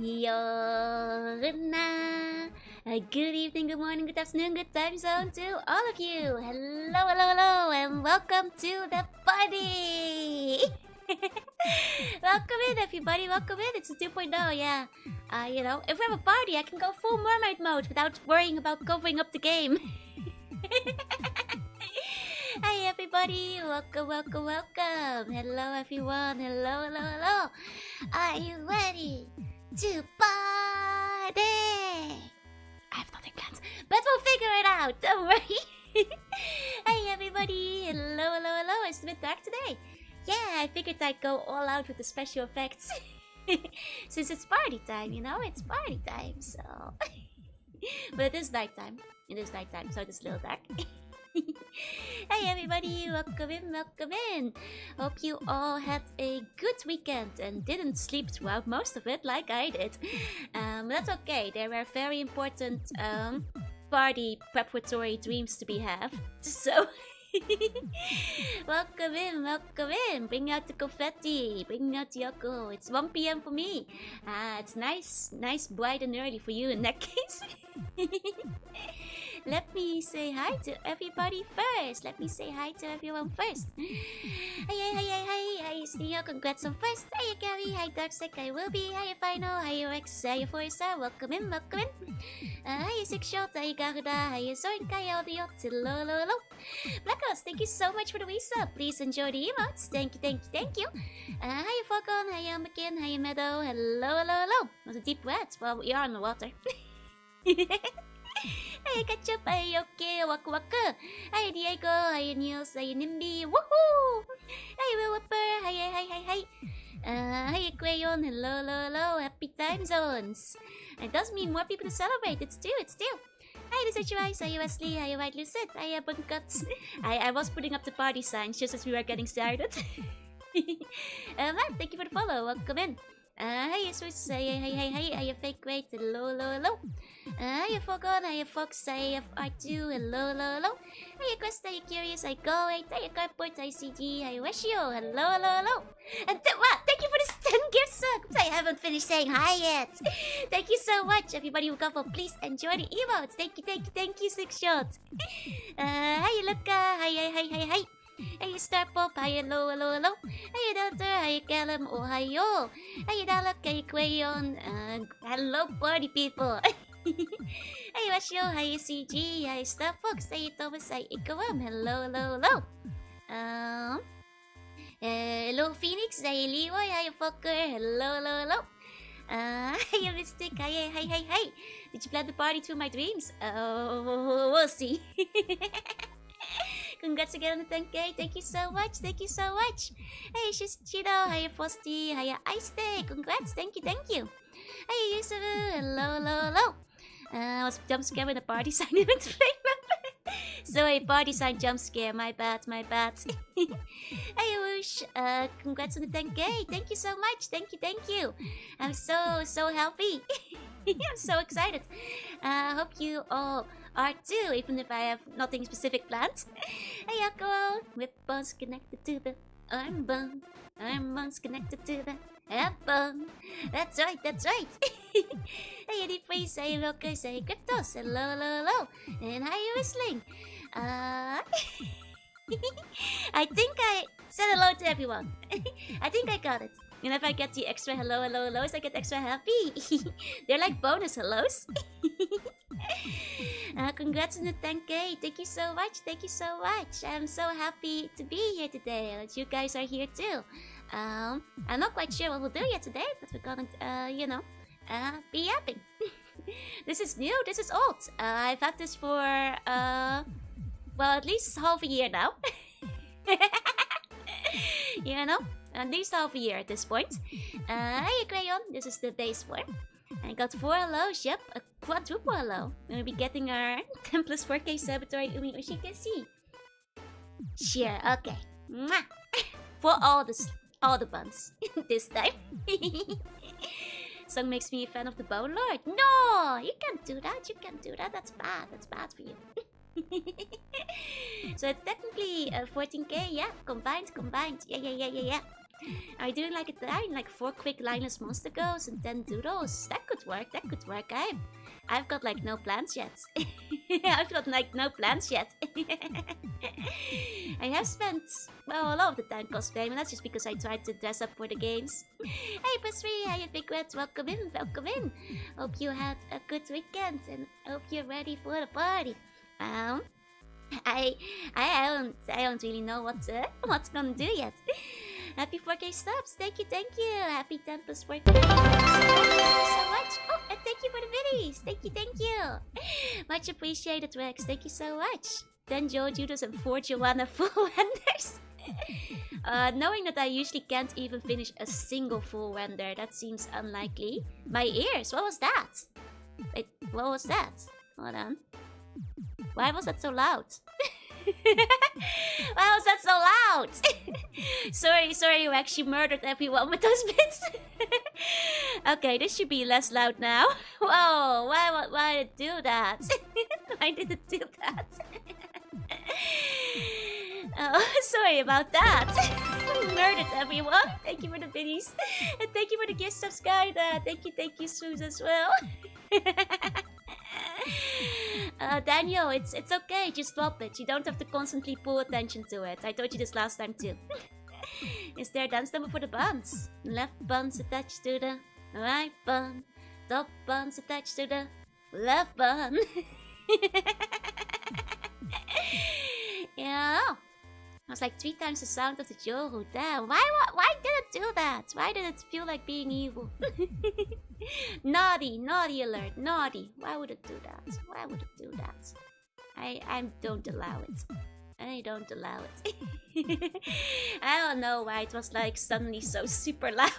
Jorunna. Good evening, good morning, good afternoon, good time zone to all of you. Hello, hello, hello, and welcome to the party. Welcome in, everybody. Welcome in. It's a 2.0, yeah. If we have a party, I can go full mermaid mode without worrying about covering up the game. Hi, everybody. Welcome, welcome, welcome. Hello, everyone. Hello, hello, hello. Are you ready to party? I have nothing planned, but we'll figure it out. Don't worry. Hey, everybody. Hello, hello, hello. It's a bit dark today. Yeah, I figured I'd go all out with the special effects. Since it's party time, it's party time, so... But it is nighttime. It is nighttime, so it's a little dark. Hey everybody, welcome in, welcome in. Hope you all had a good weekend and didn't sleep throughout most of it like I did. That's okay, there were very important party preparatory dreams to be had. So... Welcome in, welcome in. Bring out the confetti, bring out the alcohol. It's 1 PM for me. It's nice, bright and early for you in that case. Let me say hi to everybody first. Let me say hi to everyone first. Hi, Sneo, congrats on first. Hi, Gary, hi, Darksec, I will be. Hi, Final, hi, Rex, hi, Forza, welcome in, welcome in. Hi, Six Shot, hi, Garuda, hi, Zorin, hi, Audio, hello, hello, hello. Blackhouse, thank you so much for the resub. Please enjoy the emotes. Thank you, thank you, thank you. Hi, Falcon, hi, McKin, hi, Meadow, hello, hello, hello. Was a deep breath. Well, we are on the water. Hey, Ketchup, hi, okay, Waku Waku. Hi, Diego, hi, Niels, hi, Nimby, woohoo! Hi, Will Whipper, hi. Hi, Crayon, hello, hello, hello. Happy time zones. It does mean more people to celebrate. It's true. Hi, this is Rice, hi, Wesley, hi, White Lucid, hi, Bunkuts. I was putting up the party signs just as we were getting started. Matt, thank you for the follow. Welcome in. Hi, Swiss, hi, Fake Great, hello. Hi, Fogon, hi, Fox, hi, R2, hello. Hi, Quest, hi, Curious, hi, Go, hi, Cardboard, hi, CG, hi, Weshio, hello. And thank you for this 10 gift subs. I haven't finished saying hi yet. Thank you so much, everybody who got one. Please enjoy the emotes. Thank you, Six Shots. Hi, Luca, hi. Hey, Star Pop, hi, hello. Hey, Doctor, hi, Callum, Ohio. Hey, Dalek, hey, Crayon, hello, party people. Hey, Washio, hi, CG, hi, Star Fox, hi, Thomas, hi, Ikaram, hello. Hello, Phoenix, hi, Leroy, hi, Fucker, hello. Hi, Mystic, hi. Did you plan the party through my dreams? Oh, we'll see. Congrats again on the 10K. Thank you so much. Hey, Chido. Hiya, Frosty. Hiya, Ice Day. Congrats. Thank you. Hey, Yusaru. Hello. I was jump scared with a party sign event flame. So a party sign jump scare. My bad. Hey, Whoosh. Congrats on the 10K. Thank you so much. Thank you. I'm so happy. I'm so excited. Hope you all are too, even if I have nothing specific planned. Hey, alcohol. Whip bones connected to the arm bone. Arm bones connected to the head bone. That's right. Hey, Eddie Freeze. Hey, Wilkers. Hey, Cryptos. Hello. And how are you whistling? I think I said hello to everyone. I think I got it. And if I get the extra hellos, I get extra happy. They're like bonus hellos. Congrats on the 10K. Thank you so much. I'm so happy to be here today. That you guys are here too. I'm not quite sure what we'll do yet today, but we're gonna, be yapping. This is new. This is old. I've had this for, well, at least half a year now. At least half a year at this point. Hey, Crayon. This is the base form. I got 4 hellos. Yep, a quadruple hello. We'll be getting our 10 plus 4K Saboteur Umi Ushikasi. Sure, okay. Mwah. For all the buns this time. Song makes me a fan of the Bone Lord. No, you can't do that. That's bad for you. So it's technically 14K, yeah, combined. Yeah. Are you doing like a time, like 4 quick lineless monster goes and 10 doodles? That could work. That could work. I've got like no plans yet. I've got like no plans yet. I have spent, well, a lot of the time cosplaying, and that's just because I tried to dress up for the games. Hey, Pasri, how you big reds? Welcome in, welcome in. Hope you had a good weekend and hope you're ready for the party. I don't really know what's gonna do yet. Happy 4K subs, thank you. Happy 10 plus 4K. Thank you so much. Oh, and thank you for the biddies. Thank you. Much appreciated, Rex. Thank you so much. 10 Joe Judas and 4 Joanna full renders. Knowing that I usually can't even finish a single full render, that seems unlikely. My ears, what was that? Wait, what was that? Hold on. Why was that so loud? Why was that so loud? sorry, you actually murdered everyone with those bits. Okay, this should be less loud now. Whoa, why did it do that? Why did it do that? Oh, sorry about that. Murdered everyone. Thank you for the biddies. And thank you for the gift subscribe. Thank you, Suze, as well. Daniel, it's okay, just drop it. You don't have to constantly pull attention to it. I told you this last time too. Is there a dance number for the buns? Left buns attached to the right bun. Top buns attached to the left bun. Yeah. It was like 3 times the sound of the Joru. Damn, why did it do that? Why did it feel like being evil? Naughty alert, naughty. Why would it do that? Why would it do that? I don't allow it. I don't allow it. I don't know why it was like suddenly so super loud.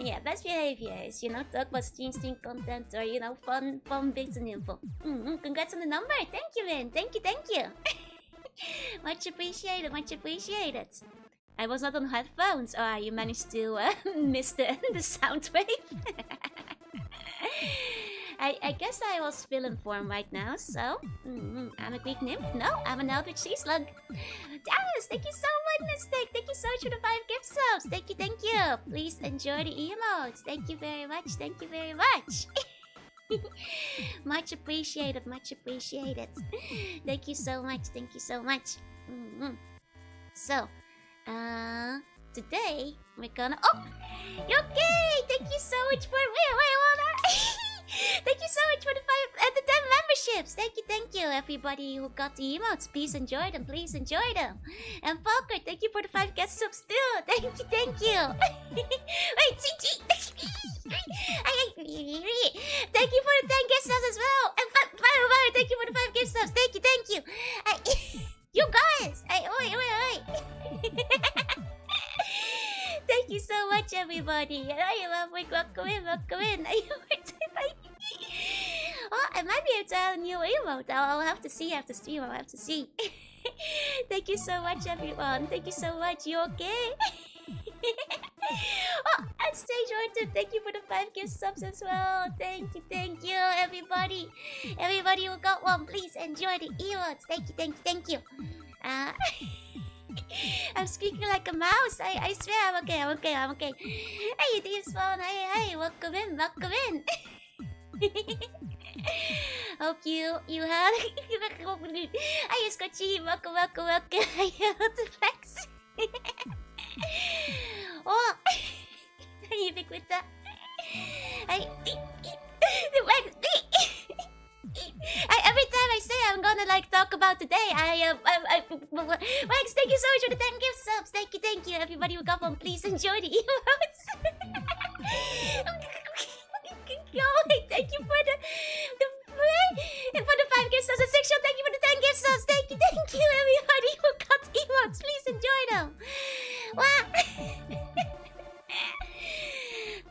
Yeah, best behavior is, talk about stream content or, fun bits and info. Congrats on the number. Thank you, man. Thank you. Much appreciated. I was not on headphones. Oh, you managed to miss the sound wave. I guess I was feeling form right now, so... I'm a Greek nymph? No, I'm an Eldritch Sea Slug. Dallas, thank you so much, Mystic. Thank you so much for the 5 gift subs. Thank you. Please enjoy the emotes. Thank you very much. Much appreciated. Thank you so much. So, today we're gonna... Oh! Okay! Thank you so much for... Wait, hold on! Thank you so much for the 10 memberships. Thank you, everybody who got the emotes. Please enjoy them. And Falker, thank you for the 5 guest subs too. Thank you. Wait, CG. Thank you for the 10 guest subs as well. And Fire, thank you for the 5 gift subs. Thank you. You guys. Wait. Thank you so much, everybody. Welcome in. Oh, I might be able to add a new emote. I'll have to see after stream. Thank you so much, everyone. Thank you so much. You okay? Oh, and Stage Orton, thank you for the 5 gift subs as well. Thank you, everybody. Everybody who got one, please enjoy the emotes. Thank you. I'm speaking like a mouse. I swear I'm okay. Hey, Dave's phone. Hey, welcome in. Hope you had. Hey, Scotchy. Welcome. To flex. Oh, you big with that? Every time I say I'm gonna talk about today, Max, thank you so much for the 10 gift subs. Thank you, everybody who got one. Please enjoy the emotes. Thank you for the 5 gift subs. And Sexual, thank you for the 10 gift subs. Thank you, everybody who got emotes. Please enjoy them. Wow.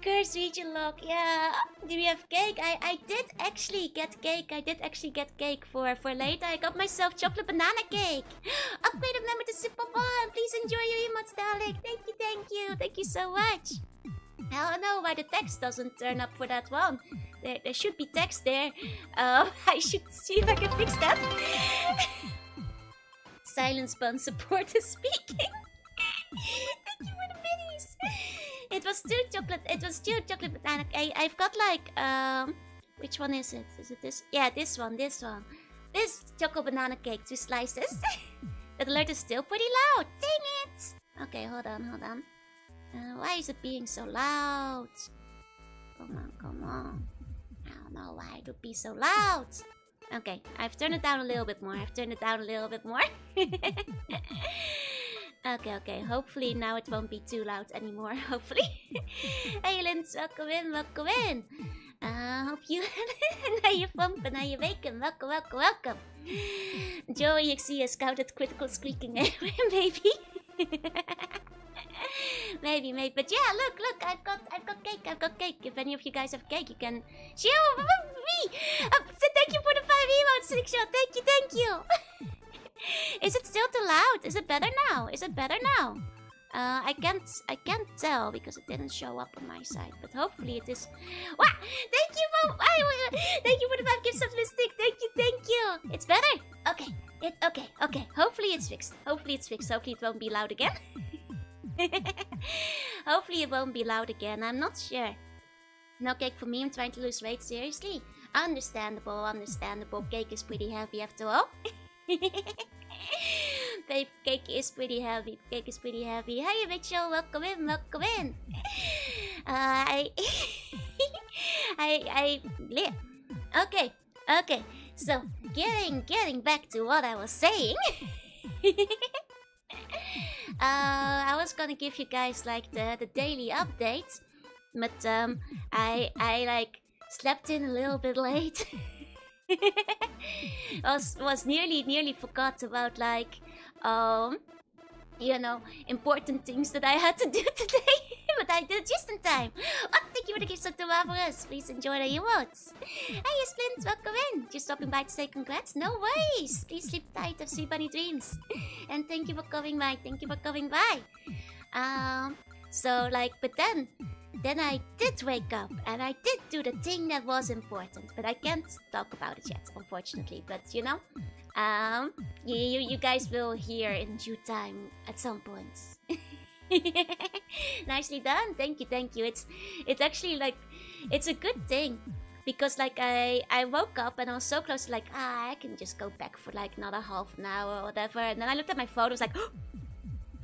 Curse region lock, yeah. Do we have cake? I did actually get cake for later. I got myself chocolate banana cake. Upgrade of number to Super One. Please enjoy your emotes, darling. Thank you so much. I don't know why the text doesn't turn up for that one. There should be text there. I should see if I can fix that. Silence bun support is speaking. Thank you for the minis. It was two chocolate banana. I've got like which one is it? Is it this? Yeah, this one. This chocolate banana cake, 2 slices. That alert is still pretty loud. Dang it! Okay, hold on. Why is it being so loud? Come on. I don't know why it would be so loud. Okay, I've turned it down a little bit more. Okay. Hopefully now it won't be too loud anymore. Hopefully. Hey, Lins, welcome in. Hope you na je pump and na je weken. Welcome. Joey, XC has scouted critical squeaking anyway, maybe. Maybe. But yeah, look, I've got cake. If any of you guys have cake, you can share with me. Thank you for the 5 emotes, Slick Shot. Thank you. Is it still too loud? Is it better now? I can't tell because it didn't show up on my side, but hopefully it is. Wow! Thank you for the 5 gifts of lipstick. Thank you. It's better. Okay. It's okay. Hopefully it's fixed. Hopefully it won't be loud again. Hopefully it won't be loud again. I'm not sure. No cake for me. I'm trying to lose weight. Seriously. Understandable. Cake is pretty heavy after all. Babe, cake is pretty heavy. Hey, Mitchell, welcome in. Okay. So, getting back to what I was saying. I was gonna give you guys like the daily updates, but I like slept in a little bit late. was nearly forgot about like important things that I had to do today. But I did just in time. Oh, thank you for the gifts of the marvelous. Please enjoy the emotes. Hey, Splint, welcome in. Just stopping by to say congrats. No worries. Please sleep tight. Have sweet bunny dreams. And thank you for coming by. So like, but then I did wake up and I did do the thing that was important, but I can't talk about it yet, unfortunately. But you guys will hear in due time at some point. Nicely done. Thank you. It's actually like, it's a good thing because like I woke up and I was so close to like, I can just go back for like another half an hour or whatever, and then I looked at my phone. I was like,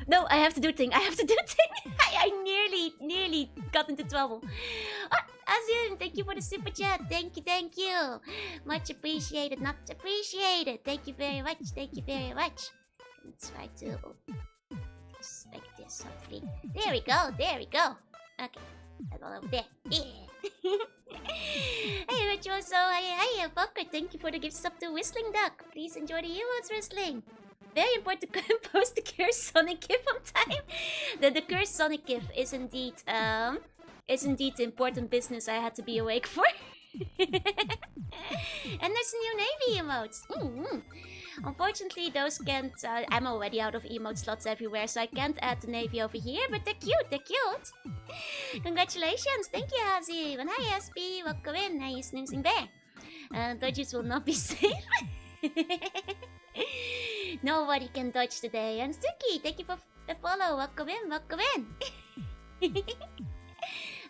no, I have to do thing. I nearly got into trouble. Oh, Azim, thank you for the super chat. Thank you. Much appreciated, not appreciated. Thank you very much. Let's try to just like this, hopefully. There we go. Okay, that's all over there. Yeah. Hey, Virtuoso. Hey, Fucker. Thank you for the gifts of the Whistling Duck. Please enjoy the emotes whistling. Very important to post the cursed Sonic GIF on time. The cursed Sonic GIF is indeed important business I had to be awake for. And there's new Navy emotes. Unfortunately, those can't. I'm already out of emote slots everywhere, so I can't add the Navy over here. But they're cute. Congratulations, thank you, Hazi. And hi, SP, welcome in. Hi, snoozing bear. Dodges will not be safe. Nobody can dodge today. And Suki, thank you for the follow. Welcome in.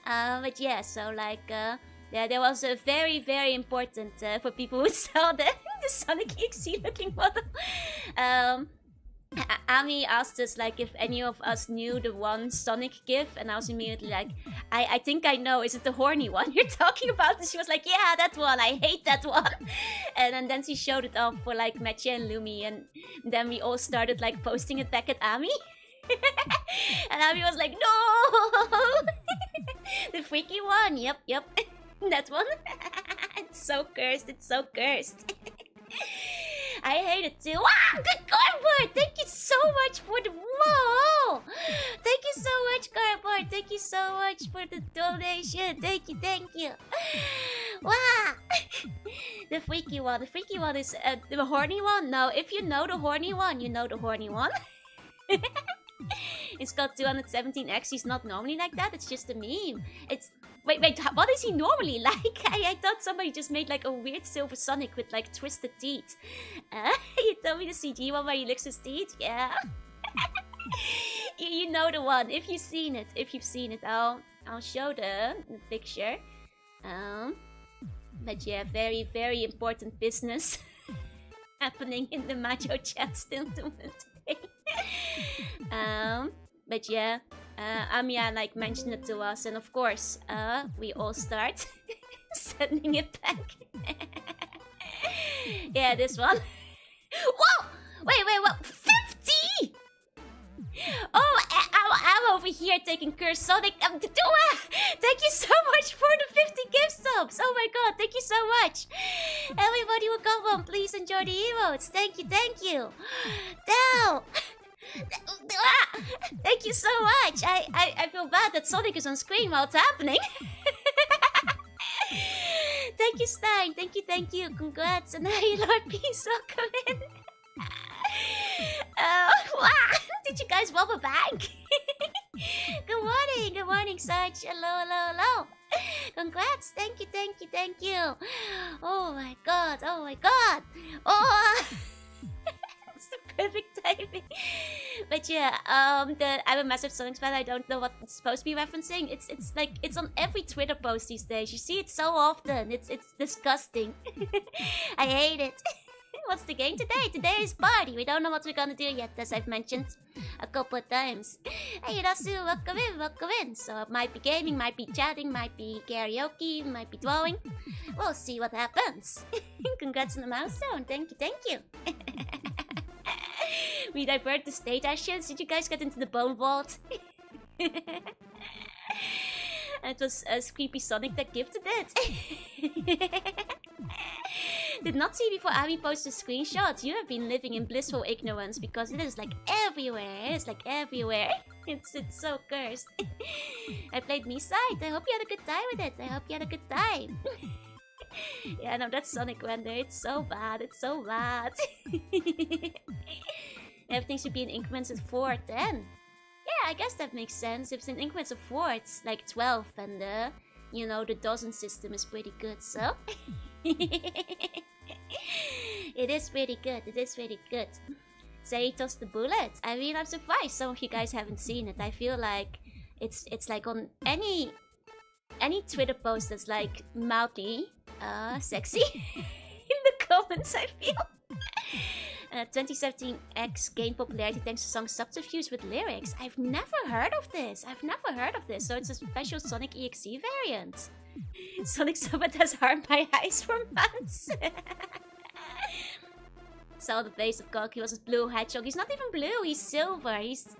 But yeah, so like, there was a very important for people who saw the Sonic XC looking model. Ami asked us like if any of us knew the one Sonic GIF, and I was immediately like, I think I know. Is it the horny one you're talking about? And she was like, yeah, that one. I hate that one. And then she showed it off for like Matcha and Lumi, and then we all started like posting it back at Ami. And Ami was like, no. The freaky one. Yep. That one. It's so cursed. I hate it too. Wow, good cardboard! Thank you so much for the... Whoa! Thank you so much, cardboard. Thank you so much for the donation. Thank you. Wow! The freaky one. The freaky one is the horny one? No, if you know the horny one, you know the horny one. It's got 217x. He's not normally like that. It's just a meme. It's... Wait, what is he normally like? I thought somebody just made like a weird silver Sonic with like twisted teeth. You told me the CG one where he licks his teeth? Yeah. you know the one. If you've seen it, I'll show the picture. But yeah, very, very important business happening in the Macho chat still today. But yeah, Amiya like mentioned it to us, and of course, we all start sending it back. Yeah, this one. Whoa! Wait, what? 50! Oh, I'm over here taking Curse Sonic. Thank you so much for the 50 gift subs. Oh my god, thank you so much. Everybody who come on, please enjoy the emotes. Thank you. Down. Thank you so much. I feel bad that Sonic is on screen while it's happening. Thank you, Stein. Thank you. Congrats. And hey, Lord Peace, welcome in. Did you guys rob a bank? Good morning, Sarge. Hello. Congrats. Thank you. Oh my god. Oh. It's the perfect timing. But yeah, I'm a massive Sonic fan. I don't know what it's supposed to be referencing. It's like it's on every Twitter post these days. You see it so often. It's disgusting. I hate it. What's the game today? Today is party. We don't know what we're gonna do yet, as I've mentioned a couple of times. Hey, Rasu, welcome in. So it might be gaming, might be chatting, might be karaoke, might be drawing. We'll see what happens. Congrats on the milestone. Thank you. We divert the state actions. Did you guys get into the bone vault? It was Creepy Sonic that gifted it. Did not see before Ami posted screenshots. You have been living in blissful ignorance because it is like everywhere. It's so cursed. I played me side. I hope you had a good time with it. Yeah, no, that's Sonic Render. It's so bad. Everything should be in increments of 4, 10. Yeah, I guess that makes sense. If it's in increments of 4, it's like 12, and the dozen system is pretty good, so... It is pretty good. Say toss the bullets. I mean, I'm surprised some of you guys haven't seen it. I feel like it's like on any Twitter post that's like mildly sexy in the comments, I feel. 2017 X gained popularity thanks to song Subterfuge with lyrics. I've never heard of this. So it's a special Sonic EXE variant. Sonic Summit has harmed my eyes for months. Saw the face of Cocky was a blue hedgehog. He's not even blue, he's silver. He's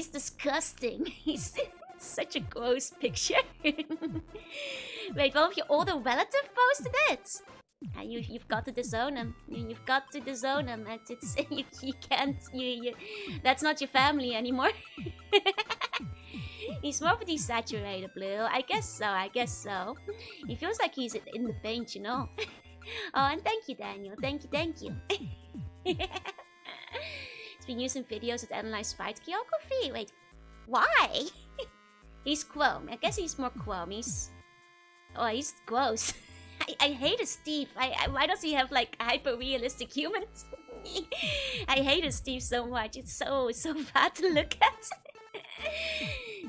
disgusting. He's such a gross picture. Wait, one of your older relatives posted it? You've got to disown him. You've got to disown him. You can't. That's not your family anymore. He's more of a desaturated blue. I guess so. He feels like he's in the paint, you know. Oh, and thank you, Daniel. Thank you. It's been used in videos that analyze fight choreography. Wait, why? He's chrome. I guess he's more chrome. He's gross. I hate his Steve. Why does he have like hyper-realistic humans? I hate his Steve so much. It's so bad to look at.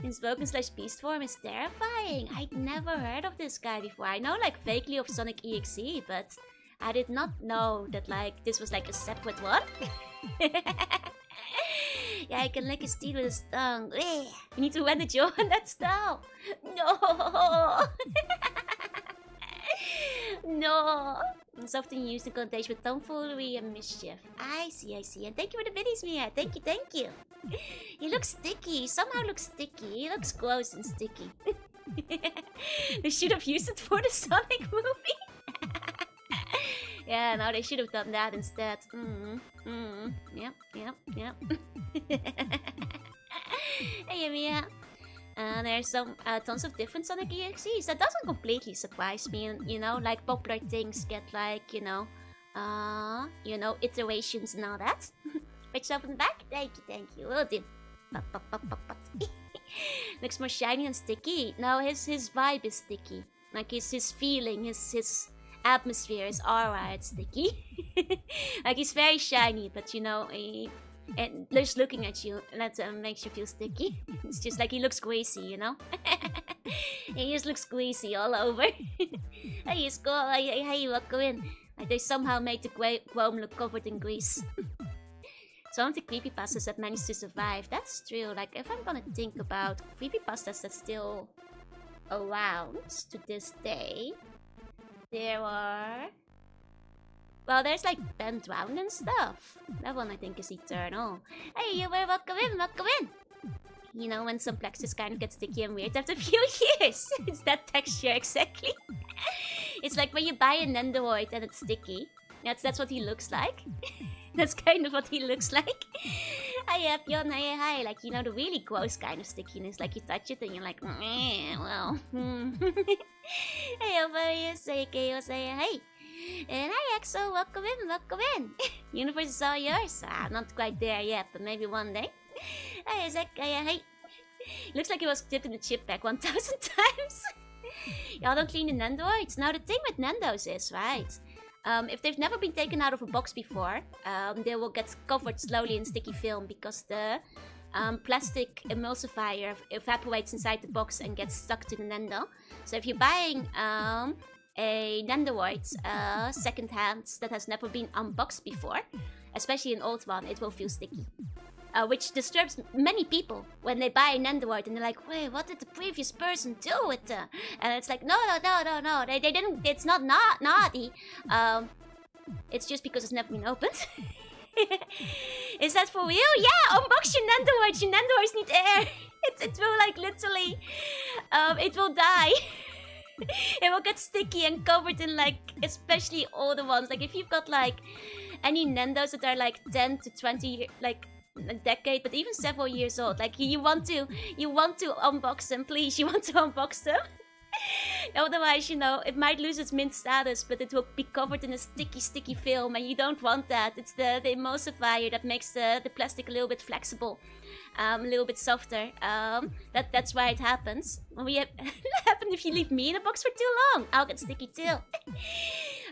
His spoken/beast form is terrifying. I'd never heard of this guy before. I know like vaguely of Sonic EXE, but I did not know that like this was like a separate one. Yeah, I can lick his teeth with his tongue. You need to wend the jaw on that style. No. No. It's often used in connotation with tomfoolery and mischief. I see. And thank you for the biddies, Mia. Thank you. He looks sticky. Somehow looks sticky. He looks gross and sticky. They should have used it for the Sonic movie. Yeah, no, they should have done that instead. Yep. Hey, Mia. There's some tons of different Sonic EXEs. That doesn't completely surprise me. And, like popular things get like, iterations and all that. Put yourself in the back. Thank you. Will do. Looks more shiny and sticky. No, his vibe is sticky. Like his feeling, his atmosphere, his aura, it's sticky. Like he's very shiny, but you know, and just looking at you, that makes you feel sticky. It's just like he looks greasy, you know? He just looks greasy all over. Hey, it's cool. Hey, welcome in. Like they somehow made the Chrome look covered in grease. Some of the creepypastas that managed to survive, that's true. Like if I'm gonna think about creepypastas that's still around to this day, there are... Well, there's like Ben Drowned and stuff. That one I think is eternal. Hey, you were welcome in. You know, when some plexus kind of gets sticky and weird after a few years. It's that texture, exactly. It's like when you buy a Nendoroid and it's sticky. That's what he looks like. That's kind of what he looks like. Hi, Pion, hi. Like, you know, the really gross kind of stickiness. Like, you touch it and you're like, well. Hey, over here, say hey. And hi, Axel, welcome in. Universe is all yours. Not quite there yet, but maybe one day. Hey, Zach, hey. Looks like he was dipped in the chip bag 1,000 times. Y'all don't clean the Nendoroids. Now, the thing with Nendos is, right, if they've never been taken out of a box before, they will get covered slowly in sticky film because the plastic emulsifier evaporates inside the box and gets stuck to the Nendo. So if you're buying a Nendoroid second-hand that has never been unboxed before, especially an old one, it will feel sticky. Which disturbs many people when they buy a Nendoroid and they're like, wait, what did the previous person do with the... And it's like, no, they didn't, it's not naughty. It's just because it's never been opened. Is that for real? Yeah, unbox your Nendoroids. Your Nendoroids need air. It will like literally, it will die. It will get sticky and covered in like, especially older ones. Like if you've got like any Nendos that are like 10 to 20, like a decade, but even several years old, like you want to unbox them, please. You want to unbox them. Otherwise, you know, it might lose its mint status, but it will be covered in a sticky film, and you don't want that. It's the emulsifier that makes the plastic a little bit flexible, a little bit softer. That's why it happens. It happens if you leave me in a box for too long. I'll get sticky too.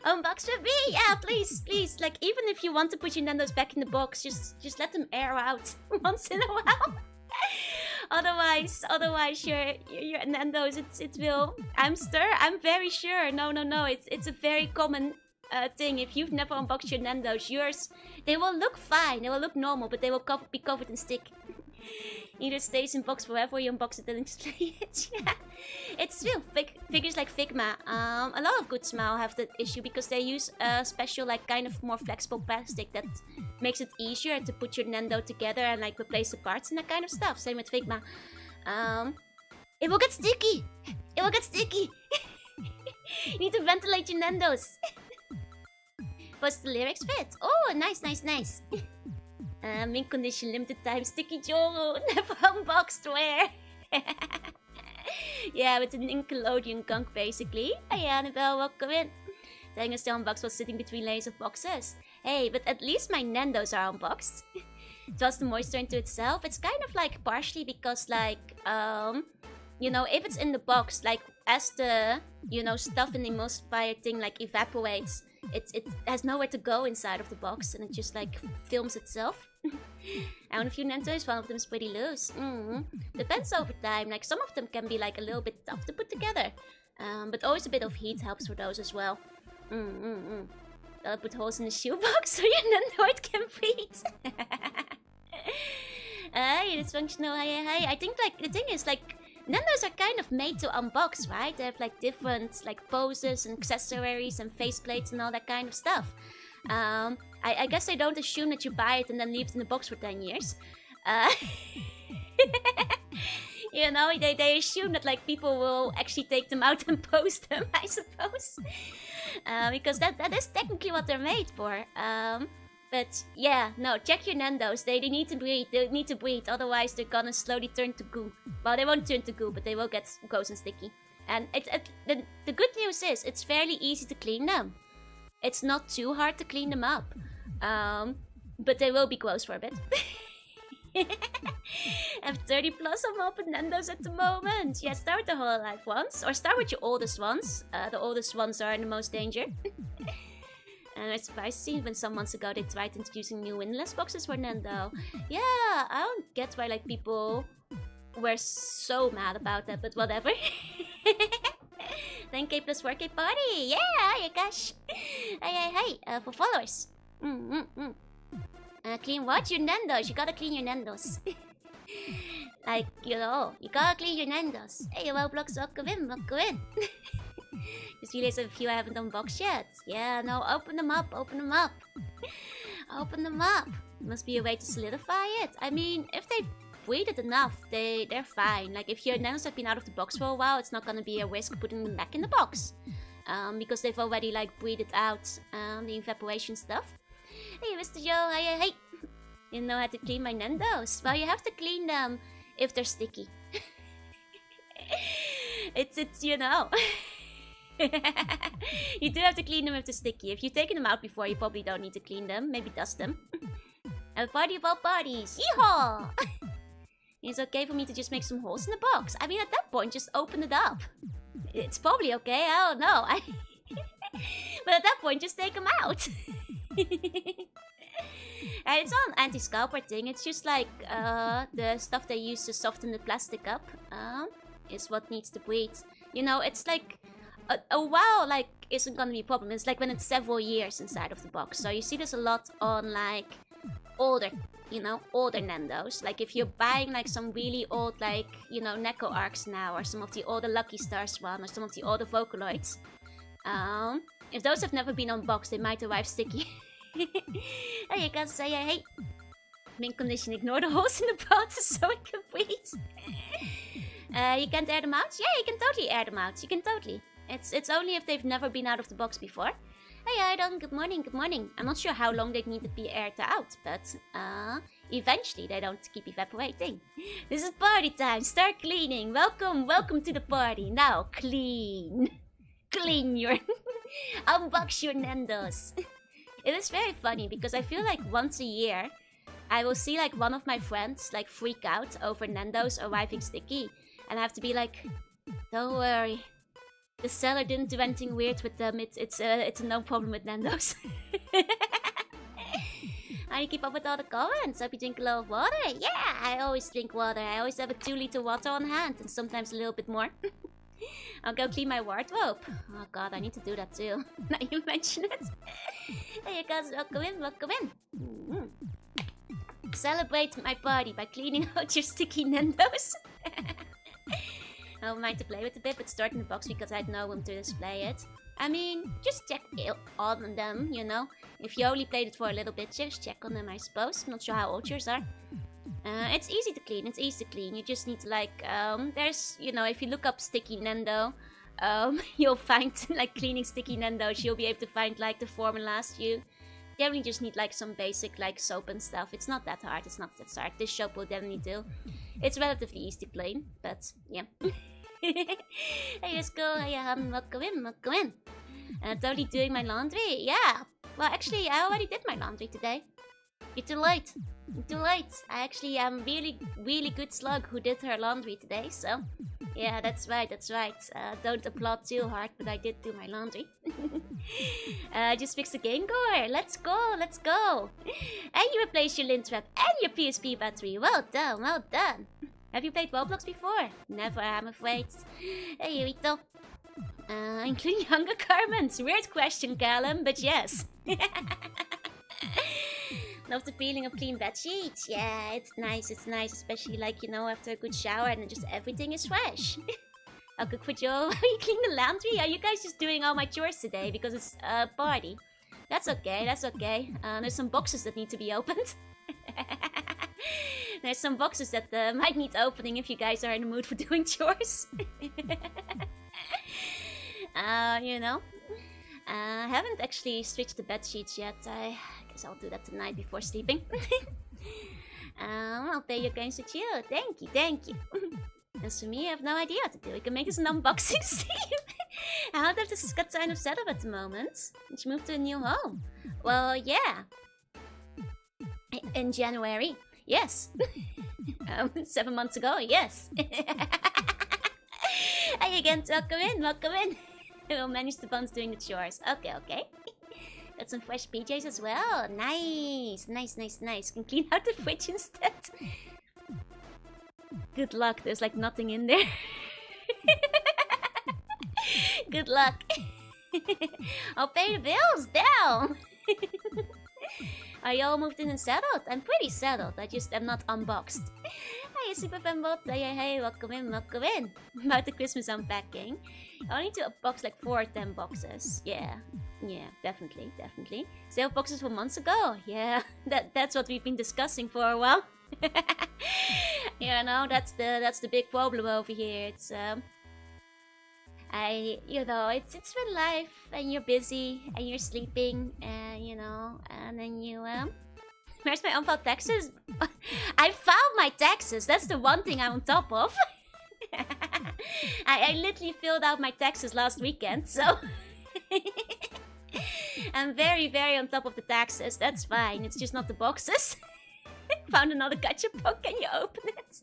Unbox for me, yeah, please. Like even if you want to put your Nendos back in the box, just let them air out once in a while. Otherwise, your Nendos, it will. I'm very sure. No. It's a very common thing. If you've never unboxed your Nendos, yours, they will look fine. They will look normal, but they will be covered in stick. Either stays in box forever or you unbox it and display it. Yeah. It's real. Figures like Figma, a lot of good smile have that issue because they use a special, like, kind of more flexible plastic that makes it easier to put your Nendo together and, like, replace the parts and that kind of stuff. Same with Figma. It will get sticky. You need to ventilate your Nendos. What's the lyrics fit? Oh, nice. Mint condition, limited time, sticky Joru, never unboxed, where? Yeah, with the Nickelodeon gunk, basically. Hey, Annabelle, welcome in. Telling us the unbox was sitting between layers of boxes. Hey, but at least my Nendos are unboxed. Draws the moisture into itself. It's kind of like partially because, like, you know, if it's in the box, like, as the, you know, stuff in the emulsifier thing, like, evaporates, it has nowhere to go inside of the box, and it just, like, films itself. I own a few Nendos, one of them is pretty loose. Depends over time. Like, some of them can be, like, a little bit tough to put together. But always a bit of heat helps for those as well. I'll put holes in the shoebox so your Nendoroid can breathe. Hey, it's functional. Hi. I think, like, the thing is, like, Nendos are kind of made to unbox, right? They have, like, different, like, poses and accessories and faceplates and all that kind of stuff. I guess they don't assume that you buy it and then leave it in the box for 10 years. You know, they assume that, like, people will actually take them out and post them, I suppose. Because that is technically what they're made for. But yeah, no, check your Nendos. They need to breathe. They need to breathe. Otherwise, they're gonna slowly turn to goo. Well, they won't turn to goo, but they will get gross and sticky. And the good news is, it's fairly easy to clean them. It's not too hard to clean them up. But they will be gross for a bit. I have 30 plus of open Nandos at the moment. Yeah, start with the Hololive ones. Or start with your oldest ones. The oldest ones are in the most danger. And it's surprising when some months ago they tried introducing new winless boxes for Nendo. Yeah, I don't get why like people were so mad about that, but whatever. 10k plus 4k party! Yeah, you gosh! Hey, for followers. Clean what? Your Nandos. You gotta clean your Nandos. Like, you know, you gotta clean your Nandos. Hey, Roblox, welcome in. Just realized a few I haven't unboxed yet. Yeah, no, open them up. Open them up. Must be a way to solidify it. I mean, if they've breathed enough, they're fine. Like, if your Nandos have been out of the box for a while, it's not gonna be a risk putting them back in the box. Because they've already, like, breathed out the evaporation stuff. Hey, Mr. Joe, hey. You know how to clean my Nandos? Well, you have to clean them if they're sticky. it's you know. You do have to clean them if they're sticky. If you've taken them out before, you probably don't need to clean them. Maybe dust them. And a party of all parties. Yeehaw! It's okay for me to just make some holes in the box. I mean, at that point, just open it up. It's probably okay. I don't know. But at that point, just take them out. It's not an anti-scalper thing. It's just like the stuff they use to soften the plastic up is what needs to breathe. You know, it's like a while like isn't gonna be a problem. It's like when it's several years inside of the box. So you see this a lot on like older Nandos. Like if you're buying like some really old like, you know, Neko Arcs now, or some of the older Lucky Stars one, or some of the older Vocaloids. If those have never been unboxed, they might arrive sticky. Hey, you guys say hey. Mint condition, ignore the holes in the process so it can breathe. You can't air them out? Yeah, you can totally air them out. You can totally. It's only if they've never been out of the box before. Hey, Idon, good morning. I'm not sure how long they need to be aired out, but eventually they don't keep evaporating. This is party time. Start cleaning. Welcome to the party. Now clean your unbox your Nandos. It is very funny because I feel like once a year I will see like one of my friends like freak out over Nandos arriving sticky, and I have to be like, don't worry, the seller didn't do anything weird with them. It's a no problem with Nandos. How do you keep up with all the comments? Hope you drink a lot of water. Yeah, I always drink water. I always have a 2-liter water on hand, and sometimes a little bit more. I'll go clean my wardrobe. Oh god, I need to do that too. Now you mention it. Hey, you guys, welcome in. Celebrate my party by cleaning out your sticky Nandos. I don't mind to play with a bit, but start in the box because I had no room to display it. I mean, just check on them, you know. If you only played it for a little bit, just check on them, I suppose. I'm not sure how old yours are. It's easy to clean. You just need to like, there's, you know, if you look up sticky Nendo, you'll find like cleaning sticky Nendos. You'll be able to find like the formulas. You definitely just need like some basic like soap and stuff. It's not that hard. This soap will definitely do. It's relatively easy to clean, but yeah. Hey, let's go. Hey, welcome in. Totally doing my laundry. Yeah. Well, actually, I already did my laundry today. You're too late. I actually am really good slug who did her laundry today, so yeah, that's right. Don't applaud too hard, but I did do my laundry. Just fixed the game goer. Let's go. And you replaced your lint wrap and your PSP battery. Well done. Have you played Roblox before? Never, I'm afraid. Hey, Rito. Including Hunger Garments. Weird question, Callum, but yes. Love the feeling of clean bed sheets. Yeah, it's nice, especially like, you know, after a good shower and then just everything is fresh. I'll cook for Joe. Are you cleaning the laundry? Are you guys just doing all my chores today because it's a party? That's okay. There's some boxes that need to be opened. There's some boxes that might need opening if you guys are in the mood for doing chores. You know. I haven't actually switched the bed sheets yet. I guess I'll do that tonight before sleeping. I'll play your games with you. Thank you. As for me, I have no idea what to do. We can make this an unboxing stream. I don't have this kind of setup at the moment. She moved to a new home. Well, yeah. In January. Yes. 7 months ago, yes. Hi again, welcome in, welcome in. We'll manage the buns doing the chores. Okay, okay. Got some fresh PJs as well. Nice, nice, nice, nice. Can clean out the fridge instead. Good luck, there's like nothing in there. Good luck. I'll pay the bills, down. Are you all moved in and settled? I'm pretty settled, I just am not unboxed. Hi, Super Fanbot. Hey, welcome in, welcome in. About the Christmas unpacking. I need to unbox like 4 or 10 boxes. Yeah, definitely, definitely. Sale boxes from months ago. Yeah, that's what we've been discussing for a while. You know, that's the big problem over here. It's it's real life, and you're busy, and you're sleeping, and you know, and then you where's my unfiled taxes? I filed my taxes. That's the one thing I'm on top of. I literally filled out my taxes last weekend, so I'm very, very on top of the taxes. That's fine. It's just not the boxes. Found another gacha book. Can you open it?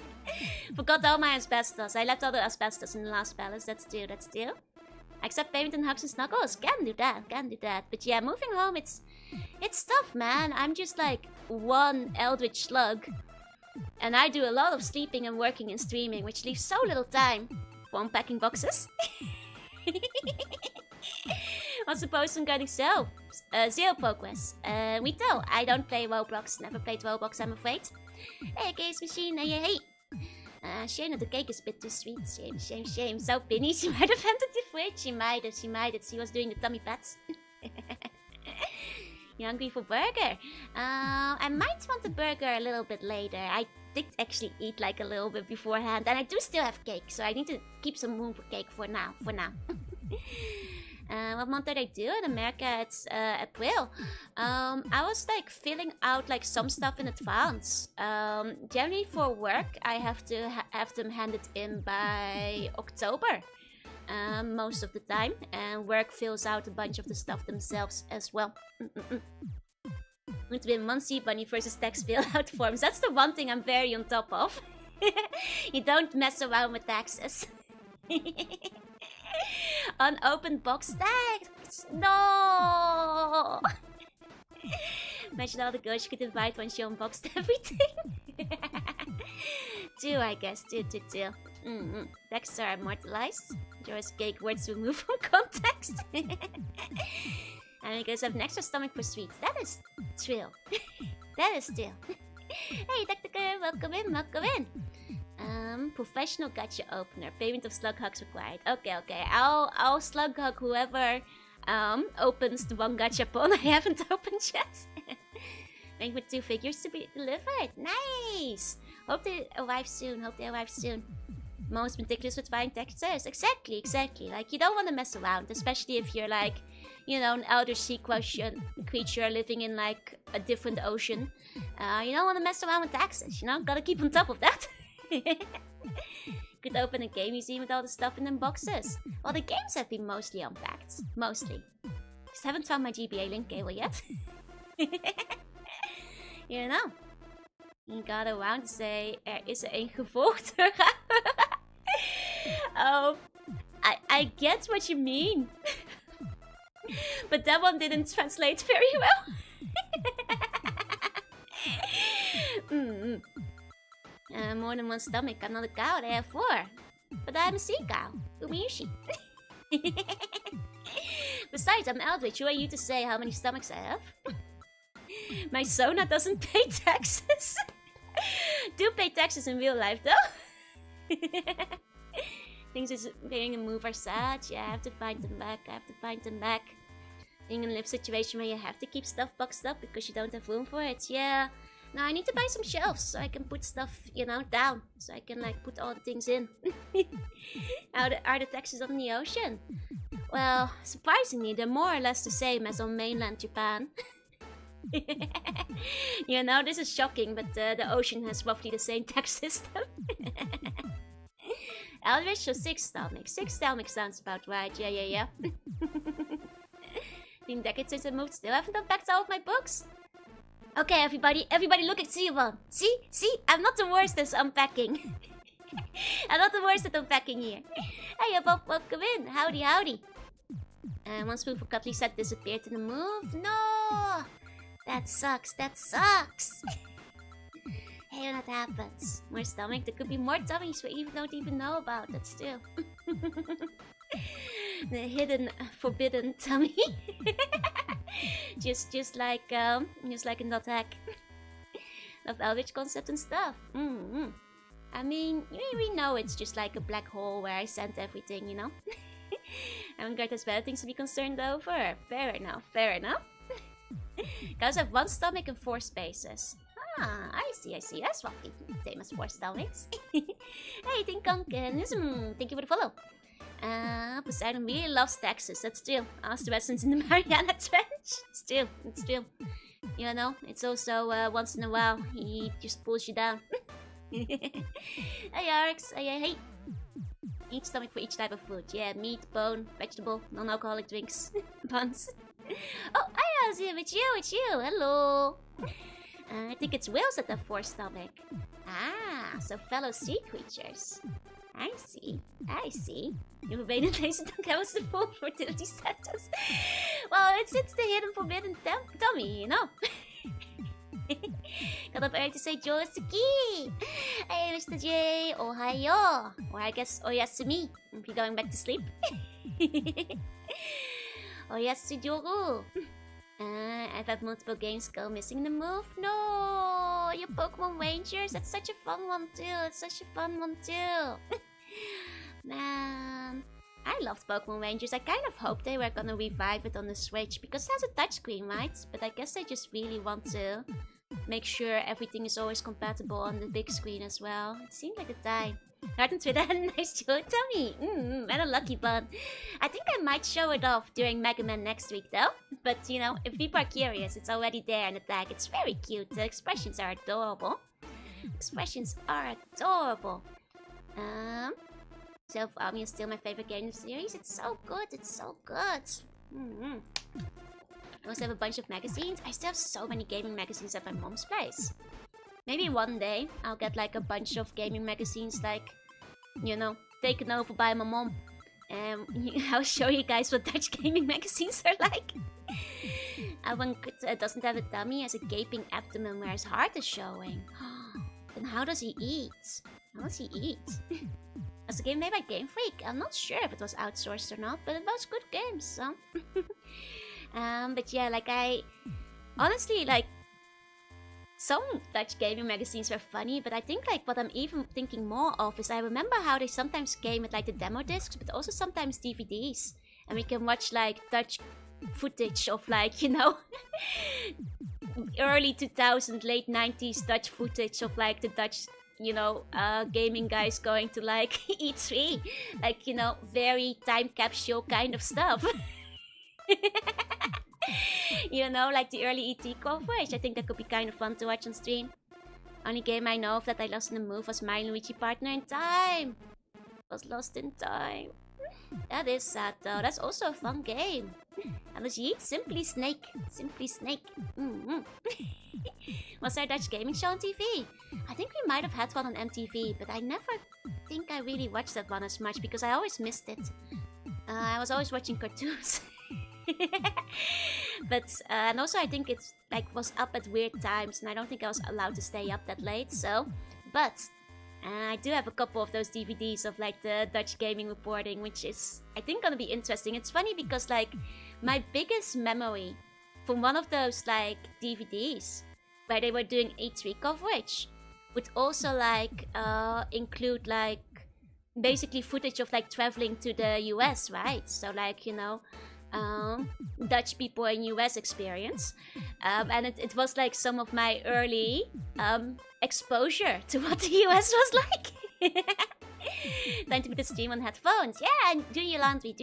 Forgot all my asbestos. I left all the asbestos in the last palace. That's due. That's due. Accept payment in hugs and snuggles. Can do that. Can do that. But yeah, moving home, it's tough, man. I'm just like one eldritch slug, and I do a lot of sleeping and working and streaming, which leaves so little time for unpacking boxes. What's the post on getting zero progress? We tell. I don't play Roblox. Never played Roblox, I'm afraid. Hey, Case Machine. Hey. Shame that the cake is a bit too sweet. Shame, shame, shame. So Penny, she might have entered the fridge. She might have. She was doing the tummy pats. You hungry for burger? I might want the burger a little bit later. I did actually eat like a little bit beforehand, and I do still have cake, so I need to keep some room for cake for now. What month did I do in America? It's April. I was like filling out like some stuff in advance. Generally for work, I have to have them handed in by October. Most of the time, and work fills out a bunch of the stuff themselves as well. It's been Muncie Bunny versus tax fill out forms. That's the one thing I'm very on top of. You don't mess around with taxes. Unopened box tags. No. Imagine all the girls you could invite once you unboxed everything. Two, I guess. Two. Texts are immortalized. Joy's cake words removed from context. And you guys have an extra stomach for sweets. That is thrill. That is still. Hey, Dr. Girl, welcome in, welcome in. Professional gacha opener. Payment of slug hugs required. Okay. I'll slug hug whoever opens the one gachapon I haven't opened yet. Make with 2 figures to be delivered. Nice. Hope they arrive soon. Most meticulous with buying textures. Exactly. Like, you don't want to mess around, especially if you're like, you know, an elder sea creature living in like a different ocean. You don't want to mess around with taxes, you know? Gotta keep on top of that. Could open a game museum with all the stuff in them boxes. Well, the games have been mostly unpacked. Mostly. Just haven't found my GBA link cable yet. You know. You got around to say, is er een gevolgd? Oh, I get what you mean. But that one didn't translate very well. More than one stomach. I'm not a cow, I have 4. But I'm a sea cow. Umiyushi. Besides, I'm Eldritch. Who are you to say how many stomachs I have? My Sona doesn't pay taxes. Do pay taxes in real life, though. Things is being a move are sad. Yeah, I have to find them back. Being in a live situation where you have to keep stuff boxed up because you don't have room for it. Yeah. Now I need to buy some shelves so I can put stuff, you know, down. So I can like put all the things in. How are the taxes on the ocean? Well, surprisingly, they're more or less the same as on mainland Japan. You know, this is shocking, but the ocean has roughly the same tax system. Eldritch, so 6 stomachs. 6 stomachs sounds about right. Yeah. Been decades since I moved. Still haven't unpacked all of my books. Okay, everybody, look at Siobhan. See, I'm not the worst at unpacking. I'm not the worst at unpacking here. Hey, Bob, welcome in. Howdy. One spoon for Cutley set disappeared in the move. No, that sucks. Hey, when that happens, more stomach. There could be more tummies we don't even know about. That's still the hidden, forbidden tummy. just like in that hack. Love Elvish concept and stuff. I mean, we know it's just like a black hole where I sent everything, you know. Avantgarde has better things to be concerned over. Fair enough. Guys have 1 stomach and 4 spaces. Ah, I see. That's roughly same as 4 stomachs. Hey, Tinkunken. Thank you for the follow. Poseidon really loves taxes. That's true. Ask the residents in the Mariana Trench. It's true. You know, it's also once in a while he just pulls you down. Hey, Arx. Hey. Each stomach for each type of food. Yeah, meat, bone, vegetable, non-alcoholic drinks, buns. Oh, hi, Ozzy. It's you. Hello. I think it's whales that have 4 stomach. Ah, so fellow sea creatures. I see. You have made a place don't have us the full fertility status. Well, it's the hidden forbidden tummy, you know. Got up early to say Josuke. Hey, Mr. J, ohayo. Or I guess oyasumi, if you're going back to sleep. Oyasujoru. I've had multiple games go missing in the move. No, your Pokemon Rangers. That's such a fun one too. Man, I loved Pokemon Rangers. I kind of hoped they were gonna revive it on the Switch because it has a touchscreen, right? But I guess they just really want to make sure everything is always compatible on the big screen as well. It seemed like a time. Heart and Twitter had a nice show, Tommy. And a lucky bun. I think I might show it off during Mega Man next week though. But you know, if people are curious, it's already there in the tag. It's very cute. The expressions are adorable. Self-Army is still my favorite game in the series. It's so good. I also have a bunch of magazines. I still have so many gaming magazines at my mom's place. Maybe one day I'll get like a bunch of gaming magazines, like, you know, taken over by my mom. And I'll show you guys what Dutch gaming magazines are like. One doesn't have a tummy, has a gaping abdomen where his heart is showing. Then how does he eat? Was the game made by Game Freak? I'm not sure if it was outsourced or not, but it was good games, so. But yeah, like honestly, like, some Dutch gaming magazines were funny, but I think like what I'm even thinking more of is I remember how they sometimes came with like the demo discs, but also sometimes DVDs. And we can watch like Dutch footage of like, you know, early 2000s, late 90s Dutch footage of like the Dutch, you know, gaming guys going to like E3. Like, you know, very time capsule kind of stuff. You know, like the early ET coverage. I think that could be kind of fun to watch on stream. Only game I know of that I lost in the move was My Luigi Partner in Time. Was lost in time. That is sad though. That's also a fun game. Alice Yeet, Simply Snake. Was there a Dutch gaming show on TV? I think we might have had one on MTV, but I never think I really watched that one as much because I always missed it. I was always watching cartoons. But and also I think it's like was up at weird times and I don't think I was allowed to stay up that late, so but I do have a couple of those DVDs of like the Dutch gaming reporting, which is I think gonna be interesting. It's funny because like my biggest memory from one of those like DVDs where they were doing E3 coverage would also like include like basically footage of like traveling to the US, right? So like, you know, Dutch people in US experience, and it was like some of my early exposure to what the US was like. 90-minute stream on headphones, yeah, and do your laundry.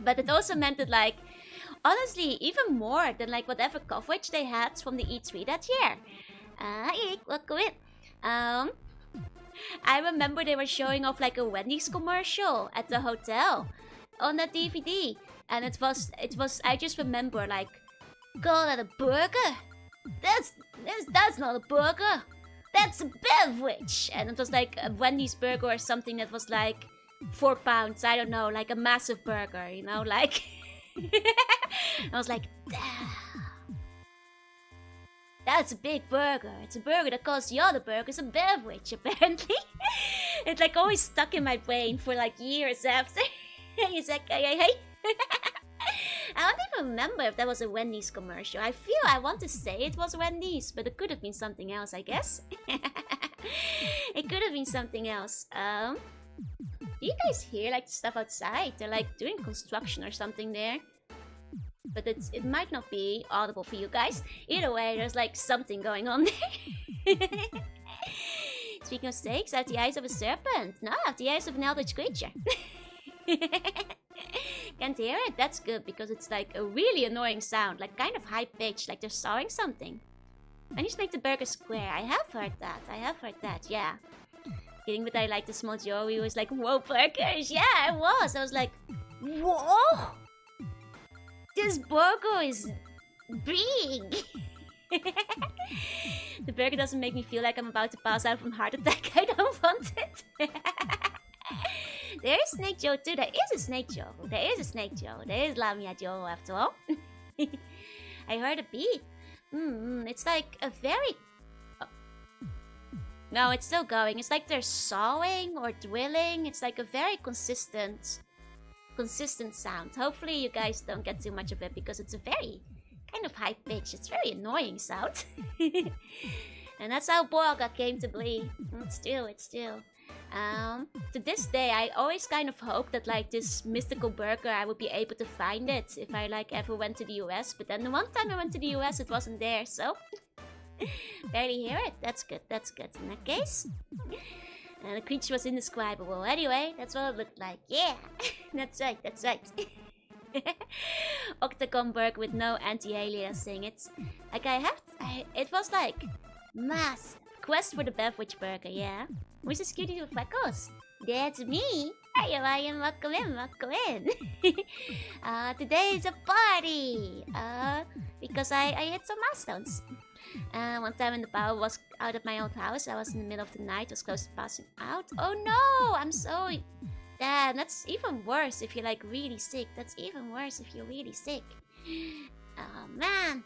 But it also meant that like honestly even more than like whatever coverage they had from the E3 that year. Welcome in. I remember they were showing off like a Wendy's commercial at the hotel on that DVD, and it was I just remember like call that a burger? That's not a burger. That's a beverage. And it was like a Wendy's burger or something that was like 4 pounds. I don't know, like a massive burger, you know, like. I was like, damn. That's a big burger. It's a burger that calls the other burgers a beverage, apparently. It's like always stuck in my brain for like years after. He's like, hey. I don't even remember if that was a Wendy's commercial. I want to say it was Wendy's, but it could have been something else, I guess. It could have been something else. Do you guys hear like the stuff outside? They're like doing construction or something there. But it might not be audible for you guys. Either way, there's like something going on there. Speaking of snakes, I have the eyes of a serpent. No, I have the eyes of an eldritch creature. Can't hear it? That's good, because it's like a really annoying sound. Like kind of high pitched, like they're sawing something. I need to make the burger square. I have heard that, yeah. Kidding, but I like the small Joey who was like, whoa, burgers. Yeah, I was like, whoa! This burger is big. The burger doesn't make me feel like I'm about to pass out from heart attack. I don't want it. There is Snake Joe too. There is a Snake Joe. There is Lamia Joe after all. I heard a beat. It's like a very... Oh. No, it's still going. It's like they're sawing or drilling. It's like a very consistent sound. Hopefully you guys don't get too much of it, because it's a very kind of high pitch. It's very annoying sound. And that's how Borga came to be. It's still. To this day, I always kind of hope that like this mystical burger, I would be able to find it if I like ever went to the US. But then the one time I went to the US, it wasn't there, so barely hear it. That's good. In that case, and the creature was indescribable. Anyway, that's what it looked like. Yeah, that's right. Octagon burger with no anti-aliasing. It's like it was like mass quest for the beverage burger. Yeah. Who's this cutie with freckles? That's me! I am, welcome in. Today is a party! Because I hit some milestones. One time when the power was out at my old house, I was in the middle of the night, was close to passing out. Oh no! I'm so... Damn, that's even worse if you're like really sick. Oh man!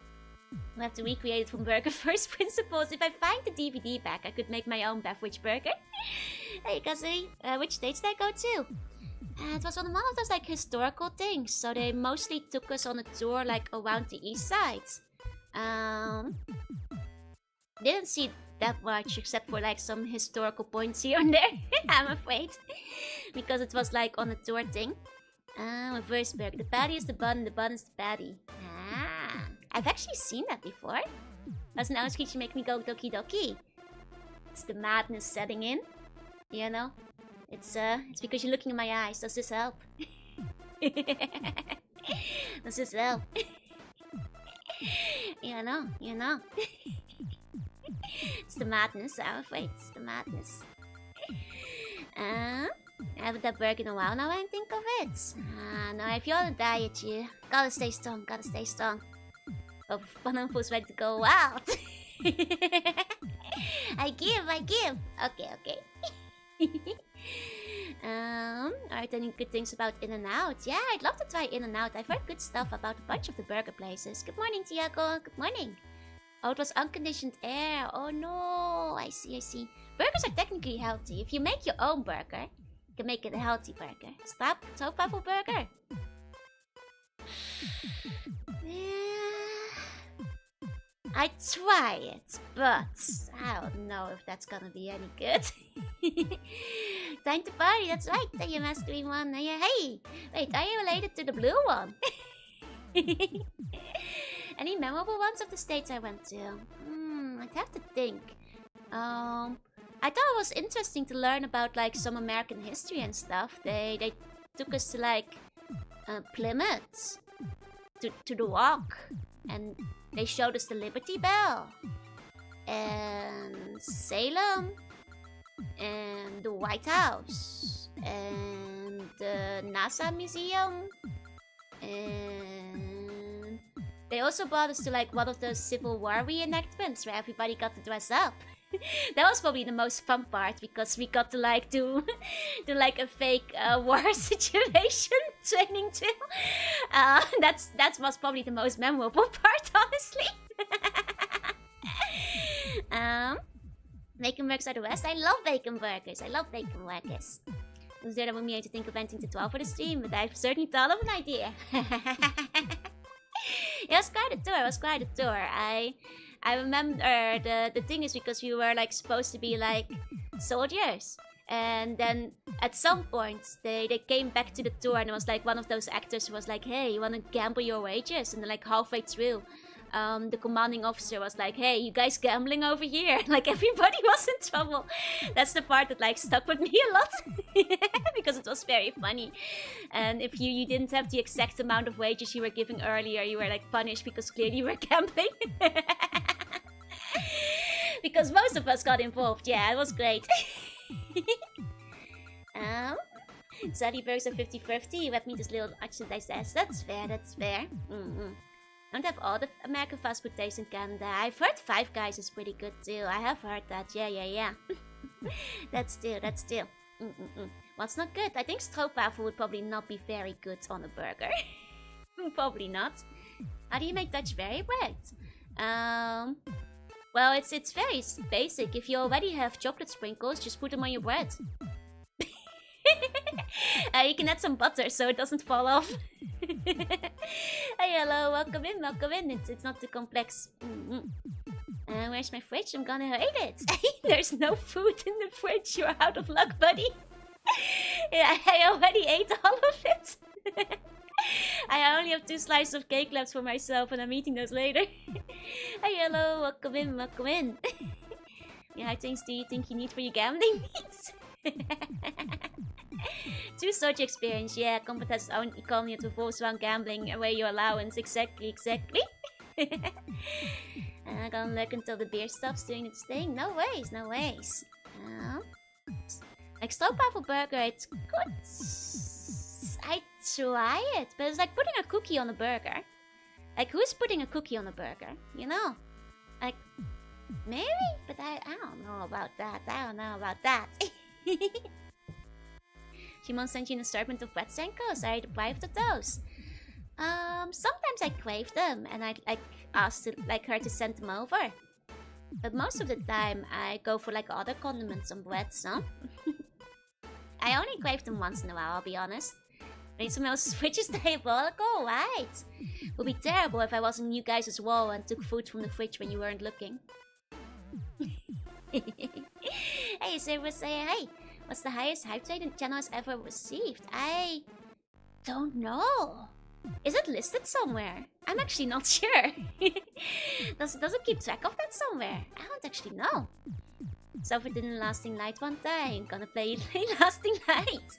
We'll have to recreate it from Burger First Principles. If I find the DVD back, I could make my own beverage burger. Hey, Kazi, which states did I go to? It was on one of those like historical things, so they mostly took us on a tour like around the east side. Didn't see that much except for like some historical points here and there, I'm afraid. Because it was like on a tour thing. Reverse burger. The patty is the bun, the bun is the patty. I've actually seen that before. Does an orange creature make me go doki doki? It's the madness setting in. You know? It's because you're looking in my eyes. Does this help? Does this help? You know. It's the madness, I'm afraid. It's the madness. I haven't had burger in a while now, I think of it. No, if you're on a diet, you gotta stay strong, Oh, Bananfu's ready to go wild. I give. Okay. Are there any good things about In-N-Out? Yeah, I'd love to try In-N-Out. I've heard good stuff about a bunch of the burger places. Good morning, Tiago. Good morning. Oh, it was unconditioned air. Oh no, I see. Burgers are technically healthy. If you make your own burger, you can make it a healthy burger. Stop, tofu burger. I try it, but I don't know if that's gonna be any good. Time to party, that's right. Are you masculine one? Hey, wait, are you related to the blue one? Any memorable ones of the states I went to? I'd have to think. I thought it was interesting to learn about like some American history and stuff. They took us to like Plymouth, to the Rock, and they showed us the Liberty Bell, and Salem, and the White House, and the NASA Museum, and They also brought us to like one of those Civil War reenactments where everybody got to dress up. That was probably the most fun part because we got to like do like a fake war situation training too. That was probably the most memorable part, honestly. Bacon burgers are the best. I love bacon burgers. I love bacon burgers. I was there that when we had to think of anything to 12 for the stream, but I've certainly thought of an idea. It was quite a tour. It was quite a tour. I remember the thing is because we were like supposed to be like soldiers, and then at some point they came back to the tour and it was like one of those actors who was like, "Hey, you wanna gamble your wages?" And then like halfway through, the commanding officer was like, "Hey, you guys gambling over here?" Like everybody was in trouble. That's the part that like stuck with me a lot because it was very funny. And if you didn't have the exact amount of wages you were giving earlier, you were like punished because clearly you were gambling. Because most of us got involved. Yeah, it was great. Zaddy burgers are 50-50. Let me just little merchandise as. That's fair, that's fair. Don't have all the American fast food taste in Canada. I've heard Five Guys is pretty good too. I have heard that. Yeah. That's still. What's not good? I think stroopwafel would probably not be very good on a burger. Probably not. How do you make Dutch very bread? Well, it's very basic. If you already have chocolate sprinkles, just put them on your bread. You can add some butter so it doesn't fall off. Hey, hello, welcome in. It's not too complex. Where's my fridge? I'm gonna hide it. There's no food in the fridge. You're out of luck, buddy. Yeah, I already ate all of it. I only have 2 slices of cake left for myself and I'm eating those later. Hey, hello, welcome in. Yeah, how things do you think you need for your gambling needs? 2 social experience, yeah, competence own economy to force around gambling away your allowance, exactly. I'm gonna look until the beer stops doing its thing. No ways. Like stroopwafel burger, it's good. I try it, but it's like putting a cookie on a burger. Like, who's putting a cookie on a burger? You know? Like, maybe? But I don't know about that. Shimon sent you an assortment of wet Senkos. Are you deprived of those? Sometimes I crave them and I'd like ask her to send them over. But most of the time I go for like other condiments on breads, huh? I only crave them once in a while, I'll be honest. Need some else switches diabolical, right? Would be terrible if I wasn't you guys as well and took food from the fridge when you weren't looking. Hey, Silver say hey. What's the highest hype trade the channel has ever received? I don't know. Is it listed somewhere? I'm actually not sure. Does it keep track of that somewhere? I don't actually know. Suffered in Lasting Light one time. Gonna play Lasting Light.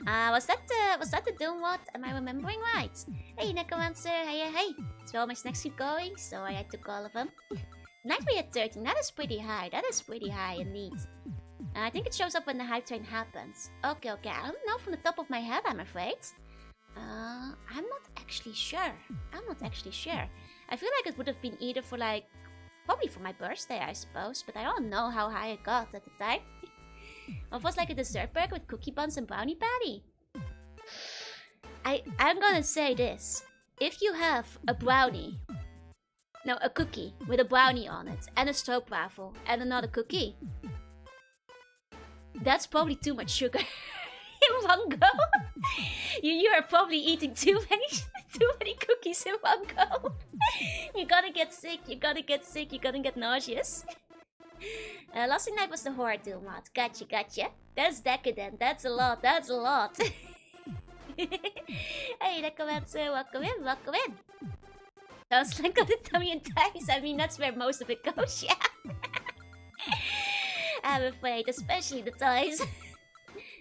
Was that the Doom what? Am I remembering right? Hey, Necromancer. Hey. So all my snacks keep going, so I took all of them. Nightmare at 13. That is pretty high. That is pretty high indeed. I think it shows up when the hype train happens. Okay. I don't know from the top of my head, I'm afraid. I'm not actually sure. I feel like it would have been either for like... Probably for my birthday, I suppose. But I don't know how high it got at the time. It was like a dessert burger with cookie buns and brownie patty. I'm gonna say this. If you have a brownie... No, a cookie with a brownie on it. And a stroopwafel. And another cookie. That's probably too much sugar. In one go. You are probably eating too many cookies in one go. You're gonna get sick, you're gonna get nauseous. Last night was the horror doom mod. Gotcha. That's decadent, that's a lot. Hey, Necromancer, welcome in. Sounds like on the tummy and thighs. I mean, that's where most of it goes, yeah. I'm afraid, especially the thighs.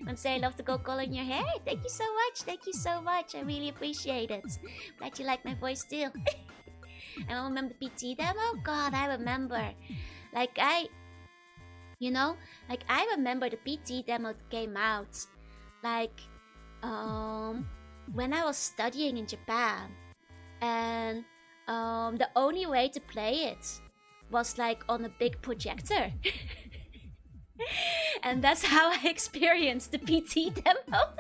And say I love the gold color in your hair. Thank you so much. I really appreciate it. Glad you like my voice too. I remember the PT demo. God, I remember. I remember the PT demo that came out. When I was studying in Japan. and the only way to play it was like on a big projector. And that's how I experienced the PT demo.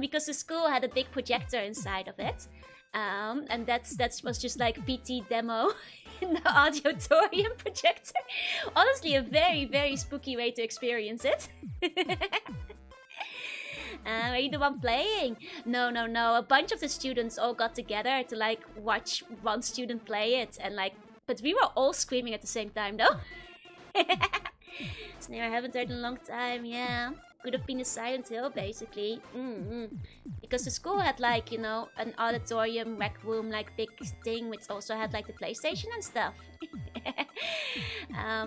Because the school had a big projector inside of it. And that was just like PT demo in the auditorium projector. Honestly, a very, very spooky way to experience it. Are you the one playing? No. A bunch of the students all got together to like watch one student play it, and like, but we were all screaming at the same time though. His name I haven't heard in a long time. Yeah, could have been a Silent Hill basically. Because the school had like, you know, an auditorium, rec room, like big thing, which also had like the PlayStation and stuff.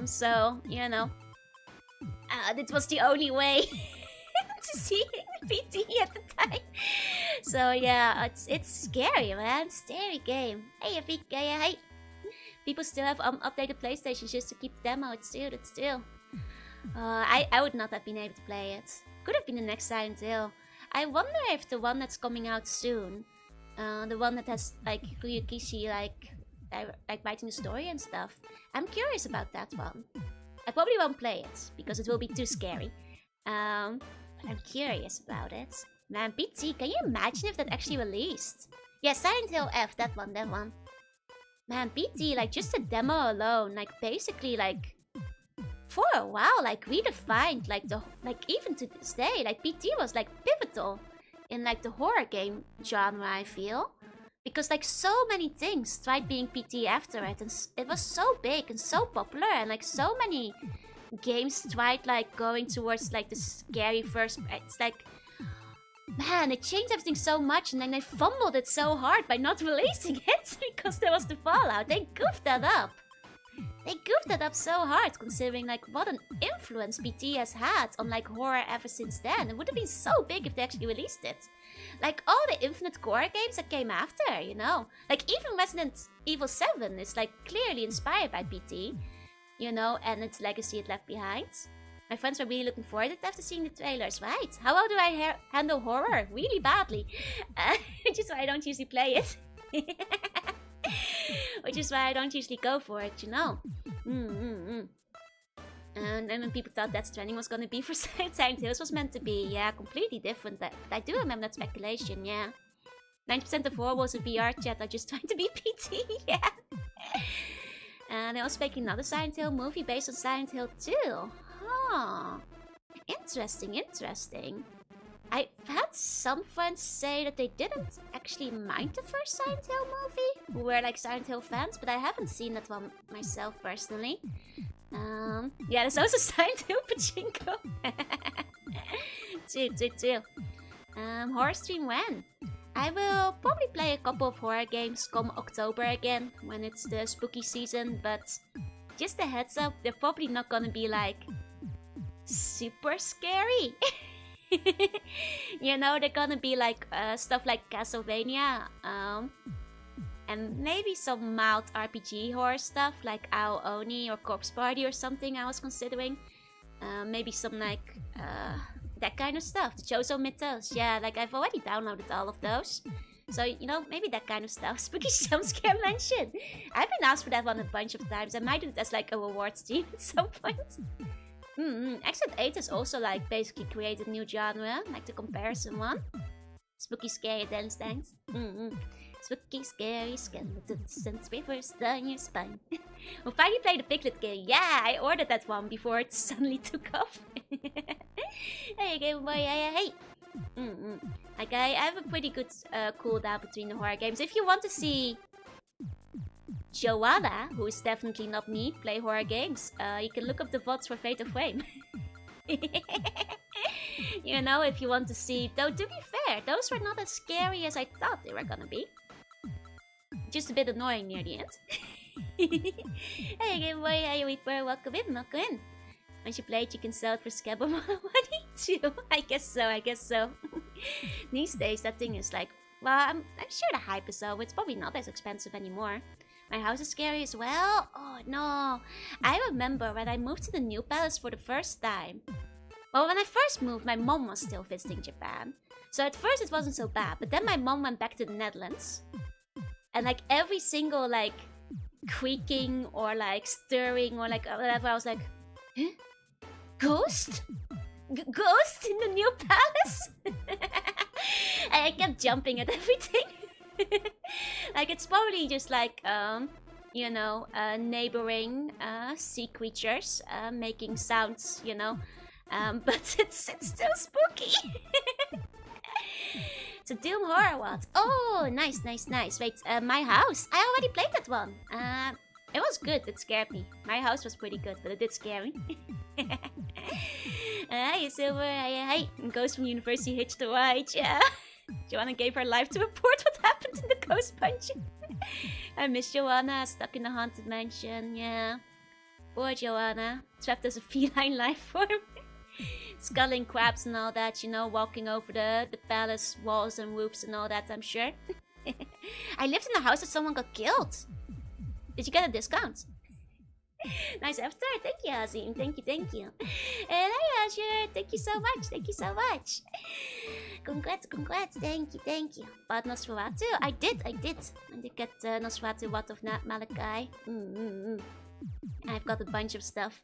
So you know, it was the only way to see PT at the time. So yeah, it's scary, man. Scary game. Hey, Avika, hey. People still have updated PlayStations just to keep the demo. It's still. I would not have been able to play it. Could have been the next Silent Hill. I wonder if the one that's coming out soon, the one that has like Ryukishi like writing the story and stuff. I'm curious about that one. I probably won't play it because it will be too scary. I'm curious about it. Man, PT, can you imagine if that actually released? Yeah, Silent Hill F, that one. Man, PT, like just the demo alone, like basically like for a while, like redefined like even to this day, like PT was like pivotal in like the horror game genre, I feel. Because like so many things tried being PT after it, and it was so big and so popular, and like so many games tried like going towards like the scary first. It's like, man, they changed everything so much, and then they fumbled it so hard by not releasing it because there was the fallout. They goofed that up. They goofed that up so hard, considering like what an influence PT has had on like horror ever since then. It would have been so big if they actually released it. Like all the Infinite Core games that came after, you know, like even Resident Evil 7 is like clearly inspired by PT, you know, and its legacy it left behind. My friends were really looking forward to it after seeing the trailers, right? How well do I handle horror? Really badly. Which is why I don't usually play it. Which is why I don't usually go for it, you know. And then when people thought Death Stranding was gonna be for Silent Hills was meant to be, yeah, completely different. I do remember that speculation, yeah. 90% of horror was a VR chat, I just trying to be PT, yeah. And they also making another Silent Hill movie based on Silent Hill 2. Huh. Interesting. I've had some friends say that they didn't actually mind the first Silent Hill movie, who were like Silent Hill fans, but I haven't seen that one myself personally. Yeah, there's also Silent Hill Pachinko. Chill. Horror stream when? I will probably play a couple of horror games come October again, when it's the spooky season, but just a heads up, they're probably not gonna be like super scary. You know, they're gonna be like stuff like Castlevania, and maybe some mild RPG horror stuff like Ao Oni or Corpse Party or something I was considering. Maybe some like that kind of stuff. The Chozo Mythos, yeah, like I've already downloaded all of those. So, you know, maybe that kind of stuff. Spooky Jump Scare Mansion. I've been asked for that one a bunch of times. I might do it as like a reward stream at some point. Exit 8 has also like basically created new genre, like the comparison one. Spooky Scary Dance Dance. Spooky Scary Skeletons and Rivers down your spine. We'll finally play the Piglet game. Yeah, I ordered that one before it suddenly took off. Hey, Game Boy, hey. Like I have a pretty good cooldown between the horror games. If you want to see Joanna, who is definitely not me, play horror games, you can look up the VODs for Fate of Flame. You know, if you want to see. Though, to be fair, those were not as scary as I thought they were gonna be. Just a bit annoying near the end. Hey, Game Boy, hey, Reaper, welcome in. Once you play it, you can sell it for scabber money too. I guess so. These days, that thing is like, well, I'm sure the hype is over. It's probably not as expensive anymore. My house is scary as well. Oh no. I remember when I moved to the new palace for the first time. Well, when I first moved, my mom was still visiting Japan. So at first it wasn't so bad. But then my mom went back to the Netherlands. And like every single like creaking or like stirring or like whatever, I was like, huh? Ghost? Ghost in the new palace? I kept jumping at everything. Like it's probably just like you know, neighboring sea creatures making sounds, you know. But it's still spooky. It's a Doom horror what? Oh, nice, nice, nice. Wait, my house. I already played that one. It was good. It scared me. My house was pretty good, but it did scare me. Hi, Silver. Hi. Ghost from University hitched a ride. Yeah. Joanna gave her life to report what happened in the ghost punching. I miss Joanna, stuck in the haunted mansion. Yeah. Poor Joanna, trapped as a feline life form. Sculling crabs and all that, you know, walking over the palace walls and roofs and all that, I'm sure. I lived in a house that someone got killed. Did you get a discount? Nice after. Thank you, Azim. Thank you, thank you. And hi, Azure. Thank you so much. Thank you so much. Congrats, congrats. Thank you, thank you. But Nosferatu? I did. I did get Nosferatu, What of Malachi. I've got a bunch of stuff.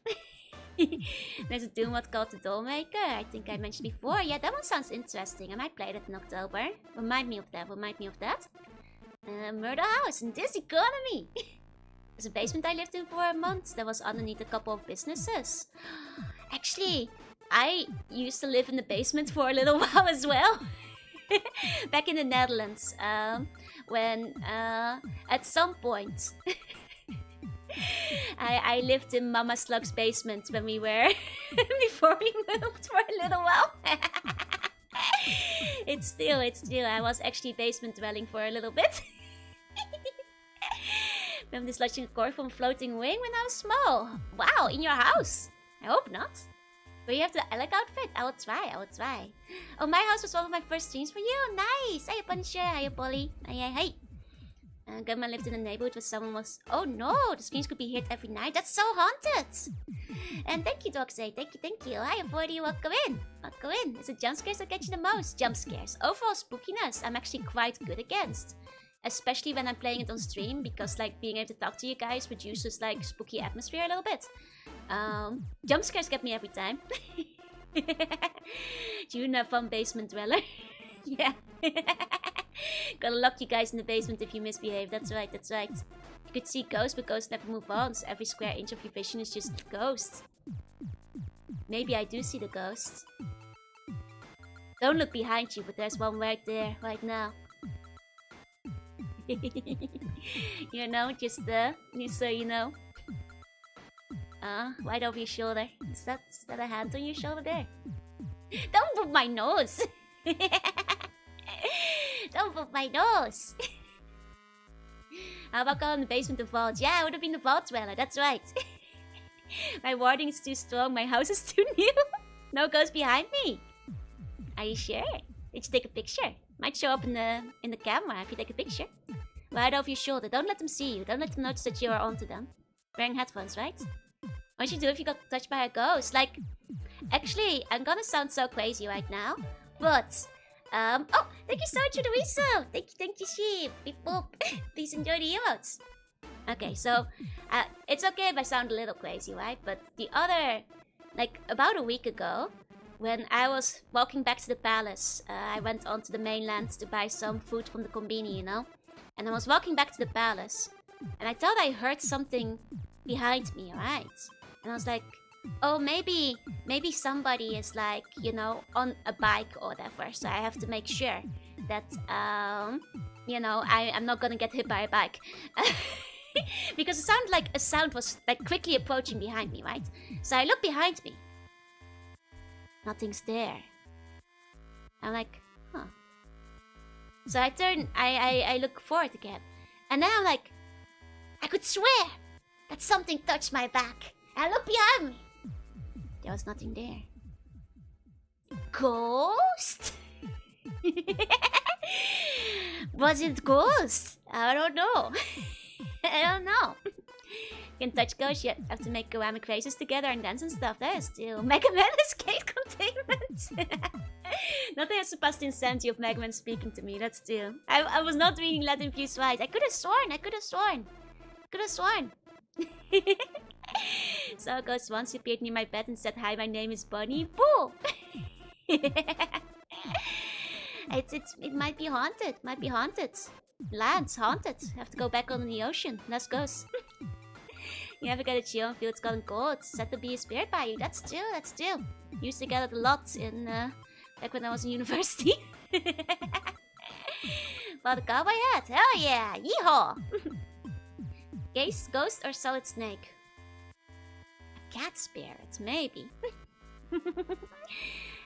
There's a Doom mod called the Dollmaker. I think I mentioned before. Yeah, that one sounds interesting. I might play that in October. Remind me of that. Remind me of that. Murder House in this economy. There's a basement I lived in for a month. That was underneath a couple of businesses. Actually, I used to live in the basement for a little while as well. Back in the Netherlands. When at some point I lived in Mama Slug's basement when we were before we moved for a little while. It's still I was actually basement dwelling for a little bit. Remember dislodging a cord from a floating wing when I was small. Wow, in your house? I hope not. But you have the Alec outfit? I will try. Oh, my house was one of my first streams for you. Nice! Hiya, Punisher. Hiya, Polly. Hey. Grandma lived in a neighborhood where someone was... Oh no, the screams could be heard every night. That's so haunted! And thank you, Doxay. Thank you. Hiya, 40. Welcome in. It's the jump scares that get you the most. Jump scares. Overall spookiness, I'm actually quite good against. Especially when I'm playing it on stream, because like being able to talk to you guys reduces like spooky atmosphere a little bit. Jump scares get me every time. Jorunna, fun basement dweller. Yeah. Gotta lock you guys in the basement if you misbehave. That's right. You could see ghosts, but ghosts never move on. So every square inch of your vision is just ghosts. Maybe I do see the ghosts. Don't look behind you, but there's one right there, right now. You know, just so you know. Right over your shoulder. Is that a hand on your shoulder there? Don't move my nose! Don't move my nose! How about calling the basement the vault? Yeah, it would have been the vault dweller, that's right. My warding is too strong, my house is too new. No ghost behind me. Are you sure? Did you take a picture? Might show up in the camera if you take a picture. Right over your shoulder. Don't let them see you. Don't let them notice that you are onto them. Wearing headphones, right? What you do if you got touched by a ghost? Like, actually, I'm gonna sound so crazy right now, but oh, thank you so much for the whistle. Thank you, sheep. Beep boop. Please enjoy the emotes. Okay, so it's okay if I sound a little crazy, right? But the other, like about a week ago, when I was walking back to the palace, I went onto the mainland to buy some food from the combini, you know? And I was walking back to the palace, and I thought I heard something behind me, right? And I was like, oh, maybe somebody is like, you know, on a bike or whatever. So I have to make sure that, you know, I'm not gonna get hit by a bike. Because it sounded like a sound was like quickly approaching behind me, right? So I look behind me. Nothing's there. I'm like, huh. So I turn, I look forward again. And then I'm like, I could swear that something touched my back. And I look behind me. There was nothing there. Ghost? Was it ghost? I don't know. I don't know. Can touch ghosts yet. Have to make ceramic faces together and dance and stuff. That is still Mega Man escape containment. Nothing has surpassed the insanity of Mega Man speaking to me. That's still. I was not reading Latin Fuse right. I could have sworn. So ghost once appeared near my bed and said, "Hi, my name is Bunny." Boo! It might be haunted. Land's haunted. Have to go back on the ocean. Let's go. You ever get a chill and feel it's gone cold? Said to be inspired by you. That's true. Used to get it a lot in back when I was in university. But a cowboy hat. Hell yeah! Yeehaw! Ghost or solid snake? A cat spirit, maybe.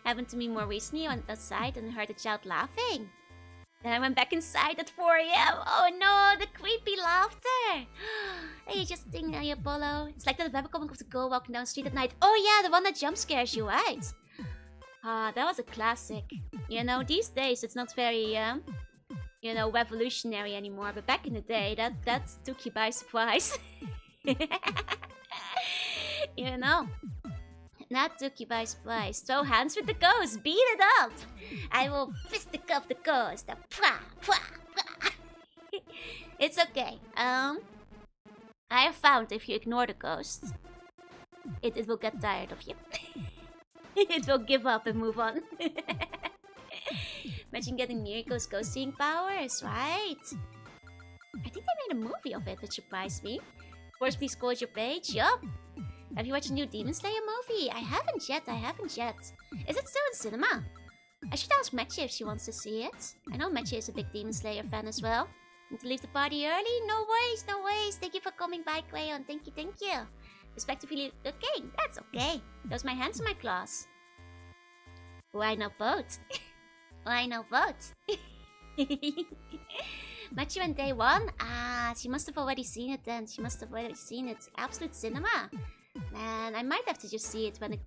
Happened to me more recently. I went outside and heard a child laughing. Then I went back inside at 4 AM. Oh no, the creepy laughter. Hey, just think, Apollo. It's like that webcomic of the girl walking down the street at night. Oh yeah, the one that jump scares you, right? Ah, that was a classic. You know, these days it's not very, you know, revolutionary anymore. But back in the day, that took you by surprise. You know. That took you by surprise. Throw hands with the ghost. Beat it up. I will fisticuff the ghost. Pwah, pwah, pwah. It's okay. I have found if you ignore the ghost, it will get tired of you. It will give up and move on. Imagine getting Miriko's ghost seeing powers, right? I think they made a movie of it, which surprised me. Of course, please close your page. Yup. Have you watched the new Demon Slayer movie? I haven't yet. Is it still in cinema? I should ask Mechi if she wants to see it. I know Mechi is a big Demon Slayer fan as well. Need to leave the party early? No worries. Thank you for coming by, Crayon. Thank you. Respectively looking. That's okay. Those my hands in my claws. Why not both? Mechi on day 1? Ah, she must have already seen it then. Absolute cinema. Man, I might have to just see it when it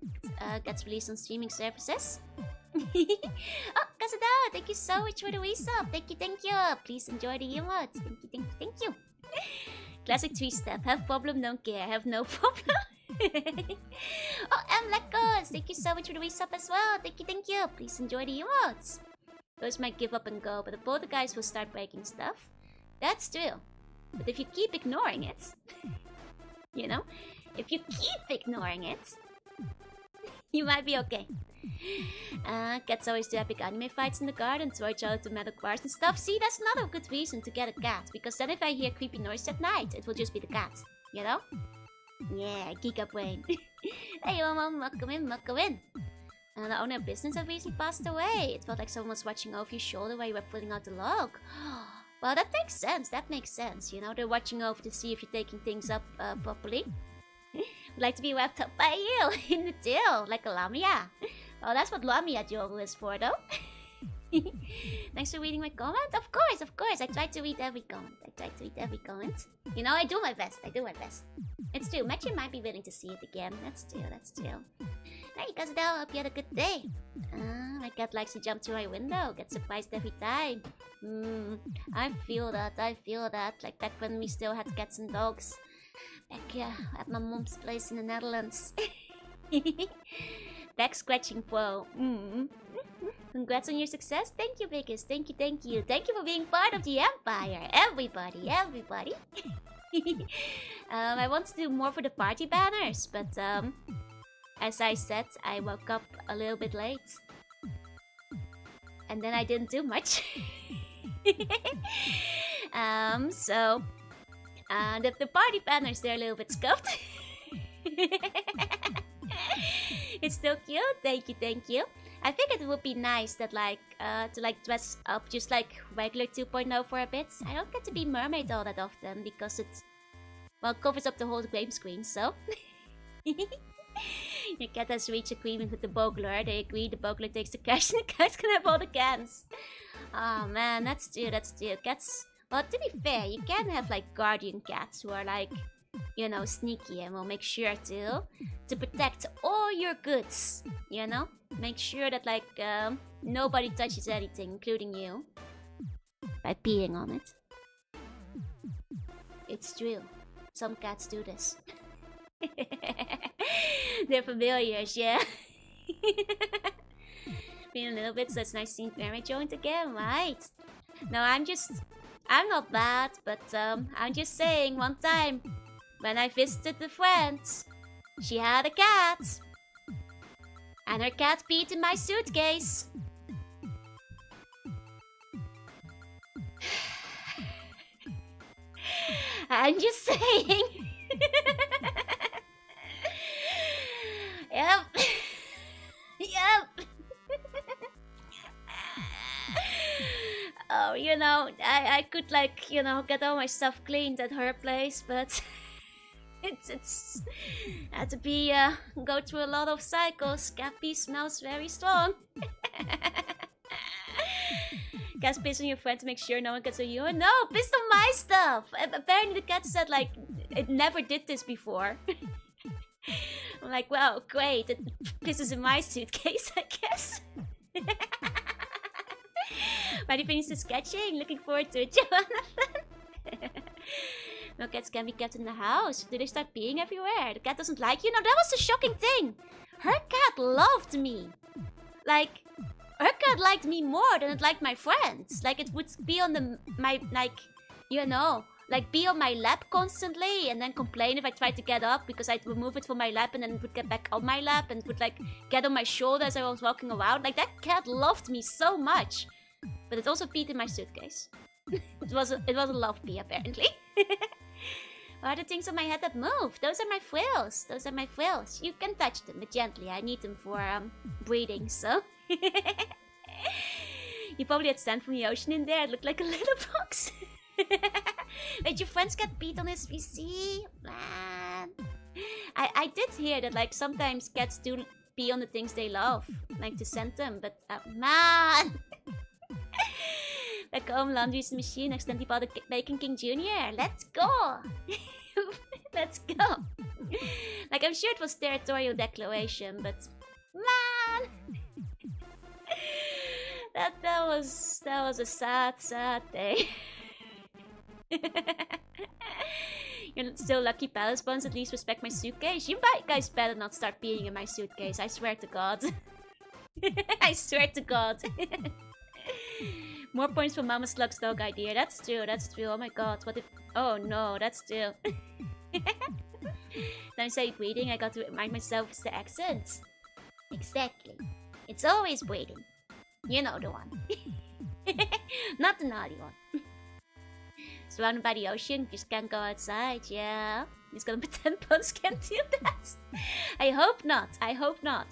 gets released on streaming services. Oh, Kazadao, thank you so much for the resub. Thank you. Please enjoy the emote. Thank you. Classic 3-step. Have problem, don't care. Have no problem. Oh, M. Lekos, thank you so much for the resub as well. Thank you. Please enjoy the emotes. Those might give up and go, but the both guys will start breaking stuff. That's true. But if you keep ignoring it, you know, if you keep ignoring it, you might be okay. Cats always do epic anime fights in the garden, throw each other to metal bars and stuff. See, that's not a good reason to get a cat, because then if I hear creepy noise at night, it will just be the cat, you know? Yeah, Giga Brain. Hey, welcome in. The owner of business had recently passed away. It felt like someone was watching over your shoulder while you were pulling out the log. Well, that makes sense. You know, they're watching over to see if you're taking things up properly. Would like to be wrapped up by you in the deal, like a Lamia. Well, that's what Lamia Joru is for, though. Thanks for reading my comment. Of course. I try to read every comment. You know, I do my best. It's true. Mechi might be willing to see it again. That's true. Hey, Kazadao, hope you had a good day. My cat likes to jump through my window. Gets surprised every time. I feel that. Like back when we still had cats and dogs. Back at my mom's place in the Netherlands. Back scratching pro. Congrats on your success. Thank you, Biggest. Thank you. Thank you for being part of the Empire. Everybody. I want to do more for the party banners, but as I said, I woke up a little bit late. And then I didn't do much. So the party banners, they're a little bit scuffed. It's still cute. Thank you. I figured it would be nice that to dress up just like regular 2.0 for a bit. I don't get to be mermaid all that often because it covers up the whole game screen, so your cat has reached agreement with the bogler. They agree the bogler takes the cash and the cat can have all the cans. Oh man, that's true. Cats, well, to be fair, you can have like guardian cats who are like, you know, sneaky and will make sure to protect all your goods, you know? Make sure that like nobody touches anything, including you, by peeing on it. It's true. Some cats do this. They're familiars, yeah. Been a little bit, so it's nice seeing Mary joined again, right? No, I'm not bad, but I'm just saying, one time, when I visited a friend, she had a cat. And her cat peed in my suitcase. I'm just saying. Yep. Yep. Oh, you know, I could like, you know, get all my stuff cleaned at her place, but it's had to be go through a lot of cycles. Cat pee smells very strong. Cat piss on your friend to make sure no one gets on you. No, piss on my stuff. Apparently the cat said like it never did this before. I'm like, well, great. It pisses in my suitcase, I guess. Ready finish the sketching? Looking forward to it, Jonathan. No cats can be kept in the house. Do they start peeing everywhere? The cat doesn't like you? No, that was the shocking thing. Her cat loved me. Like, her cat liked me more than it liked my friends. Like, it would be on my, like, you know, like be on my lap constantly and then complain if I tried to get up because I'd remove it from my lap and then it would get back on my lap and would like get on my shoulder as I was walking around. Like, that cat loved me so much. But it also peed in my suitcase. It was a love pee, apparently. What are the things on my head that move? Those are my frills. Those are my frills. You can touch them, but gently. I need them for breathing, so... You probably had sand from the ocean in there. It looked like a little box. Wait, your friends got peed on his PC? Man. I did hear that, like, sometimes cats do pee on the things they love. Like, to scent them, but... man! Back home, laundry's the machine. Accidentally bought a Bacon King Jr. Let's go! Let's go! Like, I'm sure it was territorial declaration, but... Man! that was a sad day. You're still lucky, Palace Buns. At least respect my suitcase. You guys better not start peeing in my suitcase. I swear to God. I swear to God. More points for Mama Slug's dog idea. That's true, that's true. Oh my god, what if... Oh no, that's true. Don't say breathing, I got to remind myself it's the accent. Exactly. It's always breathing. You know the one. Not the naughty one. Surrounded by the ocean, just can't go outside, yeah. He's gonna pretend bugs can't do that. I hope not, I hope not.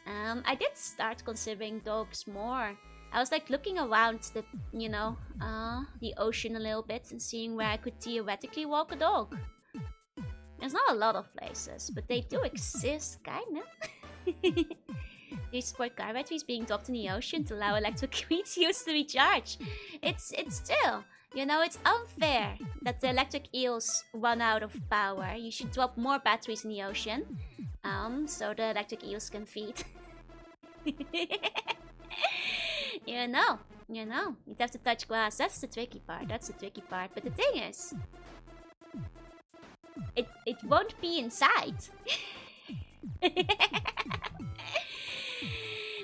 I did start considering dogs more. I was like looking around the, you know, the ocean a little bit and seeing where I could theoretically walk a dog. There's not a lot of places, but they do exist, kinda. These support car batteries being dropped in the ocean to allow electric meteors to recharge. It's still, you know, it's unfair that the electric eels run out of power. You should drop more batteries in the ocean, so the electric eels can feed. You know, you'd have to touch glass. That's the tricky part, But the thing is, it won't be inside.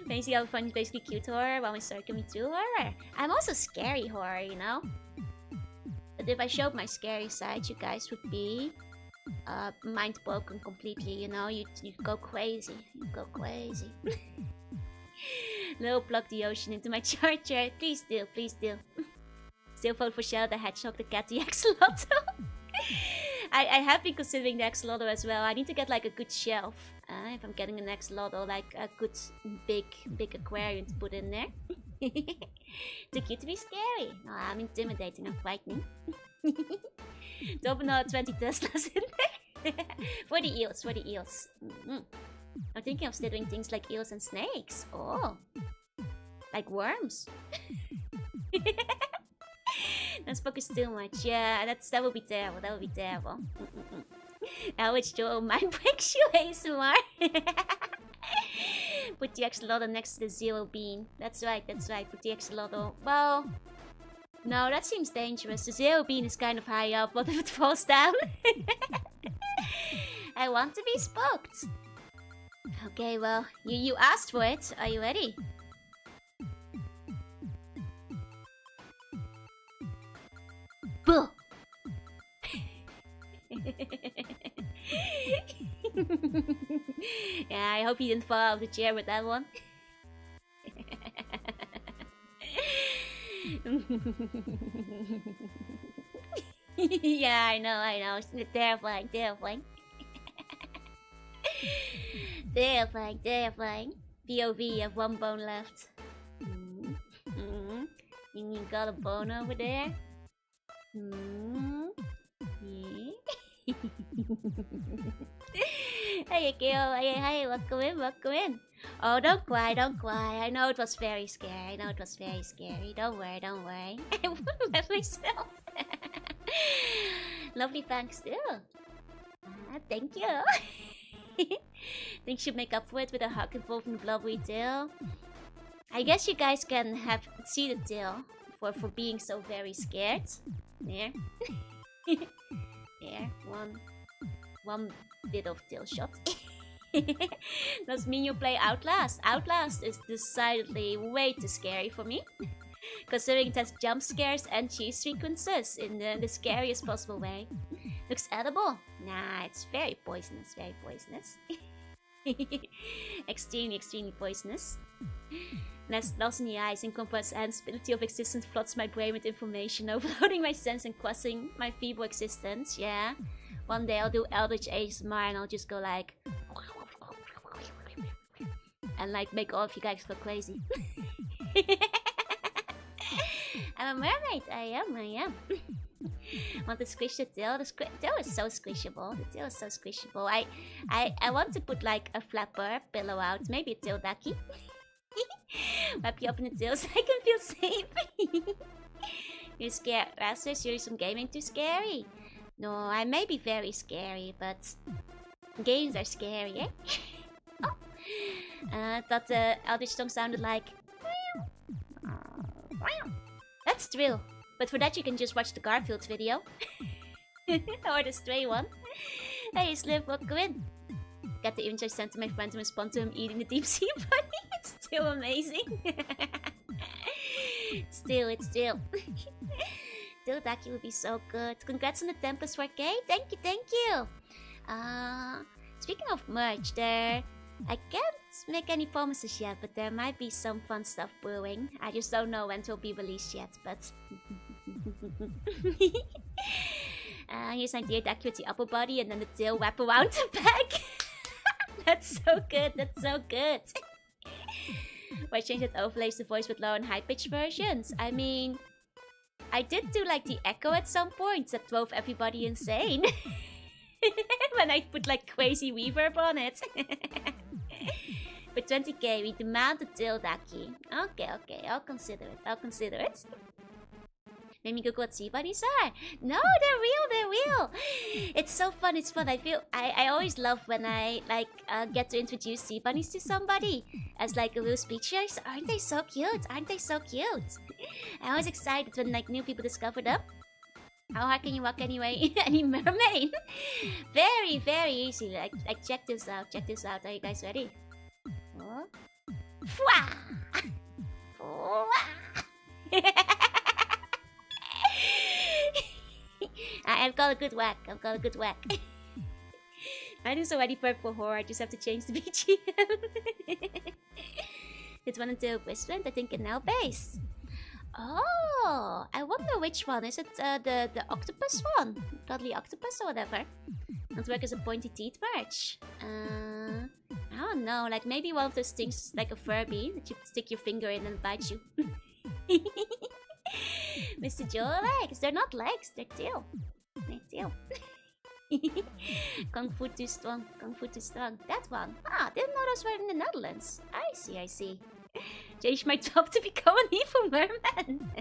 Fancy how fun is basically cute horror, while my story can be true horror. I'm also scary horror, you know? But if I showed my scary side, you guys would be mind broken completely, you know? You'd go crazy. You'd go crazy. Little plug the ocean into my charger. Please do, please do. Still vote for Shell the Hedgehog, the cat, the axolotl. I have been considering the axolotl as well. I need to get like a good shelf. If I'm getting an axolotl, like a good big aquarium to put in there. Too cute to be scary. No, I'm intimidating, I'm frightening. Don't know 20 Teslas in there. For the eels, for the eels. I'm thinking of slithering things like eels and snakes. Oh, like worms. Don't focus too much. Yeah, that would be terrible. That would be terrible. Which Joel mind breaks you, ASMR. Put the axolotl next to the zero bean. That's right, that's right. Put the axolotl. Well, No, that seems dangerous. The zero beam is kind of high up. What if it falls down? I want to be spooked. Okay, well, you asked for it. Are you ready? Boo! Yeah, I hope you didn't fall out of the chair with that one. Yeah, I know. Terrifying. Terrifying. POV, you have one bone left. You got a bone over there? Hey, Akio. Hey, welcome in. Oh, don't cry. I know it was very scary. Don't worry. I wouldn't let myself. Lovely thanks too. Thank you. Think she'll make up for it with a hug involving blubbery tail. I guess you guys can see the tail for being so very scared. There. There. One bit of tail shot. Does mean you play Outlast. Outlast is decidedly way too scary for me. Considering it has jump scares and cheese sequences in the scariest possible way. Looks edible? Nah, it's very poisonous. Extremely poisonous. Lost in the eyes, incomprehensibility of existence floods my brain with information, overloading my sense and questing my feeble existence. Yeah. One day I'll do Eldritch ASMR and I'll just go like... and like make all of you guys go crazy. I'm a mermaid. I am. Want to squish the tail? The tail is so squishable. I want to put like a flapper pillow out. Maybe a tail ducky. Wrap you up in the tail so I can feel safe. You're scared. Rasmus, serious from gaming too scary? No, I may be very scary, but games are scary, eh? Oh. Thought the Eldritch song sounded like... That's Thrill. But for that you can just watch the Garfield video. Or the Stray one. Hey Slip, welcome in. Got the image I sent to my friend to respond to him eating the deep sea bunny. It's still amazing. It's still. Still Daki would be so good. Congrats on the 10 plus 4K. Thank you. Speaking of merch, I can't make any promises yet, but there might be some fun stuff brewing. I just don't know when it will be released yet, but... here's an idea, Daki with the upper body and then the tail wrap around the back. That's so good. Why change that overlays the voice with low and high pitch versions? I mean... I did do like the echo at some point that drove everybody insane. When I put like crazy reverb on it. With 20k, we demand the tail Daki. Okay, I'll consider it. Made me Google what sea bunnies are. No, they're real. It's so fun. I always love when I get to introduce sea bunnies to somebody as like a real speeches. Aren't they so cute? I was excited when like new people discover them. How hard can you walk anyway? Any mermaid? Very, very easy. Like check this out. Are you guys ready? I've got a good whack. Mine is already purple horror. I just have to change the BGM. It's one until Westland, I think, in now base. Oh, I wonder which one. Is it the octopus one? Godly octopus or whatever? Not work as a pointy teeth merch. I don't know. Like maybe one of those things, like a Furby, that you stick your finger in and bite you. Mr. Joe legs. They're not legs. They're tail. Kung Fu too strong. That one. Didn't know those were in the Netherlands. I see. Change my job to become an evil merman.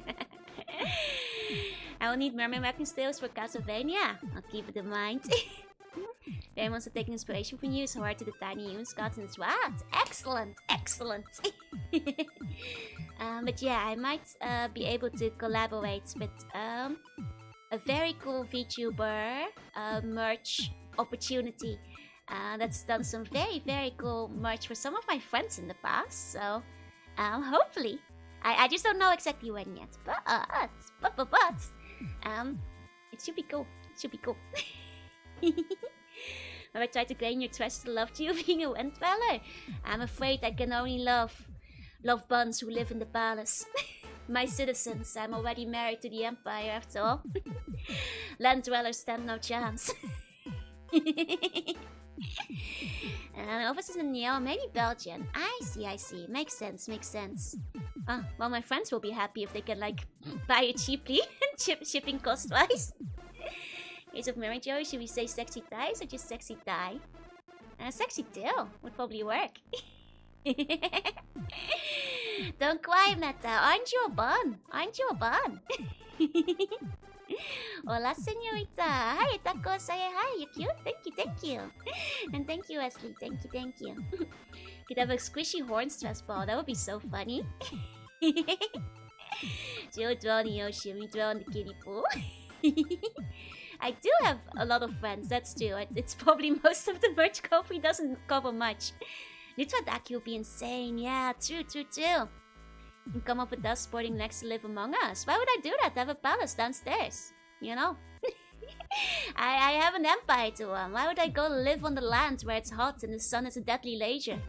I will need merman weapon tails for Castlevania. I'll keep it in mind. They wants to take inspiration from you, so hard to the tiny humans gotten as what? Excellent, excellent. But yeah, I might be able to collaborate with a very cool VTuber merch opportunity that's done some very, very cool merch for some of my friends in the past. So hopefully, I just don't know exactly when yet, but it should be cool. It should be cool. Have I tried to gain your trust to love you being a wind dweller? I'm afraid I can only love buns who live in the palace. My citizens, I'm already married to the Empire after all. Land dwellers stand no chance. Officers in Neo, maybe Belgian. I see. Makes sense. Well, my friends will be happy if they can, like, buy it cheaply, shipping cost-wise. Case of Mary Jo, should we say sexy thighs or just sexy thigh? Sexy tail would probably work. Don't cry, Meta. Aren't you a bun? Hola, señorita. Hi, Taco. Say hi. You're cute. Thank you. And thank you, Wesley. Thank you. Could have a squishy horn stress ball. That would be so funny. She'll dwell in the ocean. We dwell in the kiddie pool. I do have a lot of friends, that's true. It's probably most of the merch coffee doesn't cover much. Nutradaki will be insane. Yeah, true. And come up with us sporting legs to live among us. Why would I do that? I have a palace downstairs. You know? I have an empire to run. Why would I go live on the land where it's hot and the sun is a deadly laser?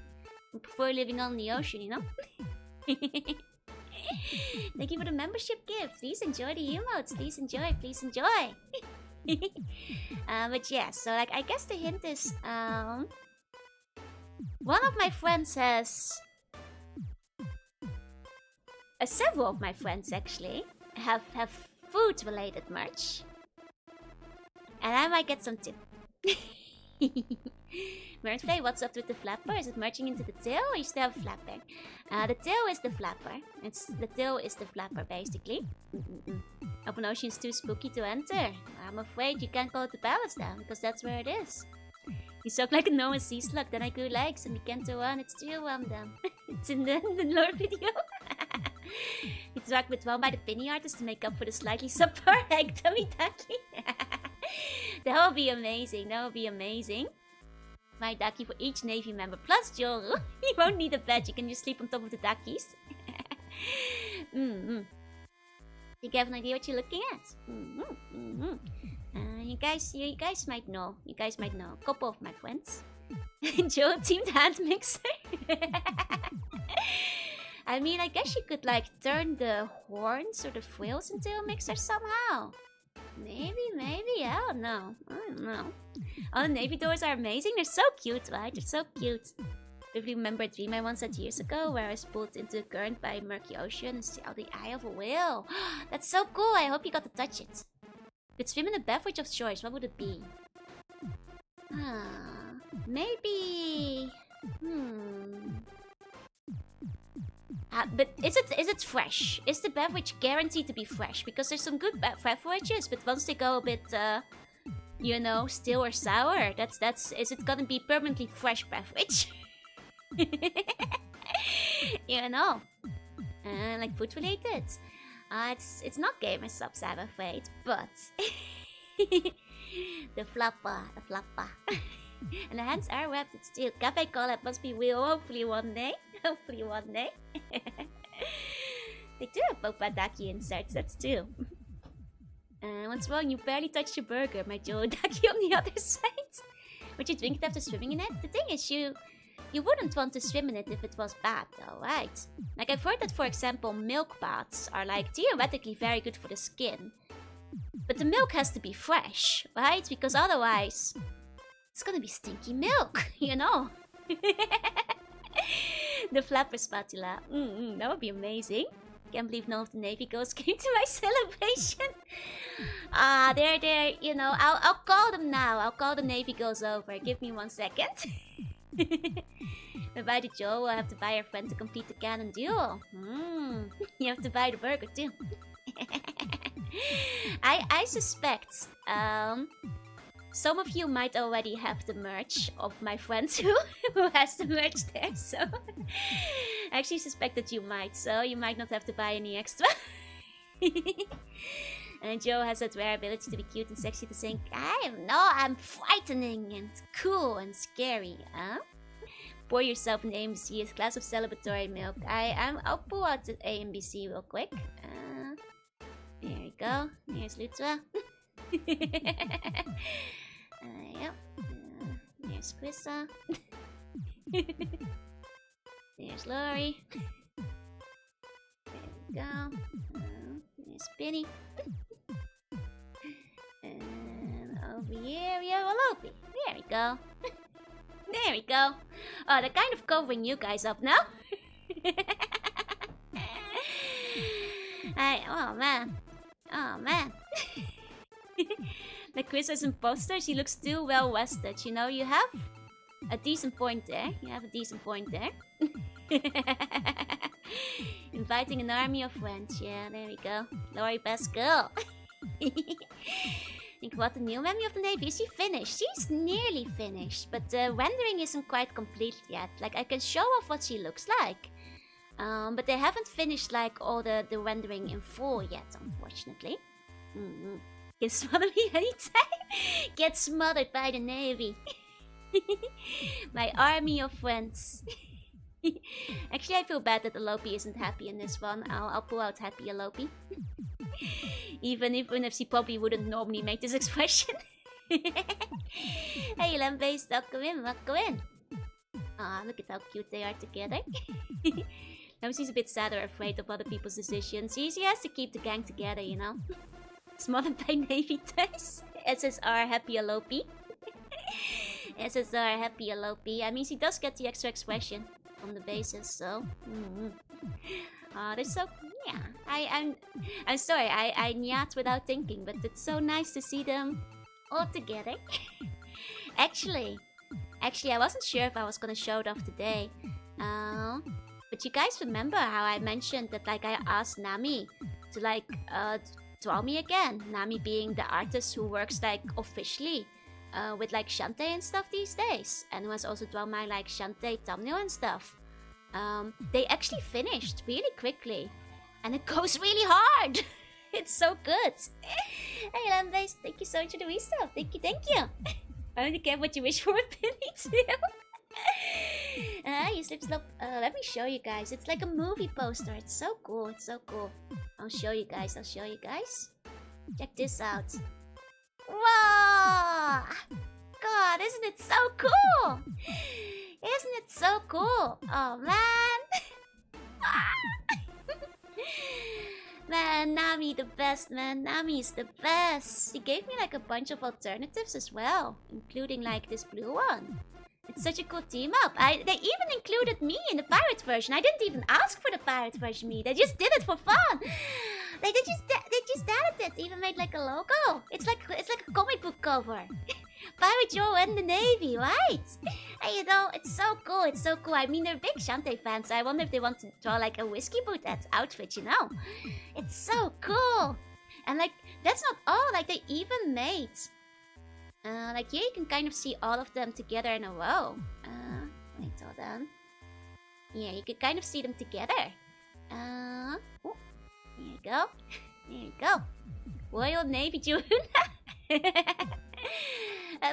I prefer living on the ocean, you know? Thank you for the membership gift. Please enjoy the emotes. Please enjoy. But yeah, so like I guess the hint is one of my friends has several of my friends actually have food related merch, and I might get some too. Merchplay, what's up with the flapper? Is it merging into the tail or you still have flapping? The tail is the flapper. The tail is the flapper basically. Open ocean is too spooky to enter. I'm afraid you can't go to palace down because that's where it is. You suck like a normal sea slug, then I grew legs and began to run. It's too down. It's in the lore video. It's dragged with one by the penny artist to make up for the slightly subpar egg tummy ducky. That would be amazing. My ducky for each Navy member plus Joru. You won't need a bed, you can just sleep on top of the duckies. You have an idea what you're looking at? You guys might know. A couple of my friends. Joe teamed hand mixer. I mean, I guess you could like turn the horns or the frills into a mixer somehow. Maybe, I don't know. Oh, the navy doors are amazing. They're so cute, right? They're so cute. If you remember a dream I once had years ago where I was pulled into the current by a murky ocean and sailed the eye of a whale. That's so cool. I hope you got to touch it. Could swim in a beverage of choice. What would it be? Maybe... but is it fresh? Is the beverage guaranteed to be fresh? Because there's some good beverages, but once they go a bit, you know, still or sour, is it gonna be permanently fresh beverage? You know, like food related. It's not gamer subs, I'm afraid, but the flapper. And the hands are webbed, it's still. Cafe collab must be real, hopefully one day. They do have Popadaki inserts, that's true. What's wrong? You barely touched your burger, my Jorodaki on the other side. Would you drink it after swimming in it? The thing is, you wouldn't want to swim in it if it was bad, though, right? Like, I've heard that, for example, milk baths are, like, theoretically very good for the skin. But the milk has to be fresh, right? Because otherwise... it's gonna be stinky milk, you know. The flapper spatula. That would be amazing. Can't believe none of the Navy girls came to my celebration. They're, you know, I'll call them now. I'll call the Navy girls over. Give me 1 second. By the Joe, I have to buy a friend to complete the canon duel. You have to buy the burger too. I suspect, some of you might already have the merch of my friend too, who has the merch there, so I actually suspect that you might, so you might not have to buy any extra. And Joe has that rare ability to be cute and sexy at the same time. No, I'm frightening and cool and scary, huh? Pour yourself an AMBC, a glass of celebratory milk. I'll pull out the AMBC real quick. There we go. Here's Lutra. Yep. There's Krissa. There's Lori. There we go. There's Penny. And over here we have Alope. There we go. There we go. Oh, they're kind of covering you guys up now. Oh man. Oh man. The Chris is imposter, she looks too well rested. You know, you have a decent point there. You have a decent point there. Inviting an army of friends. Yeah, there we go. Lori, best girl. Think what the new memory of the Navy. Is she finished? She's nearly finished, but the rendering isn't quite complete yet. Like, I can show off what she looks like. But they haven't finished like all the rendering in full yet, unfortunately. Can smother me anytime. Get smothered by the Navy. My army of friends. Actually, I feel bad that Alope isn't happy in this one. I'll pull out happy Alope. Even if she probably wouldn't normally make this expression. Hey, Lambase, welcome in, welcome in. Ah, look at how cute they are together. Now she's a bit sad or afraid of other people's decisions. She has to keep the gang together, you know. Smothered by Navy ties. SSR happy Alope. SSR happy Alope. I mean, she does get the extra expression from the bases, so. They're so. Yeah. I'm sorry. I nyat without thinking, but it's so nice to see them all together. Actually, I wasn't sure if I was gonna show it off today. But you guys remember how I mentioned that, like, I asked Nami to, like, draw me again. Nami being the artist who works, like, officially with, like, Shantae and stuff these days. And who has also drawn my, like, Shantae thumbnail and stuff. They actually finished really quickly. And it goes really hard. It's so good. Hey, Lambase, thank you so much for the resub. Thank you, thank you. I don't care what you wish for, Penny, too. You slip slope. Let me show you guys. It's like a movie poster. It's so cool. It's so cool. I'll show you guys. Check this out. Whoa! God, isn't it so cool? Isn't it so cool? Oh, man. Man, Nami the best, man. Nami is the best. He gave me like a bunch of alternatives as well, including like this blue one. It's such a cool team up. They even included me in the pirate version. I didn't even ask for the pirate version me. They just did it for fun. They just added it. Even made like a logo. It's like a comic book cover. Pirate Joe and the Navy, right? And you know, it's so cool. It's so cool. I mean, they're big Shantae fans. So I wonder if they want to draw like a whiskey boot outfit, you know? It's so cool. And like, that's not all. Like, they even made... like here you can kind of see all of them together in a row. Wait, hold on. Yeah, you can kind of see them together. Oh, here you go. There you go. Royal Navy Jorunna.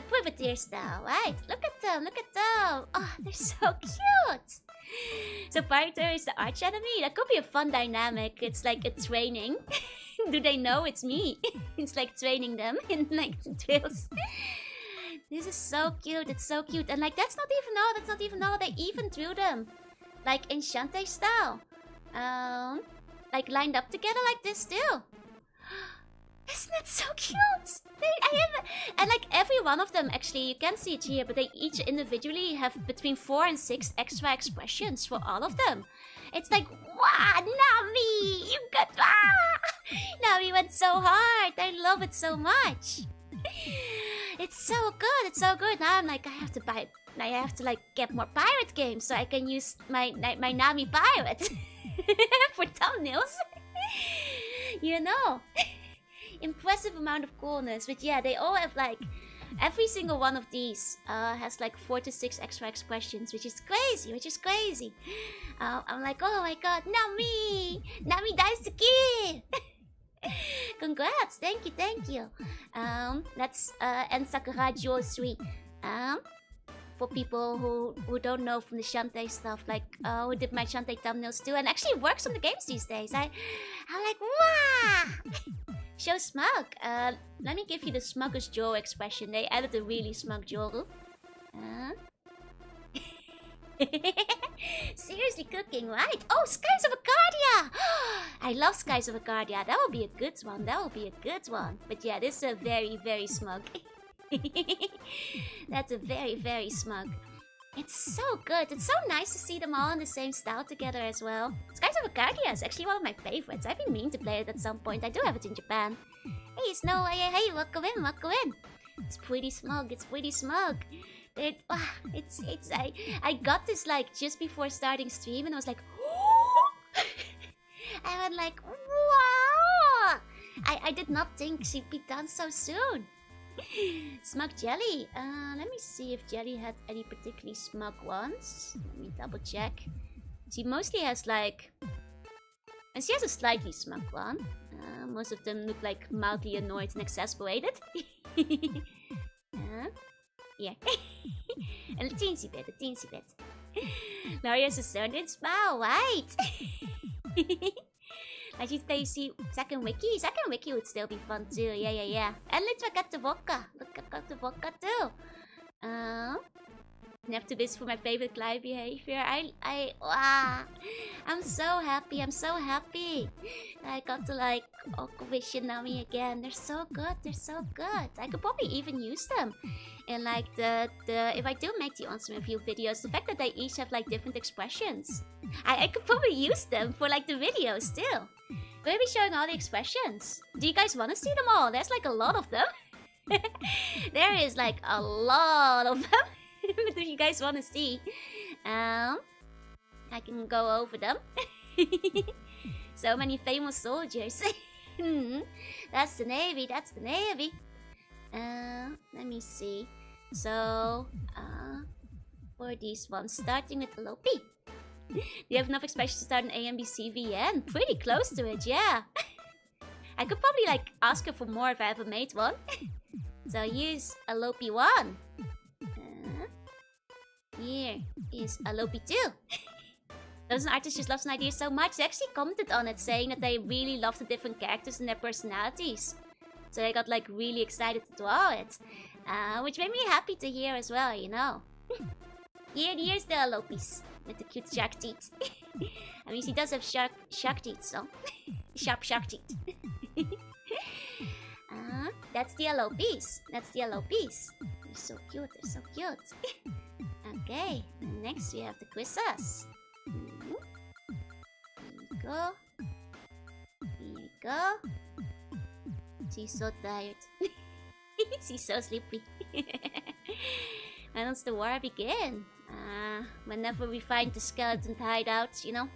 Privateer style, right? Look at them, look at them. Oh, they're so cute. So Privateer is the arch enemy. That could be a fun dynamic. It's like a training. Do they know it's me? It's like training them in like the drills. This is so cute. It's so cute. And like that's not even all. They even drew them like in Shantae style. Like lined up together like this too. Isn't that so cute? And like every one of them, actually, you can't see it here, but they each individually have between 4 and 6 extra expressions for all of them. It's like, wow, Nami, you got, Nami went so hard. I love it so much. It's so good. It's so good. Now I'm like, I have to like get more pirate games so I can use my Nami pirate for thumbnails. You know. Impressive amount of coolness, but yeah, they all have like Every single one of these has like 4 to 6 extra expressions, which is crazy. I'm like, oh my god, Nami! Nami daisuki! Congrats, thank you. That's and Sakura Jewel 3. For people who don't know from the Shantae stuff, like who did my Shantae thumbnails too, and actually works on the games these days. I'm like, wow! Show smug. Let me give you the smuggest Joel expression. They added a really smug Joel. Seriously cooking, right? Oh, Skies of Arcadia! I love Skies of Arcadia. That will be a good one. But yeah, this is a very, very smug. That's a very, very smug. It's so good. It's so nice to see them all in the same style together as well. Skies of Arcadia is actually one of my favorites. I've been meaning to play it at some point. I do have it in Japan. Hey, Snow. Hey, welcome in. It's pretty smug. I got this like just before starting stream, and I was like, I went like, wow! I did not think she'd be done so soon. Smug Jelly. Let me see if Jelly had any particularly smug ones. Let me double check. She mostly has like... And she has a slightly smug one. Most of them look like mildly annoyed and exasperated. Yeah. And a teensy bit. Laria's a certain smile, right? I should say, see, second wiki would still be fun too. Yeah. And let's got the vodka. Look, I got the vodka too. Never this for my favorite client behavior. I'm so happy. I got to like Okovish Nami again. They're so good. I could probably even use them. And like the if I do make the awesome review videos, the fact that they each have like different expressions, I could probably use them for like the videos too. We'll be showing all the expressions. Do you guys want to see them all? There's like a lot of them. There is like a lot of them. If you guys want to see, I can go over them. So many famous soldiers. That's the Navy. Let me see. So, for these ones, starting with Lopi. Do you have enough expressions to start an AMBCVN? Pretty close to it, yeah. I could probably like ask her for more if I ever made one. So here's a Lopi 1. Here is a Lopi 2. Those artists just loves an idea so much. They actually commented on it saying that they really love the different characters and their personalities. So they got like really excited to draw it. Which made me happy to hear as well, you know. Here's the Lopis with the cute shark teeth. I mean, she does have shark teeth, so... Sharp shark teeth. That's the Lopis. They're so cute. Okay, and next we have the quizzes. Here we go. She's so tired. She's so sleepy. When does the war begin? Whenever we find the skeleton hideouts, you know.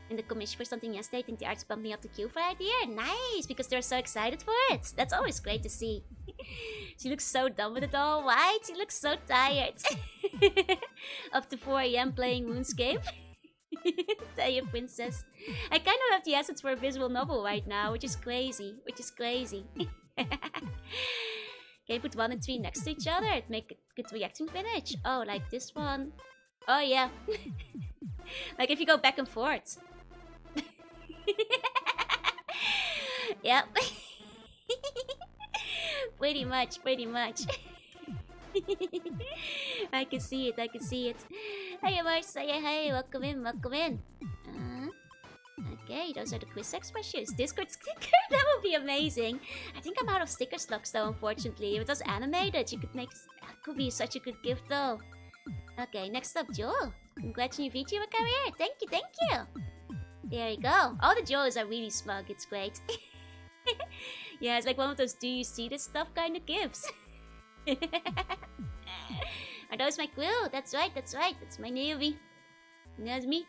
In the commission for something yesterday, I think the artist bumped me up the queue for the idea. Nice, because they're so excited for it. That's always great to see. She looks so done with it all, right? She looks so tired. Up to 4 AM playing RuneScape. Taya Princess. I kind of have the assets for a visual novel right now, which is crazy. Can you put 1 and 3 next to each other? It'd make a good reacting finish. Oh, like this one. Oh, yeah. Like if you go back and forth. Yep. Pretty much. I can see it. Hey, Marcia. Hey, welcome in. Okay, those are the quiz expressions. Discord sticker? That would be amazing. I think I'm out of sticker stocks though, unfortunately. If it was animated, you could make... That could be such a good gift though. Okay, next up, Joel. Congrats on your VTuber career. Thank you. There you go. All the Joels are really smug. It's great. Yeah, it's like one of those do you see this stuff kind of gifts. Are those my crew? That's right. That's my Navy. That's me.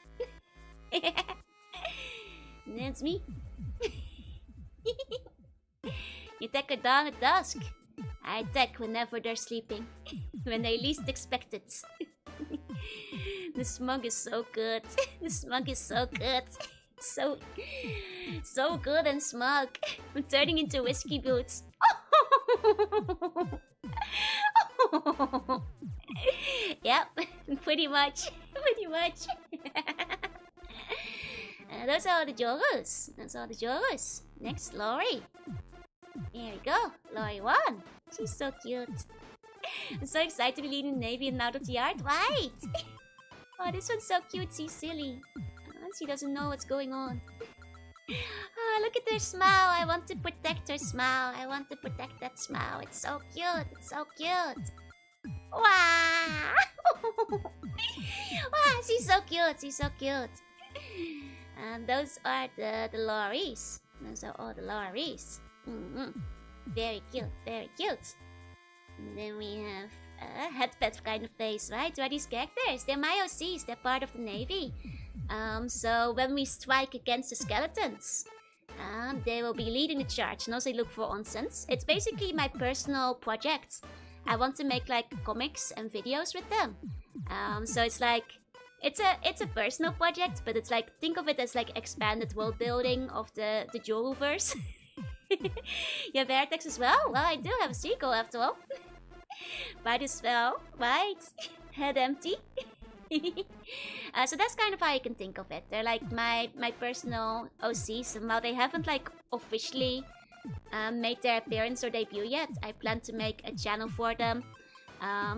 That's me. You take her down at dusk. I attack whenever they're sleeping. When they least expect it. The smug is so good. The smug is so good. So good and smug. I'm turning into whiskey boots. Yep, pretty much. Pretty much. Those are all the Jorus. Those are the Jorus. Next, Lori. Here we go. Lori 1. She's so cute. I'm so excited to be leading the Navy and out of the art. Right! Oh, this one's so cute. She's silly. She doesn't know what's going on. Oh, look at her smile. I want to protect her smile. I want to protect that smile. It's so cute. It's so cute. Wow! Wow, she's so cute. She's so cute. And those are the Loris. Those are all the Loris. Very cute. Very cute. And then we have a headband kind of face, right? What are these characters? They're my OCs. They're part of the Navy. So when we strike against the skeletons, they will be leading the charge. And also look for onsens. It's basically my personal project. I want to make like comics and videos with them. So it's like it's a personal project, but it's like think of it as like expanded world building of the Joruverse. You have Vertex as well? Well, I do have a sequel after all. Might as well, right? Head empty. So that's kind of how you can think of it. They're like my personal OCs, and while they haven't like officially made their appearance or debut yet, I plan to make a channel for them,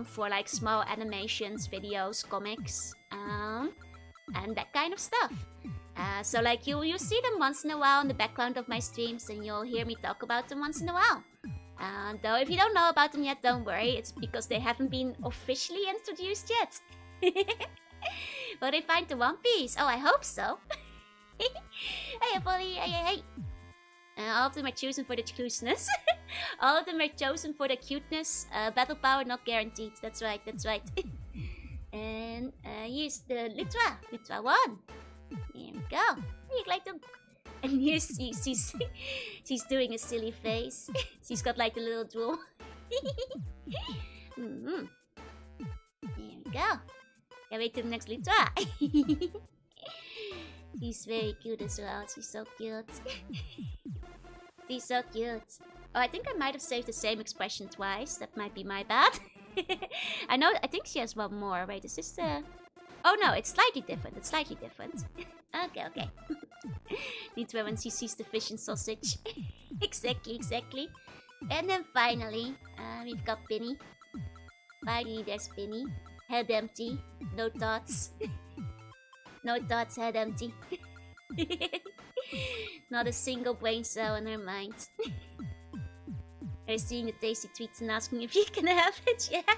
for like small animations, videos, comics, and that kind of stuff. So like you'll see them once in a while in the background of my streams, and you'll hear me talk about them once in a while. Though if you don't know about them yet, don't worry. It's because they haven't been officially introduced yet. Will they find the One Piece? Oh, I hope so. Hey, Polly. Hey. All of them are chosen for the cuteness. All of them are chosen for the cuteness. Battle power not guaranteed. That's right. And here's the Litra 1. Here we go. You'd like to... And here's she's doing a silly face. She's got like a little drool. Here we go. Yeah, wait till the next Litra. She's very cute as well. She's so cute. She's so cute. Oh, I think I might have saved the same expression twice. That might be my bad. I think she has one more. Wait, is this the... Oh no, it's slightly different. Okay. Litra when she sees the fish and sausage. Exactly. And then finally, we've got Binny. Finally, there's Binny. Head empty. No thoughts. No thoughts, head empty. Not a single brain cell in her mind. Her seeing the tasty treats and asking if you can have it, yeah?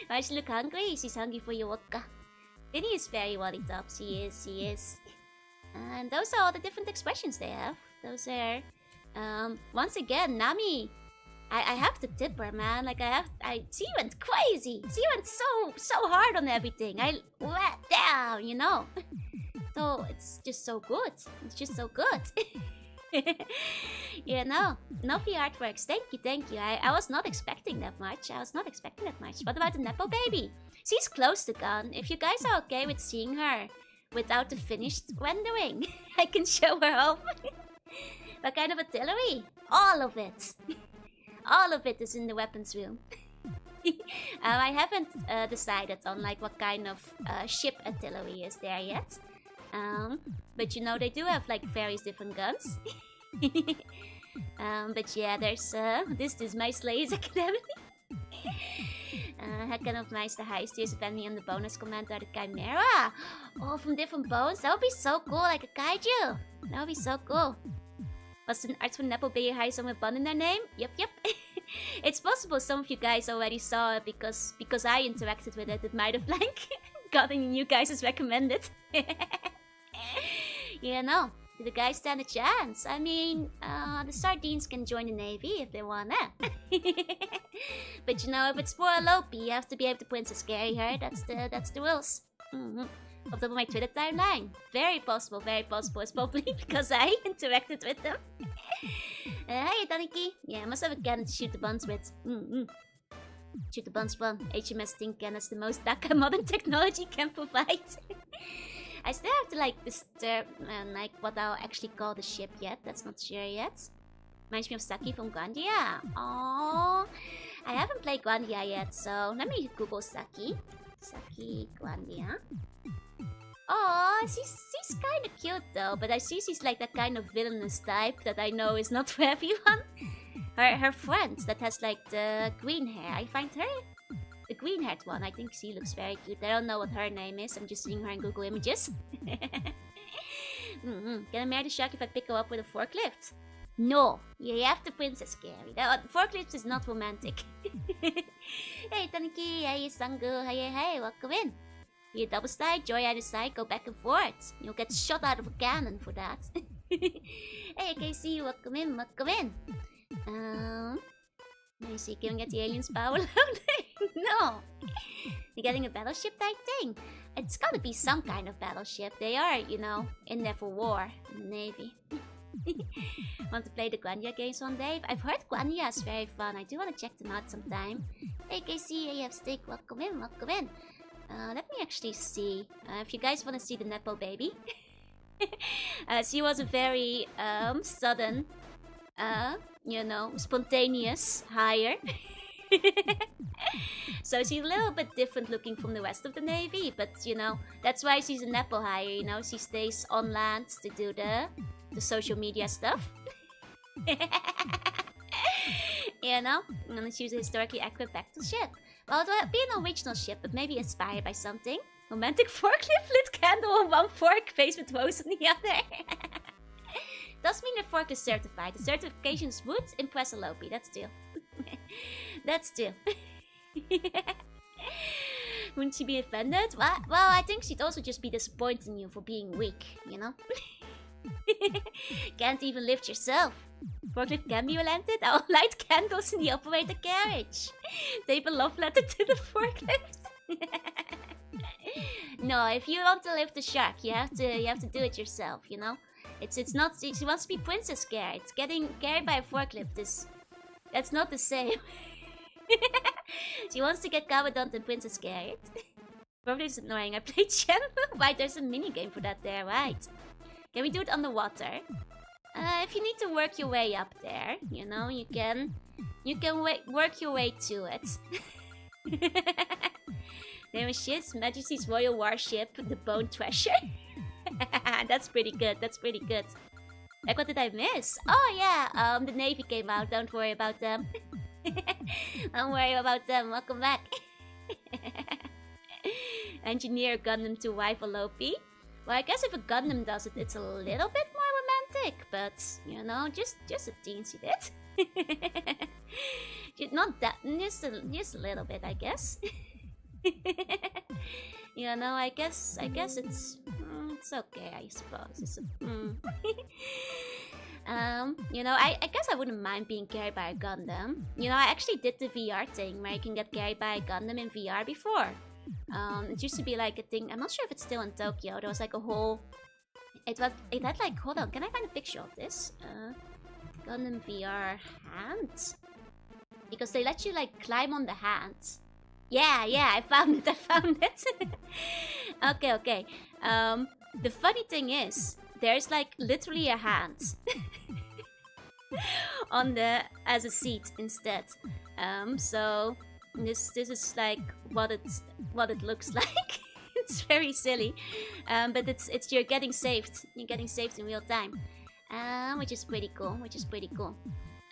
Why she look hungry? She's hungry for your vodka. Binny is very wallied up. She is. And those are all the different expressions they have. Those are... once again, Nami... I have to tip her, man. Like, she went crazy. She went so hard on everything. I let down, you know? So, it's just so good. It's just so good. Yeah, no. Novi artworks. Thank you. I was not expecting that much. What about the Nepo baby? She's close to gone. If you guys are okay with seeing her without the finished rendering, I can show her off. What kind of artillery? All of it. All of it is in the weapons room. I haven't decided on like what kind of ship artillery is there yet. But you know they do have like various different guns. But yeah, there's this is my Slayer's Academy. Hacken of Mice, the highest tiers depending on the bonus command are the Chimera. Oh, from different bones? That would be so cool, like a kaiju. That would be so cool. Was an arts from Nepo Baby High some with bun in their name? Yep. It's possible some of you guys already saw it because I interacted with it. It might have like gotten you guys as recommended. Yeah, no. Do the guys stand a chance? I mean, the sardines can join the Navy if they wanna. But you know, if it's for a Lopi, you have to be able to Princess Scary her. That's the rules. Of top of my Twitter timeline. Very possible, very possible. It's probably because I interacted with them. Hey, Taniki. Yeah, I must have a cannon to shoot the buns with. Shoot the buns fun. HMS think cannon's the most Daka modern technology can provide. I still have to like disturb like what I'll actually call the ship yet. That's not sure yet. Reminds me of Saki from Grandia. Oh, I haven't played Grandia yet, so let me Google Saki. Saki Grandia. Oh, she's kind of cute though, but I see she's like that kind of villainous type that I know is not for everyone. Her friend that has like the green hair, I find her the green haired one. I think she looks very cute. I don't know what her name is. I'm just seeing her in Google Images. Can I marry the shark if I pick her up with a forklift? No, you have the princess carry. The forklift is not romantic. Hey Taniki, hey Sangu, hey, welcome in. You double side, joy either side, go back and forth. You'll get shot out of a cannon for that. Hey KC, welcome in, welcome in. Let me see, can we get the aliens power load? No. You're getting a battleship type thing. It's gotta be some kind of battleship. They are, you know, in there for war in the Navy. Want to play the Grandia games one day? I've heard Grandia is very fun. I do want to check them out sometime. Hey KC, AF Stick, welcome in, welcome in. Let me actually see. If you guys want to see the Nepo baby. She was a very sudden, you know, spontaneous hire. So she's a little bit different looking from the rest of the Navy, but you know, that's why she's a Nepo hire, you know, she stays on land to do the social media stuff. You know, and then she's a historically accurate battle ship. Well, it would be an original ship, but maybe inspired by something. Romantic forklift lit candle on one fork, face with rose on the other. Does mean the fork is certified. The certifications would impress a Lopi, that's still. That's still. Wouldn't she be offended? Well, I think she'd also just be disappointed in you for being weak, you know? Can't even lift yourself. Forklift can be relented. I'll light candles in the operator carriage. Tape a love letter to the forklift. No, if you want to lift the shark, you have to do it yourself, you know? It's not, she wants to be princess carried. Getting carried by a forklift that's not the same. She wants to get Kabadont and princess carried. Probably it's annoying. I played channel. Right, there's a minigame for that there, right? Can we do it underwater? If you need to work your way up there, you know, you can work your way to it. There is shit's Majesty's Royal Warship, the Bone Treasure. That's pretty good, that's pretty good. Like, what did I miss? Oh yeah, the Navy came out, don't worry about them. Don't worry about them, welcome back. Engineer Gundam to rifle Lopi. Well, I guess if a Gundam does it, it's a little bit more romantic, but, you know, just a teensy bit. Not that, just a little bit, I guess. You know, I guess it's okay, I suppose. It's you know, I guess I wouldn't mind being carried by a Gundam. You know, I actually did the VR thing where you can get carried by a Gundam in VR before. It used to be like a thing. I'm not sure if it's still in Tokyo. There was like a whole. It had like. Hold on. Can I find a picture of this? Gundam VR hand. Because they let you like climb on the hand. Yeah, I found it. I found it. Okay. The funny thing is, there's like literally a hand on as a seat instead. So. This is like what it looks like. It's very silly, but it's you're getting saved. You're getting saved in real time, which is pretty cool.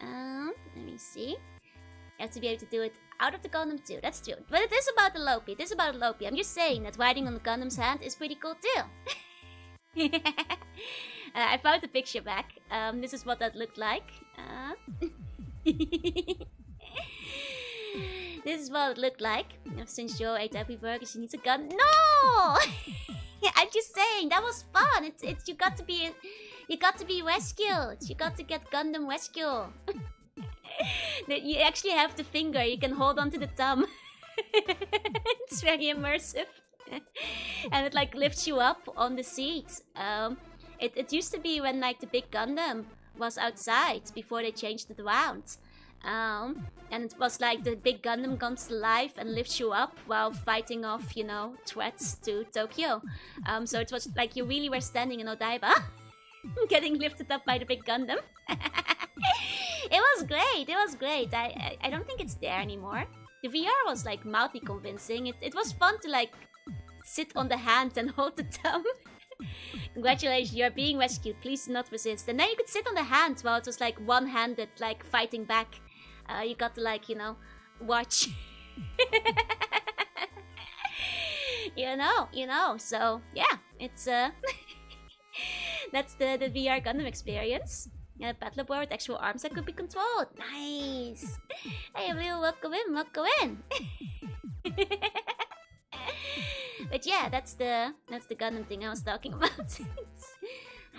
Let me see. You have to be able to do it out of the Gundam too. That's true. But it is about the Lopi. It is about a Lopi. I'm just saying that riding on the Gundam's hand is pretty cool too. I found the picture back. This is what that looked like. This is what it looked like. Since Joe ate every burger, she needs a gun. No! I'm just saying that was fun. It's you got to be rescued. You got to get Gundam rescue. You actually have the finger. You can hold onto the thumb. It's very immersive. And it like lifts you up on the seat. It used to be when like the big Gundam was outside before they changed it around. And it was like the big Gundam comes to life and lifts you up while fighting off, you know, threats to Tokyo. So it was like you really were standing in Odaiba, getting lifted up by the big Gundam. It was great. It was great. I don't think it's there anymore. The VR was like mildly convincing. It was fun to like sit on the hand and hold the thumb. Congratulations, you're being rescued. Please do not resist. And then you could sit on the hand while it was like one-handed, like fighting back. You got to like, you know, watch. you know. So yeah, it's that's the VR Gundam experience. Yeah, a battle board with actual arms that could be controlled. Nice. Hey, Blue, welcome in. But yeah, that's the Gundam thing I was talking about.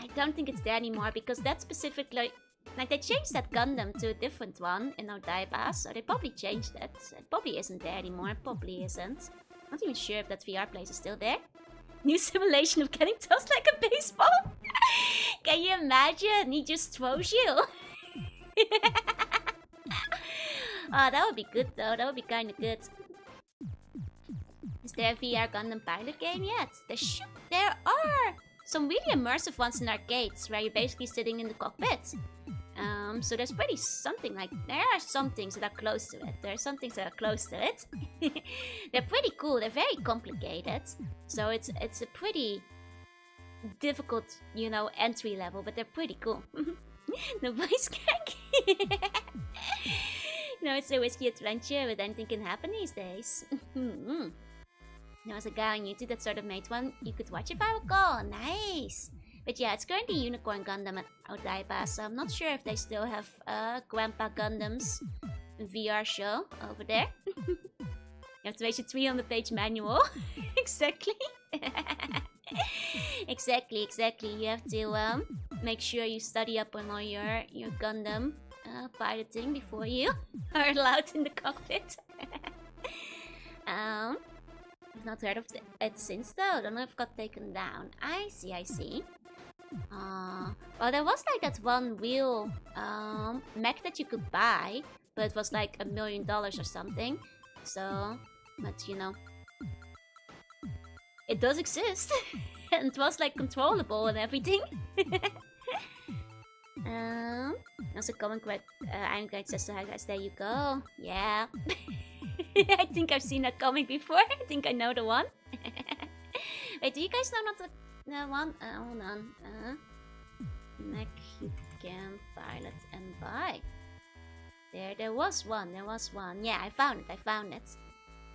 I don't think it's there anymore because that specifically, like they changed that Gundam to a different one in Odaiba, so they probably changed it. It probably isn't there anymore. It probably isn't. Not even sure if that VR place is still there. New simulation of getting tossed like a baseball. Can you imagine? He just throws you. Oh, that would be good though. That would be kind of good. Is there a VR Gundam pilot game yet? There are some really immersive ones in arcades where you're basically sitting in the cockpit. So there's pretty something like there are some things that are close to it. There are some things that are close to it. They're pretty cool. They're very complicated. So it's a pretty difficult, you know, entry level, but they're pretty cool. The voice crack. No, it's a risky adventure, but anything can happen these days. There was a guy on YouTube that sort of made one. You could watch if I recall. Nice. But yeah, it's currently Unicorn Gundam at Odaiba, so I'm not sure if they still have Grandpa Gundam's VR show over there. You have to read your 300-page manual. Exactly. Exactly. You have to make sure you study up on all your Gundam piloting before you are allowed in the cockpit. I've not heard of it since though. Don't know if it got taken down. I see. Well, there was like that one real mech that you could buy, but it was like $1 million or something. So, but you know, it does exist, and it was like controllable and everything. Also, comment with Iron Guide says so. Hi guys, there you go. Yeah. I think I've seen that comic before. I think I know the one. Wait, do you guys know not the one? Hold on. Mech you can pilot and buy. There was one. Yeah, I found it.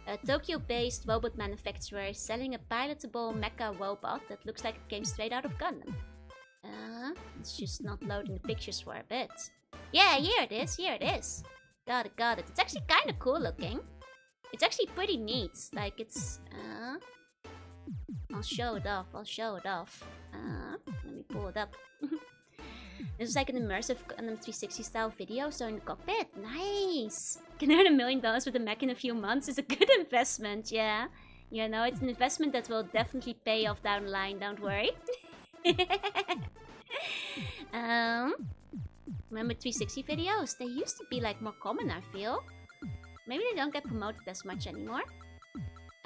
A Tokyo-based robot manufacturer selling a pilotable mecha robot that looks like it came straight out of Gundam. It's just not loading the pictures for a bit. Yeah, here it is. Got it. It's actually kind of cool looking. It's actually pretty neat. Like it's I'll show it off. Let me pull it up. This is like an immersive Gundam 360 style video, so in the cockpit. Nice! Can earn $1 million with a mech in a few months is a good investment, yeah. You know, it's an investment that will definitely pay off down the line, don't worry. Remember 360 videos? They used to be like more common, I feel. Maybe they don't get promoted as much anymore.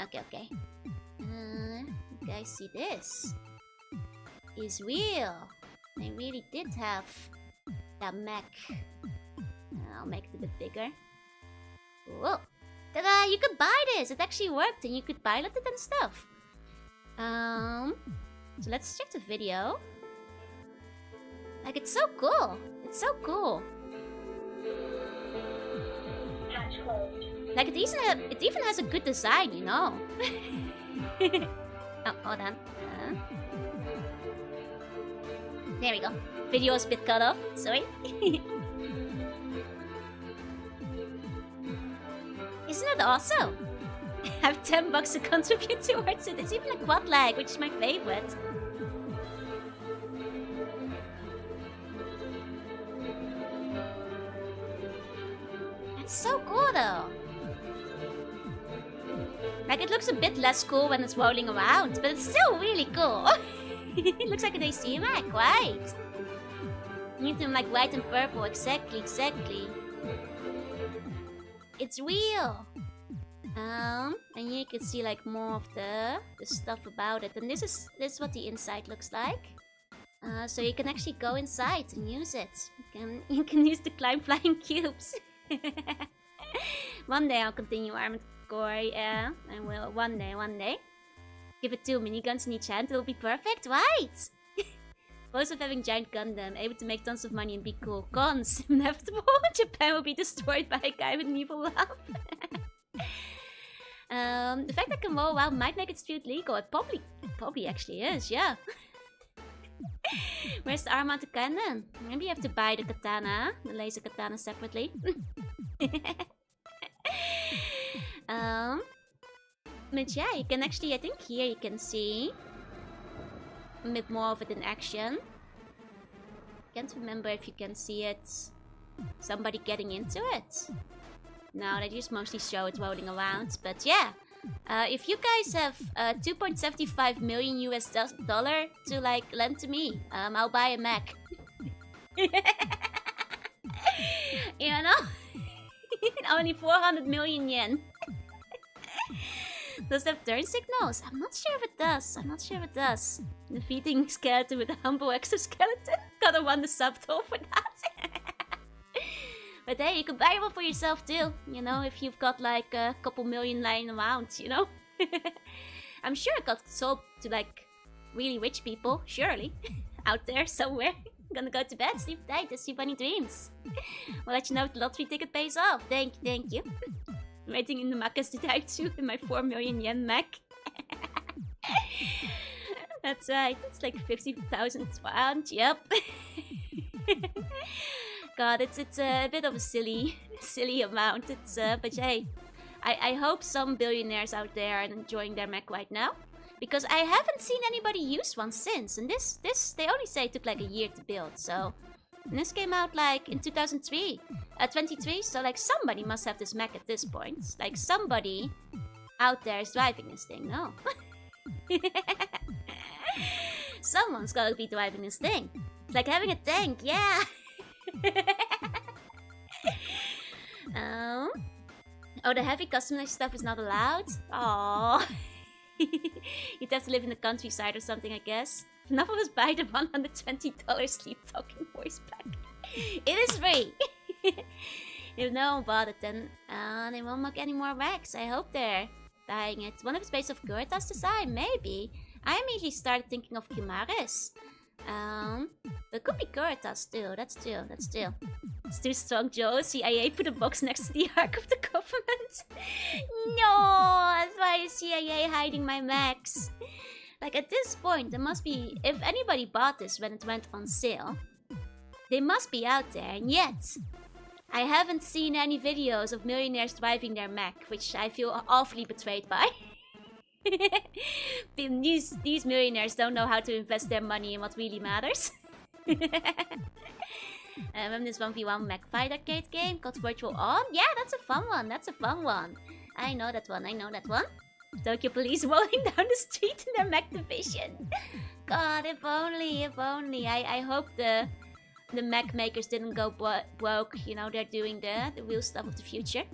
Okay. You guys see this? Is real. They really did have that mech. I'll make it a bit bigger. Whoa! Ta-da! You could buy this! It actually worked and you could pilot it and stuff. So let's check the video. Like, it's so cool! Like, it even has a good design, you know? Oh, hold on. There we go. Video is a bit cut off. Sorry. Isn't it awesome? I have $10 to contribute towards it. It's even a quad lag, which is my favorite. That's so cool, though. Like, it looks a bit less cool when it's rolling around, but it's still really cool. It looks like an AC mech, right? Need them like white and purple, exactly. It's real. And here you can see like more of the stuff about it. And this is what the inside looks like. So you can actually go inside and use it. You can use the climb flying cubes. One day I'll continue Armored Core, yeah. I will, one day. Give it 2 miniguns in each hand, it'll be perfect, right? Both of having giant Gundam, able to make tons of money and be cool. Cons, inevitable. Japan will be destroyed by a guy with an evil laugh. The fact that it can roll around might make it street legal. It probably actually is, yeah. Where's the arm-mounted cannon? Maybe you have to buy the katana, the laser katana separately. But yeah, you can actually, I think here you can see a bit more of it in action. Can't remember if you can see it. Somebody getting into it. No, they just mostly show it rolling around. But yeah, if you guys have $2.75 million US dollar to like lend to me, I'll buy a mech. You know? Only 400 million yen. Does it have turn signals? I'm not sure if it does. Defeating skeleton with a humble exoskeleton. Gotta run the subtool for that. But hey, you could buy one for yourself too. You know, if you've got like a couple million lying around, you know. I'm sure it got sold to like really rich people, surely. Out there somewhere. Gonna go to bed, sleep tight, and see funny dreams. I'll let you know if the lottery ticket pays off. Thank you. I'm waiting in the mechs to dive too in my 4 million yen mech. That's right, it's like 50,000 pounds, yep. God, it's a bit of a silly amount. It's but hey, I hope some billionaires out there are enjoying their mech right now. Because I haven't seen anybody use one since. And this they only say it took like a year to build, so... And this came out like in 2003. 23, so like somebody must have this mech at this point. Like somebody out there is driving this thing, no? Someone's gotta be driving this thing. It's like having a tank, yeah! Oh, the heavy customized stuff is not allowed? Aww. You'd have to live in the countryside or something, I guess. Enough of us buy the $120 sleep talking voice pack. It is free! If no one bought it, then they won't make any more racks. I hope they're buying it. One of the space of Gurta's design, maybe. I immediately started thinking of Kimaris. But it could be Gurta's too. That's still. It's too strong, Joe. CIA put a box next to the Ark of the Government. No! That's why the CIA hiding my mechs. Like, at this point, there must be... If anybody bought this when it went on sale, they must be out there. And yet, I haven't seen any videos of millionaires driving their mech, which I feel awfully betrayed by. These millionaires don't know how to invest their money in what really matters. Remember this 1v1 mech fight arcade game called Virtual On? Yeah, that's a fun one. I know that one. Tokyo police rolling down the street in their mech division. God, if only. I hope the mech makers didn't go broke. You know, they're doing the real stuff of the future.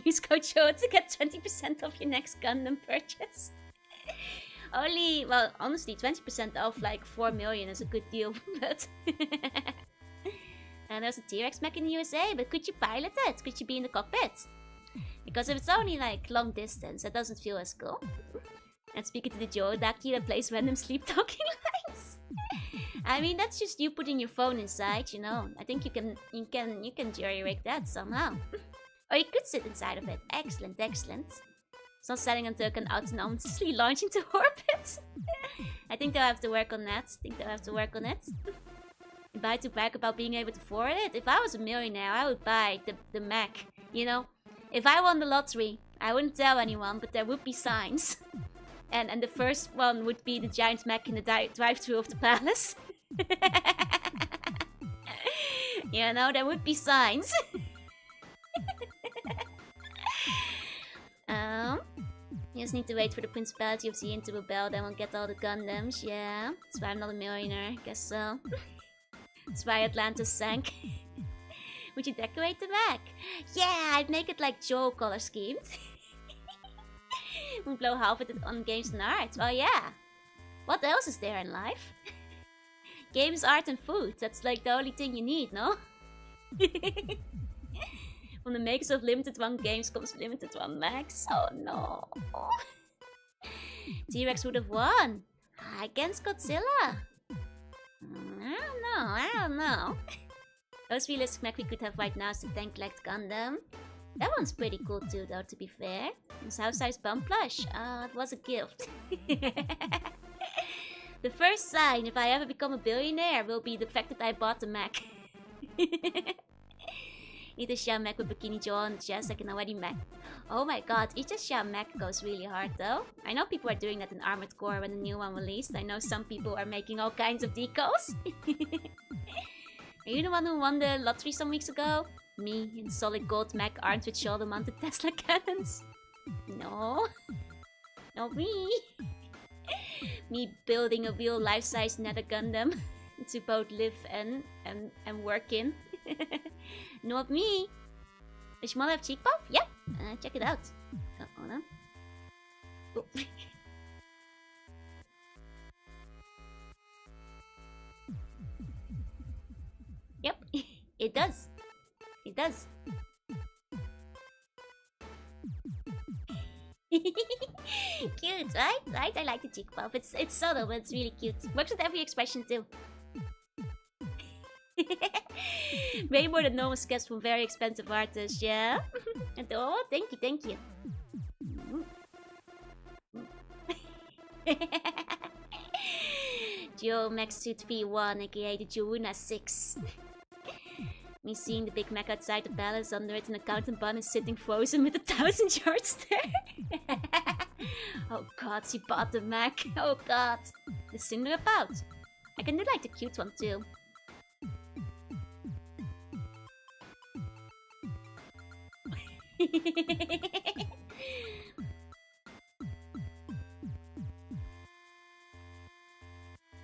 Use code SHOW to get 20% off your next Gundam purchase. Only, well, honestly, 20% off like 4 million is a good deal, but... And there's a T-Rex mech in the USA, but could you pilot it? Could you be in the cockpit? Because if it's only like long distance, that doesn't feel as cool. And speaking to the Jorodaki that plays random sleep talking lines. I mean, that's just you putting your phone inside, you know. I think you can jury-rig that somehow. Or you could sit inside of it. Excellent. It's not selling until it can autonomously launch into orbit. I think they'll have to work on that. Buy to brag about being able to afford it. If I was a millionaire, I would buy the mech. You know, if I won the lottery, I wouldn't tell anyone, but there would be signs. And the first one would be the giant mech in the drive-thru of the palace. You know, there would be signs. You just need to wait for the Principality of Zien to rebel, then we'll get all the Gundams, yeah. That's why I'm not a millionaire, guess so. That's why Atlantis sank. Would you decorate the mech? Yeah, I'd make it like Joe color schemed. We'll blow half of it on games and art. Well, yeah. What else is there in life? Games, art, and food. That's like the only thing you need, no? From the makers of Limited One games comes Limited One mechs. Oh no. T-Rex would have won. Against Godzilla. I don't know. Most realistic mech we could have right now is the tank-legged Gundam. That one's pretty cool too, though, to be fair. This house-sized bum plush. It was a gift. The first sign, if I ever become a billionaire, will be the fact that I bought the mech. Need a Shia mech with Bikini Joe on the chest, I can already mech. Oh my god, each Shia mech goes really hard though. I know people are doing that in Armored Core when the new one released. I know some people are making all kinds of decals. Are you the one who won the lottery some weeks ago? Me, in solid gold mech armed with shoulder-mounted Tesla cannons. No. Not me. Me building a real life-size Nether Gundam to both live and work in. Not me. Does your mother have cheek puff? Yep. Check it out. Oh, hold on. Oh. Yep. It does. It does. Cute, right? Right? I like the cheek puff. It's subtle, but it's really cute. Works with every expression too. Way more than normal sketch from very expensive artists, yeah? And oh, thank you, thank you. Joe Mech Suit V1, aka the Jorunna 6. Me seeing the big mech outside the palace, under it an accountant bun is sitting frozen with 1,000 yard stare. Oh god, she bought the mech. Oh god. The similar about. I can do like the cute one too.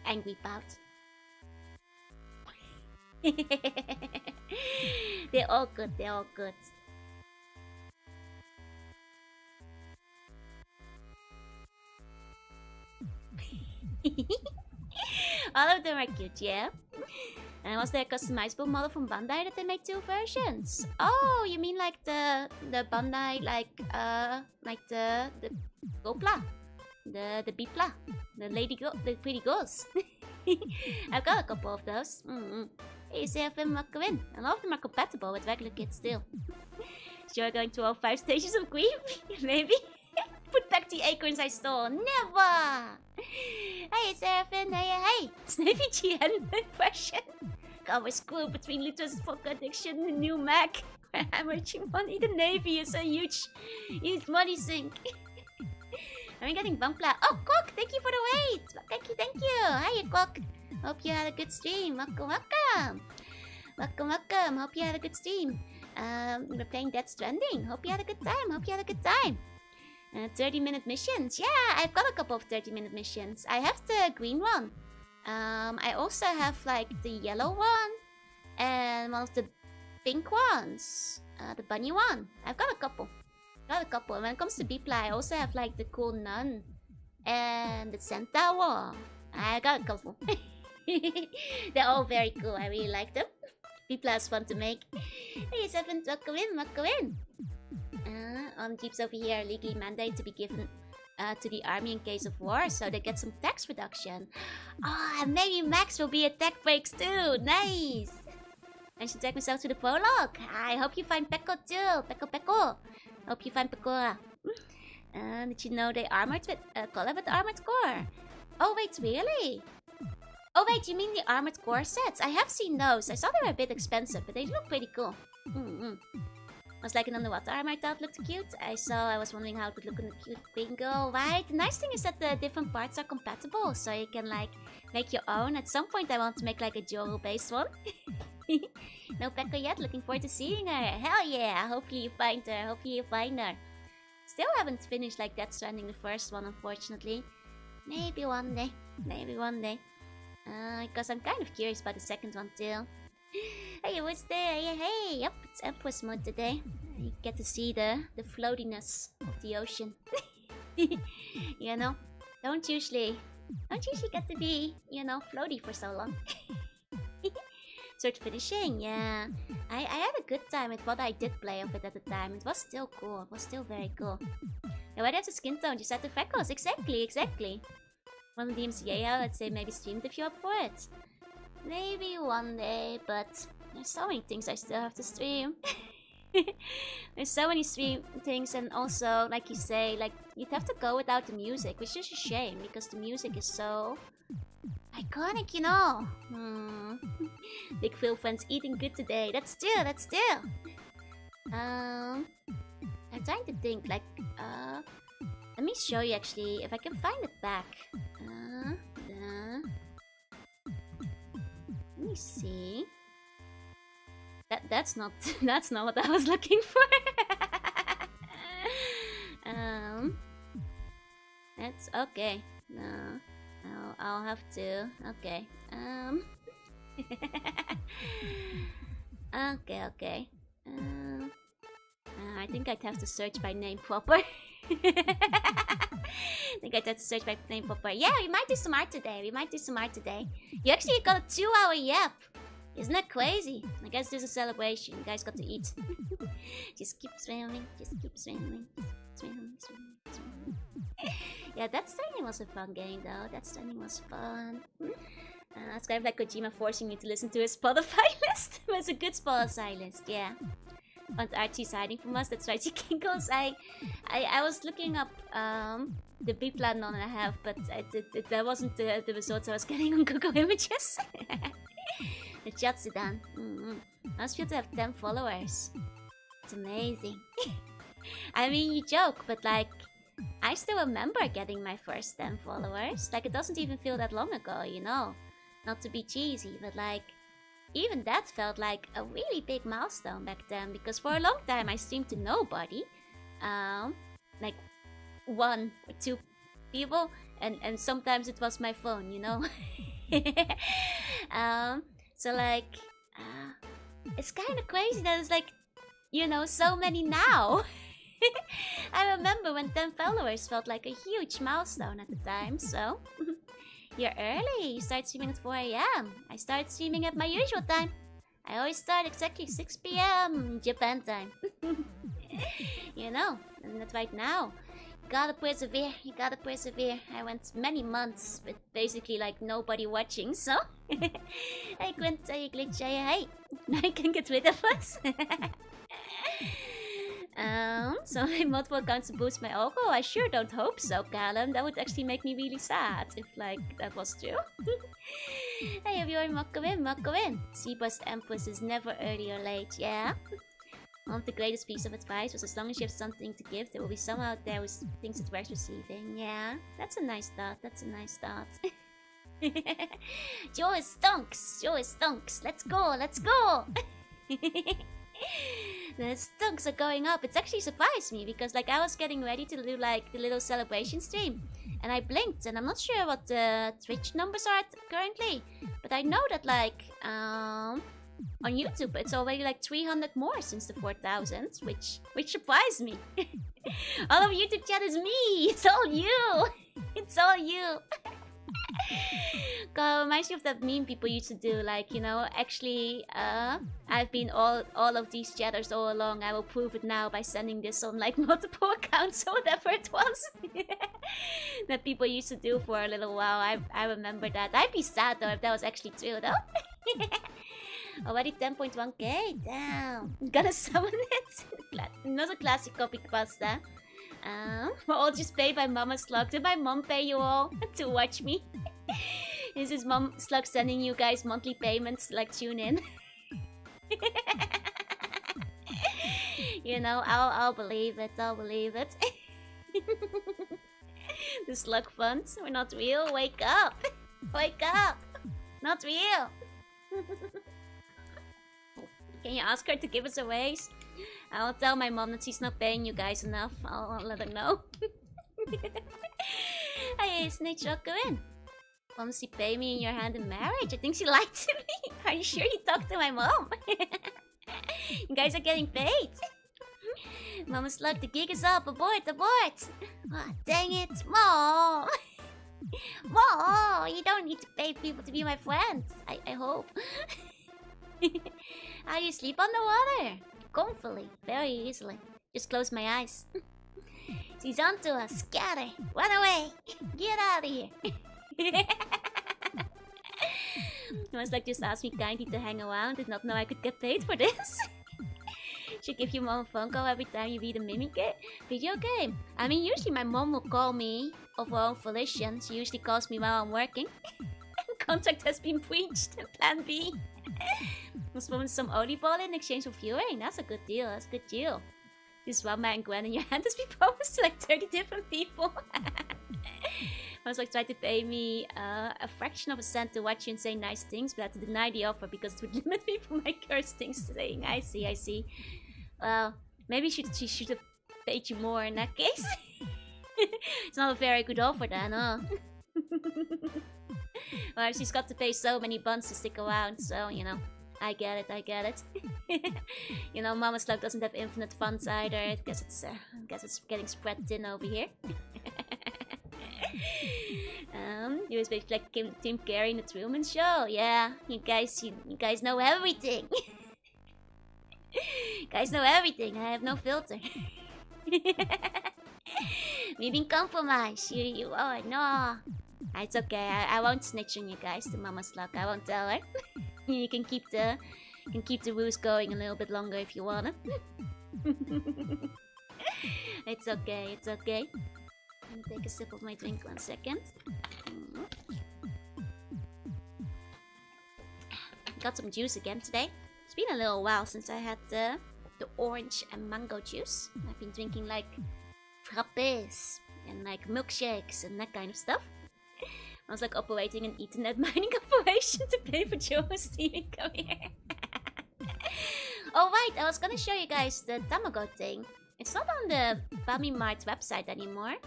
Angry pout. They're all good, they're all good. All of them are cute, yeah? And was there a customizable model from Bandai that they made 2 versions? Oh, you mean like the Bandai, like the Gopla, the Bipla, the pretty girls. I've got a couple of those. Hey, CFM Macarin. A lot of them are compatible with regular kits still. So you're going to all 5 stages of grief? Maybe? Put back the acorns I stole. Never! Hey, Seraphim. Hey. Snappy GN impression. God, we're screwed between Luthor's folk addiction and the new Mac. We're hemorrhaging money. The Navy is a huge money sink. Are we getting bumpla? Oh, Cock, thank you for the wait. Thank you. Hiya, Cock. Hope you had a good stream. Welcome. Hope you had a good stream. We're playing Death Stranding. Hope you had a good time. 30-minute missions. Yeah, I've got a couple of 30-minute missions. I have the green one. I also have like the yellow one and one of the pink ones. The bunny one. I've got a couple. And when it comes to Bipla, I also have like the cool nun and the Santa one. I got a couple. They're all very cool. I really like them. Bipla is fun to make. Hey, 7, welcome in. On jeeps over here are legally mandated to be given to the army in case of war, so they get some tax reduction. Oh, and maybe Max will be at tech breaks too. Nice. I should take myself to the prologue. I hope you find Pekko too. Pekko. Hope you find Pekora. Did you know they armored with collab with Armored Core? Oh wait, really? Oh wait, you mean the Armored Core sets? I have seen those. I saw they were a bit expensive, but they look pretty cool. Was like an underwater armor I thought looked cute. I was wondering how it would look in the cute bingo, right? The nice thing is that the different parts are compatible, so you can like make your own. At some point I want to make like a Joro based one. No Pekka yet, looking forward to seeing her. Hell yeah, hopefully you find her. Still haven't finished like Death Stranding, the first one, unfortunately. Maybe one day. Maybe one day. Because I'm kind of curious about the second one too. Hey, what's there? Hey, yep, it's Empress mode today. You get to see the floatiness of the ocean. You know, don't usually get to be, you know, floaty for so long. Start finishing, yeah. I had a good time with what I did play of it at the time. It was still cool. It was still very cool. Yeah, why that's a skin tone? You said the freckles. Exactly. One of the MCA out, let's say maybe streamed if you're up for it. Maybe one day, but there's so many things I still have to stream. There's so many stream things, and also, like you say, like you'd have to go without the music, which is a shame because the music is so iconic, you know. Big Phil friends eating good today. That's still. I'm trying to think, like, let me show you actually if I can find it back. Let me see. That's not what I was looking for. That's okay. No, I'll have to. Okay. Okay. I think I'd have to search by name proper. Yeah, we might do some art today. You actually got a 2-hour yap. Isn't that crazy? I guess this is a celebration. You guys got to eat. Just keep swimming. Yeah, Death Stranding was a fun game though. Death Stranding was fun. It's kind of like Kojima forcing you to listen to his Spotify list. But it's a good Spotify list, yeah. And Archie's hiding from us, that's right, she giggles. I was looking up the B plan on I have, but that wasn't the results I was getting on Google Images. The Jatsudan. Must feel to have 10 followers. It's amazing. I mean, you joke, but like, I still remember getting my first 10 followers. Like, it doesn't even feel that long ago, you know. Not to be cheesy, but like, even that felt like a really big milestone back then. Because for a long time, I streamed to nobody. Like, 1 or 2 people. And sometimes it was my phone, you know. So like, it's kind of crazy that it's like, you know, so many now. I remember when 10 followers felt like a huge milestone at the time, so... You're early, you start streaming at 4 AM. I start streaming at my usual time. I always start exactly 6 PM Japan time. You know, and that's right now. You gotta persevere. I went many months with basically like nobody watching, so... Hey Quint, hey Glitch, hey. I can get rid of us. So multiple accounts to boost my algo? I sure don't hope so, Callum. That would actually make me really sad if, like, that was true. Hey everyone, welcome in. Seabass Empress is never early or late, yeah? One of the greatest piece of advice was as long as you have something to give, there will be someone out there who thinks it's worth receiving. Yeah, that's a nice thought. Joe stonks. Let's go. The stunks are going up. It's actually surprised me because like I was getting ready to do like the little celebration stream and I blinked and I'm not sure what the Twitch numbers are currently, but I know that like on YouTube it's already like 300 more since the 4,000, which surprised me. All of YouTube chat is me. It's all you. God, reminds me of that meme people used to do, like, you know, actually, I've been all of these chatters all along. I will prove it now by sending this on, like, multiple accounts or whatever it was. That people used to do for a little while. I remember that. I'd be sad, though, if that was actually true, though. Already 10.1k? Damn. I'm gonna summon it. Another classic copy pasta. We're all just paid by Mama Slug. Did my mom pay you all to watch me? Is his mom Slug sending you guys monthly payments? Like, tune in. You know, I'll believe it. The Slug funds were not real. Wake up. Not real. Can you ask her to give us a raise? I'll tell my mom that she's not paying you guys enough. I'll let her know. Hey, Snitch, welcome in. Wants to pay me in your hand in marriage? I think she lied to me. Are you sure you talked to my mom? You guys are getting paid. Mama's like, the gig is up. Abort, abort. Oh, dang it. Mom. Mom, you don't need to pay people to be my friend. I hope. How do you sleep underwater? Comfily, very easily. Just close my eyes. She's onto us. Scatter. Run away. Get out of here. Must like just ask me kindly to hang around. Did not know I could get paid for this. Should give your mom a phone call every time you beat a video game. I mean, usually my mom will call me of her own volition. She usually calls me while I'm working. Contract has been breached. Plan B. Must want some oliebollen in exchange for viewing. That's a good deal. That's a good deal. This one man Gwen in your hand has been promised to like 30 different people. Must like try to pay me a fraction of a cent to watch you and say nice things, but I had to deny the offer because it would limit me from my curse things saying. I see, I see. Well, maybe she should have paid you more in that case. It's not a very good offer then, huh? Well, she's got to pay so many buns to stick around, so, you know. I get it, I get it. You know, Mama Slug doesn't have infinite funds either. I guess it's getting spread thin over here. You was basically like Tim Carrey in the Truman Show. Yeah, you guys know everything. Guys know everything. I have no filter. We've been compromised. You are no. It's okay. I won't snitch on you guys to Mama Slug. I won't tell her. You can keep the ruse going a little bit longer if you wanna. It's okay. It's okay. Let me take a sip of my drink 1 second. Got some juice again today. It's been a little while since I had the orange and mango juice. I've been drinking like frappes and like milkshakes and that kind of stuff. I was like operating an Ethernet mining operation to pay for Joe's TV. Come here. Oh right, I was gonna show you guys the Tamago thing. It's not on the Family Mart's website anymore.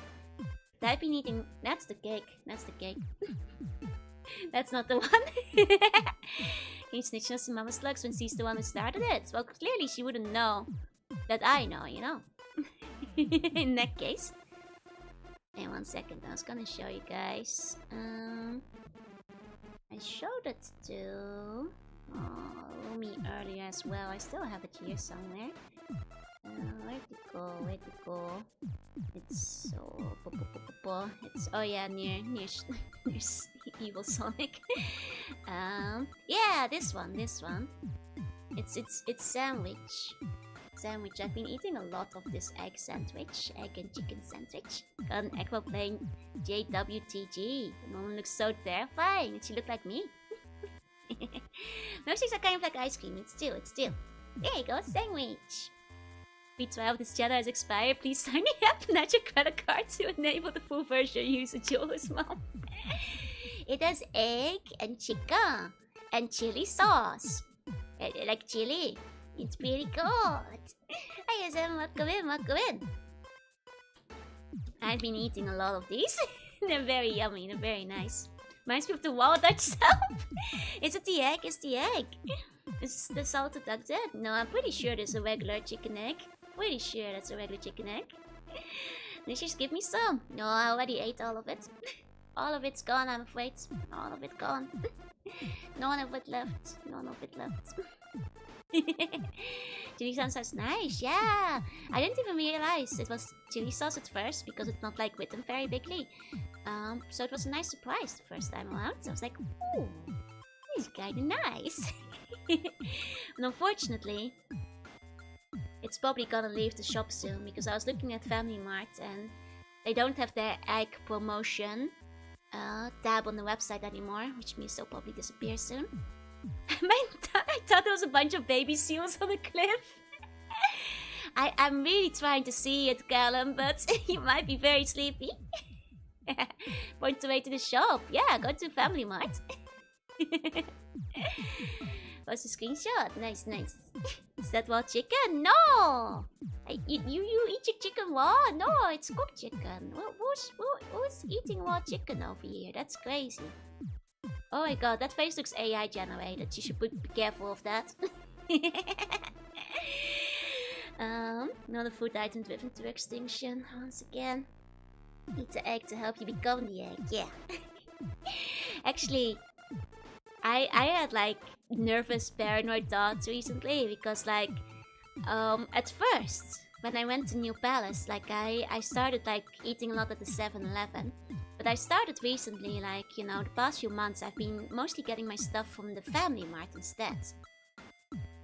I've been eating. That's the cake. That's the cake. That's not the one. Can you snitch on some Mama Slugs when she's the one who started it? Well, clearly she wouldn't know that I know, you know. In that case. Hey, 1 second. I was gonna show you guys. I showed it to Rumi earlier as well. I still have it here somewhere. Where'd it go? Where'd it go? It's so... It's... Oh yeah, near Evil Sonic. Yeah, this one. It's sandwich. I've been eating a lot of this egg sandwich. Egg and chicken sandwich. Got an Echo playing JWTG. The mom looks so terrifying. She looked like me. Milkshakes are kind of like ice cream. It's still. There you go, sandwich. Free trial of this channel has expired. Please sign me up and add your credit card to enable the full version. Use a Joe's mom. It has egg and chicken and chili sauce. Like chili. It's pretty good. Hi, Sam. Welcome in. I've been eating a lot of these. They're very yummy. They're very nice. Reminds me of the Wild Dutch stuff. Is it the egg? It's the egg. Is the salted duck dead? No, I'm pretty sure there's a regular chicken egg. Pretty sure that's a regular chicken egg. Let's just give me some. No, I already ate all of it. All of it's gone, I'm afraid. All of it gone. None of it left. Chili sauce sounds nice, yeah. I didn't even realize it was chili sauce at first because it's not like written very bigly. So it was a nice surprise the first time around. So I was like, ooh, this is kinda nice. And unfortunately, it's probably gonna leave the shop soon because I was looking at Family Mart and they don't have their egg promotion tab on the website anymore, which means they'll probably disappear soon. I thought there was a bunch of baby seals on the cliff. I'm really trying to see it, Callum, but you might be very sleepy. Point the way to the shop. Yeah, go to Family Mart. What's the screenshot? Nice, nice. Is that raw chicken? No! You eat your chicken raw? No, it's cooked chicken. Who's eating raw chicken over here? That's crazy. Oh my god, that face looks AI generated. You should be careful of that. Another food item driven to extinction. Once again. Eat the egg to help you become the egg. Yeah. Actually, I had like nervous paranoid thoughts recently because like at first when I went to New Palace, like I started like eating a lot at the 7-Eleven. But I started recently, like, you know, the past few months I've been mostly getting my stuff from the Family Mart instead.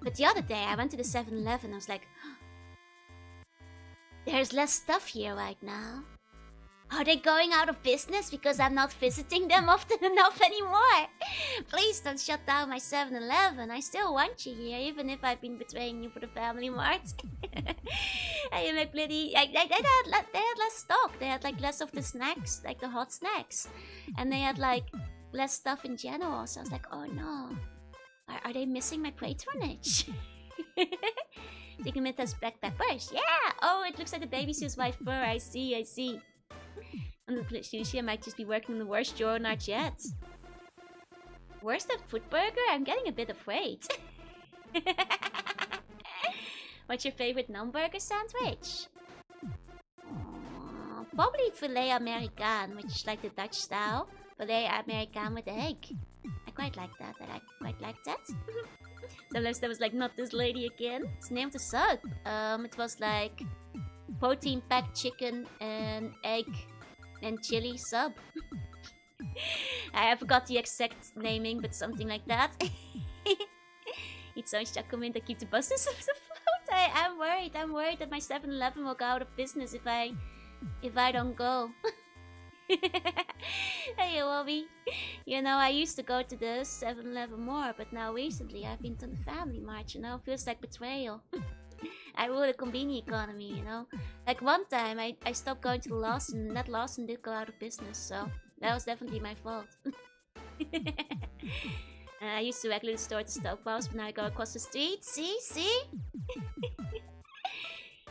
But the other day I went to the 7-Eleven, I was like, there's less stuff here right now. Are they going out of business because I'm not visiting them often enough anymore? Please don't shut down my 7-Eleven. I still want you here, even if I've been betraying you for the Family Mart. I am like bloody... they had less stock. They had like less of the snacks, like the hot snacks. And they had like less stuff in general. So I was like, oh no. Are they missing my patronage? Taking it as black peppers. Yeah! Oh, it looks like the baby seals white fur. I see, I see. On the sushi, I might just be working on the worst Jorunna yet. Worse than Foot Burger? I'm getting a bit afraid. What's your favorite non-burger sandwich? Probably filet American, which is like the Dutch style. Filet American with egg. I quite like that. I quite like that. Sometimes there was like, not this lady again. It's named the sub. It was like protein packed chicken and egg and chili sub. I forgot the exact naming, but something like that. Eat so much chocolate to keep the buses afloat. I'm worried that my 7-Eleven will go out of business if I don't go. Hey Wobby, you know I used to go to the 7-Eleven more, but now recently I've been to the Family Mart. You know, it feels like betrayal. I rule the convenience economy, you know. Like one time I stopped going to the Lawson, and that Lawson did go out of business, so that was definitely my fault. I used to regularly store the stockpiles, but now I go across the street. See?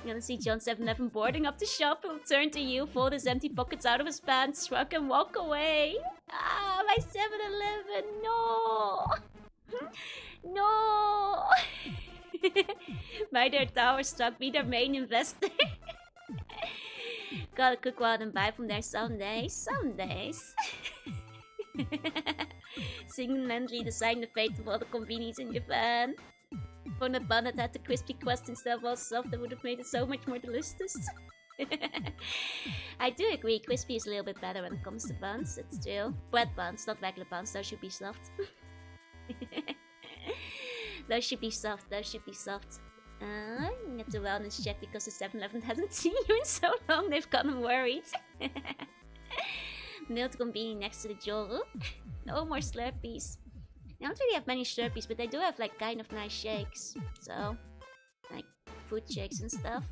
You're gonna see John 7-Eleven boarding up the shop. He'll turn to you, fold his empty pockets out of his pants, shrug and walk away. Ah, my 7-Eleven, no! No! Buy their tower stock, be their main investor. Gotta cook one and buy from there someday. Some days. Single-handedly design the fate of all the convenience in Japan. If only bun that had the crispy crust instead of all soft, that would have made it so much more delicious. I do agree, crispy is a little bit better when it comes to buns, it's true. Bread buns, not regular buns, those should be soft. Those should be soft, those should be soft. Get the wellness check because the 7-Eleven hasn't seen you in so long, they've gotten worried. Milk convenience next to the Joru. No more Slurpees. I don't really have many Slurpees, but they do have like kind of nice shakes. So, like food shakes and stuff.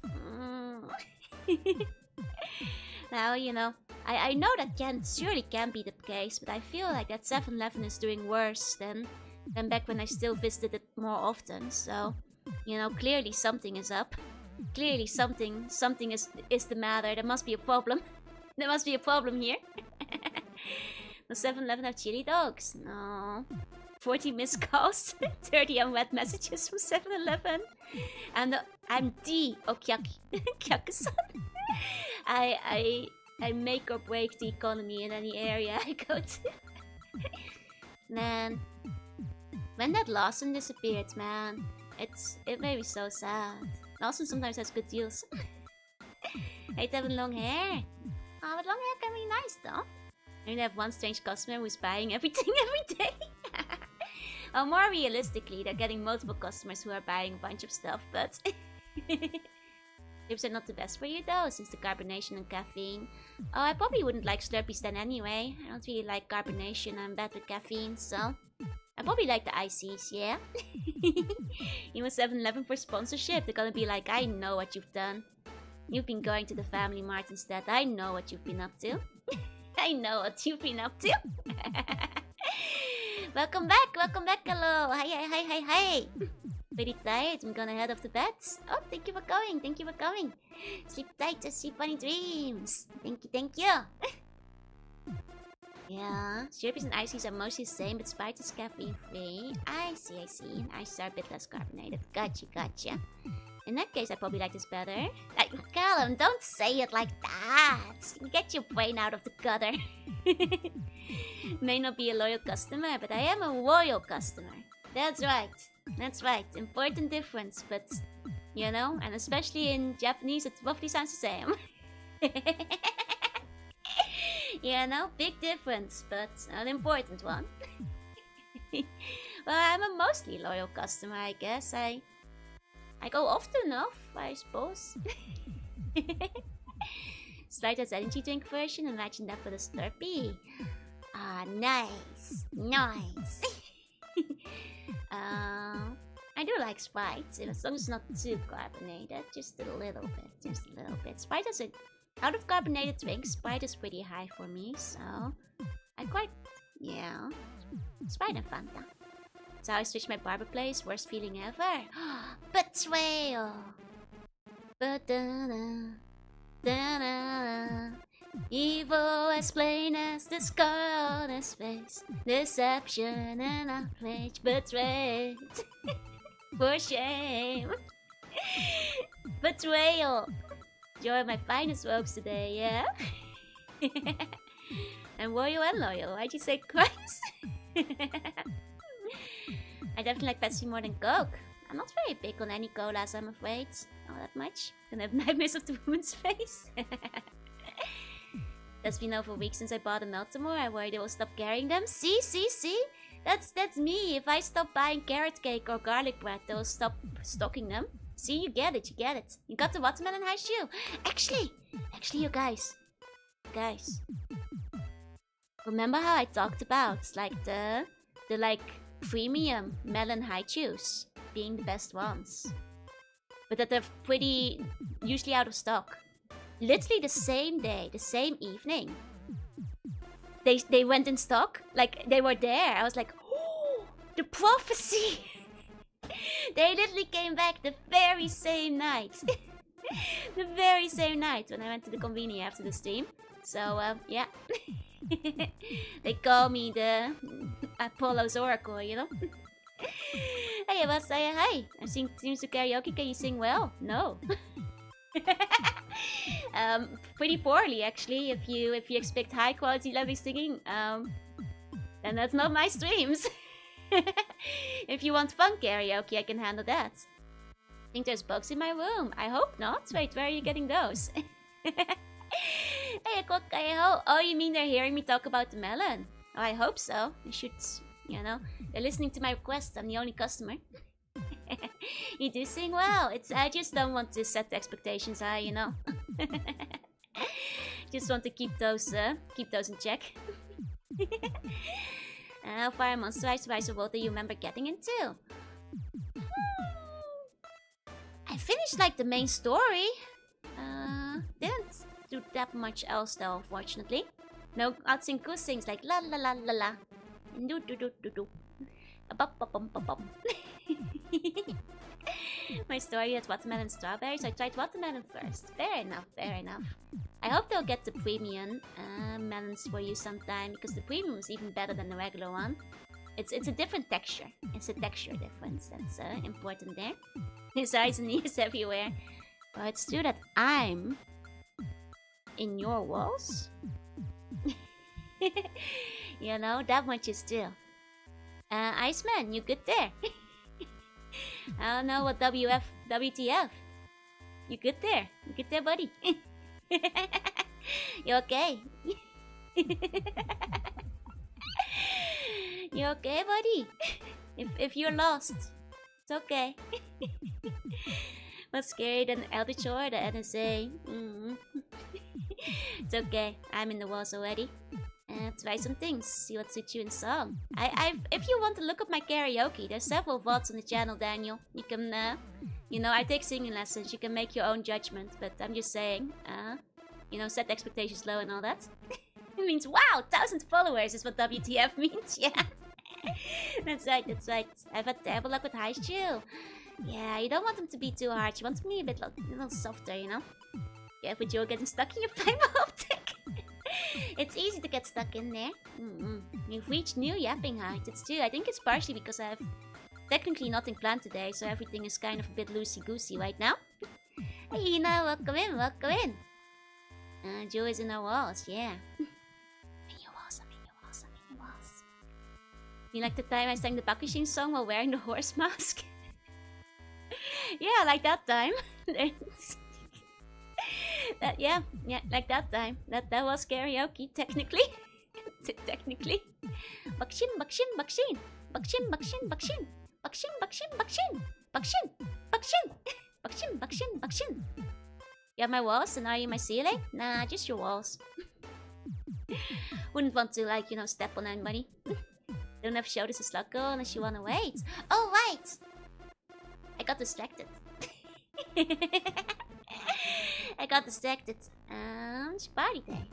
Now, you know, I know that surely can be the case, but I feel like that 7-Eleven is doing worse than back when I still visited it more often. So, you know, clearly something is up. Clearly something is the matter. There must be a problem. There must be a problem here. The 7-Eleven have chili dogs? No. 40 missed calls, 30 unread messages from 7-Eleven. And I'm the Okyaku-san. I make or break the economy in any area I go to. Man, when that Lawson disappeared, man, it made me so sad. Lawson sometimes has good deals. Hate having long hair. Oh, but long hair can be nice though. I only have one strange customer who's buying everything every day. Well, more realistically, they're getting multiple customers who are buying a bunch of stuff, but... Chips are not the best for you though, since the carbonation and caffeine. Oh, I probably wouldn't like Slurpees then anyway. I don't really like carbonation, I'm bad with caffeine, so... I probably like the ICs, yeah? Even 7-Eleven for sponsorship, they're gonna be like, I know what you've done. You've been going to the Family Mart instead, I know what you've been up to. I know what you've been up to. Welcome back, hello. Hi. Pretty tired, I'm gonna head off to bed. Oh, thank you for coming. Sleep tight, just sleep funny dreams. Thank you. Yeah, Slurpees and ices are mostly the same, but Sprite is caffeine free. I see. And ices are a bit less carbonated. Gotcha. In that case, I probably like this better. Callum, don't say it like that. Get your brain out of the gutter. May not be a loyal customer, but I am a loyal customer. That's right. Important difference, but you know, and especially in Japanese, it roughly sounds the same. You know, big difference, but an important one. Well, I'm a mostly loyal customer, I guess. I go often enough, I suppose. Sprite has energy drink version. Imagine that for the Slurpee. Ah, nice. I do like Sprite, as long as it's not too carbonated. Just a little bit. Sprite has a... Out of carbonated drinks, Sprite is pretty high for me, so... I quite... Yeah... Sprite and Fanta. So I switched my barber place, worst feeling ever. Betrayal! Ba-da-da, evil as plain as the scar on his face. Deception and outrage, betrayed. For shame. Betrayal! Enjoy my finest robes today, yeah? I'm royal and loyal. Why'd you say Christ? I definitely like Pepsi more than Coke. I'm not very big on any colas, I'm afraid. Not that much. Gonna have nightmares of the woman's face. That's been over a week since I bought a Meltamore. I worry they will stop carrying them. See? That's me. If I stop buying carrot cake or garlic bread, they'll stop stocking them. See, you get it. You got the watermelon high shoe. Actually, you guys. Remember how I talked about like the premium melon high chews being the best ones, but that they're pretty usually out of stock. Literally the same day, the same evening, they went in stock. Like they were there. I was like, oh, the prophecy. They literally came back the very same night. The very same night when I went to the convenience after the stream. So yeah. They call me the Apollo's Oracle, you know? Hey, I was saying hi. I sing teams to karaoke. Can you sing well? No. Pretty poorly actually. If you expect high quality lovely singing, then that's not my streams. If you want fun karaoke, I can handle that. Think there's bugs in my room? I hope not. Wait, where are you getting those? Hey, oh, you mean they're hearing me talk about the melon? Oh, I hope so. They should, you know, they're listening to my requests. I'm the only customer. You do sing well. I just don't want to set the expectations high, you know. Just want to keep those in check. How far Monster High Survival World do you remember getting into? I finished like the main story. Didn't do that much else though, unfortunately. No outs and goose things like la la la la la. Do do do do do. Bum bum bum bum. My story had watermelon and strawberries. I tried watermelon first. Fair enough. I hope they'll get the premium melons for you sometime, because the premium is even better than the regular one. It's a different texture. It's a texture difference that's important there. His eyes and ears everywhere. But it's true that I'm in your walls. You know, that much is true. Iceman, you good there? I don't know what WTF. You good there? You good there, buddy? You okay? You okay, buddy? If you're lost, it's okay. What's scarier than Eldritch or the NSA? It's okay. I'm in the walls already. Try some things. See what suits you in song. If you want to look up my karaoke, there's several VODs on the channel, Daniel. You can, you know, I take singing lessons. You can make your own judgment. But I'm just saying, you know, set expectations low and all that. It means, wow, 1,000 followers is what WTF means, yeah. That's right, that's right. I've had terrible luck with highs too. Yeah, you don't want them to be too hard. You want them to be a little softer, you know? Yeah, but you're getting stuck in your fiber optic. It's easy to get stuck in there. You've reached new yapping height. It's true. I think it's partially because I have technically nothing planned today, so everything is kind of a bit loosey-goosey right now. Hey, Ina, welcome in, welcome in. Joe is in our walls, yeah. I'm in your walls, I'm in your walls, I'm in your walls. You like the time I sang the Bakushin song while wearing the horse mask? Yeah, like that time. Yeah, like that time. That was karaoke, technically. Technically. Bakshin, bakshin, bakshin. Bakshin, bakshin, bakshin. Bakshin, bakshin, bakshin. Bakshin, bakshin. Bakshin, bakshin, bakshin. You have my walls and are you my ceiling? Nah, just your walls. Wouldn't want to, like, you know, step on anybody. Don't have shoulders a slug girl unless you wanna wait. Oh, right! I got distracted. I got distracted. It's party day.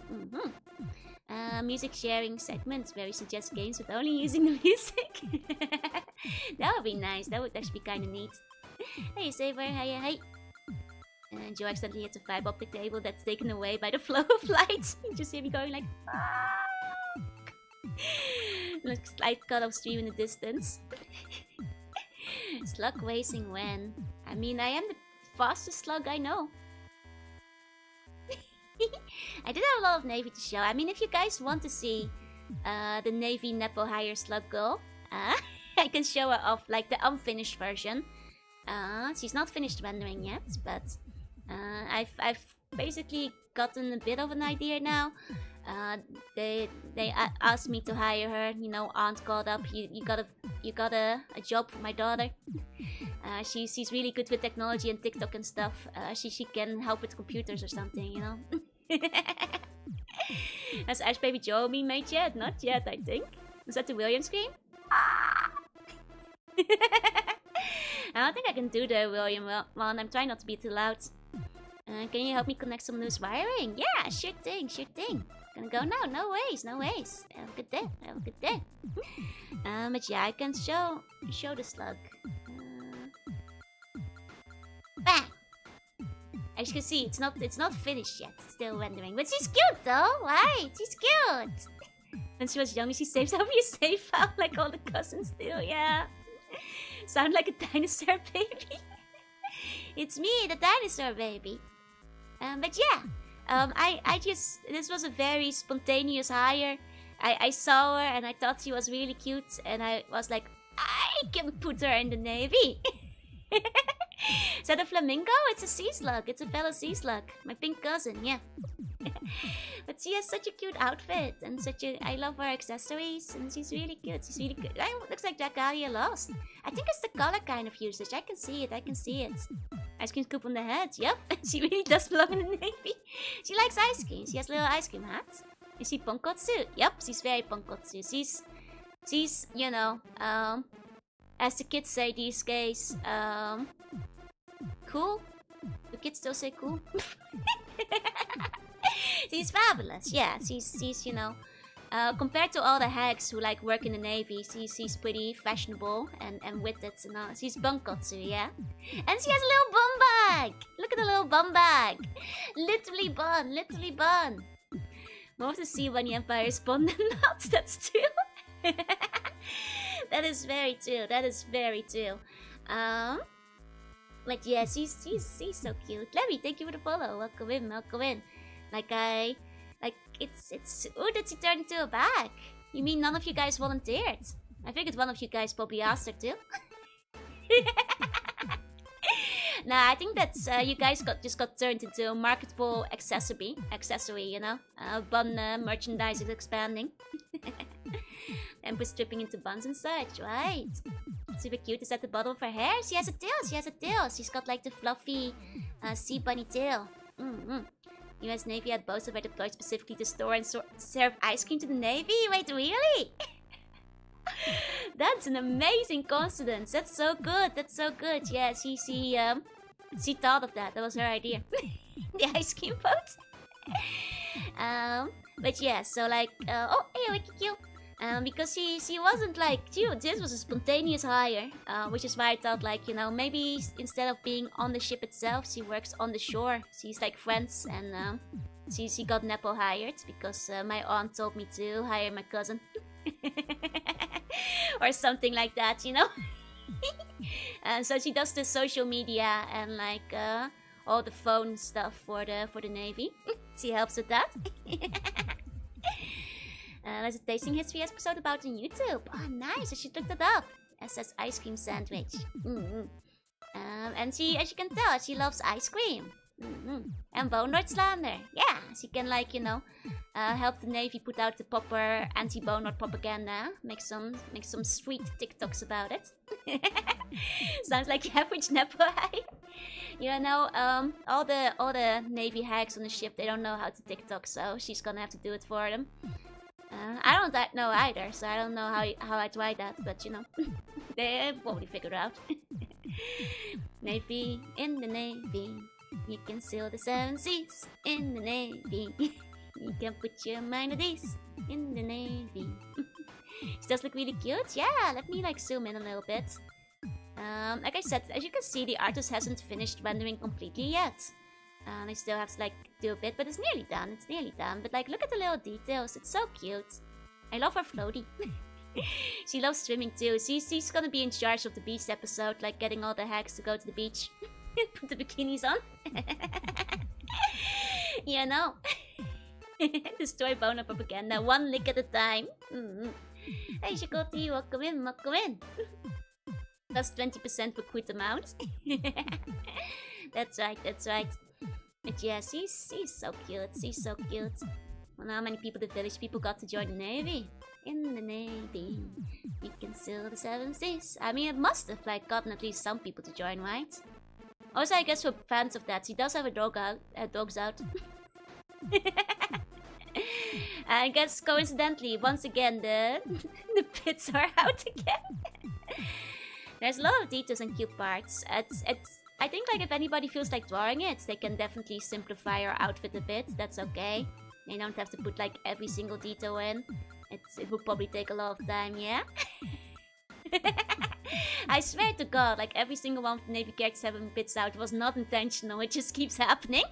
Music sharing segments where we suggest games with only using the music. That would be nice. That would actually be kind of neat. Hey, Saber. Hey. Joe accidentally hits a fiber optic table that's taken away by the flow of light. You just hear me going like, looks like cut off stream in the distance. Slug racing when? I mean, I am the fastest slug I know. I did have a lot of Navy to show. I mean, if you guys want to see the Navy Nepo Hire Slug Girl, I can show her off, like the unfinished version. She's not finished rendering yet, but I've basically gotten a bit of an idea now. They asked me to hire her. You know, aunt called up. You got a job for my daughter. She's really good with technology and TikTok and stuff. She can help with computers or something, you know. Has Ash Baby Joe been made yet? Not yet, I think. Was that the William scream? I don't think I can do the William one. I'm trying not to be too loud. Can you help me connect some loose wiring? Yeah, sure thing, sure thing. Gonna go now. No ways, no ways. Have a good day. Have a good day. But yeah, I can show the slug. Bang! As you can see, it's not finished yet. It's still rendering, but she's cute though, right? She's cute. When she was young, she saves over your save file like all the cousins do. Yeah. Sound like a dinosaur baby. It's me, the dinosaur baby. But yeah, this was a very spontaneous hire. I saw her and I thought she was really cute, and I was like, I can put her in the Navy. Is that a flamingo? It's a sea slug. It's a fellow sea slug. My pink cousin, yeah. But she has such a cute outfit and I love her accessories, and she's really cute. She's really good. Looks like Dracalia lost. I think it's the color kind of usage. I can see it. Ice cream scoop on the head. Yep, she really does belong in the Navy. She likes ice cream. She has a little ice cream hat. Is she Ponkotsu? Yep, she's very Ponkotsu. She's, you know, as the kids say these days, cool? Do kids still say cool? She's fabulous, yeah. She's you know, compared to all the hags who like work in the Navy, she's pretty fashionable and with it and all. She's Bunkotsu, yeah. And she has a little bum bag. Look at the little bum bag. Literally bun. More to see when the Empire spawned than not. That's true. That is very true. But yeah, she's so cute. Levy, thank you for the follow. Welcome in. It's oh, did she turn into a bag? You mean none of you guys volunteered? I figured one of you guys probably asked her to. Nah, I think that's you guys just got turned into a marketable accessory, you know. Bun merchandise is expanding. And we're stripping into buns and such, right? Super cute. Is that the bottom of her hair? She has a tail. She's got like the fluffy sea bunny tail. US Navy had boats that were deployed specifically to store and serve ice cream to the Navy? Wait, really? That's an amazing coincidence. That's so good. Yeah, she thought of that. That was her idea. The ice cream boat. But yeah, so like, oh, hey, Wikikyu. Because she wasn't like, this was a spontaneous hire, which is why I thought like, maybe instead of being on the ship itself, she works on the shore. She's like friends, and she got Nepo hired because my aunt told me to hire my cousin. Or something like that, So she does the social media and like all the phone stuff for the Navy. She helps with that. There's a tasting history episode about on YouTube. Oh, nice! I should look that up. It says ice cream sandwich. And she, as you can tell, she loves ice cream. And Bonelord slander. Yeah, she can like, help the Navy put out the proper anti-Bonelord propaganda. Make some sweet TikToks about it. Sounds like the average Nepo hire. All the Navy hacks on the ship, they don't know how to TikTok, so she's gonna have to do it for them. I don't know either, so I don't know how I try that, but they probably figure it out. Navy, in the Navy, you can sail the 7 seas. In the Navy, you can put your mind at ease. In the Navy. She does look really cute. Yeah, let me like zoom in a little bit. Like I said, as you can see, the artist hasn't finished rendering completely yet. I still have to like do a bit, but it's nearly done. It's nearly done. But like, look at the little details. It's so cute. I love her floaty. She loves swimming too. She's gonna be in charge of the beach episode, like getting all the hacks to go to the beach. Put the bikinis on. Destroy boner propaganda, one lick at a time. Hey, Shikoti, welcome in, welcome in. Plus 20% for quit amount. That's right, that's right. But yeah, she's so cute, she's so cute. Well, how many people the village people got to join the Navy? In the Navy, we can sail the 7 seas. I mean, it must have like gotten at least some people to join, right? Also, I guess for fans of that, she does have a dog out, dogs out. I guess coincidentally, once again, the pits are out again. There's a lot of details and cute parts. I think like if anybody feels like drawing it, they can definitely simplify her outfit a bit. That's okay. They don't have to put like every single detail in. It would probably take a lot of time, yeah? I swear to God, like every single one of the Navy characters having bits out was not intentional. It just keeps happening.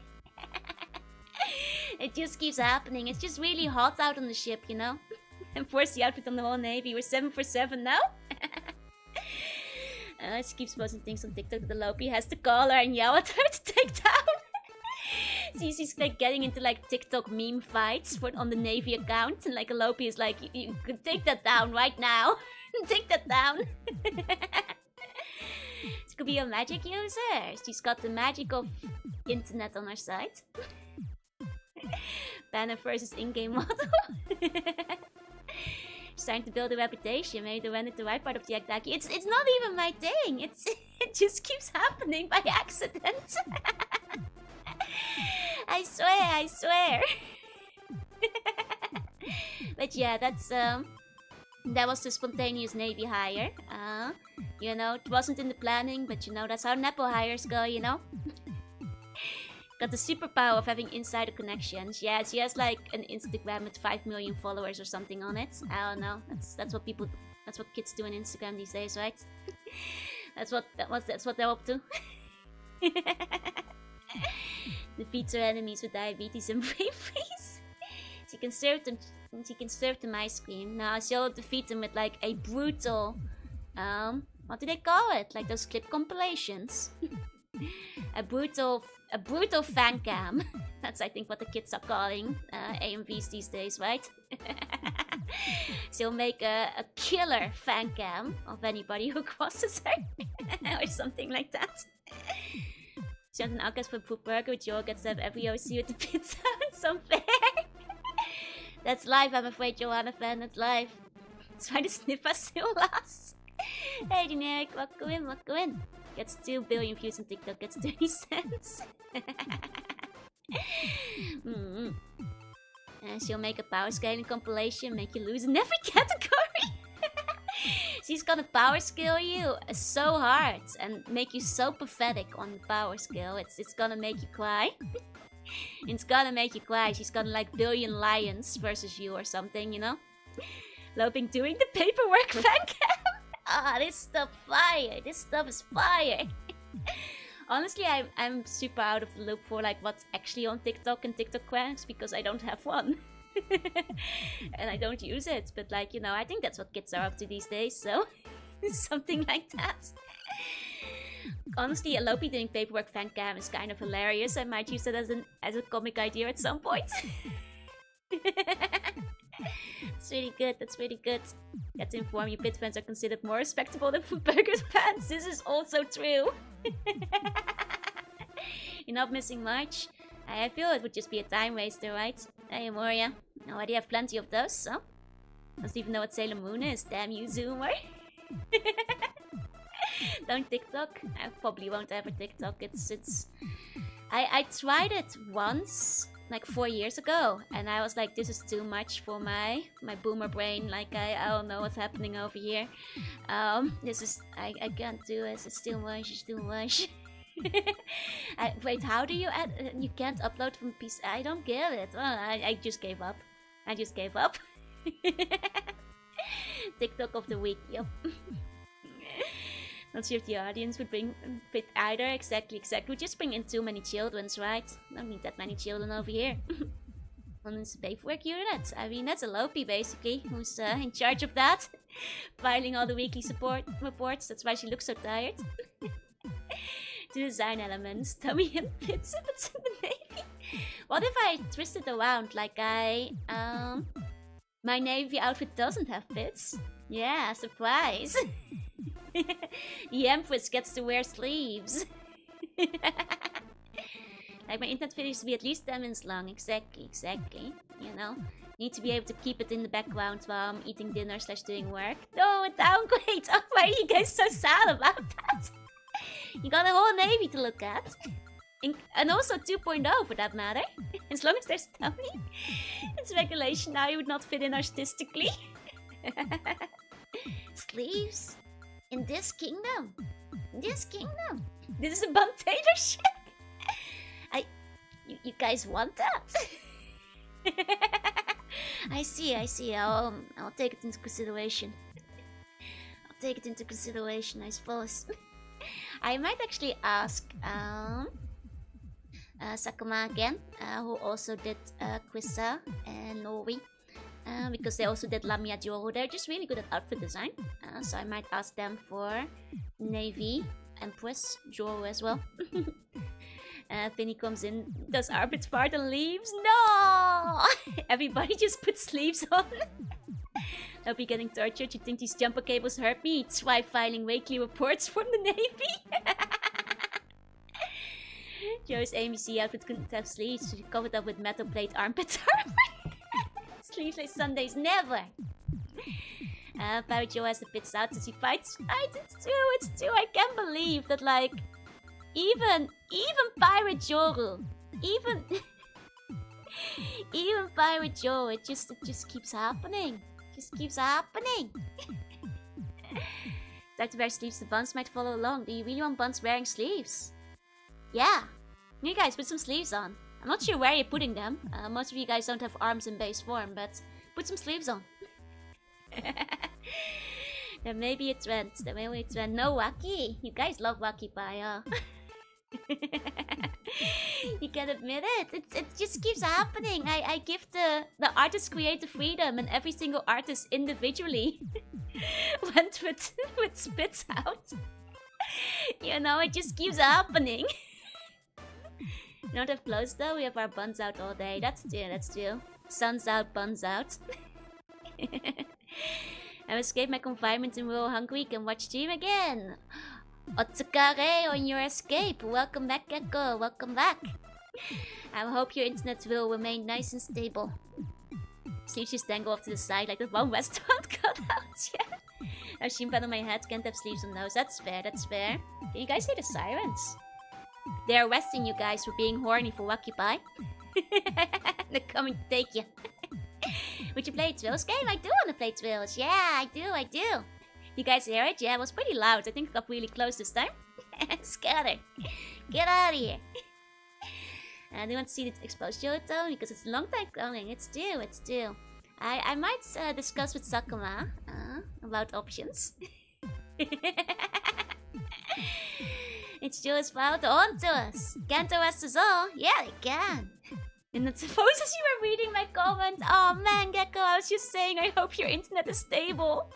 It just keeps happening. It's just really hot out on the ship, And force the outfit on the whole Navy. We're 7 for 7 now. She keeps posting things on TikTok that the Lopi has to call her and yell at her to take down. She's like getting into like TikTok meme fights on the Navy account, and like a Lopi is like, you could take that down right now. Take that down. She could be a magic user. She's got the magic of internet on her side. Banner versus in-game model. She's trying to build a reputation. Maybe they went at the right part of the Aktaki. It's not even my thing. It just keeps happening by accident. I swear. But yeah, that was the spontaneous Navy hire. It wasn't in the planning, but that's how Nepo hires go, Got the superpower of having insider connections. Yeah, she has like an Instagram with 5 million followers or something on it. I don't know. That's what kids do on Instagram these days, right? that's what they're up to. Defeats her enemies with diabetes and brain freeze. She can serve them ice cream. Now she'll defeat them with like a brutal what do they call it? Like those clip compilations. a brutal fan cam. That's I think what the kids are calling AMVs these days, right? She'll make a killer fan cam of anybody who crosses her. Or something like that. She had an outcast for Poop Burger, which Joel gets to have every OC with the pizza. It's unfair. That's life, I'm afraid, Joanna fan, that's life. Try to sniff us still lost. Hey, Generic, welcome in. Gets 2 billion views on TikTok, gets 30 cents. She'll make a power scaling compilation, make you lose in every category. She's gonna power scale you so hard and make you so pathetic on the power scale. It's gonna make you cry. It's gonna make you cry. She's gonna like billion lions versus you or something, Loping doing the paperwork fan cam. Ah, this stuff fire. This stuff is fire. Honestly, I'm super out of the loop for like what's actually on TikTok and TikTok quacks because I don't have one. And I don't use it, but like, you know, I think that's what kids are up to these days, so something like that. Honestly, a Lopi doing paperwork fan cam is kind of hilarious. I might use it as a comic idea at some point. That's really good, that's really good. Got to inform you, pit fans are considered more respectable than food burgers fans. This is also true. You're not missing much. I feel it would just be a time waster, right? Hey, Moria. I already have plenty of those, so... Don't even know what Sailor Moon is. Damn you, Zoomer. Don't TikTok. I probably won't ever TikTok. I tried it once, like 4 years ago, and I was like, this is too much for my boomer brain. Like, I don't know what's happening over here. This is... I can't do this. It's too much. It's too much. Wait, how do you add? You can't upload from PC. I don't get it. Well, I just gave up. I just gave up. TikTok of the week. Yep. Not sure if the audience would fit either. Exactly. We just bring in too many children, right? Don't need that many children over here. On this paperwork unit. I mean, that's a Lopi basically, who's in charge of that, filing all the weekly support reports. That's why she looks so tired. The design elements, tummy and pits if it's in the Navy. What if I twist it around, like my Navy outfit doesn't have pits? Yeah, surprise. The Empress gets to wear sleeves. Like my internet video used to be at least 10 minutes long, exactly. You know, need to be able to keep it in the background while I'm eating dinner / doing work. No, a downgrade! Oh, why are you guys so sad about that? You got a whole Navy to look at. And also 2.0 for that matter. As long as there's tummy. It's regulation now, you would not fit in artistically. Sleeves? In this kingdom? This is a dictatorship? You guys want that? I see. I'll take it into consideration. I suppose. I might actually ask Sakuma again, who also did Quissa and Nori, because they also did Lamia Joro. They're just really good at outfit design, so I might ask them for Navy, Empress, Joro as well. Penny comes in, does Arbit fart and leaves? No! Everybody just put sleeves on. I'll be getting tortured. You think these jumper cables hurt me? Try filing weekly reports from the Navy. Joe's ABC outfit couldn't have sleeves, so she covered up with metal plate armpit armor. Sleeveless Sundays, never. Pirate Joe has the pits out as he fights. It's true. I can't believe that, like, even Pirate Joe, even Pirate Joe, it just keeps happening. Like to wear sleeves, the buns might follow along. Do you really want buns wearing sleeves? Yeah. You guys put some sleeves on. I'm not sure where you're putting them. Most of you guys don't have arms in base form, but put some sleeves on. There may be a trend. No, Wacky. You guys love Wacky Pie, You can admit it. It just keeps happening. I give the artist creative freedom, and every single artist individually went with spits out. You know, it just keeps happening. We don't have clothes though. We have our buns out all day. That's true. Sun's out, buns out. I've escaped my confinement and we're all hungry. Can watch stream again. Otsukare on your escape. Welcome back, Gecko. Welcome back. I hope your internet will remain nice and stable. Sleeves just dangle off to the side like that one restaurant cutout. Yeah. I've seen pad on my head. Can't have sleeves on those. That's fair. Can you guys hear the sirens? They're arresting you guys for being horny for Wacky Pie. They're coming to take you. Would you play Twills game? I do want to play Twills. Yeah, I do. You guys hear it? Yeah, it was pretty loud. I think it got really close this time. Scatter. Get out of here. Do you want to see the exposed Johto? Because it's a long time coming. It's due. I might discuss with Sakuma about options. It's Joe's power to haunt us. Can't arrest us all. Yeah, they can. And it supposes you were reading my comment. Oh man, Gecko, I was just saying I hope your internet is stable.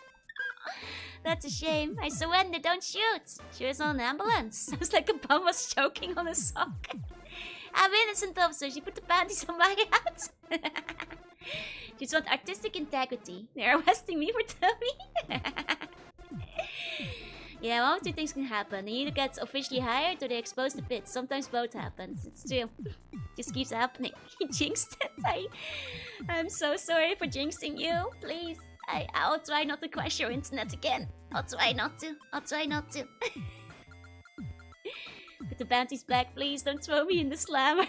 That's a shame. I surrender, don't shoot. She was on an ambulance. Sounds like a bum was choking on a sock. I'm innocent, officer. She put the panties on my hat. She just want artistic integrity. They're arresting me for dummy. Yeah, one of two things can happen. They either get officially hired or they expose the pit. Sometimes both happens. It's true. Just keeps happening. He jinxed it. I'm so sorry for jinxing you. Please. I'll try not to crash your internet again. I'll try not to. Put the panties back, please. Don't throw me in the slammer.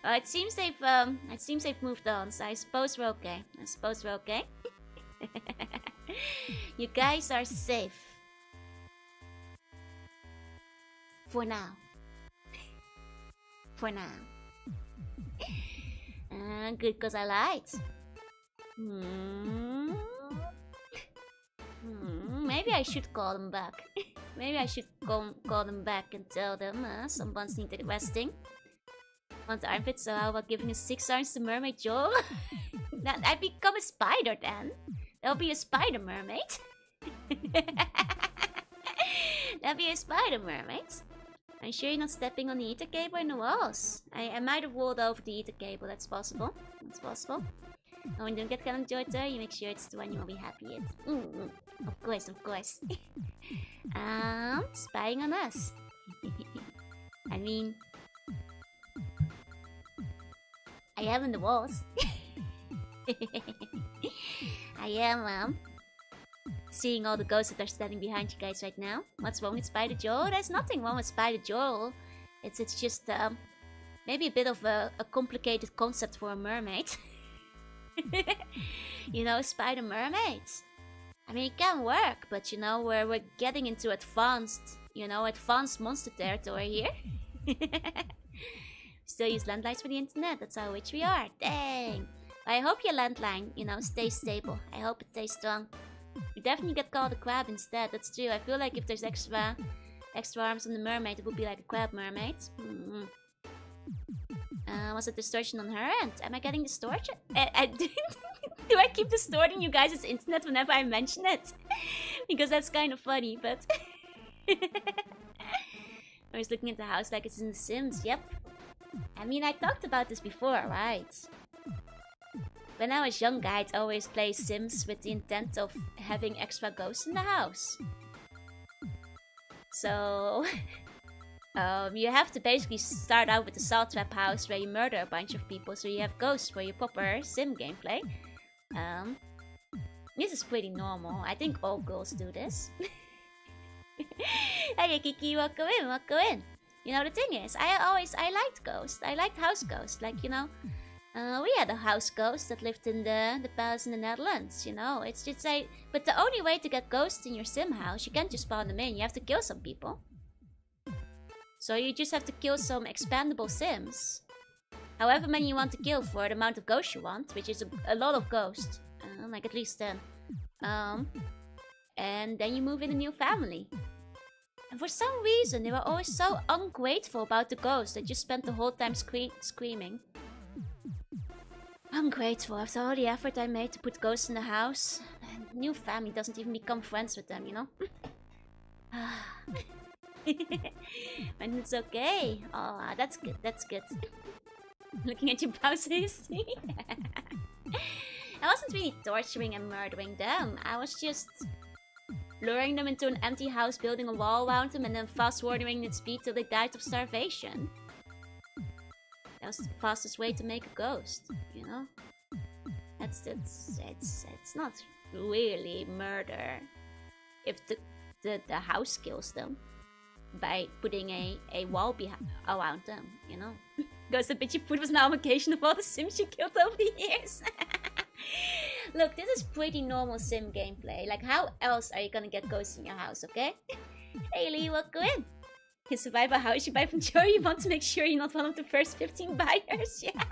Well, it seems they've moved on, so I suppose we're okay. You guys are safe. For now. Good, cause I lied. Maybe I should call them back. Maybe I should call them back and tell them some buns need resting. Want armpits, so how about giving us 6 arms to Mermaid Joel? I'd become a spider then. There'll be a spider mermaid. There'll be a spider mermaid. I'm sure you're not stepping on the ether cable in the walls. I might have rolled over the ether cable, that's possible. Oh, when you don't get kind of Jota, you make sure it's the one you'll be happy with. Of course. Spying on us. I mean... I am in the walls. I am, seeing all the ghosts that are standing behind you guys right now. What's wrong with Spider Joel? There's nothing wrong with Spider Joel. It's just, maybe a bit of a complicated concept for a mermaid. You know, spider mermaids. I mean, it can work, but you know, we're getting into advanced monster territory here. Still use landlines for the internet, that's how rich we are. Dang. I hope your landline, stays stable. I hope it stays strong. You definitely get called a crab instead, that's true. I feel like if there's extra arms on the mermaid, it would be like a crab mermaid. Was it distortion on her end? Am I getting distortion? Do I keep distorting you guys' internet whenever I mention it? Because that's kind of funny, but... I was looking at the house like it's in The Sims, yep. I mean, I talked about this before, right? When I was younger, I'd always play Sims with the intent of having extra ghosts in the house. So... you have to basically start out with a salt trap house where you murder a bunch of people, so you have ghosts for your proper sim gameplay. This is pretty normal. I think all girls do this. Hey Kiki, welcome in. You know, the thing is, I liked ghosts. I liked house ghosts. Like, we had a house ghost that lived in the palace in the Netherlands, It's just like... But the only way to get ghosts in your sim house, you can't just spawn them in. You have to kill some people. So you just have to kill some expandable sims. However many you want to kill for the amount of ghosts you want, which is a lot of ghosts. Like at least 10. And then you move in a new family. And for some reason, they were always so ungrateful about the ghosts. They just spent the whole time screaming. Ungrateful after all the effort I made to put ghosts in the house. And the new family doesn't even become friends with them, And it's okay. Oh, that's good. Looking at your browser history. I wasn't really torturing and murdering them. I was just luring them into an empty house, building a wall around them, and then fast-forwarding its speed till they died of starvation. That was the fastest way to make a ghost, It's not really murder if the house kills them. By putting a wall around them, Ghost of Bitchy Food was an amalgamation of all the Sims you killed over the years. Look, this is pretty normal Sim gameplay. Like, how else are you gonna get ghosts in your house, okay? Hey Lee, welcome in. You survive a house you buy from Joe, you want to make sure you're not one of the first 15 buyers, yeah.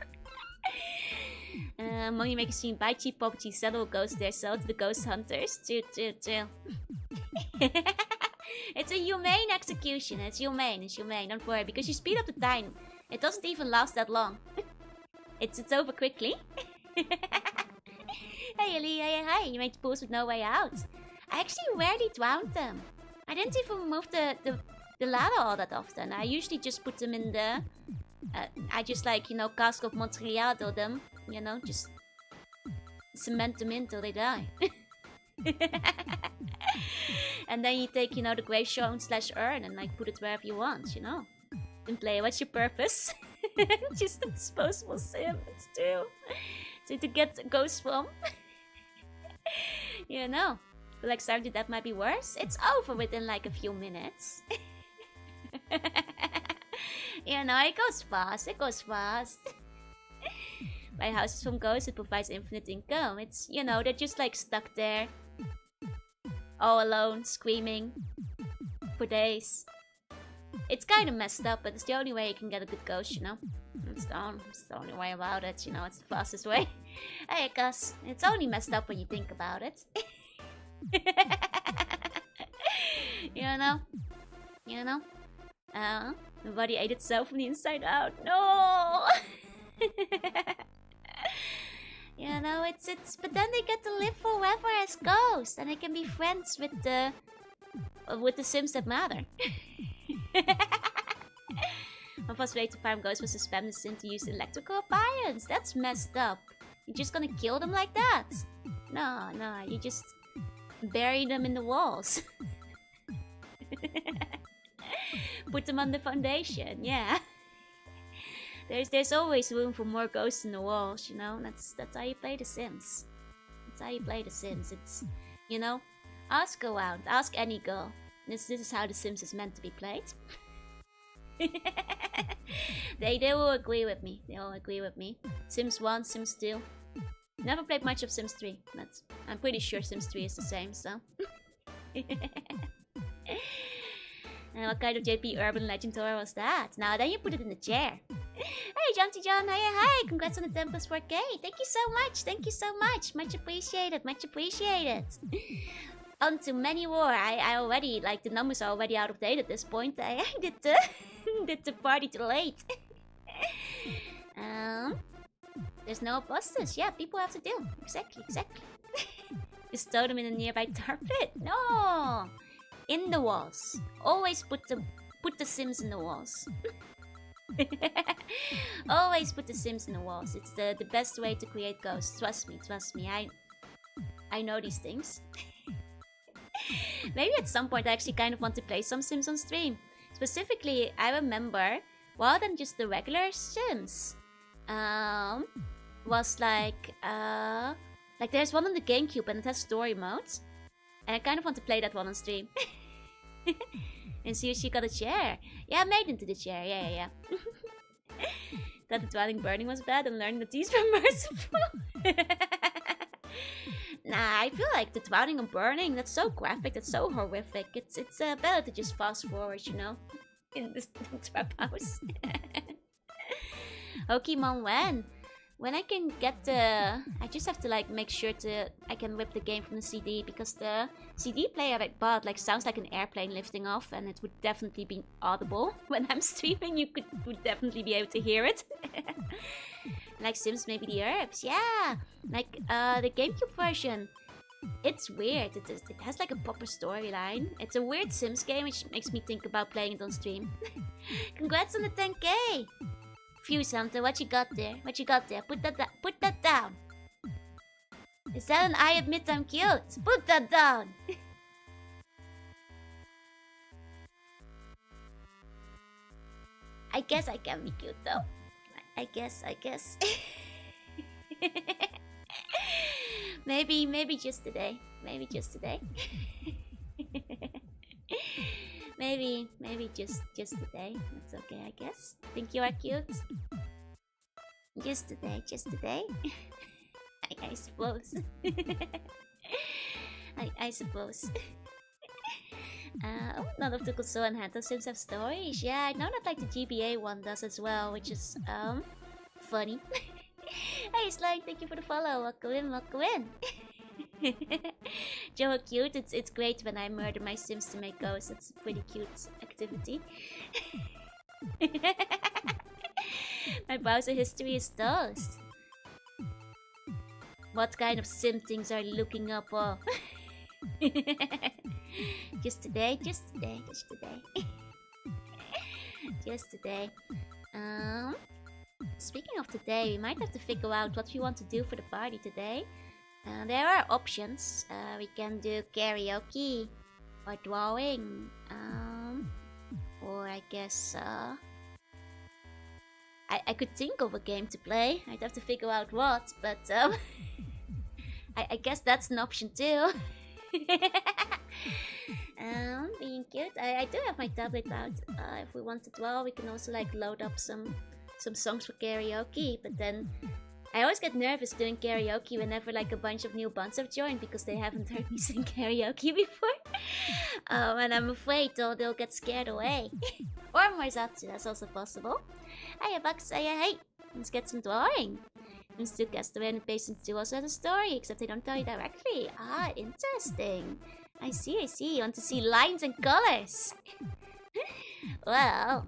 Money making scene, buy cheap property, settle a ghost there, sell to the ghost hunters. Chill. It's a humane execution. It's humane. Don't worry, because you speed up the time. It doesn't even last that long. It's over quickly. Hey Ellie, hi. You made pools with no way out. I actually rarely drowned them. I didn't even remove the ladder all that often. I usually just put them in the... I just like, you know, cask of Montreal them. You know, just cement them in till they die. And then you take, you know, the gravestone / urn and like put it wherever you want, you know. And play, what's your purpose? Just a disposable sim, it's true. So to get ghosts from. You know. Feel like starting that might be worse. It's over within like a few minutes. You know, it goes fast. Buy houses from ghosts, it provides infinite income. It's, you know, they're just like stuck there. All alone, screaming. For days. It's kind of messed up, but it's the only way you can get a good ghost, you know? It's the only way about it, you know? It's the fastest way. Hey, Gus, it's only messed up when you think about it. You know? The body ate itself from the inside out. No! You know, it's but then they get to live forever as ghosts, and they can be friends with the Sims that matter. My first way to farm ghosts was to spam the sim to use electrical appliance. That's messed up. You're just gonna kill them like that? No, you just bury them in the walls. Put them on the foundation, yeah. There's always room for more ghosts in the walls, you know? That's how you play The Sims. That's how you play The Sims. It's, you know, ask around, ask any girl. This is how The Sims is meant to be played. They will agree with me. They all agree with me. Sims 1, Sims 2. Never played much of Sims 3. I'm pretty sure Sims 3 is the same, so. And what kind of JP urban legend tour was that? Now then you put it in the chair. Hey Jonty John, hi, congrats on the 10 plus 4K. Thank you so much. Much appreciated. On to many more. I already, like, the numbers are already out of date at this point. I did the party too late. There's no busters. Yeah, people have to do. Exactly. Just throw them in a nearby tar pit. No! In the walls. Always put the Sims in the walls. Always put the Sims in the walls. It's the best way to create ghosts. Trust me. I know these things. Maybe at some point I actually kind of want to play some Sims on stream. Specifically, I remember, rather than just the regular Sims, was like there's one on the GameCube and it has story modes. And I kind of want to play that one on stream. And see if she got a chair. Yeah, I made into the chair. Yeah. That the dwelling burning was bad and learning the teas were merciful. Nah, I feel like the dwelling and burning, that's so graphic, that's so horrific. It's better to just fast forward, you know, in this trap house. Pokemon when I can get the... I just have to like make sure I can rip the game from the CD, because the CD player I bought like sounds like an airplane lifting off, and it would definitely be audible when I'm streaming. You would definitely be able to hear it. Like Sims, maybe the herbs, yeah. Like the GameCube version. It's weird. It has like a proper storyline. It's a weird Sims game, which makes me think about playing it on stream. Congrats on the 10K. Fuse Hunter, what you got there? Put that down. Is that an I admit I'm cute? Put that down. I guess I can be cute though. I guess. Maybe just today. Maybe just today. Maybe just today. That's okay, I guess. Think you are cute? Just today. I suppose. I suppose. None of the console and handheld Sims have stories. Yeah, I know that like the GBA one does as well, which is funny. Hey Hey, Slime, thank you for the follow. Welcome in, welcome in. Joe, cute. It's great when I murder my Sims to make ghosts. It's a pretty cute activity. My browser history is toast. What kind of sim things are you looking up? Just today, just today, just today. Just today. Speaking of today, we might have to figure out what we want to do for the party today. There are options. We can do karaoke or drawing. Or I guess I could think of a game to play. I'd have to figure out what, but I guess that's an option too. Being cute. I do have my tablet out. If we want to draw, we can also like load up some songs for karaoke. But then I always get nervous doing karaoke whenever like a bunch of new buns have joined because they haven't heard me sing karaoke before. And I'm afraid they'll get scared away. Or Marzatsu, that's also possible. Hiya Bucks, hey. Let's get some drawing. And still Castaway and Patience 2 also has a story, except they don't tell you directly. Ah, interesting. I see. You want to see lines and colors. Well.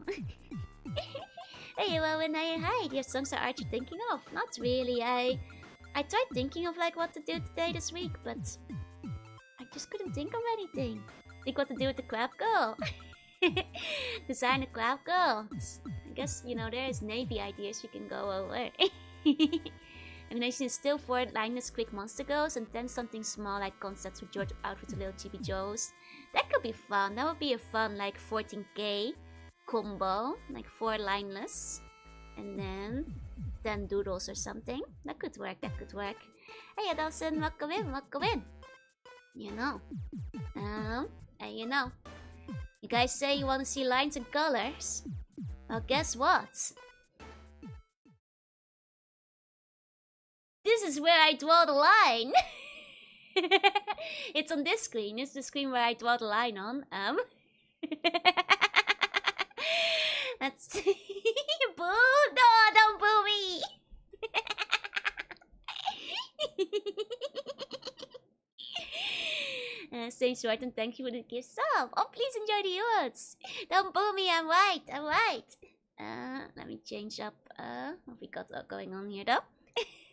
Hey, well, when hi, do you have songs that aren't you thinking of? Not really. I tried thinking of like what to do today this week, but I just couldn't think of anything. Think what to do with the crab girl. Design a crab girl. I guess, you know, there's Navy ideas we can go over. Animation is still 4 lineless quick monster girls and 10 something small like concepts with George outfits with little chibi Joes. That could be fun. That would be a fun like 14k combo, like 4 lineless and then 10 doodles or something. That could work. Hey Adelson, welcome in. You know. Hey, you know. You guys say you want to see lines and colors. Well, guess what? This is where I draw the line. It's on this screen. It's the screen where I draw the line on. That's boo! No, don't boo me. Same short and thank you for the gift sub. Oh, please enjoy the words. Don't boo me. I'm right. Let me change up what we got going on here though.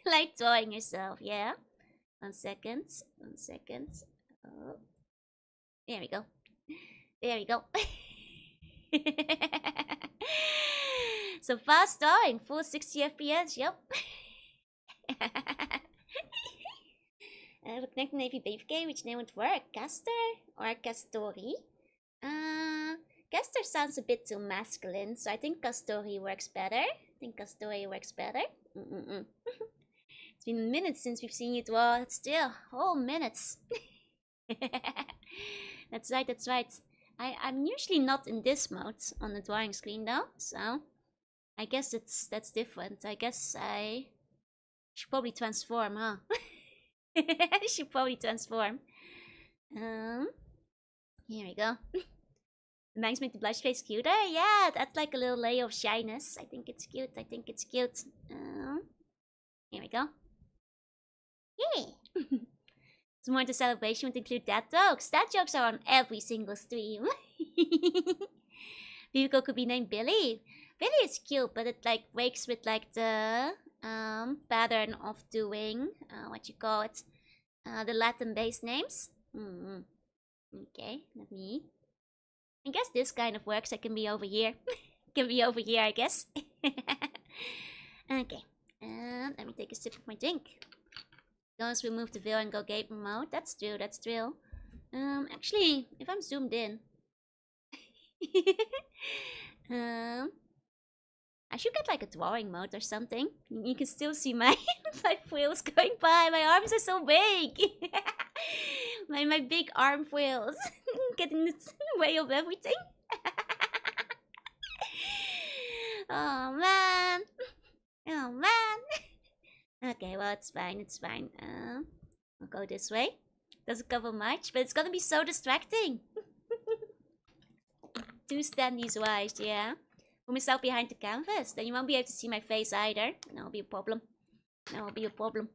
Like drawing yourself, yeah. 1 second. Oh. There we go. So fast drawing, full 60 FPS, yep. We connect Navy Baby, which name would work? Castor or Castori? Castor sounds a bit too masculine, so I think Castori works better. It's been minutes since we've seen you draw. Still, whole minutes. That's right. I'm usually not in this mode on the drawing screen though, so I guess that's different. I guess I should probably transform, huh? I should probably transform. Here we go. The bangs make the blush face cuter. Yeah, that's like a little layer of shyness. I think it's cute. Here we go. Yeah. Some more to celebration would include dad jokes. Dad jokes are on every single stream. Vehicle could be named Billy. Billy is cute, but it like breaks with like the pattern of doing what you call it, the Latin-based names. Okay, let me. I guess this kind of works. I can be over here. I guess. Okay, let me take a sip of my drink. Don't remove the veil and go gamer mode. That's true. Actually, if I'm zoomed in, I should get like a drawing mode or something. You can still see my my wheels going by. My arms are so big. my big arm wheels getting in the way of everything. Oh man. Okay, well it's fine. I'll go this way. Doesn't cover much, but it's gonna be so distracting. Two standees wise, yeah. Put myself behind the canvas, then you won't be able to see my face either. That'll be a problem. That will be a problem.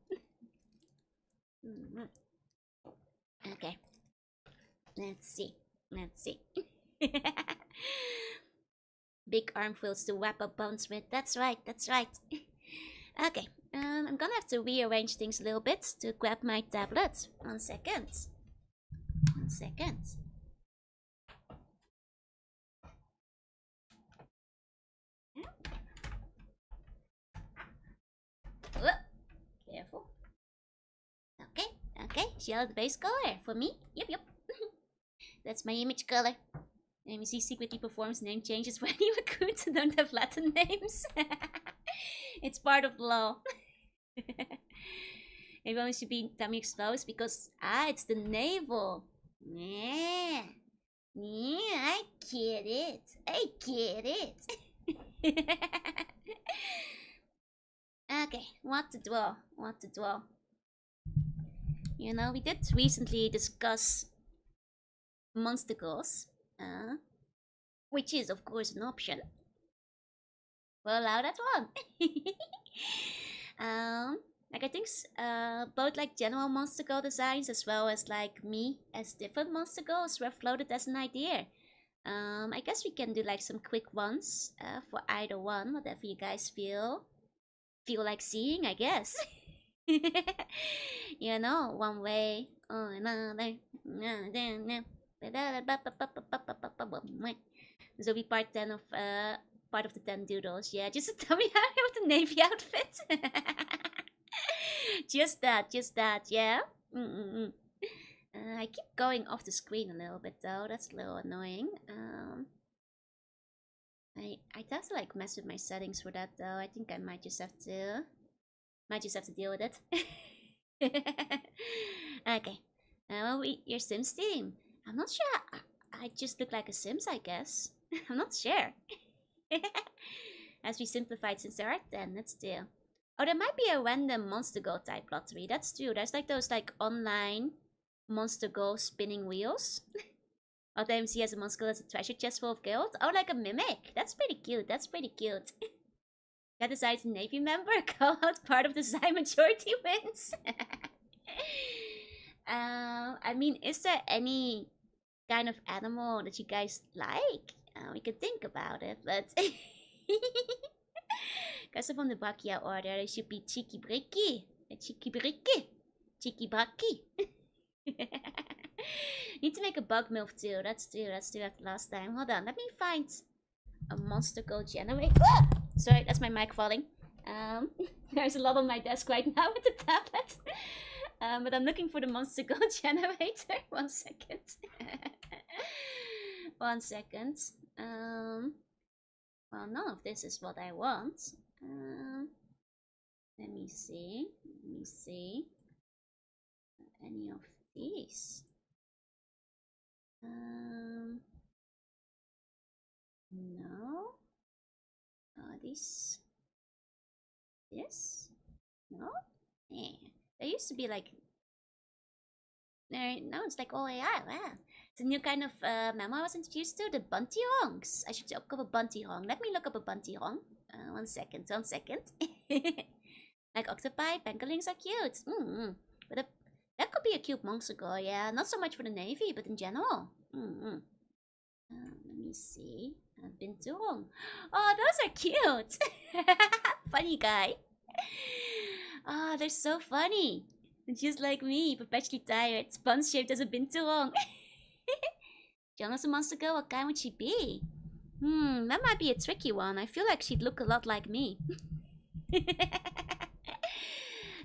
Okay. Let's see. Big armfuls to wrap up bones with. That's right. Okay. I'm gonna have to rearrange things a little bit to grab my tablet. 1 second. Careful. Okay. Shell the base color for me. Yep. That's my image color. MEC secretly performs name changes for any recruits who don't have Latin names. It's part of the law. Everyone should be tummy exposed because it's the navel. Yeah, I get it. Okay, what to draw? You know, we did recently discuss monstacles, which is of course an option. We'll allow that one. Like I think both like general monstacle designs as well as like me as different monstacles were floated as an idea. I guess we can do like some quick ones for either one, whatever you guys feel like seeing, I guess. You know, one way or another. This will be part 10 of part of the 10 doodles. Yeah, just tell me how you have the navy outfit. just that, yeah. I keep going off the screen a little bit though. That's a little annoying. I tend to like mess with my settings for that though. I think I might just have to deal with it. Okay. Your Sims team. I'm not sure. I just look like a Sims, I guess. I'm not sure. As we simplified since there are 10, let's do. Oh, there might be a random Monster Go type lottery. That's true. There's like those like online Monster Go spinning wheels. Oh, the MC has a Monster Go that's a treasure chest full of gold. Oh, like a mimic. That's pretty cute. That decides Navy member call out part of the design majority wins. I mean, is there any kind of animal that you guys like? We could think about it, but because from the Bakia order, it should be Cheeky Bricky. Cheeky Bracky. Need to make a bug milk too. Let's do that last time. Hold on, let me find a monster go generate. Sorry, that's my mic falling. There's a lot on my desk right now with the tablet. But I'm looking for the monster go generator. 1 second. 1 second. Well, none of this is what I want. Let me see. Any of these? No. This? No? Yeah. There used to be like... Now it's like all AI, wow. It's a new kind of memo I was introduced to, the bunty honks. I should look up a bunty honk. Let me look up a bunty honk. 1 second. Like octopi, pangolins are cute. But that could be a cute monster go, yeah. Not so much for the Navy, but in general. Let me see. I've been too long. Oh, those are cute. Funny guy. Oh, they're so funny. Just like me, perpetually tired, sponge-shaped as a binturong. Jonas a monster girl, what kind would she be? That might be a tricky one. I feel like she'd look a lot like me.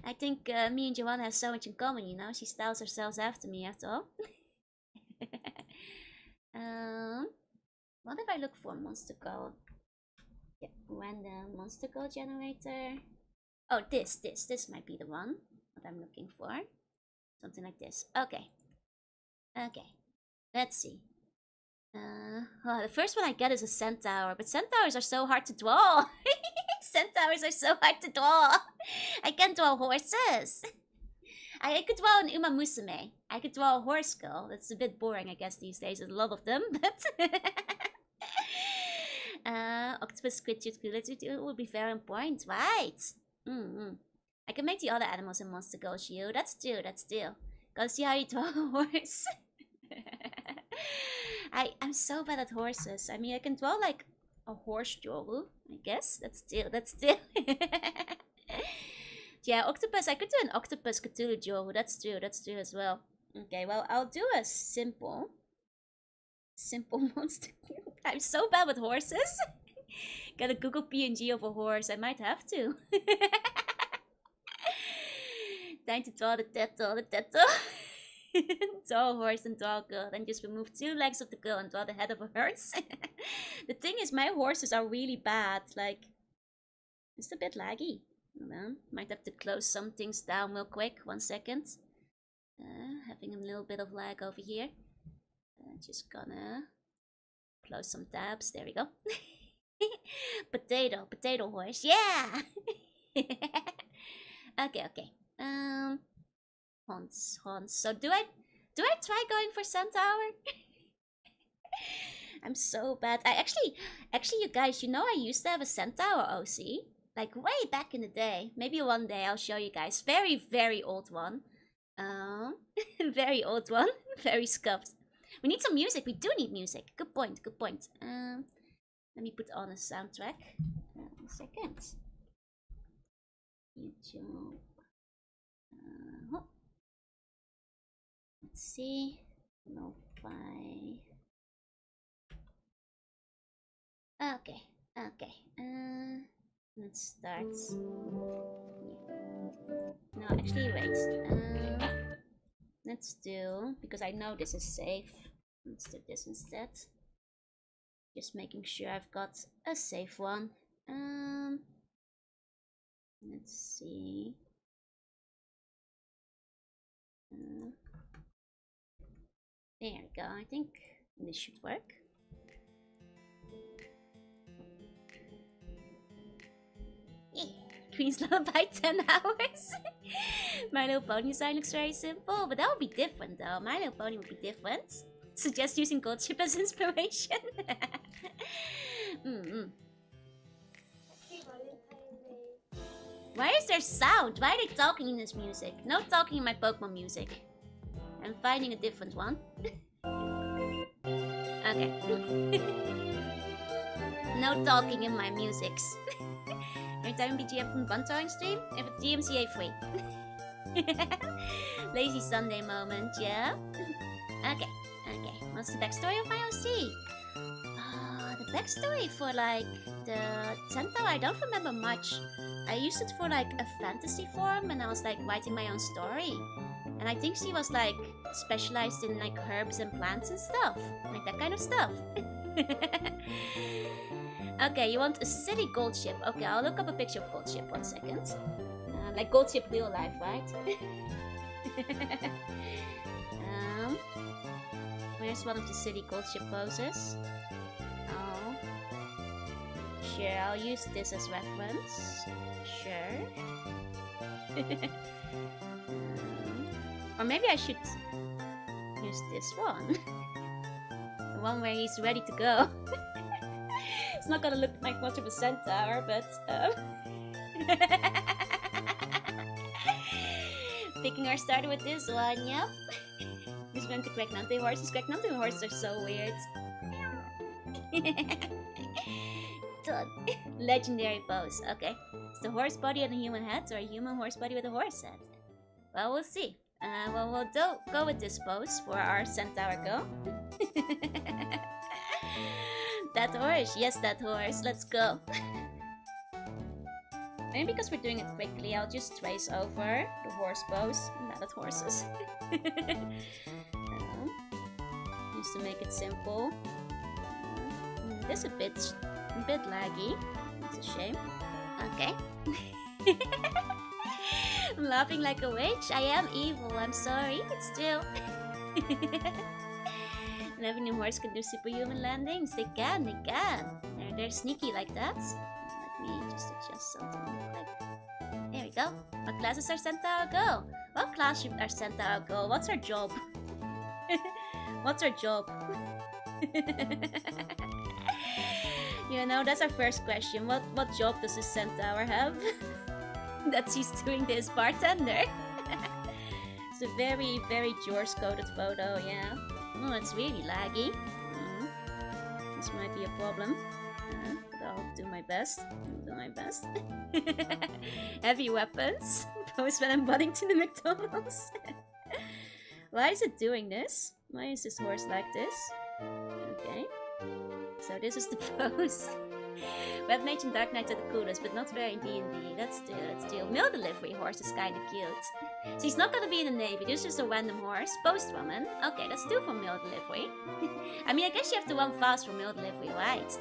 I think me and Joanna have so much in common, you know? She styles herself after me, after all. What if I look for monster girl? Yeah, random monster girl generator. Oh, this might be the one. What I'm looking for. Something like this. Okay. Let's see. Oh, the first one I get is a centaur, but centaurs are so hard to draw. Centaurs are so hard to draw. I can't draw horses. I could draw an Uma Musume. I could draw a horse girl. That's a bit boring, I guess, these days. There's a lot of them, but... Octopus squid it would be very important, right? I can make the other animals in Monster Go Shield. That's true, that's true. Gotta see how you draw a horse. I'm so bad at horses. I mean, I can draw like a horse Joru, I guess. That's still. Yeah, octopus. I could do an octopus Cthulhu Joru. That's true as well. Okay, well, I'll do a simple monster. I'm so bad with horses. Got a Google PNG of a horse. I might have to. Time to draw the turtle. Draw a horse and draw a girl. Then just remove 2 legs of the girl and draw the head of a horse. The thing is, my horses are really bad. Like, it's a bit laggy. Hold on. Might have to close some things down real quick. 1 second. Having a little bit of lag over here. Just gonna close some tabs. There we go. Potato horse. Yeah! Okay. Horns. So do I try going for Centaur? I'm so bad. Actually, you guys, you know I used to have a Centaur OC. Like way back in the day. Maybe one day I'll show you guys. Very, very old one. Very old one. Very scuffed. We need some music. We do need music. Good point. Let me put on a soundtrack. 1 second. YouTube. Let's see. Lo-fi. Okay. Let's start. No, actually, wait. Let's do, because I know this is safe. Let's do this instead. Just making sure I've got a safe one. Let's see. There we go. I think this should work. Queen's Lullaby 10 hours. My Little Pony design looks very simple, but that would be different though. My Little Pony would be different. Suggest using Gold Ship as inspiration. Why is there sound? Why are they talking in this music? No talking in my Pokemon music. I'm finding a different one. Okay. No talking in my musics. Every time BGM from Buntoing stream, if it's DMCA free. Lazy Sunday moment, yeah? Okay. What's the backstory of my OC? The backstory for like the Centaur, I don't remember much. I used it for like a fantasy form and I was like writing my own story. And I think she was like specialized in like herbs and plants and stuff. Like that kind of stuff. Okay, you want a city gold ship. Okay, I'll look up a picture of gold ship. 1 second. Like gold ship real life, right? Where's one of the city gold ship poses? Oh. Sure, I'll use this as reference. Sure. Or maybe I should use this one. The one where he's ready to go. It's not gonna look like much of a Centaur, but picking our starter with this one, yep. This went to Cracknante horses. Cracknante horses are so weird. Legendary pose. Okay. Is the horse body and a human head, or a human horse body with a horse head? Well, we'll see. Well, we'll go with this pose for our Centaur go. That horse, yes, that horse. Let's go. Maybe because we're doing it quickly, I'll just trace over the horse pose. Not at horses. Just to make it simple. This is a bit laggy. It's a shame. Okay. I'm laughing like a witch. I am evil. I'm sorry. It's still. Never knew horse can do superhuman landings. They can. They're sneaky like that. Let me just adjust something real quick. There we go. What class is our Centaur go? What class should our Centaur go? What's our job? What's our job? You know, that's our first question. What job does this Centaur have? that she's doing this bartender. It's a very, very George-coded photo, yeah. Oh, it's really laggy. This might be a problem. But I'll do my best. Heavy weapons. Pose when I'm butting to the McDonald's. Why is it doing this? Why is this horse like this? Okay. So this is the pose. Web Mage and Dark Knights are the coolest, but not very in D&D. That's still. Mail delivery horse is kinda cute. She's not gonna be in the Navy, this is just a random horse. Postwoman. Okay, that's 2 for mail delivery. I mean, I guess you have to run fast for mail delivery, right?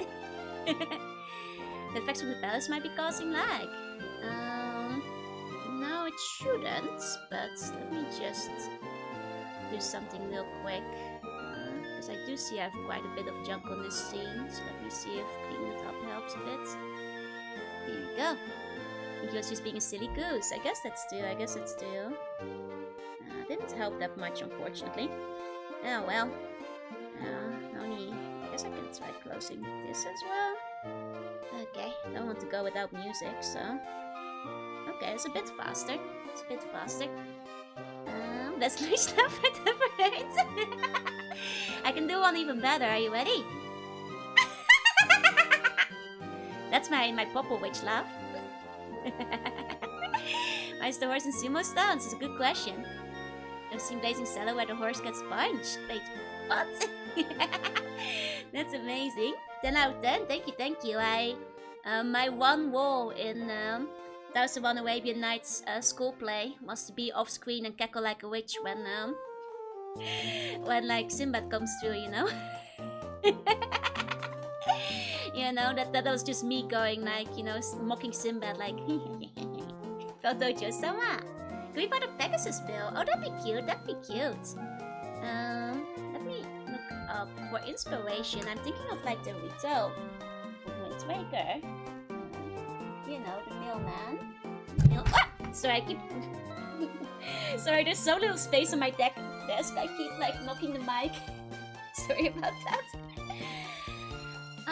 The effects from the bells might be causing lag. No, it shouldn't, but let me just do something real quick. Because I do see I have quite a bit of junk on this scene, so let me see if cleaning it up helps a bit. Here we go. I think he was just being a silly goose. I guess it's still. Didn't help that much, unfortunately. Oh well. No need. I guess I can try closing this as well. Okay, don't want to go without music, so... Okay, it's a bit faster. Best Lush laugh I've ever heard. I can do one even better. Are you ready? That's my Popo Witch laugh. Why is the horse in sumo stance? It's a good question. I've seen Blazing Cellar where the horse gets punched. Wait, what? That's amazing. 10 out of 10. Thank you. My one wall in 1001 Arabian Nights school play was to be off screen and cackle like a witch when like Sinbad comes through, you know. You know, that was just me going like, you know, mocking Sinbad like Kotojo-sama. Can we find a Pegasus bill? Oh, that'd be cute. Let me look up for inspiration. I'm thinking of like the Rito Windwaker. You know, the mailman. Sorry, I keep... Sorry, there's so little space on my desk. I keep like knocking the mic. Sorry about that.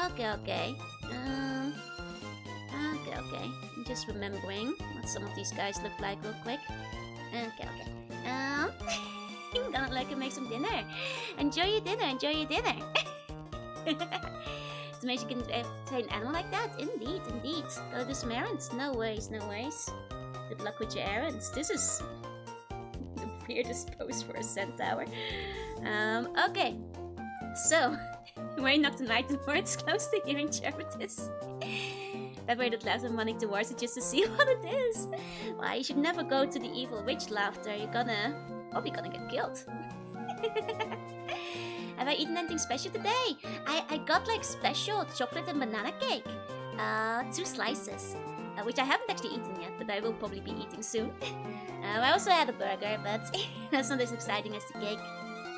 Okay. Okay. I'm just remembering what some of these guys look like real quick. Okay. I'm gonna like make some dinner. Enjoy your dinner. To make you can train an animal like that? Indeed. Go do some errands. No worries. Good luck with your errands. This is the weirdest pose for a centaur. Okay. So, why not tonight the more it's close to hearing Charities? That way that laughs and running towards it just to see what it is. Why, you should never go to the evil witch laughter. You're gonna get killed. Have I eaten anything special today? I got like special chocolate and banana cake. 2 slices. Which I haven't actually eaten yet, but I will probably be eating soon. I also had a burger, but that's not as exciting as the cake.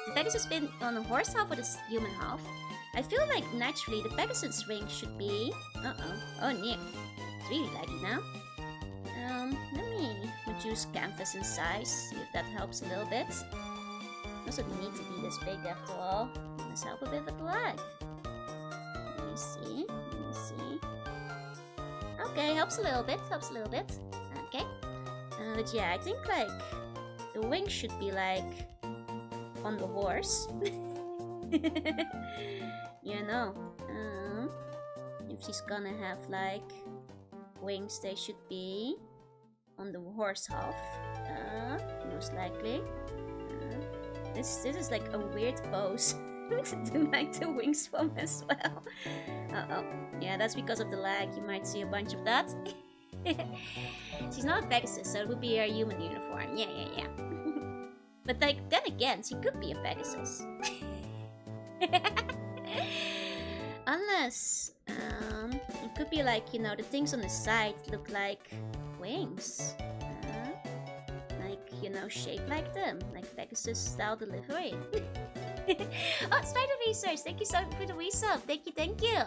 The Pegasus been on the horse half or the human half? I feel like naturally the Pegasus ring should be... Oh near. It's really laggy now. Let me reduce canvas in size, see if that helps a little bit. Doesn't need to be this big after all. Let's help a bit with the lag. Let me see. Okay, helps a little bit. Okay. But yeah, I think like the wing should be like on the horse. You know. If she's gonna have like wings, they should be on the horse half. Most likely. This is like a weird pose to make the wings from as well. Yeah, that's because of the lag. You might see a bunch of that. She's not a Pegasus, so it would be her human uniform. Yeah. But like, then again, she could be a Pegasus. Unless, it could be like, you know, the things on the side look like wings. You know, shaped like them, like Pegasus style delivery. Oh, Spider Research, thank you so much for the resub. Thank you.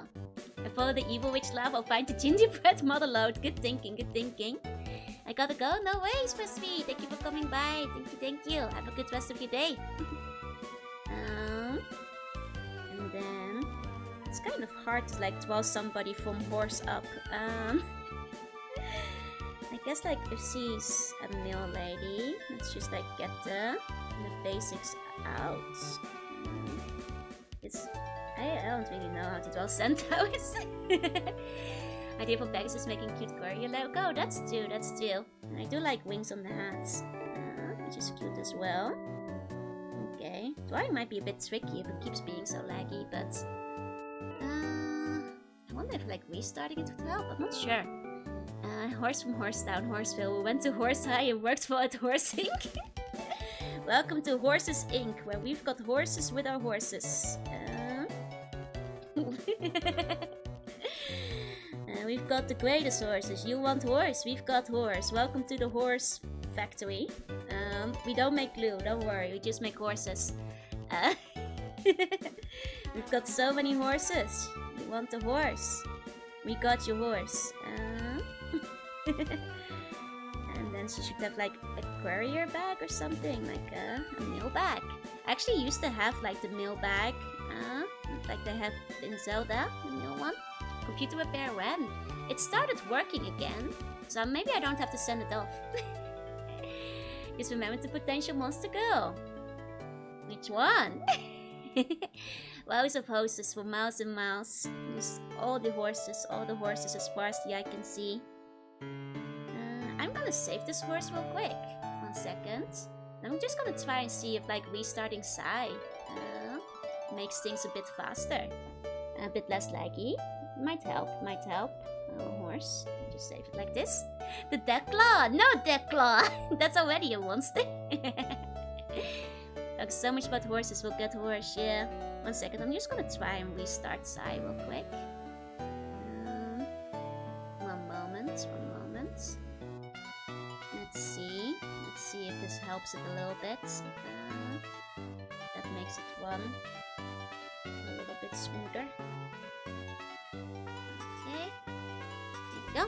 I follow the evil witch lab. I'll find the gingerbread model load. Good thinking. I gotta go. No worries, Sweet. Thank you for coming by. Thank you. Have a good rest of your day. And then it's kind of hard to like draw somebody from horse up. I I guess like if she's a mill lady, let's just like get the basics out. I don't really know how to draw Centaurs. Idea for Pegasus making cute courier logo. That's true, that's true. I do like wings on the hats, which is cute as well. Okay, drawing might be a bit tricky if it keeps being so laggy, but I wonder if like restarting it would help. I'm not sure. Horse from Horsetown, Horseville. We went to Horse High and worked for at Horse Inc. Welcome to Horses Inc., where we've got horses with our horses. We've got the greatest horses. You want horse? We've got horse. Welcome to the horse factory. We don't make glue, don't worry. We just make horses. We've got so many horses. You want a horse? We got your horse. And then she should have like a courier bag or something, like a mail bag. I actually used to have like the mail bag, like they have in Zelda, the mail one. Computer repair when? It started working again, so maybe I don't have to send it off. Just remember the potential monster girl. Which one? Loads of horses for miles and miles. Just all the horses as far as the eye can see. I'm gonna save this horse real quick. 1 second. I'm just gonna try and see if like restarting Sai makes things a bit faster. A bit less laggy. Might help, might help. Horse. Just save it like this. The Declaw! No Declaw! That's already a monster. Talk so much about horses, we'll get horse, yeah. 1 second, I'm just gonna try and restart Sai real quick. One moment. Let's see if this helps it a little bit. That makes it run a little bit smoother. Okay, there we go.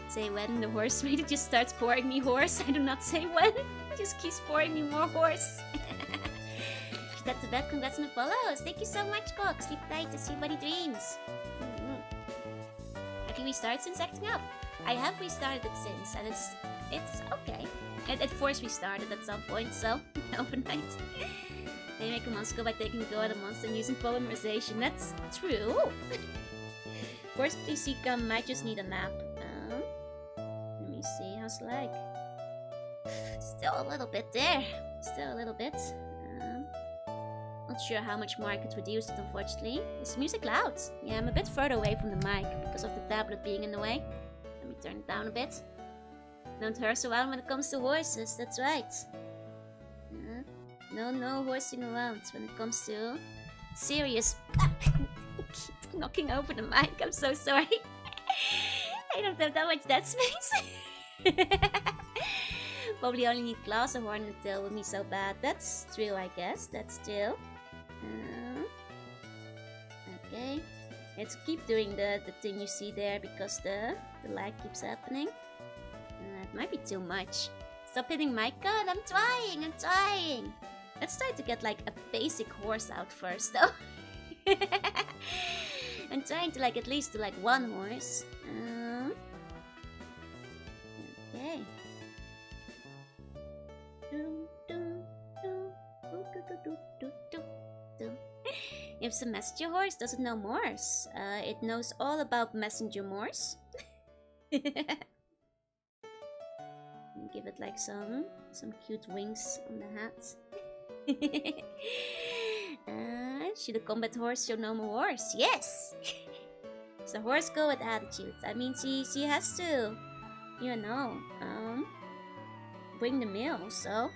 Say when the horse raider just starts pouring me horse. I do not say when. It just keeps pouring me more horse. That's the bad. Congrats on the follows. Thank you so much, Cox. Sleep tight to see buddy dreams. Have you restarted since acting up? I have restarted it since, and it's okay. It forced restarted at some point, so overnight. They make a monster go by taking the go out of monster and using polymerization. That's true. Force PC Cam might just need a map. Let me see how's it like. Still a little bit there. Still a little bit. Not sure how much more I could reduce it, unfortunately. Is music loud? Yeah, I'm a bit further away from the mic because of the tablet being in the way. Let me turn it down a bit. Don't horse around when it comes to horses, that's right. No horsing around when it comes to serious... Keep knocking over the mic, I'm so sorry. I don't have that much dead space. Probably only need glass or horn and tail with me so bad. That's true, I guess. That's true. Okay. Let's keep doing the thing you see there because the lag keeps happening. It might be too much. Stop hitting my gun. I'm trying. Let's try to get like a basic horse out first though. I'm trying to like at least do like one horse. Okay. If it's a messenger horse, does it know Morse? It knows all about messenger Morse. Give it like some cute wings on the hat. Should a combat horse show no more horse? Yes! It's a horse go with attitude. I mean, she has to, you know, bring the mail, so...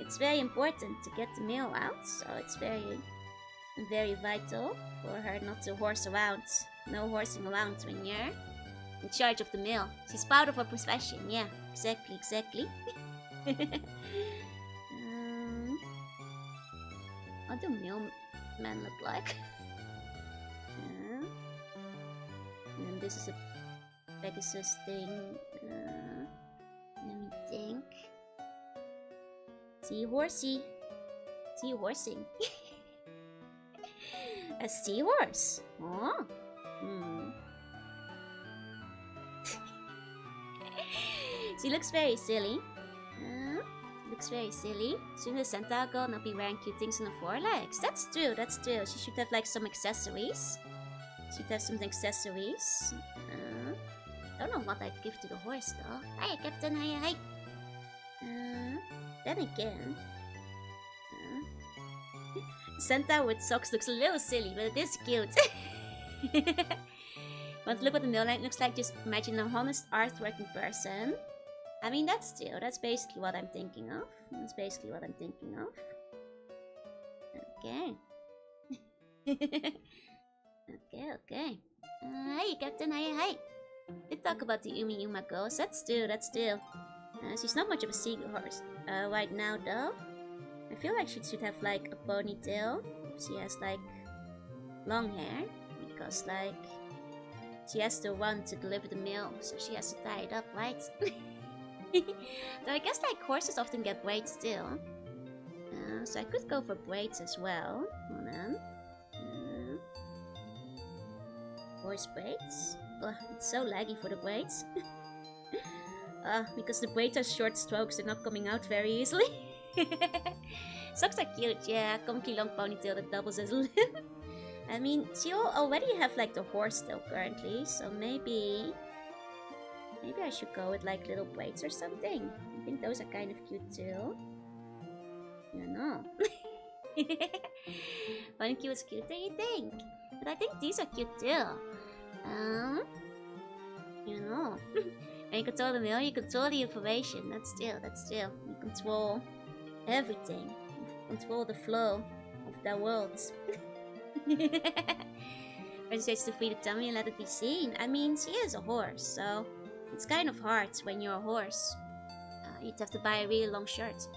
It's very important to get the mail out, so it's very, very vital for her not to horse around. No horsing around when you're in charge of the mail. She's proud of her profession, yeah, exactly. What do mailmen look like? And then this is a Pegasus thing. Let me think. Seahorsey. Seahorsing. A seahorse. Oh. She looks very silly. Looks very silly. Shouldn't the Centaur girl not be wearing cute things on the forelegs? That's true, that's true. She should have like some accessories. Should have some accessories. Don't know what I'd give to the horse though. Hi, Captain, hi. Then again... Centaur with socks looks a little silly, but it is cute. Want to look what the millline looks like? Just imagine a honest art-working person. I mean, that's basically what I'm thinking of. That's basically what I'm thinking of. Okay. Okay. Hi, Captain, hi. Let's talk about the Umi Uma ghost. That's true. She's not much of a seahorse right now, though. I feel like she should have, like, a ponytail. She has, like, long hair. Because, like, she has to run to deliver the mail. So she has to tie it up, right? So I guess, like, horses often get braids still. So I could go for braids as well. Hold on. Horse braids? Oh, it's so laggy for the braids. Because the braids are short strokes, they're not coming out very easily. Socks are cute, yeah. Comfy long ponytail that doubles as a lip. I mean, she already have like the horse tail currently, so maybe I should go with like little braids or something. I think those are kind of cute too. You know. Ponytail is cuter, you think? But I think these are cute too. You know. When you control the mail, you control the information. That's still. You control everything. You control the flow of the worlds. First says to free the tummy and let it be seen. I mean, she is a horse, so it's kind of hard when you're a horse. You'd have to buy a really long shirt.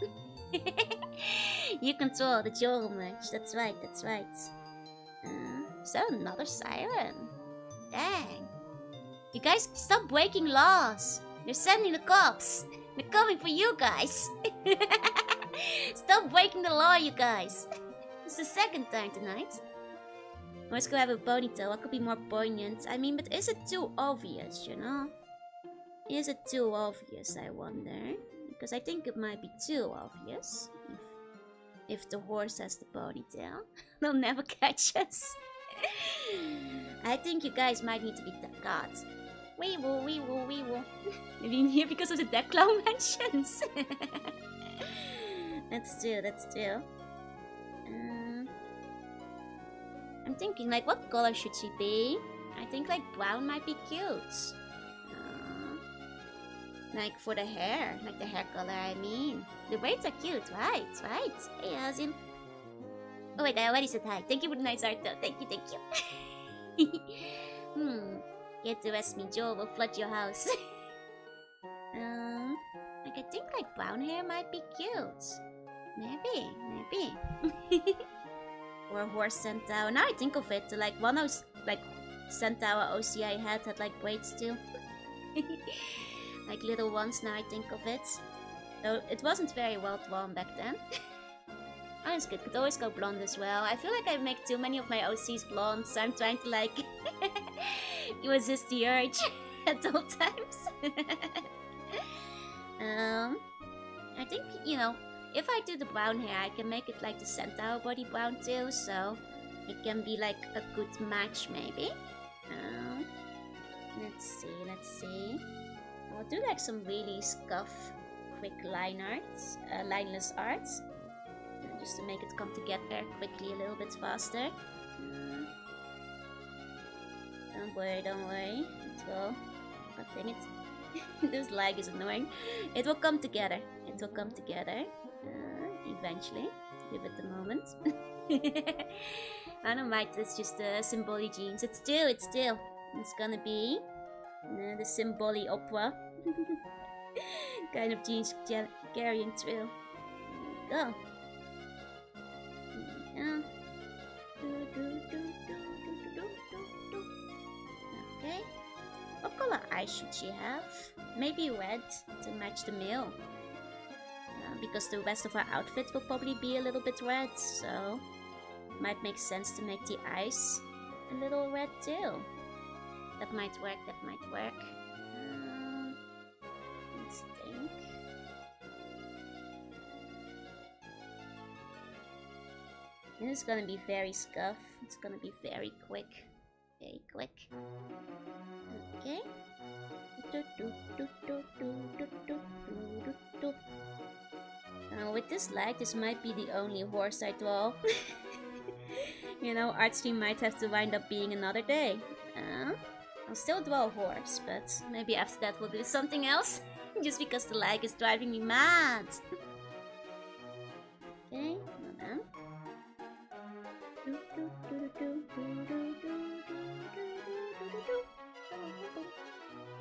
You control the Jorunna merch. That's right. So another siren. Dang. You guys, stop breaking laws. They're sending the cops. They're coming for you guys. Stop breaking the law, you guys. It's the second time tonight. Let's go have a ponytail. What could be more poignant? I mean, but is it too obvious, you know? Is it too obvious, I wonder? Because I think it might be too obvious. If the horse has the ponytail. They'll never catch us. I think you guys might need to be God. Wee woo. Maybe in here because of the deck clown mentions. That's true. I'm thinking, like, what color should she be? I think, like, brown might be cute. Like, for the hair. Like, the hair color, I mean. The braids are cute, right? Hey, Azim. Oh, wait, I already said hi. Thank you for the nice art, though. Thank you. Get to rest me, Joel will flood your house. Like, I think, like, brown hair might be cute. Maybe. Or a horse centaur. Now I think of it, like, one of those, like, centaur OC I had like, braids too. Like, little ones, now I think of it. Though it wasn't very well drawn back then. Oh, it's good. Could always go blonde as well. I feel like I make too many of my OCs blonde, so I'm trying to, like, resist the urge at all times. I think, you know, if I do the brown hair, I can make it like the centaur body brown too, so it can be like a good match, maybe. Let's see. I'll do like some really scuff, quick lineless arts. Just to make it come together quickly a little bit faster. Don't worry. It will. God dang it. This lag is annoying. It will come together. Eventually. Give it a moment. I don't mind, it's just symboli jeans. It's still. It's gonna be the symboli opera. Kind of jeans carrying through. There we go. Okay. What color eyes should she have? Maybe red to match the male. Because the rest of her outfit will probably be a little bit red, so might make sense to make the eyes a little red too. That might work. This is gonna be very scuff. It's gonna be very quick. Okay, quick. Okay. Now with this lag, this might be the only horse I draw. You know, art stream might have to wind up being another day. I'll still draw a horse, but maybe after that we'll do something else. Just because the lag is driving me mad. Okay, hold on.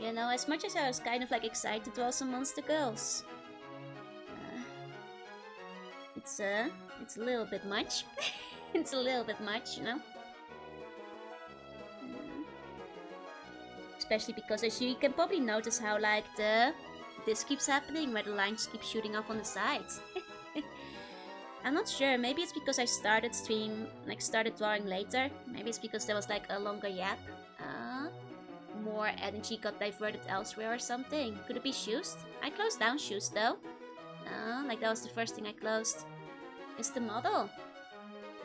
You know, as much as I was kind of like excited to draw some monster girls, it's a little bit much. It's a little bit much, you know. Especially because, as you can probably notice, how like this keeps happening, where the lines keep shooting off on the sides. I'm not sure. Maybe it's because I started drawing later. Maybe it's because there was like a longer gap. More energy got diverted elsewhere or something. Could it be shoes? I closed down shoes though. Like that was the first thing I closed. Is the model?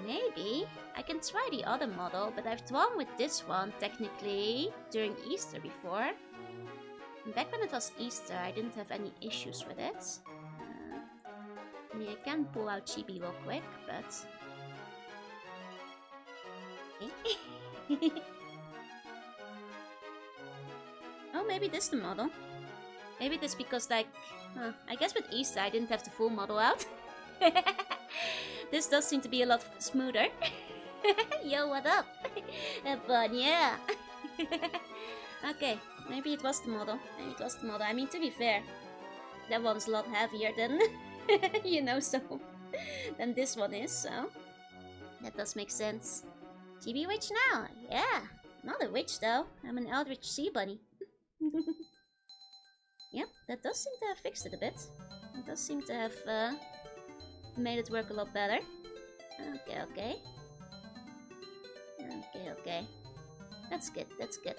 Maybe. I can try the other model, but I've drawn with this one technically during Easter before. And back when it was Easter, I didn't have any issues with it. I mean, I can pull out Chibi real quick, but... Oh, maybe this is the model. Maybe this because, like... I guess with Easter I didn't have the full model out. This does seem to be a lot smoother. Yo, what up? But yeah. Okay, maybe it was the model. Maybe it was the model. I mean, to be fair, that one's a lot heavier than... you know, so... than this one is, so... That does make sense. Chibi witch now? Yeah. Not a witch, though. I'm an eldritch sea bunny. Yep, that does seem to have fixed it a bit. It does seem to have made it work a lot better. Okay, okay. Okay, okay. That's good, that's good.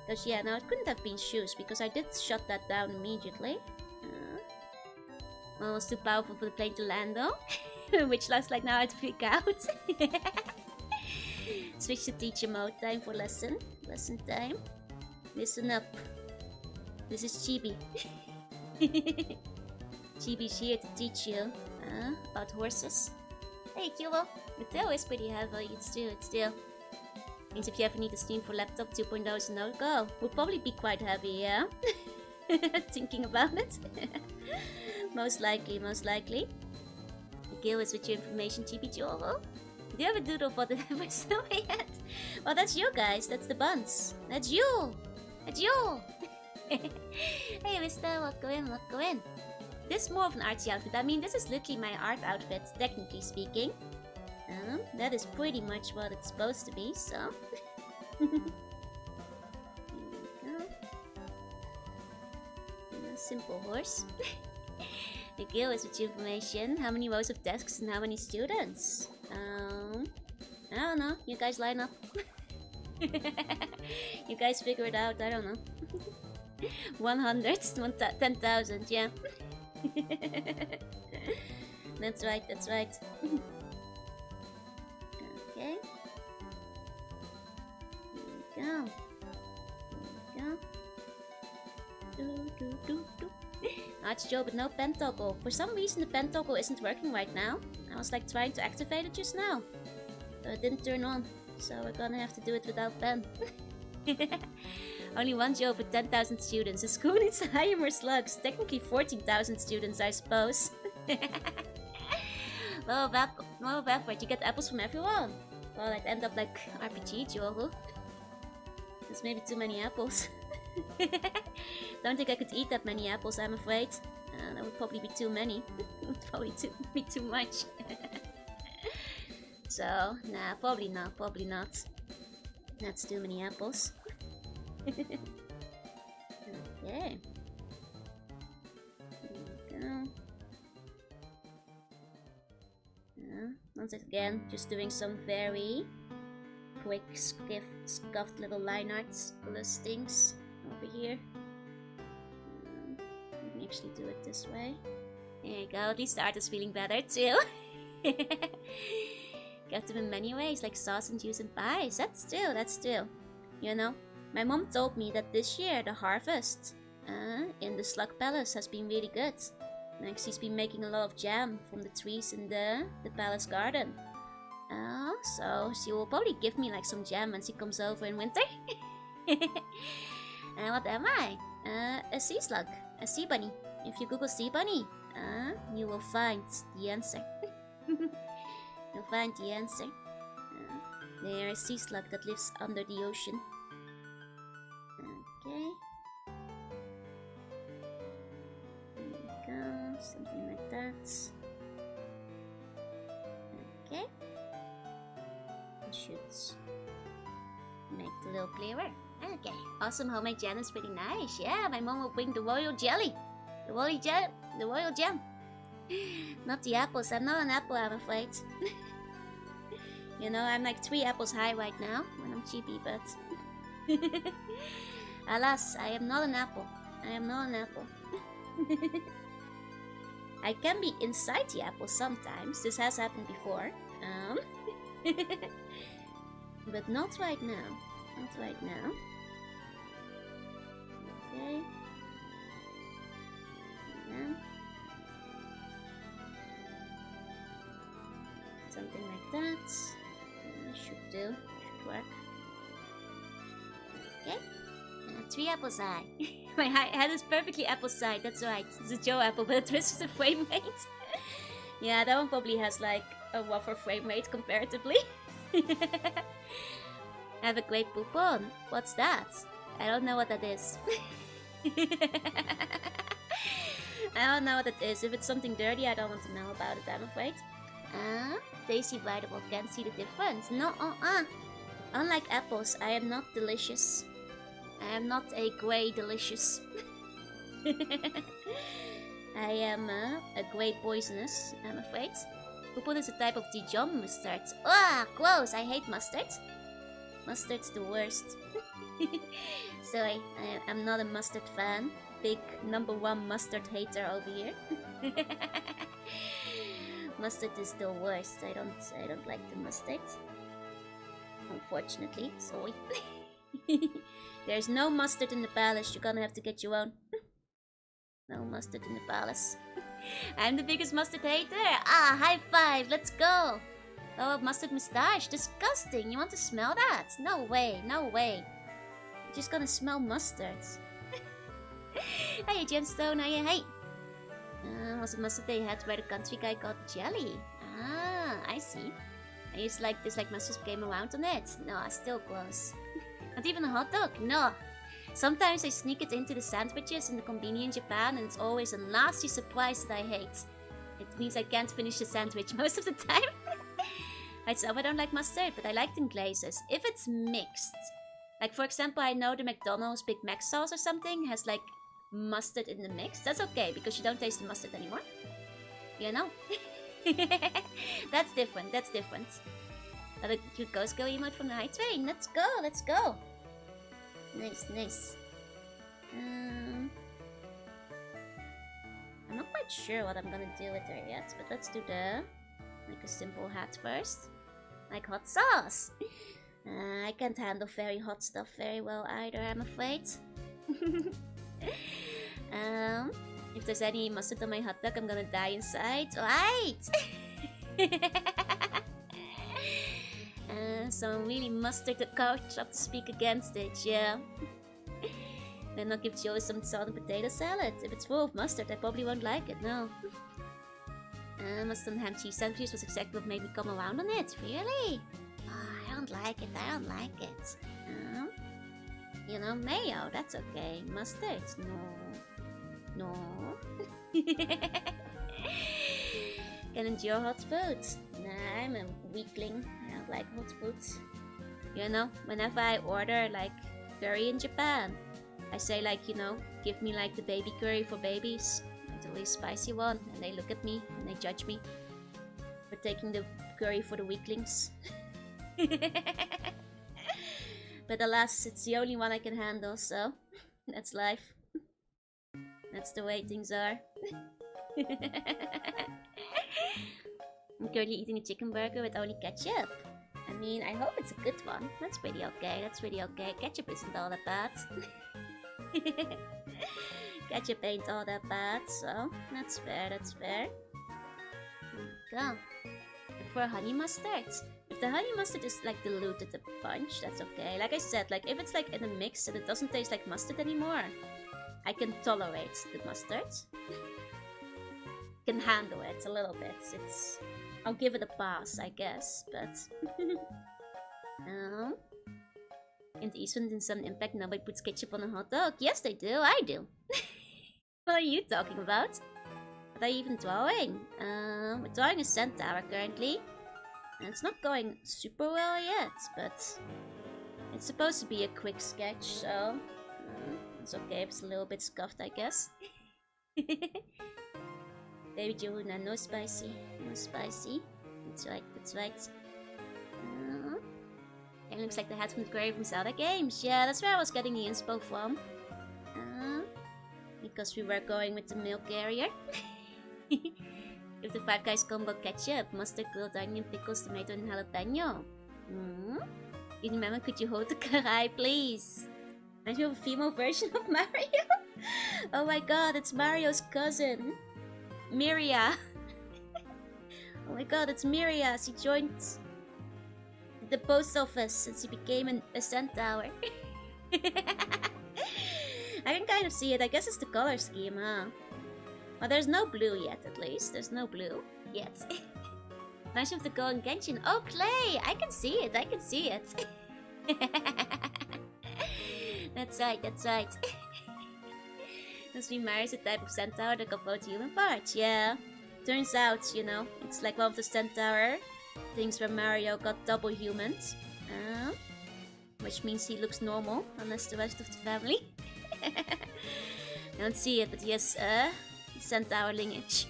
Because, yeah, now it couldn't have been shoes, because I did shut that down immediately. Well, it was too powerful for the plane to land, though. Which last like now I'd freak out. Switch to teacher mode. Time for lesson. Lesson time. Listen up. This is Chibi. Chibi's here to teach you about horses. Hey, Kilo. The tail is pretty heavy. It's true, it's still. Means if you ever need a stream for laptop 2.0 is a no-go. Would probably be quite heavy, yeah? Thinking about it. Most likely, most likely. The Gil is with your information, Chibi Joel. Do you have a doodle for the ever still yet? Well, that's you guys. That's the buns. That's you. That's you. Hey, mister. Welcome in, welcome in. This is more of an artsy outfit. I mean, this is literally my art outfit, technically speaking. That is pretty much what it's supposed to be, so... Here we go. A simple horse. The Gil is with your information. How many rows of desks and how many students? I don't know. You guys line up. You guys figure it out. I don't know. 100, 10,000, yeah. That's right, that's right. Okay. Here we go. Here we go. Arch Joe, but no pen toggle. For some reason the pen toggle isn't working right now. I was like trying to activate it just now. But it didn't turn on. So we're gonna have to do it without pen. Only one job with 10,000 students. The school needs to hire more slugs. Technically 14,000 students, I suppose. Low of effort. You get apples from everyone. Well, I'd end up like RPG, Joel. There's maybe too many apples. Don't think I could eat that many apples, I'm afraid. That would probably be too many. It would probably be too much. So, nah, probably not, probably not. That's too many apples. Okay. There we go. Once again, just doing some very quick, scuffed little line arts listings over here. Let me actually do it this way. There you go, at least the art is feeling better too. Get them in many ways, like sauce and juice and pies. That's true. You know, my mom told me that this year the harvest in the Slug Palace has been really good. Like she's been making a lot of jam from the trees in the palace garden. So she will probably give me like some jam when she comes over in winter. What am I? A sea slug, a sea bunny. If you Google sea bunny, you will find the answer. You'll find the answer. They are a sea slug that lives under the ocean. Okay. There we go. Something like that. Okay. Should make it a little clearer. Okay. Awesome homemade jam is pretty nice. Yeah, my mom will bring the royal jelly. The royal jam. Not the apples. I'm not an apple, I'm afraid. You know, I'm like 3 apples high right now when I'm cheapy, but... Alas, I am not an apple. I am not an apple. I can be inside the apple sometimes. This has happened before. But not right now. Not right now. Okay. Yeah. Something like that. Should do. Should work. Okay. 3 apples high. My head is perfectly apple side. That's right. It's a Joe apple, but it twists the frame rate. Yeah, that one probably has like a rougher frame rate comparatively. Have a great poop on. What's that? I don't know what that is. I don't know what it is. If it's something dirty, I don't want to know about it, I'm afraid. Tasty biteable. Can't see the difference. No, unlike apples, I am not delicious. I am not a grey delicious. I am a grey poisonous, I'm afraid. Poupon is a type of Dijon mustard. Ah, gross! I hate mustard. Mustard's the worst. So I'm not a mustard fan. Big #1 mustard hater over here. Mustard is the worst. I don't like the mustard. Unfortunately, sorry. There's no mustard in the palace. You're gonna have to get your own. No mustard in the palace. I'm the biggest mustard hater. Ah, high five. Let's go. Oh, mustard moustache. Disgusting. You want to smell that? No way. No way. You're just gonna smell mustard. Hey, Gemstone. Hey. Was it mustard they had where the country guy got jelly? Ah, I see. I used to like this, like mustard came around on it. No, still gross. Not even a hot dog. No. Sometimes I sneak it into the sandwiches in the convenience in Japan, and it's always a nasty surprise that I hate. It means I can't finish the sandwich most of the time. Myself, I don't like mustard, but I like it in glazes. If it's mixed. Like, for example, I know the McDonald's Big Mac sauce or something has, like, mustard in the mix. That's okay, because you don't taste the mustard anymore. You know? That's different, that's different. Another cute ghost girl emote from the high train. Let's go, let's go. Nice, nice. I'm not quite sure what I'm gonna do with her yet, but let's do like a simple hat first. Like hot sauce. I can't handle very hot stuff very well either, I'm afraid. If there's any mustard on my hot dog, I'm gonna die inside. Right! Some really mustard the couch up to speak against it, yeah. Then I'll give Joey some salt and potato salad. If it's full of mustard, I probably won't like it, no. Mustard and ham cheese sandwich was exactly what made me come around on it. Really? Oh, I don't like it, I don't like it. You know, mayo, that's okay. Mustard, no. No. Can endure hot food. Nah, I'm a weakling. I don't like hot food. You know, whenever I order like curry in Japan, I say like, you know, give me like the baby curry for babies. Like the really spicy one. And they look at me and they judge me for taking the curry for the weaklings. But alas, it's the only one I can handle, so that's life. That's the way things are. currently eating a chicken burger with only ketchup. I mean, I hope it's a good one. That's pretty okay. That's pretty okay. Ketchup isn't all that bad. Ketchup ain't all that bad, so that's fair. That's fair. Go. For honey mustard. If the honey mustard is like diluted a bunch, that's okay. Like I said, like if it's like in a mix and it doesn't taste like mustard anymore, I can tolerate the mustard. Can handle it a little bit. I'll give it a pass, I guess, but in the East in some impact, nobody puts ketchup on a hot dog. Yes, they do. I do. What are you talking about? What are you even drawing? We're drawing a centaur currently. And it's not going super well yet, but it's supposed to be a quick sketch, so it's okay if it's a little bit scuffed, I guess. Baby Jorunna, no spicy, no spicy. That's right, that's right. It looks like the hat from the grave from Zelda games. Yeah, that's where I was getting the inspo from. Because we were going with the milk carrier. If the Five Guys combo ketchup, mustard, grilled onion, pickles, tomato, and jalapeno. You remember, could you hold the karai, please? Aren't you a female version of Mario? Oh my god, it's Mario's cousin. Miria. Oh my god, it's Miria. She joined the post office since he became a centaur. I can kind of see it. I guess it's the color scheme, huh? Well, there's no blue yet, at least. There's no blue yet. Nice of the Golden Genshin. Oh, Clay! I can see it. I can see it. That's right. That's right. Must be Mario's a type of centaur that got both human parts. Yeah. Turns out, you know, it's like one of the centaur things where Mario got double humans. Which means he looks normal, unless the rest of the family. I don't see it, but he has centaur lineage.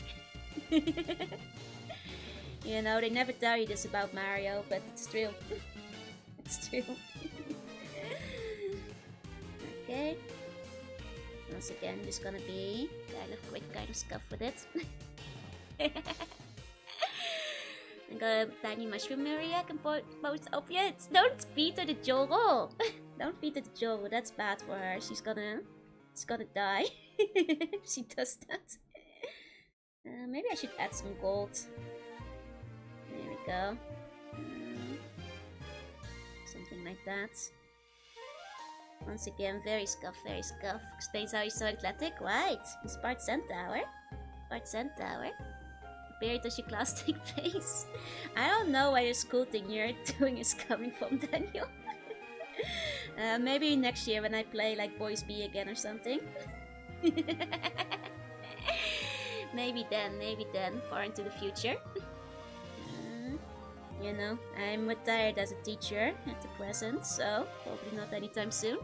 You know, they never tell you this about Mario, but it's true. It's true. Okay. Once again, just gonna be kind of quick, kind of scuff with it. I got a tiny mushroom area can post up yet. Don't feed her the Joro. Don't feed her the Joro. That's bad for her. She's gonna die if she does that. Maybe I should add some gold. There we go. Something like that. Once again, very scuff, very scuff. Explains how he's so athletic. Right. He's part centaur. Part centaur. Compared to your class take place. I don't know where your school thing you're doing is coming from, Daniel. Maybe next year when I play like Boys B again or something. Maybe then, far into the future. You know, I'm retired as a teacher at the present, so probably not anytime soon.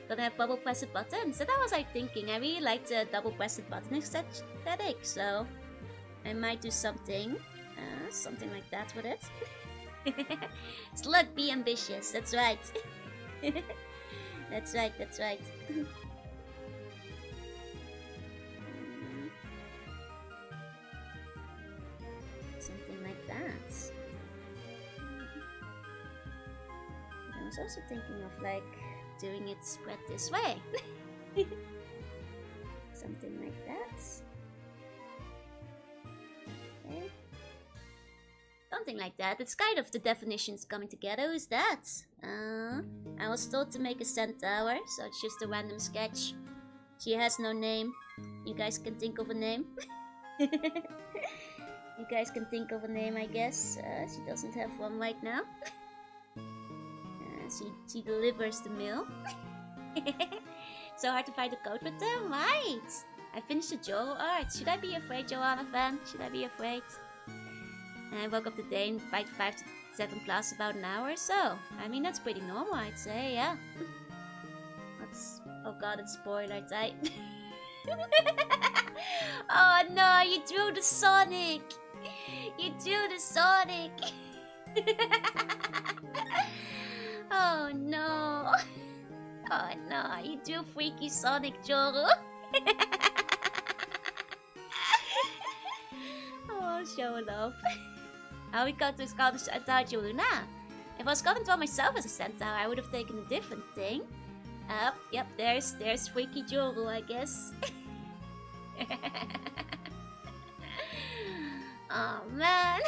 Gonna have double pressed buttons. So that was I thinking. I really like the double pressed button aesthetic, so I might do something like that with it. Slug, be ambitious. That's right. That's right. That's right. Something like that. I was also thinking of like doing it spread this way. Something like that. Okay. Something like that. It's kind of the definitions coming together. Who's that? I was told to make a centaur, so it's just a random sketch. She has no name. You guys can think of a name. You guys can think of a name, I guess. She doesn't have one right now. She delivers the mail. So hard to find a code with them, right? I finished the Joro art. Should I be afraid, Joanna fan? Should I be afraid? And I woke up today and fight 5 to 7 class about an hour or so. I mean, that's pretty normal, I'd say, yeah. Oh god, it's spoiler time. Oh no, you drew the Sonic! You drew the Sonic! Oh no! Oh no, you drew freaky Sonic, Joro! Oh Oh, show love. How we got to Scottish Centaur Jorunna? If I was going to draw myself as a centaur, I would have taken a different thing. Yep, there's Freaky Joru, I guess. Oh man.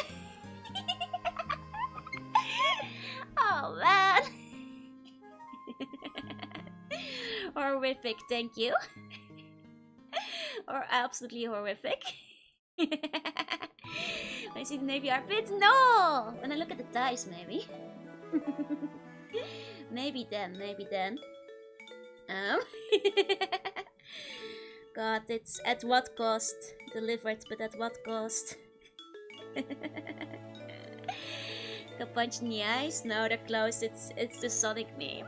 Oh man. Horrific, thank you. Or absolutely horrific. I see the navy armpit? No! When I look at the dice, maybe. Maybe then. God, it's at what cost? Delivered, but at what cost? Got punched in the eyes? No, they're closed. It's the Sonic meme.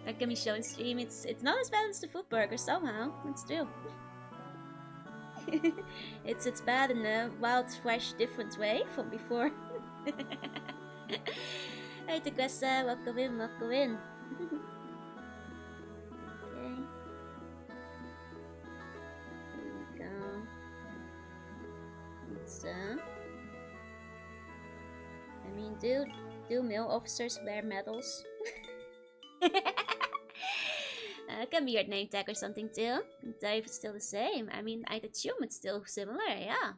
That can be shown stream. It's not as bad as the food burger somehow. It's true. it's bad in a wild, fresh, different way from before. Hey, Tequesta, welcome in. Okay. Here we go. I mean, do male officers wear medals? Can be your name tag or something too. If it's still the same. I mean, I'd assume it's still similar, yeah.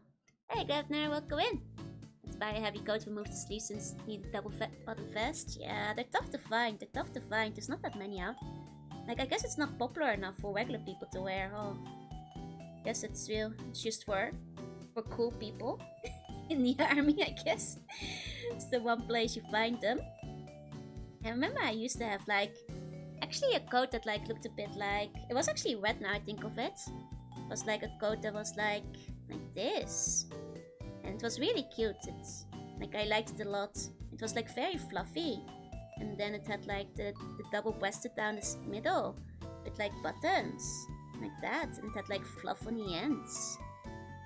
Hey, Governor, welcome in. Let's buy a heavy coat, remove the sleeves, and need a double bottom vest. Yeah, they're tough to find. There's not that many out. Like, I guess it's not popular enough for regular people to wear. Oh, guess it's just for cool people in the army, I guess. It's the one place you find them. I remember I used to have like actually a coat that like looked a bit like, it was actually red now I think of it. It was like a coat that was like this, and it was really cute. It's like, I liked it a lot. It was like very fluffy, and then it had like the double breasted down the middle with like buttons like that, and it had like fluff on the ends,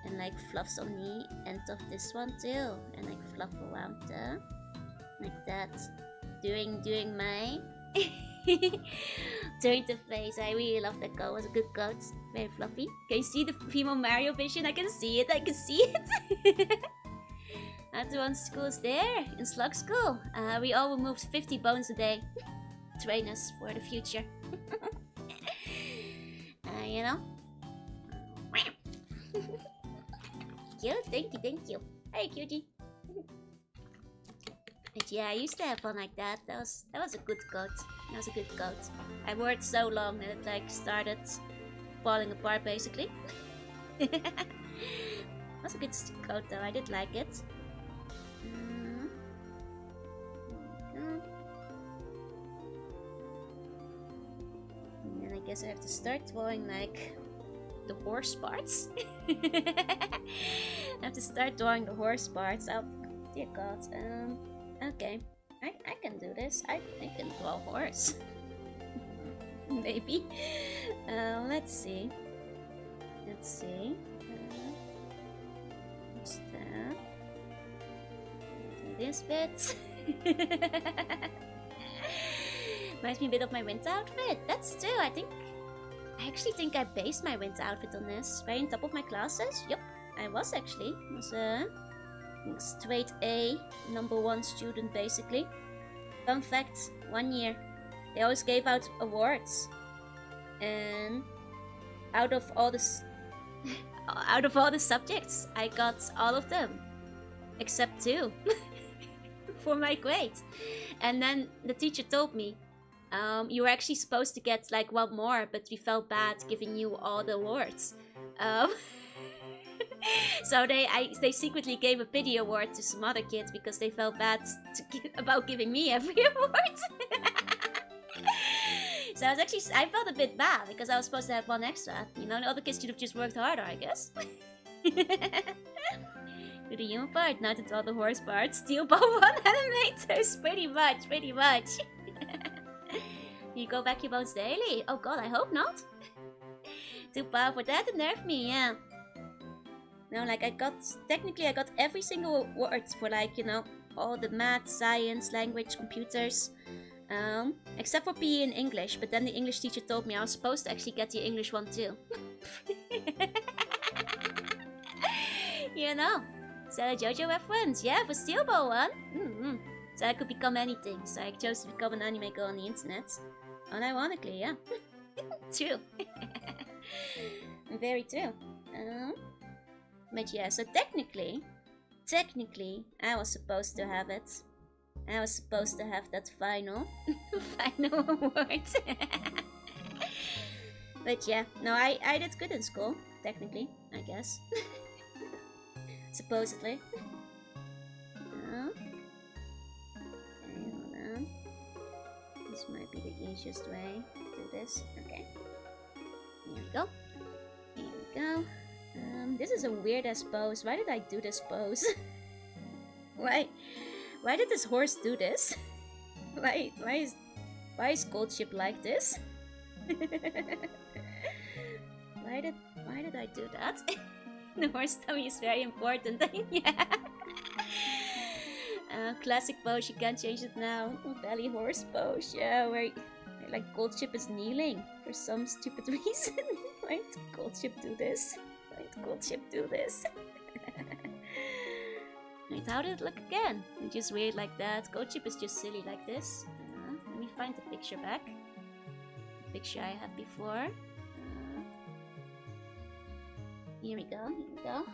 and like fluffs on the end of this one too, and like fluff around there like that. Doing my during the face. I really love that coat. It was a good coat. Very fluffy. Can you see the female Mario vision? I can see it. At the one school's there in Slug School. We all removed 50 bones a day. Train us for the future. You know. Cute. Thank you. Hey, cutie. But yeah, I used to have one like that. That was a good coat. I wore it so long that it like started falling apart basically. It was a good coat though. I did like it. And then I guess I have to start drawing like the horse parts. I have to start drawing the horse parts. Oh, dear God. Okay, I can do this. I can draw a horse. Maybe. Let's see. What's that? Do this bit. Reminds me a bit of my winter outfit. That's true. I actually think I based my winter outfit on this. Right on top of my classes. Yep, I was actually. It was straight A, #1 student basically. Fun fact, one year they always gave out awards, and out of all the subjects I got all of them except 2 for my grade. And then the teacher told me, you were actually supposed to get like 1 more, but we felt bad giving you all the awards. So they secretly gave a pity award to some other kids because they felt bad about giving me every award. So I felt a bit bad because I was supposed to have 1 extra. You know, the other kids should have just worked harder, I guess. Do the human part, not to draw the horse part. Steel ball 1 animators, pretty much. You go back your bones daily? Oh god, I hope not. Too powerful for that to nerf me, yeah. No, like I got every single word for like, you know, all the math, science, language, computers. Except for PE and English, but then the English teacher told me I was supposed to actually get the English one too. You know. So JoJo reference, yeah, for Steelbow one. So I could become anything. So I chose to become an anime girl on the internet. Unironically, yeah. True. Very true. But yeah, so technically, I was supposed to have it. I was supposed to have that final award. But yeah, no, I did good in school, technically, I guess. Supposedly. Okay, hold on. This might be the easiest way to do this. Okay. Here we go. Here we go. This is a weird ass pose. Why did I do this pose? Why did this horse do this? Why is Goldship like this? Why did I do that? The horse tummy is very important. Yeah. Classic pose, you can't change it now. Belly horse pose, yeah, where like Goldship is kneeling for some stupid reason. Why did Goldship do this? Why did Goldship do this? Wait, how did it look again? It's just weird like that. Goldship is just silly like this. Let me find the picture back. The picture I had before. Here we go, here we go.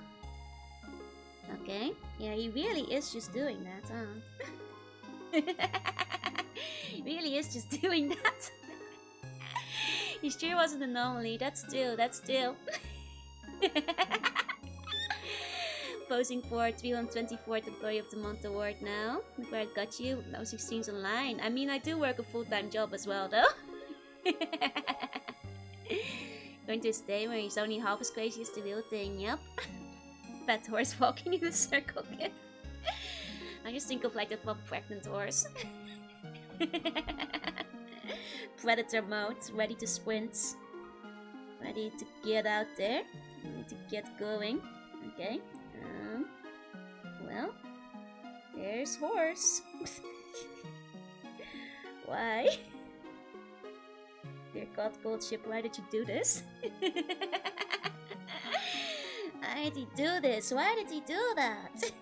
Okay, yeah, he really is just doing that, huh? He really is just doing that. He sure wasn't an anomaly, that's still. Posing for 324th Employee of the Month award now. Look where it got you. Those 16s online. I mean, I do work a full-time job as well, though. Going to a day where he's only half as crazy as the real thing, yep. Fat horse walking in a circle, kid. I just think of like that one pregnant horse. Predator mode, ready to sprint. Ready to get out there. Ready to get going. Okay. Well, there's horse. Why? Dear God, Goldship, why did you do this? Why did he do this? Why did he do that?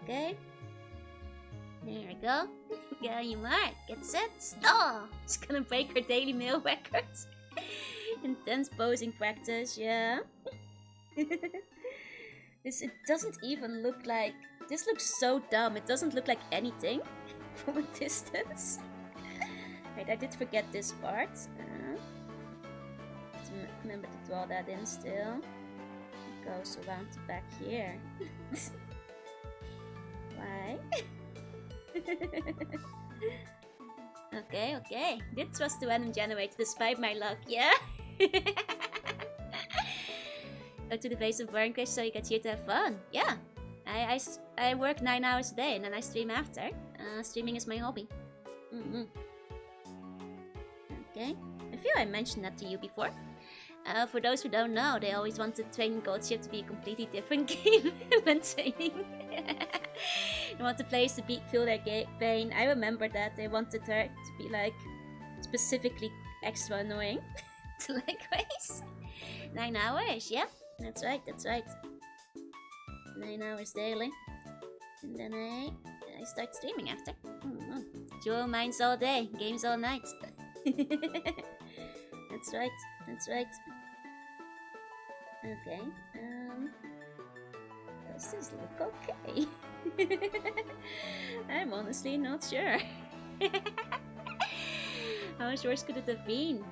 Okay. There we go. Get on your mark. Get set. Stall. It's gonna break her daily meal records. Intense posing practice, yeah. It doesn't even look like... This looks so dumb. It doesn't look like anything from a distance. Right, I did forget this part. Let's remember to draw that in still. It goes around the back here. Why? Okay. This was the random generator despite my luck, yeah? Go to the base of Burn Crash so you get here to have fun. Yeah. I work 9 hours a day and then I stream after. Streaming is my hobby. Okay. I feel I mentioned that to you before. For those who don't know, they always wanted Training Goldship to be a completely different game when training. They want the players to feel their pain. I remember that they wanted her to be like specifically extra annoying to like race. 9 hours, yeah, that's right. 9 hours daily, and then I start streaming after. Dual minds all day, games all night. That's right. Okay. Does this look okay? I'm honestly not sure. How much worse could it have been?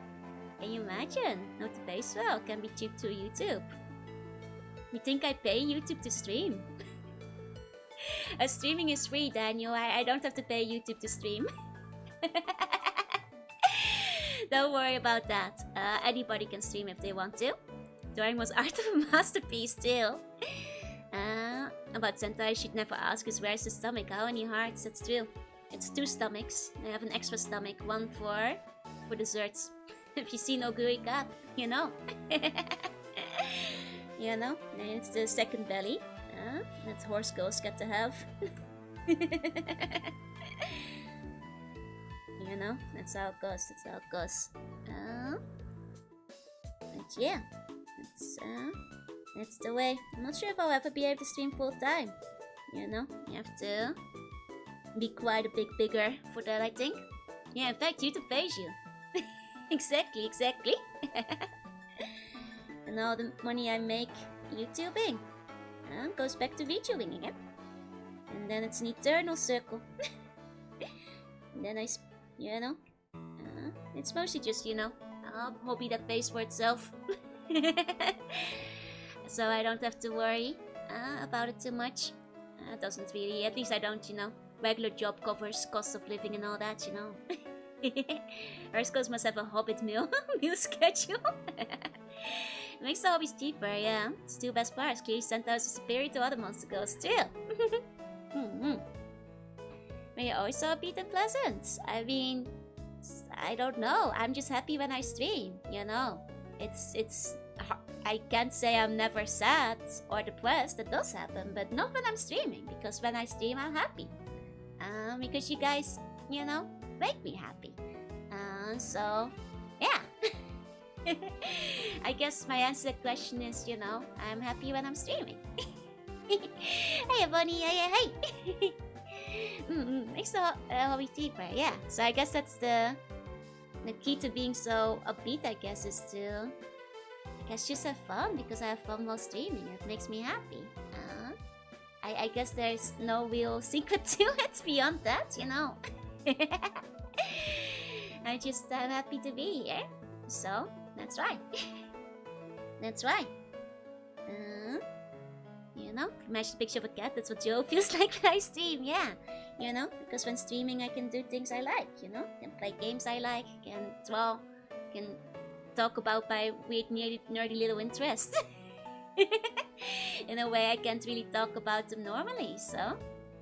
Can you imagine? Not the base well can be cheap to YouTube. You think I pay YouTube to stream? Streaming is free, Daniel. I don't have to pay YouTube to stream. Don't worry about that. Anybody can stream if they want to. Drawing was art of a masterpiece still. About Sentai, I should never ask is where's the stomach? How many hearts? That's true. It's 2 stomachs. I have an extra stomach. One for desserts. If you see no gooey cat, you know. You know? And it's the second belly. That horse girls get to have. You know? That's how it goes. But yeah. That's the way. I'm not sure if I'll ever be able to stream full time. You know, you have to be quite a bit bigger for that, I think. Yeah, in fact, YouTube pays you. Exactly. And all the money I make YouTubing goes back to VTubing again. And then it's an eternal circle. And then it's mostly just, a hobby that pays for itself. So I don't have to worry about it too much. Doesn't really, at least I don't, regular job covers cost of living and all that, Earthscos must have a hobbit meal schedule. It makes the hobbies cheaper, yeah. It's two best parts. Clearly Centaurs is superior to other monster ghosts too. But you always saw Pete and Pleasant. I mean, I don't know. I'm just happy when I stream, It's I can't say I'm never sad or depressed. That does happen, but not when I'm streaming. Because when I stream, I'm happy. Because you guys, make me happy. So, yeah. I guess my answer to the question is, I'm happy when I'm streaming. Hey, Bunny, hey. Makes the hobby cheaper, yeah. So I guess that's the key to being so upbeat, I guess, is to just have fun, because I have fun while streaming. It makes me happy. I guess there's no real secret to it beyond that, I'm happy to be here. So, that's right. That's right. Imagine a picture of a cat. That's what Joe feels like when I stream, yeah. Because when streaming I can do things I like, Can play games I like, can draw, can talk about my weird, nerdy little interests. In a way I can't really talk about them normally, so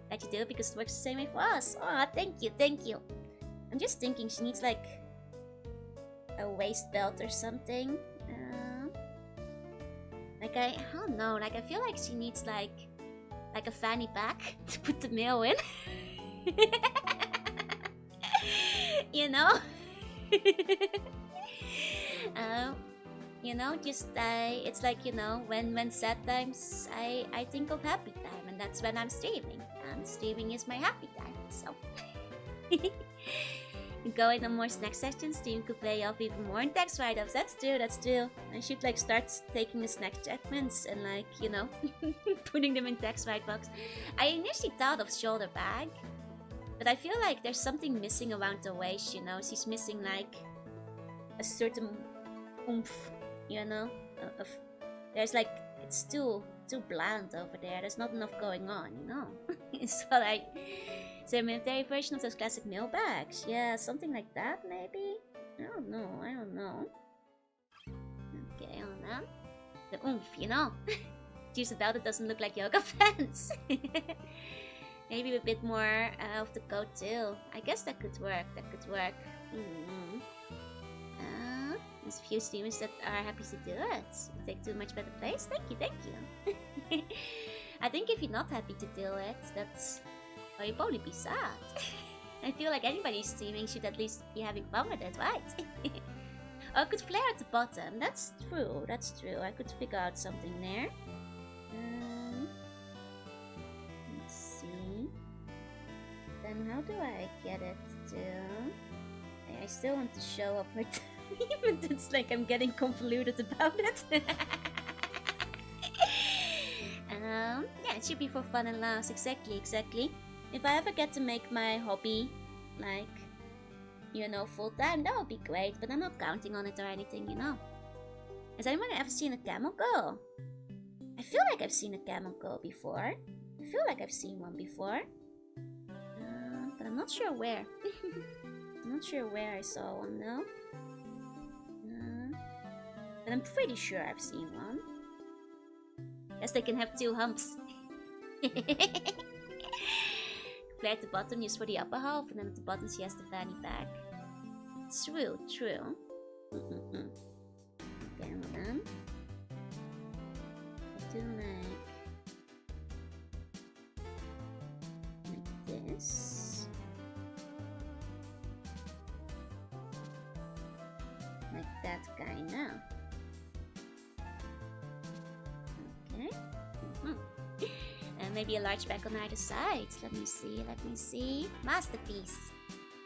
glad you do it because it works the same way for us. Oh, thank you. I'm just thinking she needs like a waist belt or something. I don't know, I feel like she needs like a fanny pack to put the mail in. It's like, when sad times, I think of happy time, and that's when I'm streaming. And streaming is my happy time, so. Going on more snack sessions, stream could pay off even more in tax write-offs. That's true. I should start taking the snack segments and putting them in tax write-box. I initially thought of shoulder bag, but I feel like there's something missing around the waist, She's missing a certain oomph, There's it's too bland over there. There's not enough going on, So a military version of those classic mail bags. Yeah, something like that, maybe? I don't know. Okay, hold on. The oomph, Cheers about it doesn't look like yoga pants. Maybe a bit more of the coat too. I guess that could work. There's a few streamers that are happy to do it. You take to a much better place. Thank you. I think if you're not happy to do it, or you'll probably be sad. I feel like anybody streaming should at least be having fun with it, right? Or I could flare at the bottom. That's true. I could figure out something there. Let's see. Then how do I get it to... I still want to show off my time, but it's like I'm getting convoluted about it. Yeah, it should be for fun and laughs. Exactly. If I ever get to make my hobby, full time, that would be great. But I'm not counting on it or anything, Has anyone ever seen a camel girl? I feel like I've seen a camel girl before. I feel like I've seen one before. But I'm not sure where. I'm not sure where I saw one, though. But I'm pretty sure I've seen one. Guess they can have two humps. Flare at the bottom, used for the upper half, and then at the bottom she has the fanny pack. True. Okay, hold on. I do like this. Like that kinda. maybe a large bag on either side. Let me see. Masterpiece.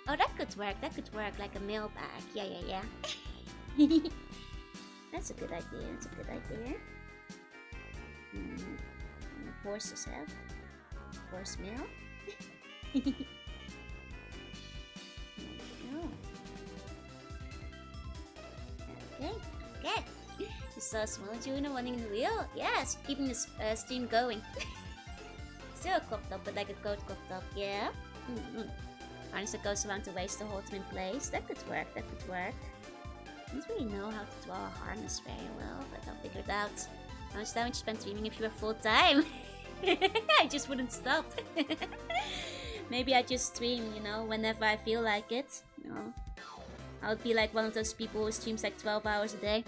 Oh, that could work, like a mail bag. Yeah. That's a good idea. Horses have. Horse mail. Okay. You saw small Jorunna running the wheel? Yes, keeping this stream going. Still a crop top, but like a coat crop top, yeah. Harness that goes around the waist to hold them in place. That could work. I don't really know how to draw a harness very well, but I'll figure it out. How much time would you spend streaming if you were full time? I just wouldn't stop. Maybe I just stream, whenever I feel like it. I would be like one of those people who streams like 12 hours a day.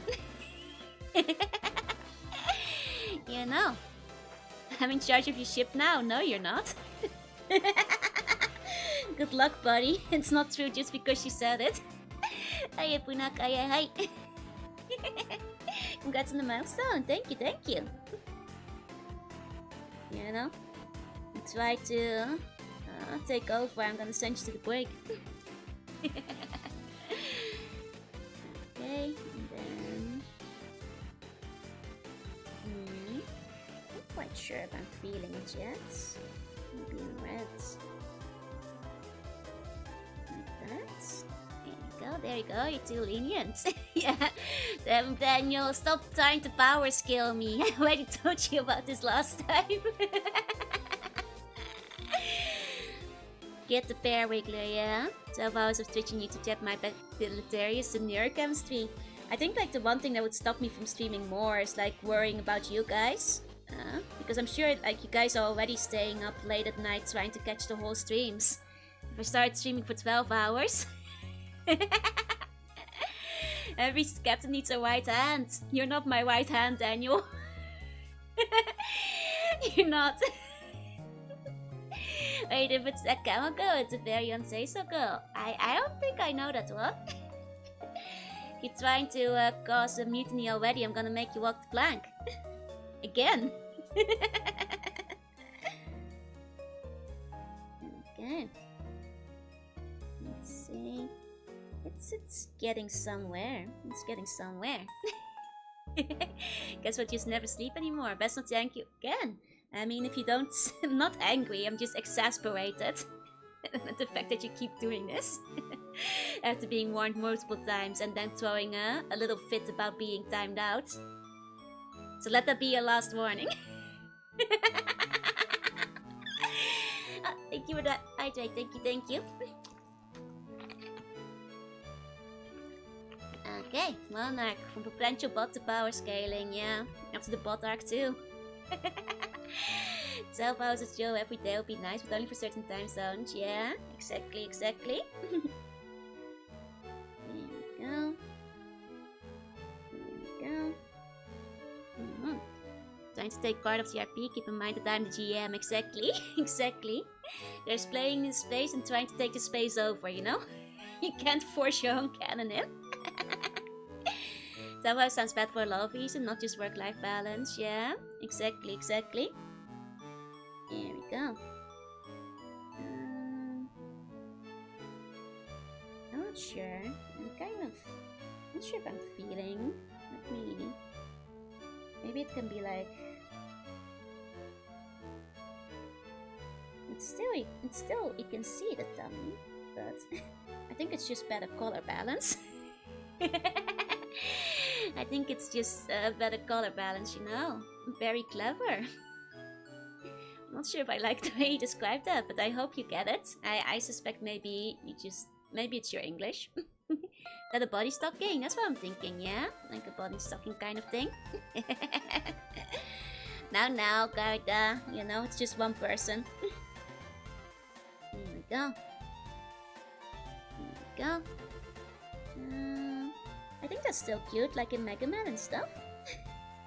I'm in charge of your ship now. No, you're not. Good luck, buddy. It's not true just because you said it. Hi, Punak. Hi. Congrats on the milestone. Thank you. Try to take over. I'm gonna send you to the break. Okay, and then I'm not quite sure if I'm feeling it yet. Maybe in red. Like that. There you go, you're too lenient. Yeah. Damn, Daniel, stop trying to power scale me. I already told you about this last time. Get the pair wiggler, yeah? 12 hours of Twitch and YouTube chat might be deleterious to neurochemistry. I think like the one thing that would stop me from streaming more is like worrying about you guys. Because I'm sure like you guys are already staying up late at night trying to catch the whole streams. If I start streaming for 12 hours... Every captain needs a right hand. You're not my right hand, Daniel. You're not. Wait, if it's a camel girl, it's a very unsay-so girl. I don't think I know that one. You're trying to cause a mutiny already. I'm gonna make you walk the plank. Again. Okay. Let's see. It's getting somewhere. Guess what? Just never sleep anymore. Best not thank you again. I mean, if you don't... I'm not angry, I'm just exasperated. At the fact that you keep doing this. After being warned multiple times and then throwing a little fit about being timed out. So let that be your last warning. Thank you for that. Hydrate, thank you. Okay, Monarch. From potential bot to power scaling, yeah. After the bot arc too. 12 hours of Joe every day would be nice, but only for certain time zones. Yeah, exactly. There we go. Trying to take part of the RP, keep in mind that I'm the GM. Exactly. There's playing in space and trying to take the space over, You can't force your own cannon in. That sounds bad for a lot of reasons, not just work-life balance. Yeah, exactly. There we go. I'm not sure. I'm not sure if I'm feeling. Maybe it can be like. It's still. You can see the tummy, but I think it's just better color balance. I think it's just a better color balance, Very clever. I'm not sure if I like the way you described that, but I hope you get it. I suspect maybe it's your English. That a body stocking? That's what I'm thinking, yeah? Like a body stocking kind of thing. Now, Garda, it's just one person. Here we go. I think that's still cute, like in Mega Man and stuff.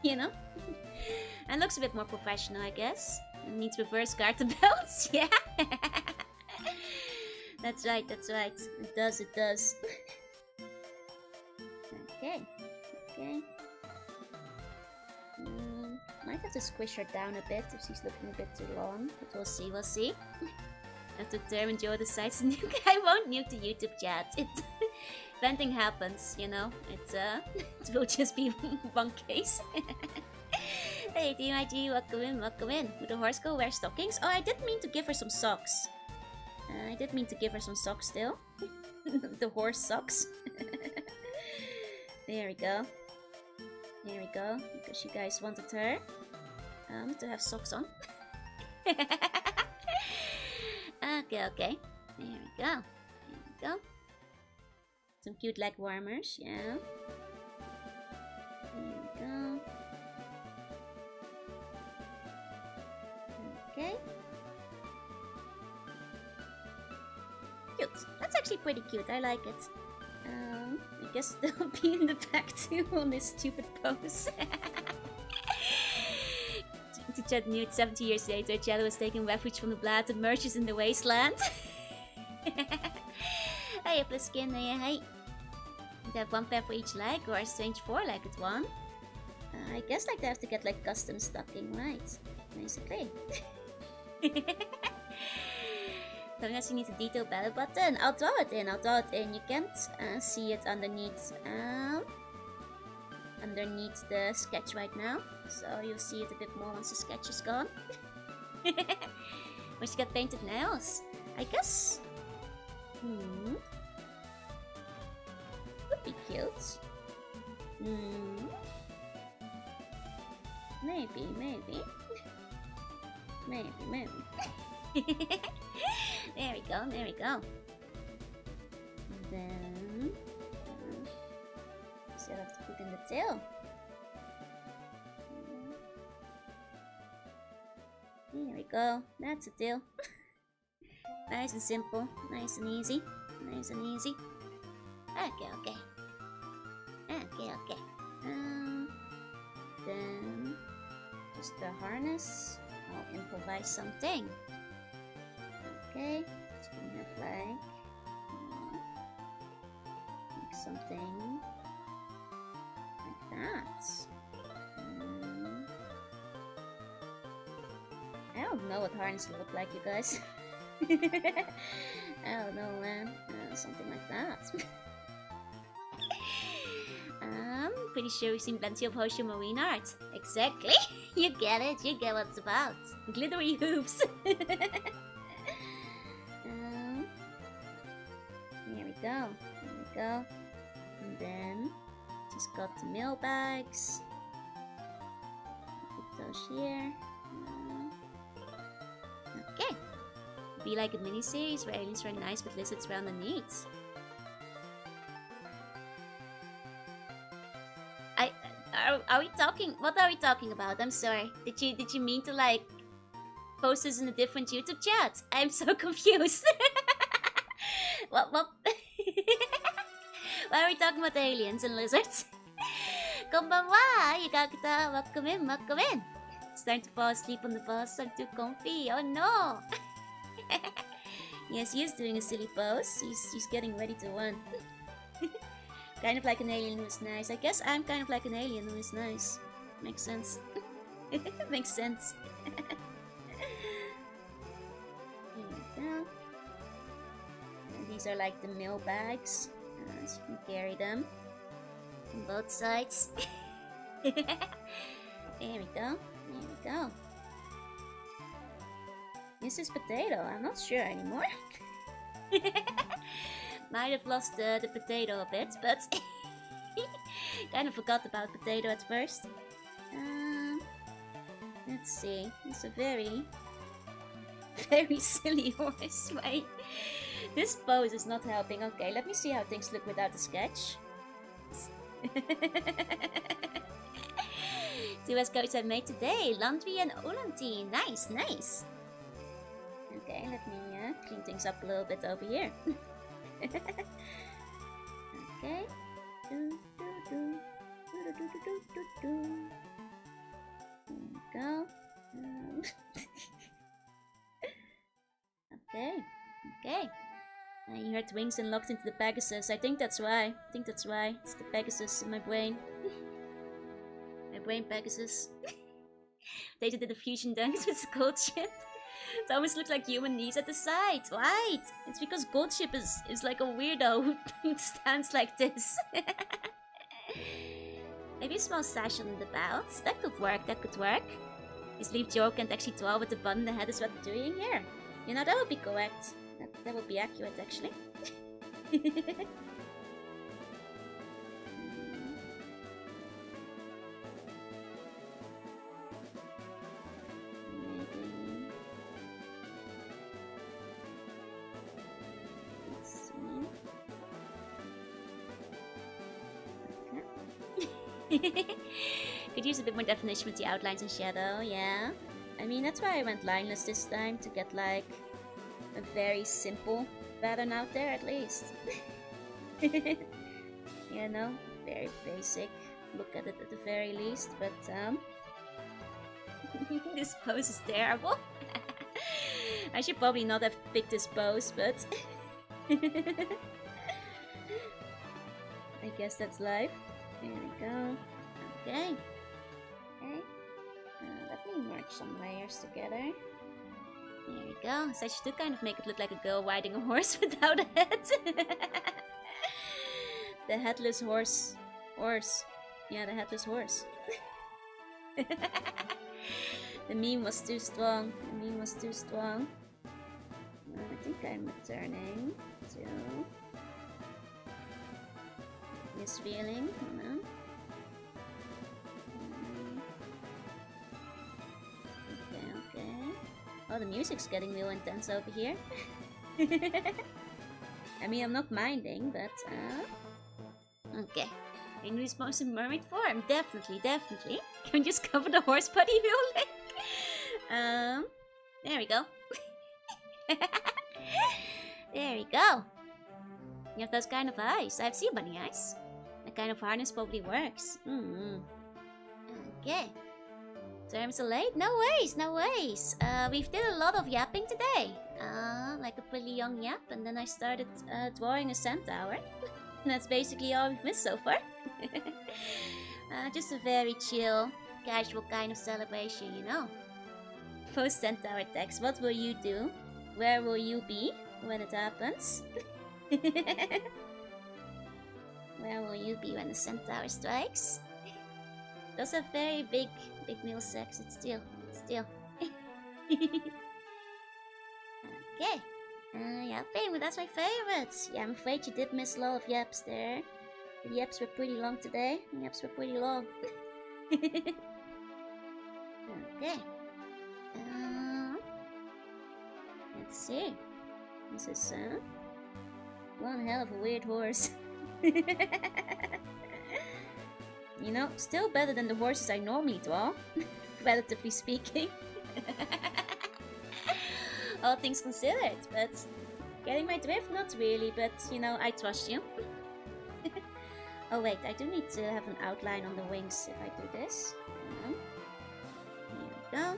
And looks a bit more professional, I guess. It needs reverse garter belts, yeah. That's right. It does. Okay. Might have to squish her down a bit if she's looking a bit too long. But we'll see, we'll see. Have to determine Joe decides to nuke. I won't nuke the YouTube chat. If anything happens, you know, it will just be one case. Hey, TMIG, welcome in, welcome in. Would the horse go wear stockings? Oh, I did mean to give her some socks. I did mean to give her some socks still. The horse socks. There we go. There we go. Because you guys wanted her to have socks on. Okay, okay. There we go. There we go. Some cute leg warmers, yeah. There we go. Okay. Cute. That's actually pretty cute. I like it. I guess they'll be in the back too on this stupid pose. To chat nude 70 years later, Jello was taking refuge from the blood that emerges in the wasteland. Hey, plus skin, hey. They have one pair for each leg, or a strange four-legged one. I guess like they have to get like custom stocking, right? Basically. Unless you need a detailed belly button, I'll draw it in. I'll draw it in. You can't see it underneath underneath the sketch right now, so you'll see it a bit more once the sketch is gone. We should get painted nails, I guess. Would be cute. Maybe, maybe. Maybe. There we go, there we go. And then still have to put in the tail. There we go, that's a tail. Nice and simple, nice and easy, nice and easy. Okay, okay. Okay, okay. Then just the harness. I'll improvise something. Okay, just gonna have like make something like that. I don't know what harness will look like, you guys. I don't know, man. Something like that. Pretty sure we've seen plenty of Hosho marine art. Exactly. You get it. You get what it's about. Glittery hoops. There we go. There we go. And then just got the mail bags. Put those here. Okay. Be like a mini-series where aliens wearing nice but lizards wear underneath. Are we talking? What are we talking about? I'm sorry. Did you mean to like post this in a different YouTube chat? I'm so confused. What? Why are we talking about aliens and lizards? Konbanwa, Yukakata, welcome in, welcome in. It's time to fall asleep on the bus. I'm too comfy. Oh no. Yes, he is doing a silly pose. He's getting ready to run. Kind of like an alien who is nice. I guess I'm kind of like an alien who is nice. Makes sense. Makes sense. Here we go. And these are like the mail bags. So you can carry them on both sides. There we go. There we go. This is potato. I'm not sure anymore. Might have lost the potato a bit, but kind of forgot about potato at first. Let's see. It's a very silly horse, right? This pose is not helping. Okay, let me see how things look without the sketch. 2 West Coast I made today. Laundry and Olanti. Nice, nice. Okay, let me clean things up a little bit over here. Okay. There we go. Okay. Okay. You heard wings and locked into the Pegasus. I think that's why. It's the Pegasus in my brain. My brain Pegasus. They did the fusion dunks with gold ship. It almost looks like human knees at the sides. Right. It's because gold ship is like a weirdo who stands like this. Maybe a small sash on the belts. That could work, that could work. His leaf joke and actually dwell with the bun in the head is what we're doing here. You know, that would be correct. That would be accurate, actually. Could use a bit more definition with the outlines and shadow, yeah. I mean, that's why I went lineless this time, to get like a very simple pattern out there at least. You know, very basic. Look at it at the very least, but this pose is terrible. I should probably not have picked this pose, but I guess that's life. There we go. Okay. Okay. Let me merge some layers together. There we go. So I should kind of make it look like a girl riding a horse without a head. The headless horse. Yeah, the headless horse. The meme was too strong. The meme was too strong. I think I'm returning to this feeling. Hold on. Okay. Oh, the music's getting real intense over here. I mean, I'm not minding, but okay. In response to mermaid form, definitely. Can we just cover the horse body real quick? There we go. There we go. You have those kind of eyes. I've seen bunny eyes. That kind of harness probably works. Okay. Terms are late? No ways. We've did a lot of yapping today. Like a pretty young yap, and then I started drawing a centaur. And that's basically all we've missed so far. Just a very chill, casual kind of celebration, you know. Post centaur text. What will you do? Where will you be when it happens? Where will you be when the centaur strikes? Those are very big male sex. It's still. Okay. Yapping, but that's my favorite. Yeah, I'm afraid you did miss a lot of yaps there. The yaps were pretty long today. The yaps were pretty long. Okay. Let's see. This is one hell of a weird horse. You know, still better than the horses I normally draw, relatively speaking. All things considered, but getting my drift, not really, but you know, I trust you. Oh wait, I do need to have an outline on the wings if I do this. Here we go.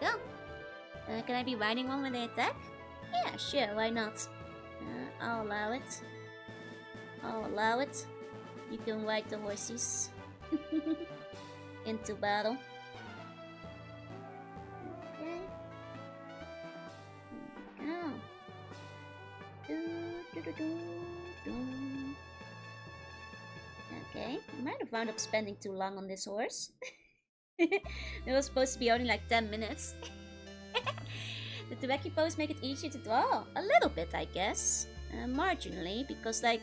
There we go. Can I be riding one when they attack? Yeah, sure, why not? I'll allow it. You can ride the horses into battle. Okay. Here we go. Okay, I might have wound up spending too long on this horse. It was supposed to be only like 10 minutes. Did the wacky pose make it easier to draw? A little bit, I guess. Marginally, because like,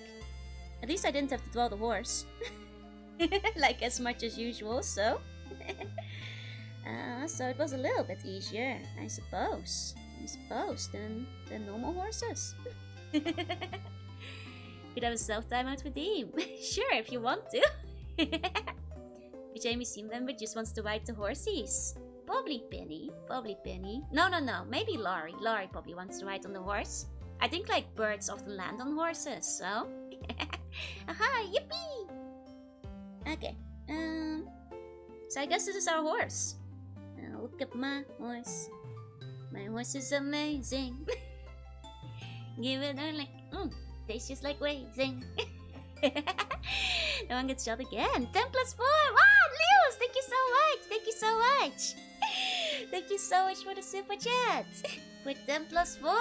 at least I didn't have to draw the horse. Like as much as usual, so. So it was a little bit easier, I suppose. Than normal horses. Could have a self-timeout redeem. Sure, if you want to. Jamie Seam member just wants to ride the horses. Probably Penny. No. Maybe Laurie. Laurie probably wants to ride on the horse. I think like birds often land on horses, so. Aha, yippee! Okay. So I guess this is our horse. Look at my horse. My horse is amazing. Give it a like. Tastes just like raisin. No one gets shot again. 10 plus 4. Wow, Leos, thank you so much. Thank you so much. Thank you so much for the super chat. For 10 plus 4.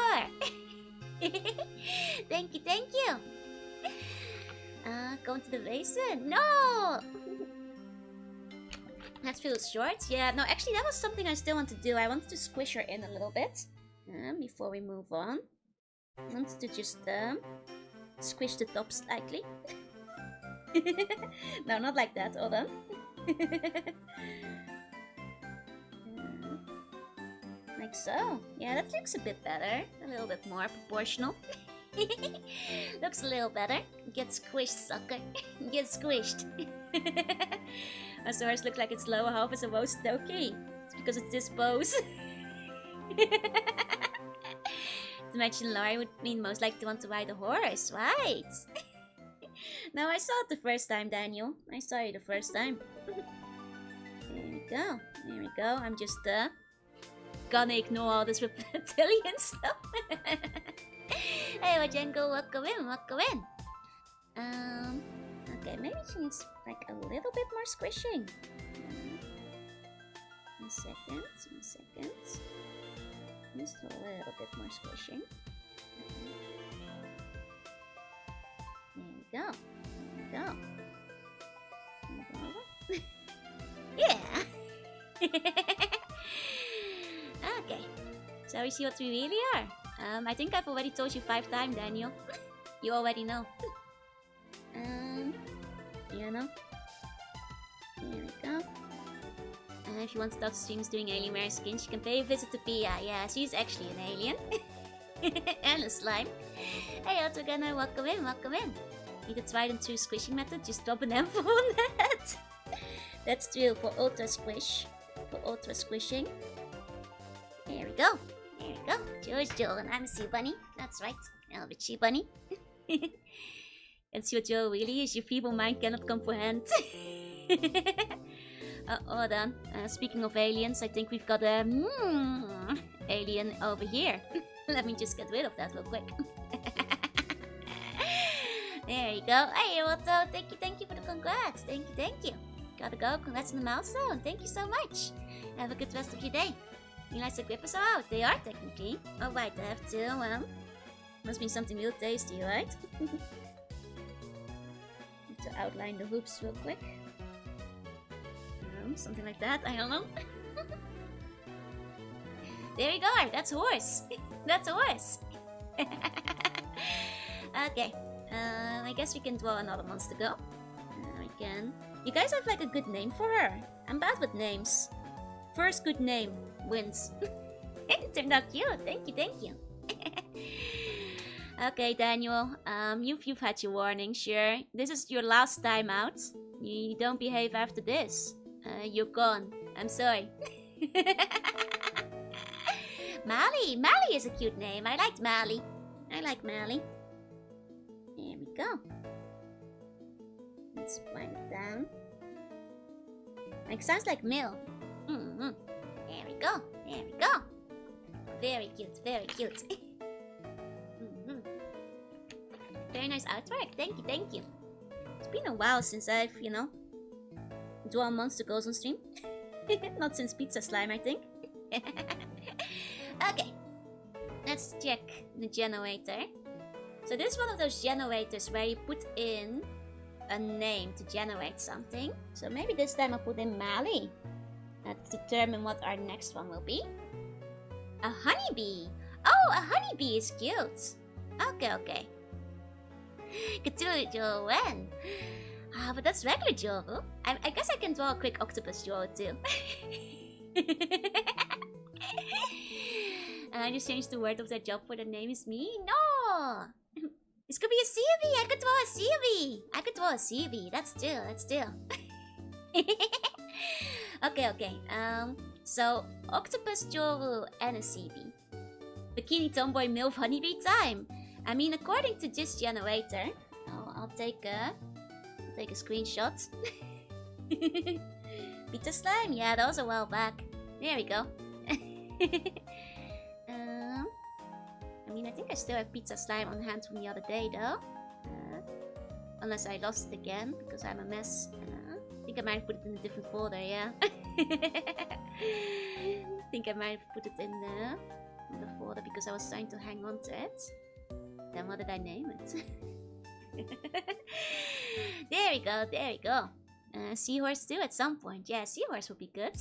Thank you, thank you. Going to the basin. No! That feels short. Yeah, no, actually that was something I still want to do. I wanted to squish her in a little bit. Before we move on. I wanted to just squish the top slightly. No, not like that. Hold on. Like so. Yeah, that looks a bit better. A little bit more proportional. Looks a little better. Get squished, sucker. Get squished. My horse look like its lower half is a roast turkey. It's because it's this pose. Imagine Laurie would mean most likely to want to ride a horse, right? No, I saw it the first time, Daniel. I saw you the first time. There we go. There we go. I'm just gonna ignore all this reptilian stuff. Hey, Wajenko, welcome in, welcome in. Okay, maybe she needs like a little bit more squishing. 1 second, 1 second. Just a little bit more squishing. There we go. There we go. Yeah! Okay. So we see what we really are. I think I've already told you 5 times, Daniel. You already know. You know. There we go. If you want to start streams doing Alienware skins, you can pay a visit to Pia. Yeah, she's actually an alien. And a slime. Hey, Autogunner, welcome in, welcome in. Need a tried and true squishing method? Just drop an info on that. That's true for ultra squish. For ultra squishing. There we go. There we go. George Joel, and I'm a sea bunny. That's right. I'm a sea bunny. And see what Joel really is. Your feeble mind cannot comprehend. Hold on. Speaking of aliens, I think we've got a alien over here. Let me just get rid of that real quick. There you go. Hey, Otto, thank you for the congrats. Thank you. Gotta go. Congrats on the milestone. Thank you so much. Have a good rest of your day. You like the grippers are out? They are technically. Oh right, I have to. Must be something real tasty, right? Need to outline the hoops real quick. Something like that, I don't know. There you go, that's horse. That's horse. Okay, I guess we can draw another monster go. We can. You guys have like a good name for her. I'm bad with names. First good name wins. It turned out cute. Thank you. Okay, Daniel. You've had your warning, sure. This is your last time out. You don't behave after this. You're gone. I'm sorry. Mali! Mali is a cute name. I liked Mali. I like Mali. There we go. Let's write it down. Like, sounds like Mill. There we go. There we go. Very cute. Very cute. Very nice artwork. Thank you. It's been a while since I've, drawn monster goes on stream. Not since Pizza Slime, I think. Okay. Let's check the generator. So this is one of those generators where you put in a name to generate something. So maybe this time I'll put in Mali. To determine what our next one will be. A honeybee. Oh, a honeybee is cute. Okay. Cthulhu Joe when? But that's regular Joe. I guess I can draw a quick octopus Joe too. I just changed the word of that job for the name is me. No! This could be a CV. I could draw a CV. That's still. Okay. So octopus Joe and a CV. Bikini tomboy milf honeybee time. I mean, according to this generator, I'll take a screenshot. Pizza slime, yeah, that was a while back. There we go. I mean, I think I still have pizza slime on hand from the other day, though. Unless I lost it again because I'm a mess. think I might have put it in a different folder, yeah. Think I might have put it in the folder because I was trying to hang on to it. Then what did I name it? There we go, there we go. Seahorse too at some point. Yeah, seahorse would be good.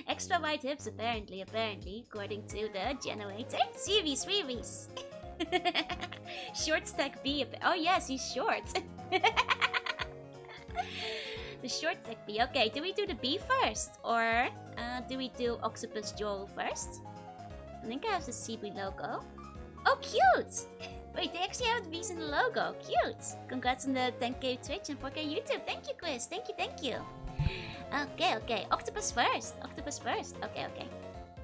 Extra wide hips apparently, according to the generator. Series. Short stack B. Oh yes, he's short. The short stack B. Okay, do we do the B first? Or do we do octopus jaw first? I think I have the CB logo. Oh, cute! Wait, they actually have the B's in the logo. Cute! Congrats on the 10k Twitch and 4k YouTube. Thank you, Chris. Thank you. Okay. Octopus first. Okay.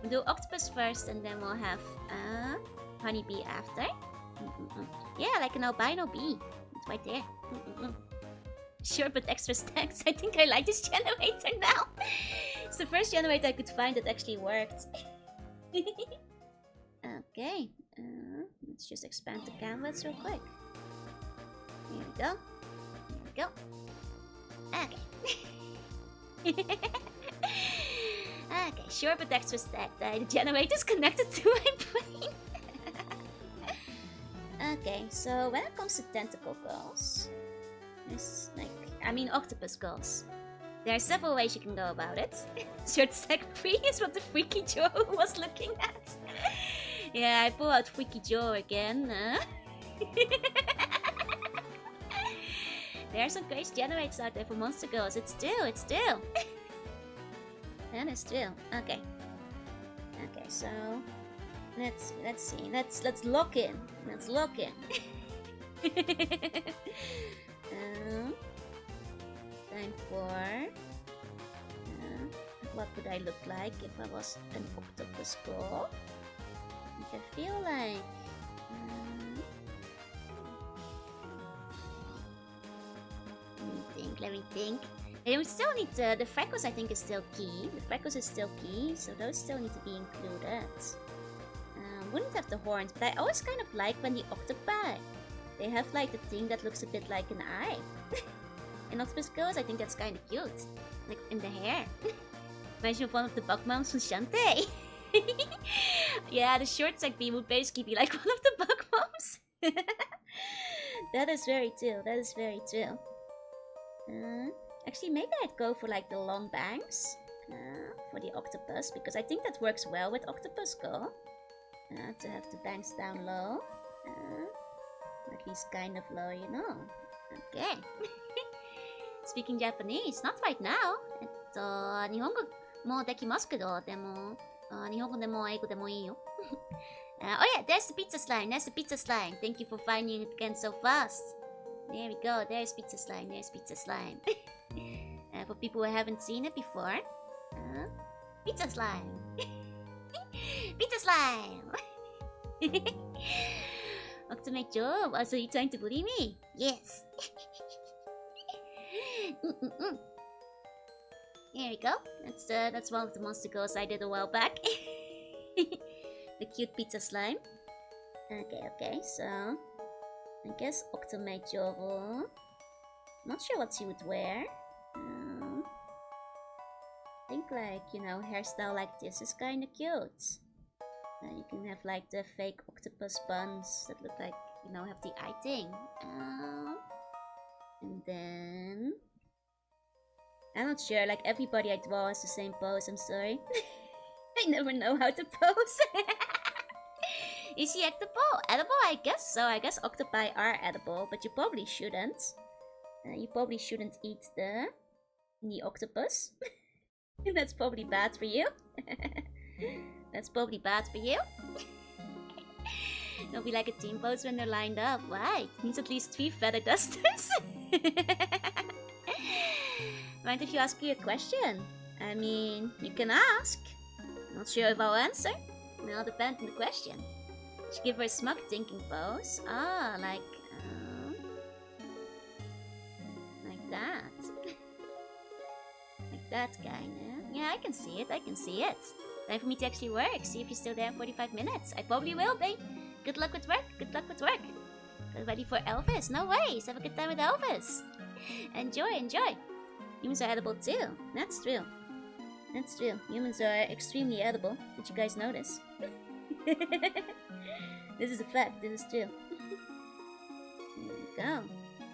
We'll do octopus first and then we'll have honeybee after. Yeah, like an albino bee. It's right there. Sure, but extra stacks. I think I like this generator now. It's the first generator I could find that actually worked. Okay. Let's just expand the canvas real quick. Here we go. Okay. Okay, sure, but extra stacked. The generator's connected to my brain. Okay, so when it comes to tentacle girls, it's like, octopus girls. There are several ways you can go about it. Short stack 3 is what the Freaky Joe was looking at. Yeah, I pull out Freaky Joe again. There are some crazy generators out there for monster girls. It's true. That is true. Okay, so let's see. Let's lock in. Time for what would I look like if I was an octopus girl? I feel like let me think. And we still need the freckles. I think is still key. So those still need to be included. Wouldn't have the horns, but I always kind of like when the octopi, they have like the thing that looks a bit like an eye. In octopus girls, I think that's kind of cute, like in the hair. Reminds me of one of the bug moms from Shantae. Yeah, the short stack bee would basically be like one of the bug moms. That is very true. Actually, maybe I'd go for like the long bangs for the octopus, because I think that works well with octopus girl. To have the bangs down low, at least kind of low, you know. Okay. Speaking Japanese, not right now. 日本語もできますけど、でも日本語でも英語でもいいよ。Oh yeah, there's the pizza slime. Thank you for finding it again so fast. There we go. There's pizza slime. For people who haven't seen it before, pizza slime. Ultimate job. So you trying to bully me? Yes. Here we go. That's one of the monster girls I did a while back. The cute pizza slime. Okay. So I guess Octomate Jovo. Not sure what she would wear. I think like, hairstyle like this is kind of cute. You can have like the fake octopus buns that look like, have the eye thing. And then I'm not sure, like everybody I draw has the same pose, I'm sorry. I never know how to pose. Is he edible? Edible? I guess so. I guess octopi are edible, but you probably shouldn't. You probably shouldn't eat the octopus. That's probably bad for you. It'll be like a team pose when they're lined up. Right. Needs at least 3 feather dusters. Mind if you ask you a question? I mean, you can ask. Not sure if I'll answer. It'll depend on the question. Should give her a smug thinking pose. Ah, like that. Like that kinda. Yeah, I can see it. Time for me to actually work. See if you're still there in 45 minutes. I probably will be. Good luck with work. Get ready for Elvis. No worries. Have a good time with Elvis. Enjoy. Humans are edible too. That's true. That's true. Humans are extremely edible. Did you guys notice? This is a fact. This is true. There you go.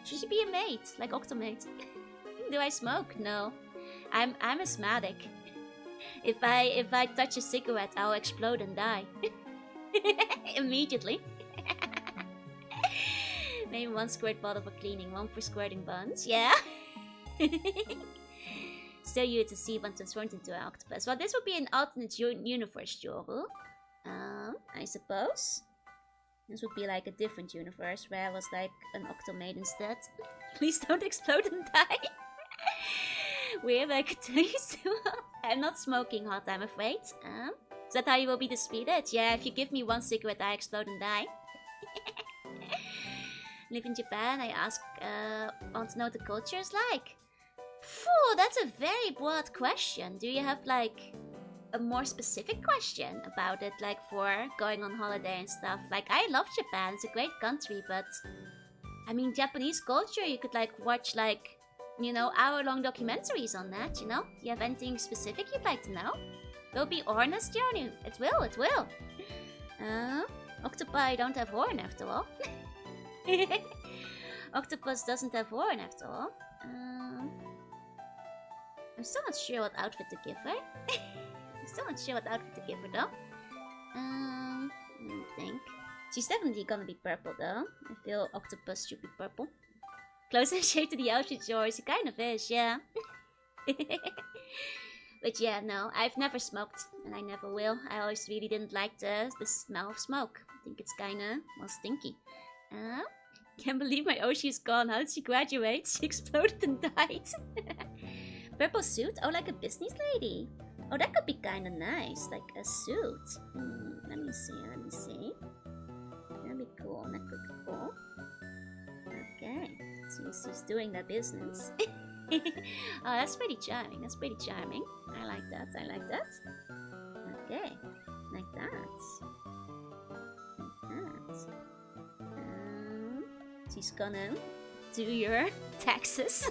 She should be a mate, like Octomate. Do I smoke? No. I'm asthmatic. If I touch a cigarette, I'll explode and die. Immediately. Maybe 1 squirt bottle for cleaning, 1 for squirting buns. Yeah. Still you to see one transformed into an octopus. Well, this would be an alternate universe, Joru. I suppose. This would be like a different universe where I was like an octomate instead. Please don't explode and die. Weird, I could tell you so hot. I'm not smoking hot, I'm afraid. Is that how you will be defeated? Yeah, if you give me 1 cigarette, I explode and die. Live in Japan, I want to know what the culture is like. Phew, that's a very broad question. Do you have like a more specific question about it, like for going on holiday and stuff? Like, I love Japan, it's a great country, but I mean, Japanese culture, you could like watch like, you know, hour-long documentaries on that, you know? You have anything specific you'd like to know? Will be honest, Johnny. It will, it will. Octopi don't have horn after all. Octopus doesn't have horn after all. I'm still not sure what outfit to give her. I'm still not sure what outfit to give her though. Let me think. She's definitely gonna be purple though. I feel octopus should be purple. Closer shade to the outfit, George. She kind of is, yeah. But yeah, no, I've never smoked, and I never will. I always really didn't like the smell of smoke. I think it's kinda, well, stinky. Can't believe my Oshi is gone. How did she graduate? She exploded and died. Purple suit? Oh, like a business lady. Oh, that could be kinda nice. Like a suit. Let me see, let me see. That'd be cool, that could be cool. Okay, so she's doing that business. Oh, that's pretty charming, that's pretty charming. I like that, I like that. Okay, like that. Like that. She's gonna do your taxes.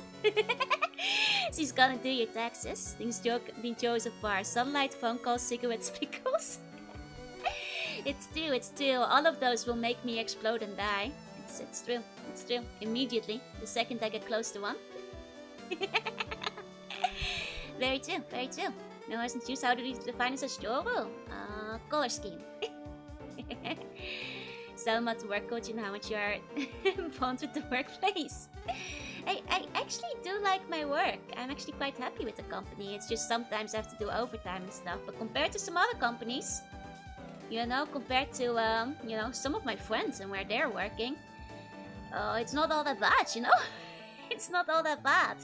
She's gonna do your taxes. Things been chosen so far. Sunlight, phone calls, cigarettes, pickles. It's true, it's true. All of those will make me explode and die. It's true, it's true. Immediately, the second I get close to one. Very true, very true. No, hasn't choose how to define as a Joru. Color scheme. So much work coach and how much you are bond with the workplace. I actually do like my work. I'm actually quite happy with the company. It's just sometimes I have to do overtime and stuff. But compared to some other companies, you know, compared to, you know, some of my friends and where they're working, it's not all that bad, you know? It's not all that bad.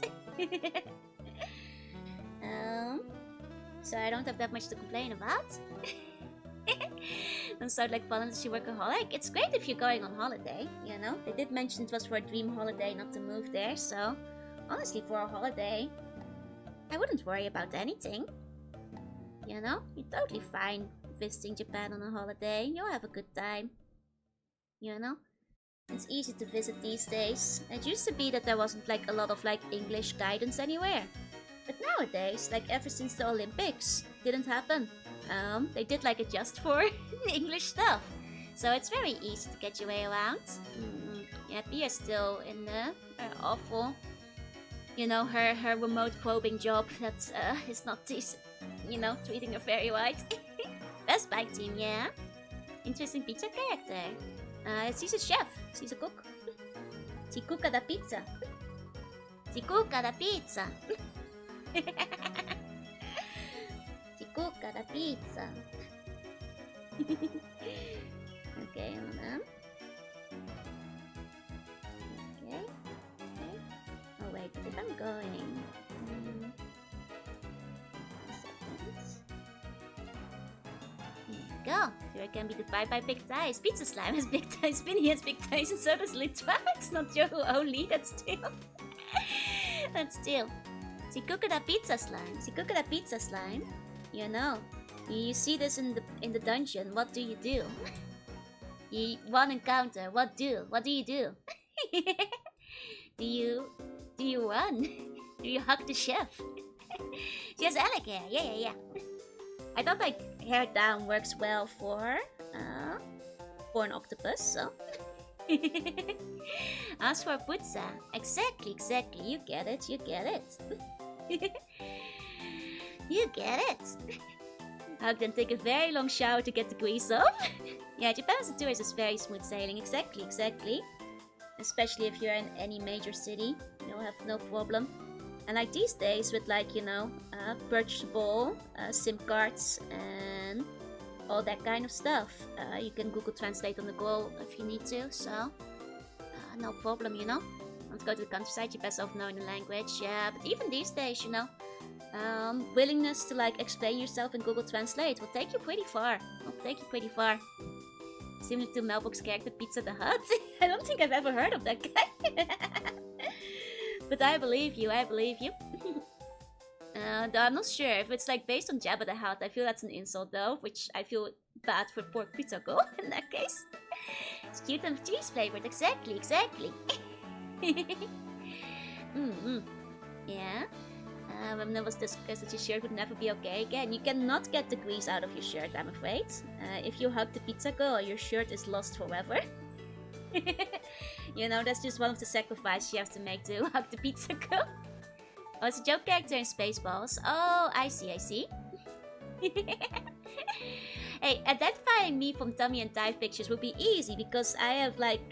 So I don't have that much to complain about. Don't sound like fun unless you workaholic. It's great if you're going on holiday, you know? They did mention it was for a dream holiday, not to move there, so honestly, for a holiday, I wouldn't worry about anything. You know? You're totally fine visiting Japan on a holiday. You'll have a good time. You know? It's easy to visit these days. It used to be that there wasn't like a lot of like English guidance anywhere. But nowadays, like ever since the Olympics, didn't happen. They did like adjust for English stuff. So it's very easy to get your way around. Yeah, Pia's still in the awful, you know, her remote probing job that is not decent, you know, treating her very right. Best bike team, yeah. Interesting pizza character. She's a chef. She's a cook. She cuca da pizza. She cuca da pizza. She cuca da pizza. Okay, hold on. Okay. Oh wait, if I'm going. Seconds. Here we go. Here I can be defined by big thighs. Pizza slime has big thighs. Spinny has big thighs, and so does Litra. It's not Joe only. That's still. That's still. Si cook da pizza slime. Si cook da pizza slime. You know, you see this in the dungeon. What do you do? You one encounter. What do you do? Do you run? You hug the chef. She has alec hair. Yeah. I thought like hair down works well for an octopus, so. Ask for pizza. Exactly. You get it. You get it. Hug then take a very long shower to get the grease off. Yeah, Japan as a tourist is very smooth sailing. Exactly. Especially if you're in any major city, you'll have no problem. And like these days with like, purchasable SIM cards and all that kind of stuff. You can Google Translate on the go if you need to, so no problem, Want to go to the countryside, you best off knowing the language. Yeah, but even these days, willingness to like explain yourself in Google Translate will take you pretty far. Similar to Melbourne's character Pizza the Hut. I don't think I've ever heard of that guy. But I believe you. Though I'm not sure if it's like based on Jabba the Hutt. I feel that's an insult though, which I feel bad for poor Pizza Go in that case. It's cute and cheese flavored. Exactly. Yeah. When there was discussed that your shirt would never be okay again. You cannot get the grease out of your shirt, I'm afraid. If you hug the Pizza Girl, your shirt is lost forever. That's just one of the sacrifices you have to make to hug the Pizza Girl. Oh, it's a joke character in Spaceballs. Oh, I see. Hey, identifying me from tummy and thigh pictures would be easy because I have like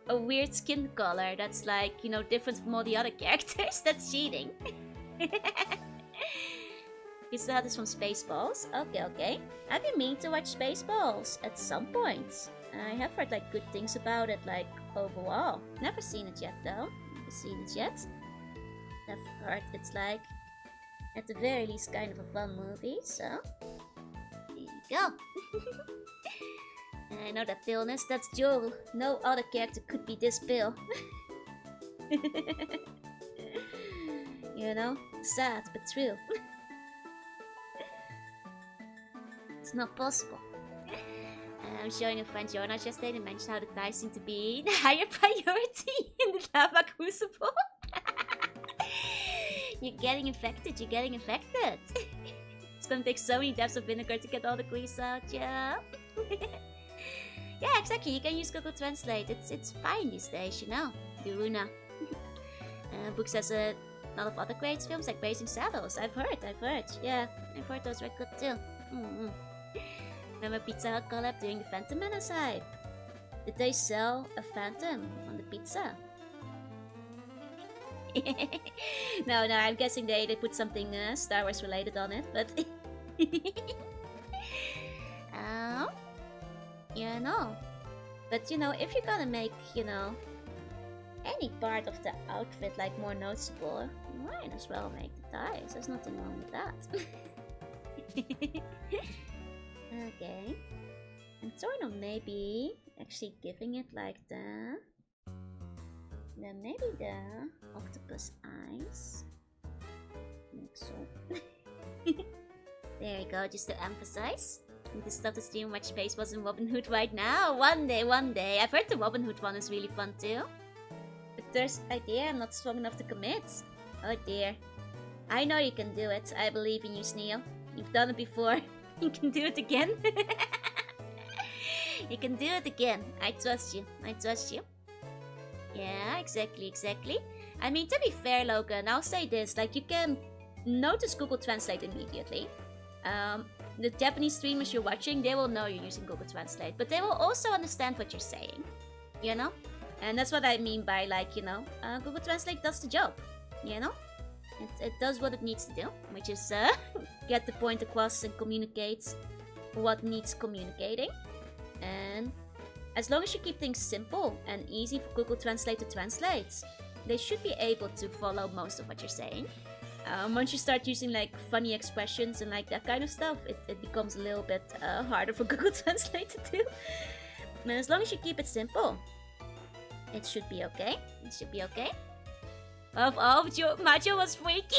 a weird skin color that's like, different from all the other characters. That's cheating. You saw this from Spaceballs? Okay. I've been meaning to watch Spaceballs at some point. I have heard like good things about it, like overall. Never seen it yet though. I've heard it's like, at the very least, kind of a fun movie, so there you go. And I know that paleness, that's Joel. No other character could be this pale. Sad but true. It's not possible. I'm showing a friend Jorunna yesterday and mentioned how the ties seem to be the higher priority in the lava crucible. You're getting infected. It's gonna take so many dabs of vinegar to get all the grease out, yeah. Yeah, exactly. You can use Google Translate. It's fine these days, Jorunna. Books has a lot of other great films like Blazing Saddles. I've heard. Yeah, I've heard those were good too. Remember Pizza Hut collab doing the Phantom Menace hype? Did they sell a Phantom on the pizza? No, I'm guessing they put something Star Wars related on it, but But if you're gonna make, any part of the outfit like more noticeable, you might as well make the ties. There's nothing wrong with that. Okay. And sort of maybe actually giving it like maybe the octopus eyes. Like so. There you go, just to emphasize. Need to stop the stream and watch Spaceballs and Robin Hood right now. One day. I've heard the Robin Hood one is really fun too. But there's idea I'm not strong enough to commit. Oh dear. I know you can do it. I believe in you, Sneal. You've done it before. You can do it again. You can do it again. I trust you. Yeah, exactly. I mean, to be fair, Logan, I'll say this. Like, you can notice Google Translate immediately. The Japanese streamers you're watching, they will know you're using Google Translate. But they will also understand what you're saying. And that's what I mean by, like, Google Translate does the job. It does what it needs to do, which is get the point across and communicate what needs communicating. And as long as you keep things simple and easy for Google Translate to translate, they should be able to follow most of what you're saying. Once you start using like funny expressions and like that kind of stuff, it becomes a little bit harder for Google Translate to do. And as long as you keep it simple, it should be okay. Macho was freaky!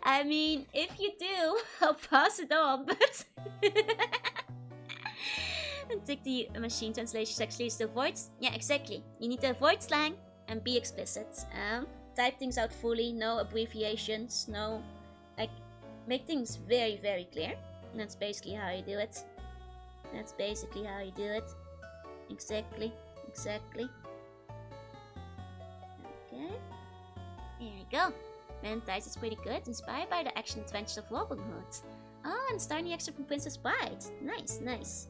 I mean, if you do, I'll pass it on, but... Take the machine translation actually is to avoid. Yeah, exactly. You need to avoid slang and be explicit. Type things out fully, no abbreviations, no. Like, make things very, very clear. And that's basically how you do it. That's basically how you do it. Exactly. Exactly. Okay. There you go. Mantis is pretty good. Inspired by the action adventures of Robin Hood. Oh, and tiny extra from Princess Bride. Nice, nice.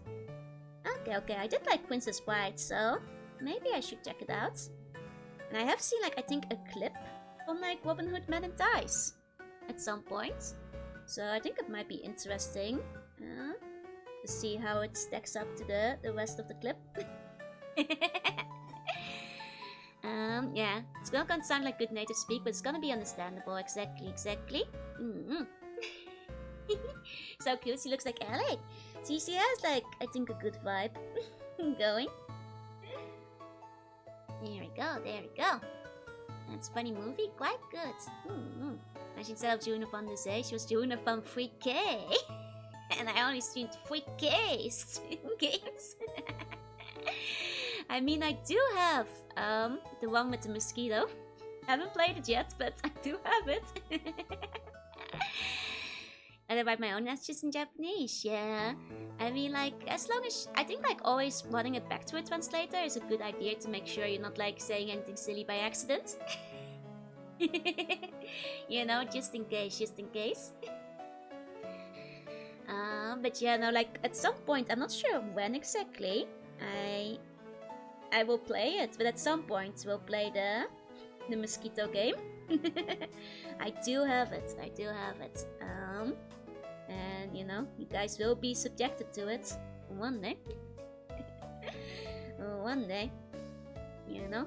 Okay, okay. I did like Princess Bride, so maybe I should check it out. And I have seen, like, I think a clip from, like, Robin Hood Men in Ties at some point. So I think it might be interesting to see how it stacks up to the rest of the clip. Yeah, it's not gonna sound like good native speak, but it's gonna be understandable. Exactly, exactly. So cute, she looks like Ellie. She has, like, I think a good vibe going. There we go, there we go. That's a funny movie, quite good. And instead of Jorunna from this age, she was Jorunna from 3K. And I only streamed 3K games. I mean, I do have the one with the mosquito. I haven't played it yet, but I do have it. And I write my own messages in Japanese, yeah. I mean, like, as long as... I think, like, always running it back to a translator is a good idea to make sure you're not, like, saying anything silly by accident. You know, just in case, just in case. But yeah, no, like, at some point, I'm not sure when exactly, I will play it, but at some point we'll play the mosquito game. I do have it, I do have it. And you know, you guys will be subjected to it one day. One day, you know.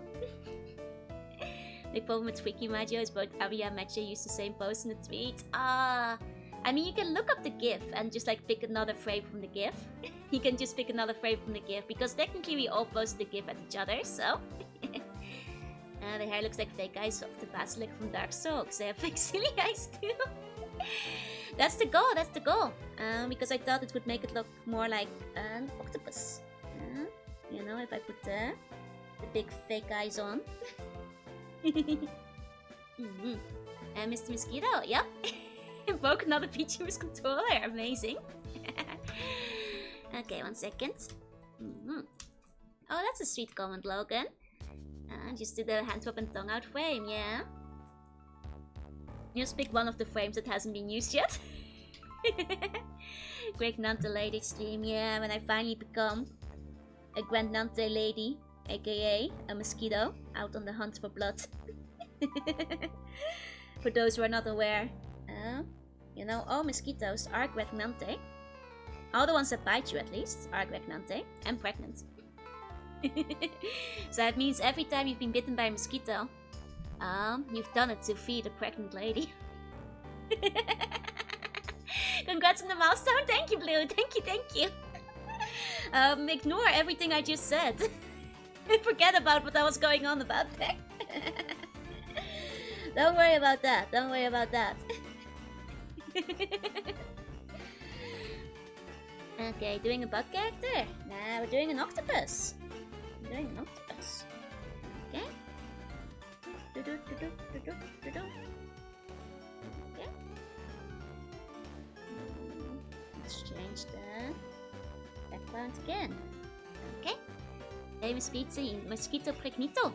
The problem with Wiki Majo is both Aria and Mecha use the same post in the tweet. I mean, you can look up the GIF and just like pick another frame from the GIF. You can just pick another frame from the GIF because technically we all post the GIF at each other, so. The hair looks like fake eyes of the basilisk from Dark Souls. They have fake silly eyes too. That's the goal, that's the goal. Because I thought it would make it look more like an octopus. You know, if I put the big fake eyes on. And Mr. Mosquito, yep. Broke another Vtuber's controller, amazing. Okay, 1 second. Oh, that's a sweet comment, Logan. Just do the hand swap and tongue out frame, yeah. Just pick one of the frames that hasn't been used yet. Great Nante Lady stream, yeah, when I finally become a Grand Nante Lady, aka a mosquito, out on the hunt for blood. For those who are not aware, you know, all mosquitoes are Grand Nante. All the ones that bite you, at least, are Grand Nante and pregnant. So that means every time you've been bitten by a mosquito, you've done it to feed a pregnant lady. Congrats on the milestone. Thank you, Blue. Thank you, thank you. Ignore everything I just said. Forget about what I was going on about there. Don't worry about that. Don't worry about that. Okay, doing a bug character. Now we're doing an octopus. We're doing an octopus. Okay. Okay. Let's change the background again. Okay. Famous pizza in Mosquito Pregnito.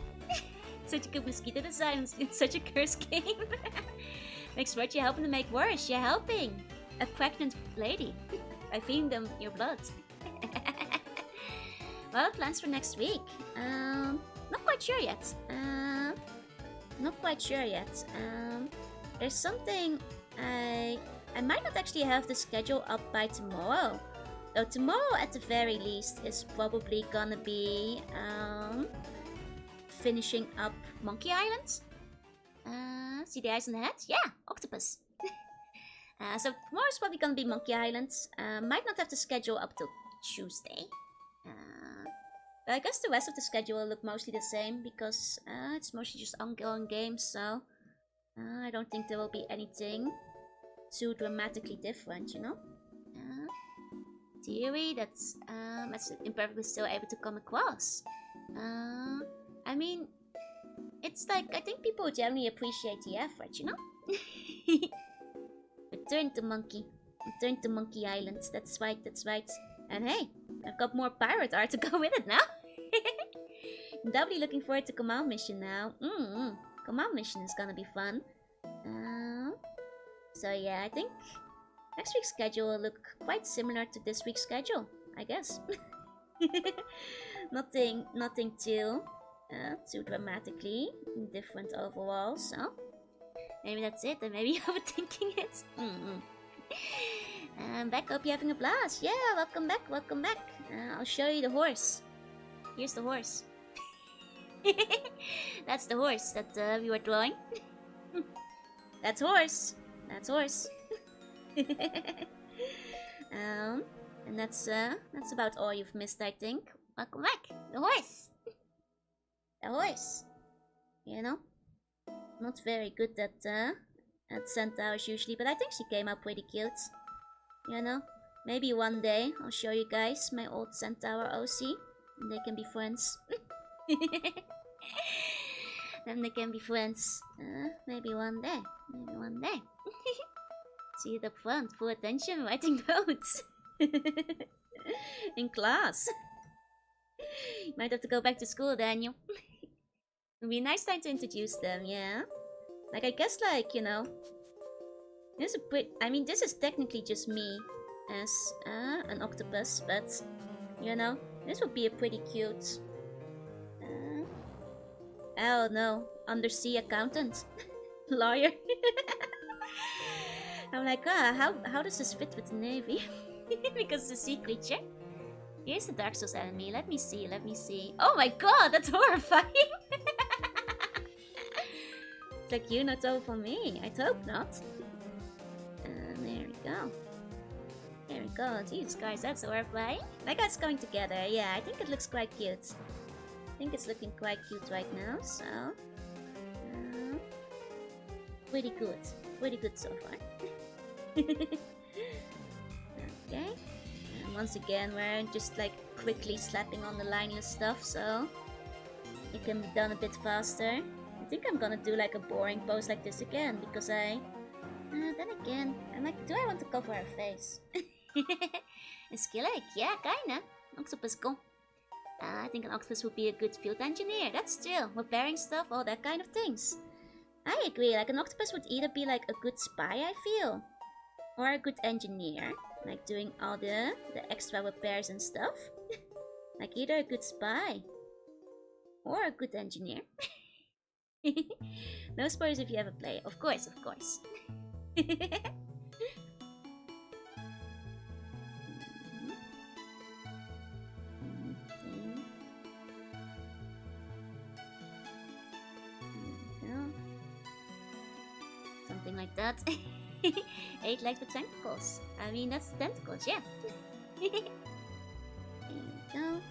Such a good mosquito design. It's such a cursed game. Makes what you're helping to make worse. You're helping a pregnant lady by feeding them your blood. Well, plans for next week. Not quite sure yet. Not quite sure yet. There's something I might not actually have the schedule up by tomorrow. Though tomorrow at the very least is probably gonna be finishing up Monkey Island. See the eyes on the head? Yeah, octopus. So tomorrow's probably gonna be Monkey Island. Might not have the schedule up till Tuesday. But I guess the rest of the schedule will look mostly the same because it's mostly just ongoing games, so I don't think there will be anything too dramatically different, you know? theory, that's imperfectly still able to come across. I mean, it's like, I think people generally appreciate the effort, you know? Return to Monkey. Return to Monkey Island. That's right, that's right. And hey, I've got more pirate art to go with it now. I'm doubly looking forward to Command Mission now. Command Mission is gonna be fun. So yeah, I think next week's schedule will look quite similar to this week's schedule, I guess. nothing too dramatically different overall, so maybe that's it, and maybe overthinking it. Back, hope you're having a blast. Yeah, welcome back, welcome back. I'll show you the horse. Here's the horse. That's the horse that we were drawing. That's horse. That's horse. And that's about all you've missed, I think. Welcome back. The horse. The horse. You know, not very good at centaurs usually, but I think she came out pretty cute. You know, maybe one day I'll show you guys my old centaur OC, and they can be friends. Then they can be friends. Maybe one day. Maybe one day. See it up front, full attention, writing notes. In class. Might have to go back to school, Daniel. It'll be a nice time to introduce them, yeah? Like, I guess, like, you know, this is I mean, this is technically just me as an octopus, but, you know, this would be a pretty cute... oh no, undersea accountant. Lawyer. I'm like, how does this fit with the Navy? Because it's a sea creature. Here's the Dark Souls enemy. Let me see, let me see. Oh my god, that's horrifying! It's like you not over for me. I'd hope not. There we go. There we go. Jesus Christ, that's horrifying. That guy's going together. Yeah, I think it looks quite cute. I think it's looking quite cute right now, so... pretty good. Pretty good so far. Okay. And once again, we're just like quickly slapping on the lineless stuff, so it can be done a bit faster. I think I'm gonna do like a boring pose like this again, because then again, I'm like, do I want to cover her face? A skillet? Yeah, kinda. Octopus go. I think an octopus would be a good field engineer. That's true. Repairing stuff, all that kind of things. I agree. Like, an octopus would either be like a good spy, I feel, or a good engineer, like doing all the extra repairs and stuff. Like, either a good spy or a good engineer. No spoilers if you ever play. Of course, of course. Something like that. 8 legs with tentacles. I mean, that's tentacles, yeah. There you go.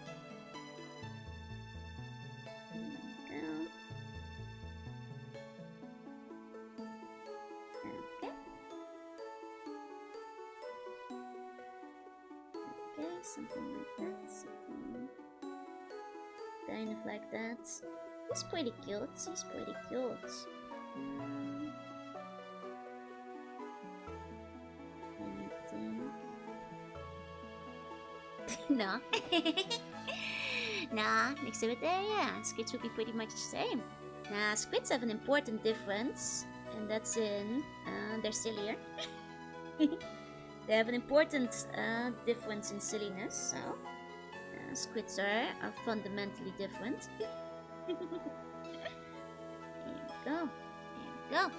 Something like that. Something kind of like that. He's pretty cute. He's pretty cute. Anything? No. Nah, next to it there, yeah. Squids would be pretty much the same. Nah, squids have an important difference, and that's in they're sillier. They have an important difference in silliness, so squids are fundamentally different. There you go. There you go.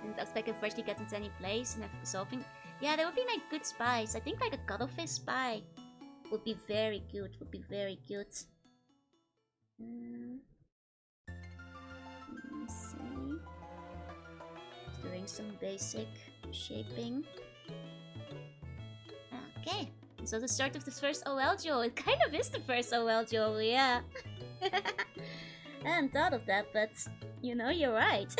And that's like if freshly get into any place and solving. Yeah, there would be like good spies. I think like a cuttlefish spy would be very cute. Would be very cute. Let me see. Just doing some basic shaping. Okay, so the start of this first OL duel. It kind of is the first OL duel, yeah. I hadn't thought of that, but you know, you're right.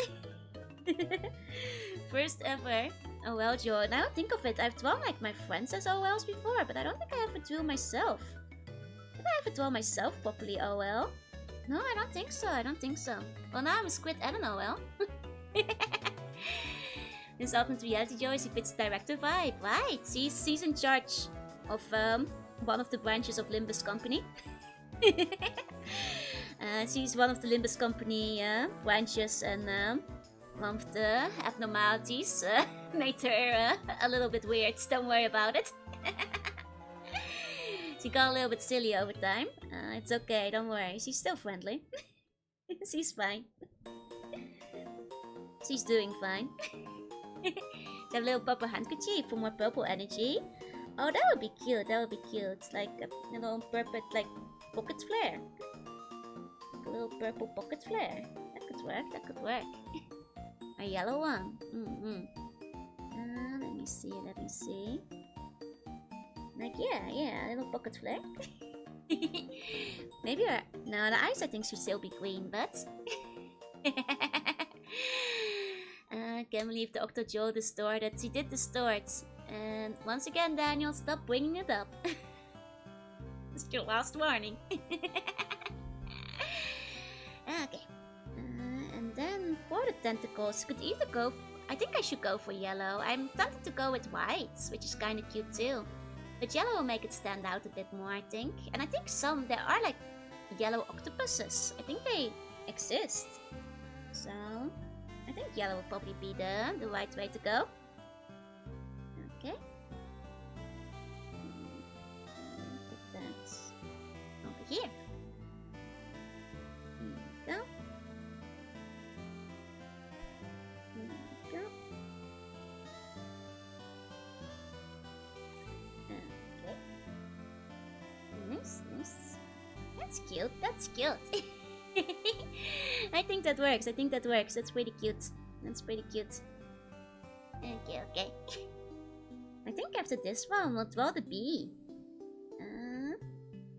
First ever Oh well, Jordan, I don't think of it. I've drawn like my friends as OLs before, but I don't think I ever drew myself. Did I ever draw myself properly OL? No, I don't think so. I don't think so. Well, now I'm a squid and an OL. This alternate reality Joyce, he fits director vibe, right? She's in charge of one of the branches of Limbus Company. She's one of the Limbus Company branches, and one of the abnormalities made her a little bit weird. Don't worry about it. She got a little bit silly over time. It's okay, don't worry. She's still friendly. She's fine. She's doing fine. She have a little purple handkerchief for more purple energy. Oh, that would be cute. That would be cute. Like a little purple, like pocket flare. Like a little purple pocket flare. That could work. That could work. A yellow one. Let me see. Let me see. Like yeah, a little pocket flare. Maybe her. No, the eyes I think should still be green, but. Can't believe the Octojo distorted. She did distort. And once again, Daniel, stop bringing it up. It's your last warning. Okay. And then for the tentacles, could either go. I think I should go for yellow. I'm tempted to go with whites, which is kind of cute too. But yellow will make it stand out a bit more, I think. And I think there are like yellow octopuses. I think they exist. So I think yellow will probably be the right way to go. Okay. Put that over here. There we go. There we go. Okay. Nice, nice. That's cute. That's cute. I think that works. I think that works. That's pretty cute. That's pretty cute. Okay, okay. I think after this one, we'll draw the bee.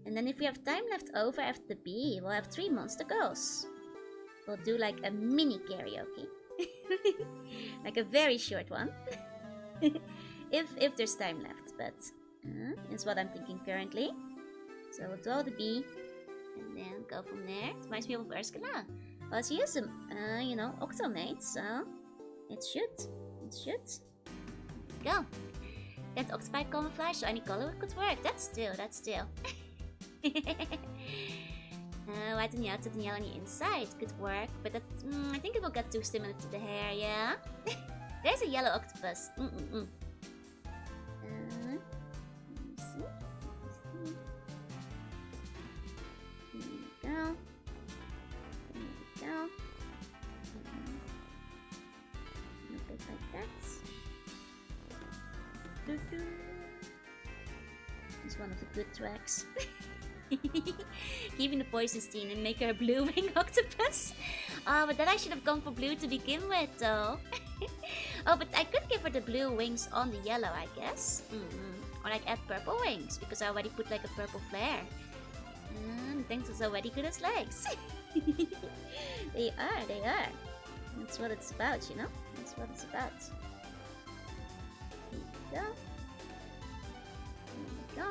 And then if we have time left over after the bee, we'll have 3 monster girls. We'll do like a mini karaoke. Like a very short one. if there's time left, but it's what I'm thinking currently. So we'll draw the bee. And then go from there. It reminds me of Ursula. Well, she is a, octomate, so it should. Go. That octopied camouflage, so any color could work. That's still. White and yellow on the inside could work, but that, I think it will get too similar to the hair, yeah? There's a yellow octopus. Let me see. There we go. A bit like that. It's one of the good tracks. Keeping the poison steen and make her a blue wing octopus. Oh, but then I should have gone for blue to begin with, though. Oh, but I could give her the blue wings on the yellow, I guess. Or like add purple wings, because I already put like a purple flare. Things is already good as legs. They are. That's what it's about, you know? That's what it's about. There we go.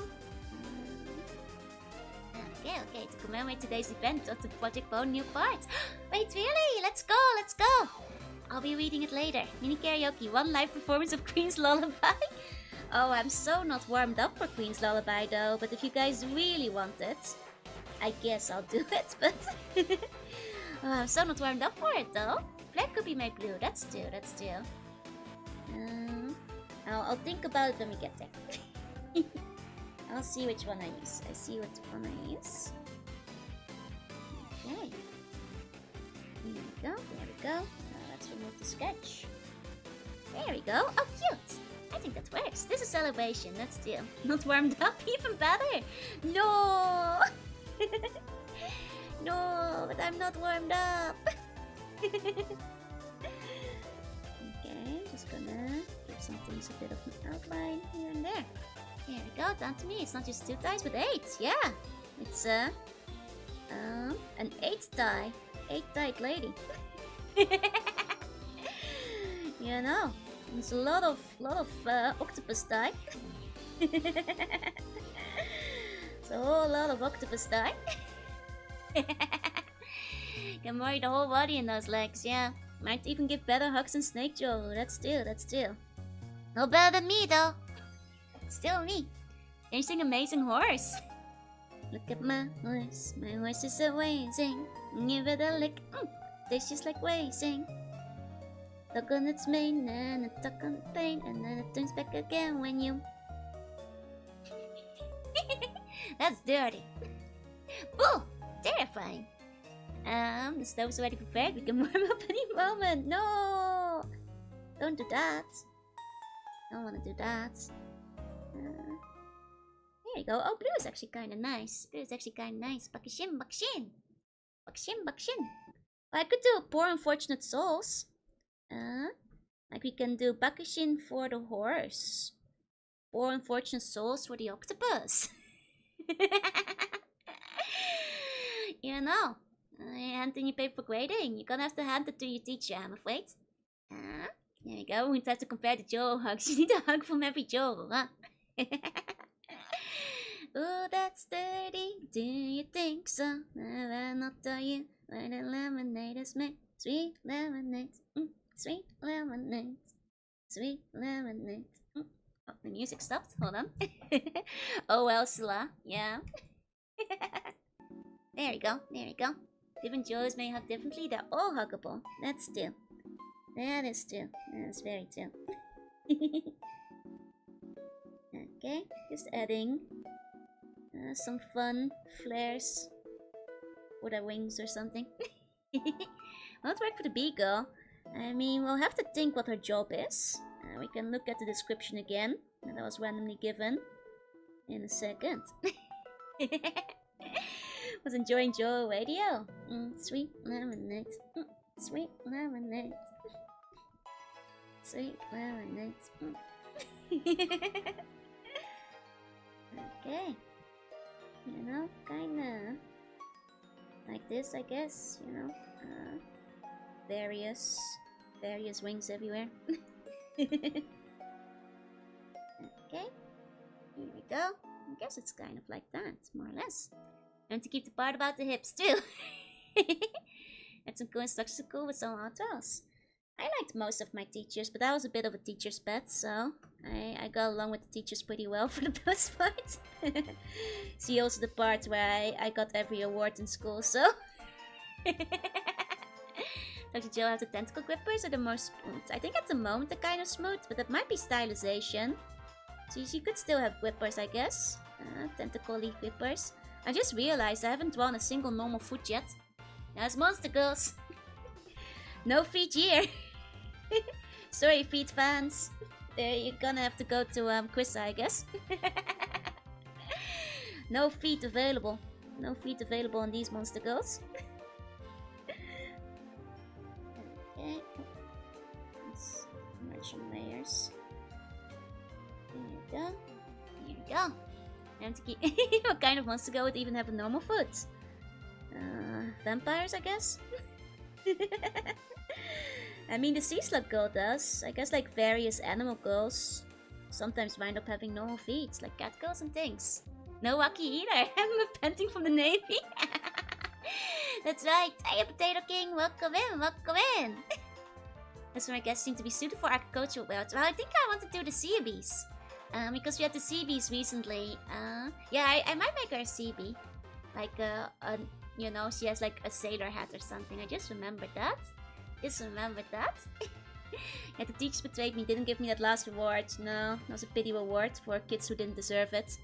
Okay, to commemorate today's event of the Project Bone new part. Wait, really? Let's go! I'll be reading it later. Mini karaoke, 1 live performance of Queen's Lullaby. Oh, I'm so not warmed up for Queen's Lullaby though, but if you guys really want it, I guess I'll do it, but oh, I'm so not warmed up for it though. Black could be my blue, that's still. I'll think about it when we get there. I'll see which one I use. Okay. There we go. Now let's remove the sketch. There we go. Oh, cute. I think that works. This is celebration, that's still. Not warmed up, even better. No! No, but I'm not warmed up. Okay, just gonna give some things a bit of an outline here and there. There we go, down to me. It's not just 2 ties, but 8. Yeah, it's an 8 tie. 8-tied lady. You know, There's a lot of octopus die. So a whole lot of octopus die. Can worry the whole body in those legs, yeah. Might even give better hugs than Snake Joe. That's still. No better than me though. Still me. Chasing amazing horse. Look at my horse is amazing. Give it a lick. Tastes just like racing. Tuck on its mane and a tuck on the pain, and then it turns back again when you. That's dirty. Boo! Terrifying. The stove's already prepared. We can warm up any moment. No! Don't do that. Don't want to do that. There you go. Oh, blue is actually kind of nice. Bakishin. I could do a poor unfortunate souls. Like we can do Bakishin for the horse. Poor unfortunate souls for the octopus. You know, hand in your paper for grading. You're gonna have to hand it to your teacher, I'm afraid. There you go. We have to compare the Joe hugs. You need a hug from every Joe, huh? Ooh, that's dirty. Do you think so? I'll not tell you why the lemonade is made. Sweet lemonade. Sweet lemonade. Sweet lemonade. Oh, the music stopped. Hold on. Oh well, Sla. Yeah. There you go. Different Joes may hug differently. They're all huggable. That's still. That is very true. Okay, just adding some fun flares for their wings or something. Won't work for the bee girl. I mean, we'll have to think what her job is. We can look at the description again that was randomly given in a second. Was enjoying Joe radio. Sweet lemonade. Sweet lemonade. Sweet lemonade. Okay. You know, kinda like this, I guess. You know, various wings everywhere. Okay. Here we go. I guess it's kind of like that, more or less. And to keep the part about the hips too. And some cool instructions cool with some outros. I liked most of my teachers, but I was a bit of a teacher's pet, so I got along with the teachers pretty well for the most part. See also the part where I got every award in school, so. Dr. Jill have the tentacle grippers or the most smooth? I think at the moment they're kind of smooth, but that might be stylization. So she could still have grippers, I guess. Tentacle leaf grippers. I just realized I haven't drawn a single normal foot yet. That's monster girls. No feet here. Sorry, feet fans. You're gonna have to go to Krista, I guess. No feet available. No feet available on these monster girls. Okay. Let's merge some layers. There you go. There you go. I have to keep. What kind of monster girl would even have a normal foot? Vampires, I guess. I mean, the sea slug girl does. I guess like various animal girls sometimes wind up having normal feet, like cat girls and things. No Waki either. I'm repenting from the Navy. That's right. Hey, Potato King, welcome in. That's where my guests seem to be suited for agricultural worlds. Well, I think I want to do the sea bees. Because we had the sea bees recently. Yeah, I might make her a sea bee. Like, you know, she has like a sailor hat or something. I just remembered that. Yeah, the teachers betrayed me, didn't give me that last reward. No, that was a pity reward for kids who didn't deserve it.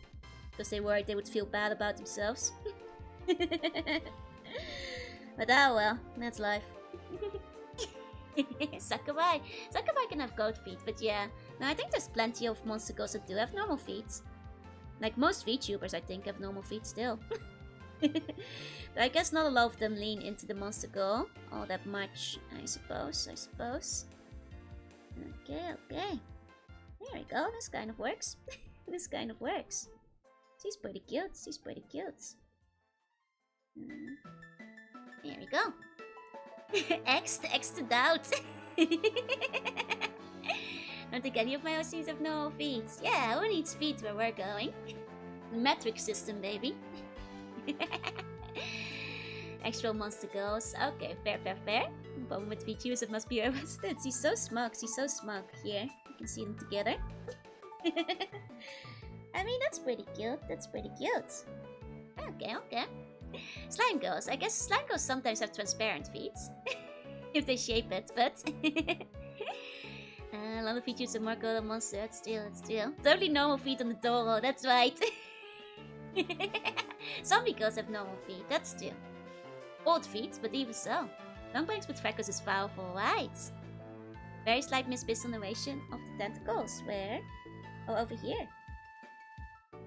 Because they worried they would feel bad about themselves. But oh well, that's life. Sakurai can have goat feet, but yeah. No, I think there's plenty of monster girls that do have normal feet. Like most VTubers, I think, have normal feet still. But I guess not a lot of them lean into the monster girl all that much, I suppose. Okay. There we go, this kind of works. She's pretty cute. There we go. X to doubt. think any of my OCs have normal feet. Yeah, who needs feet where we're going? Metric system, baby. Actual monster girls. Okay, fair, fair, fair. Problem with VTubers, it must be arrested. She's so smug, Here, you can see them together. I mean, that's pretty cute. Okay, okay. Slime girls. I guess slime girls sometimes have transparent feet. If they shape it, but... a lot of features are more cool than monster. It's still. Totally normal feet on the Doro, that's right. Zombie girls have normal feet, that's still. Old feet, but even so. Long bangs with freckles is powerful, right? Very slight mispersonation of the tentacles. Where? Oh, over here.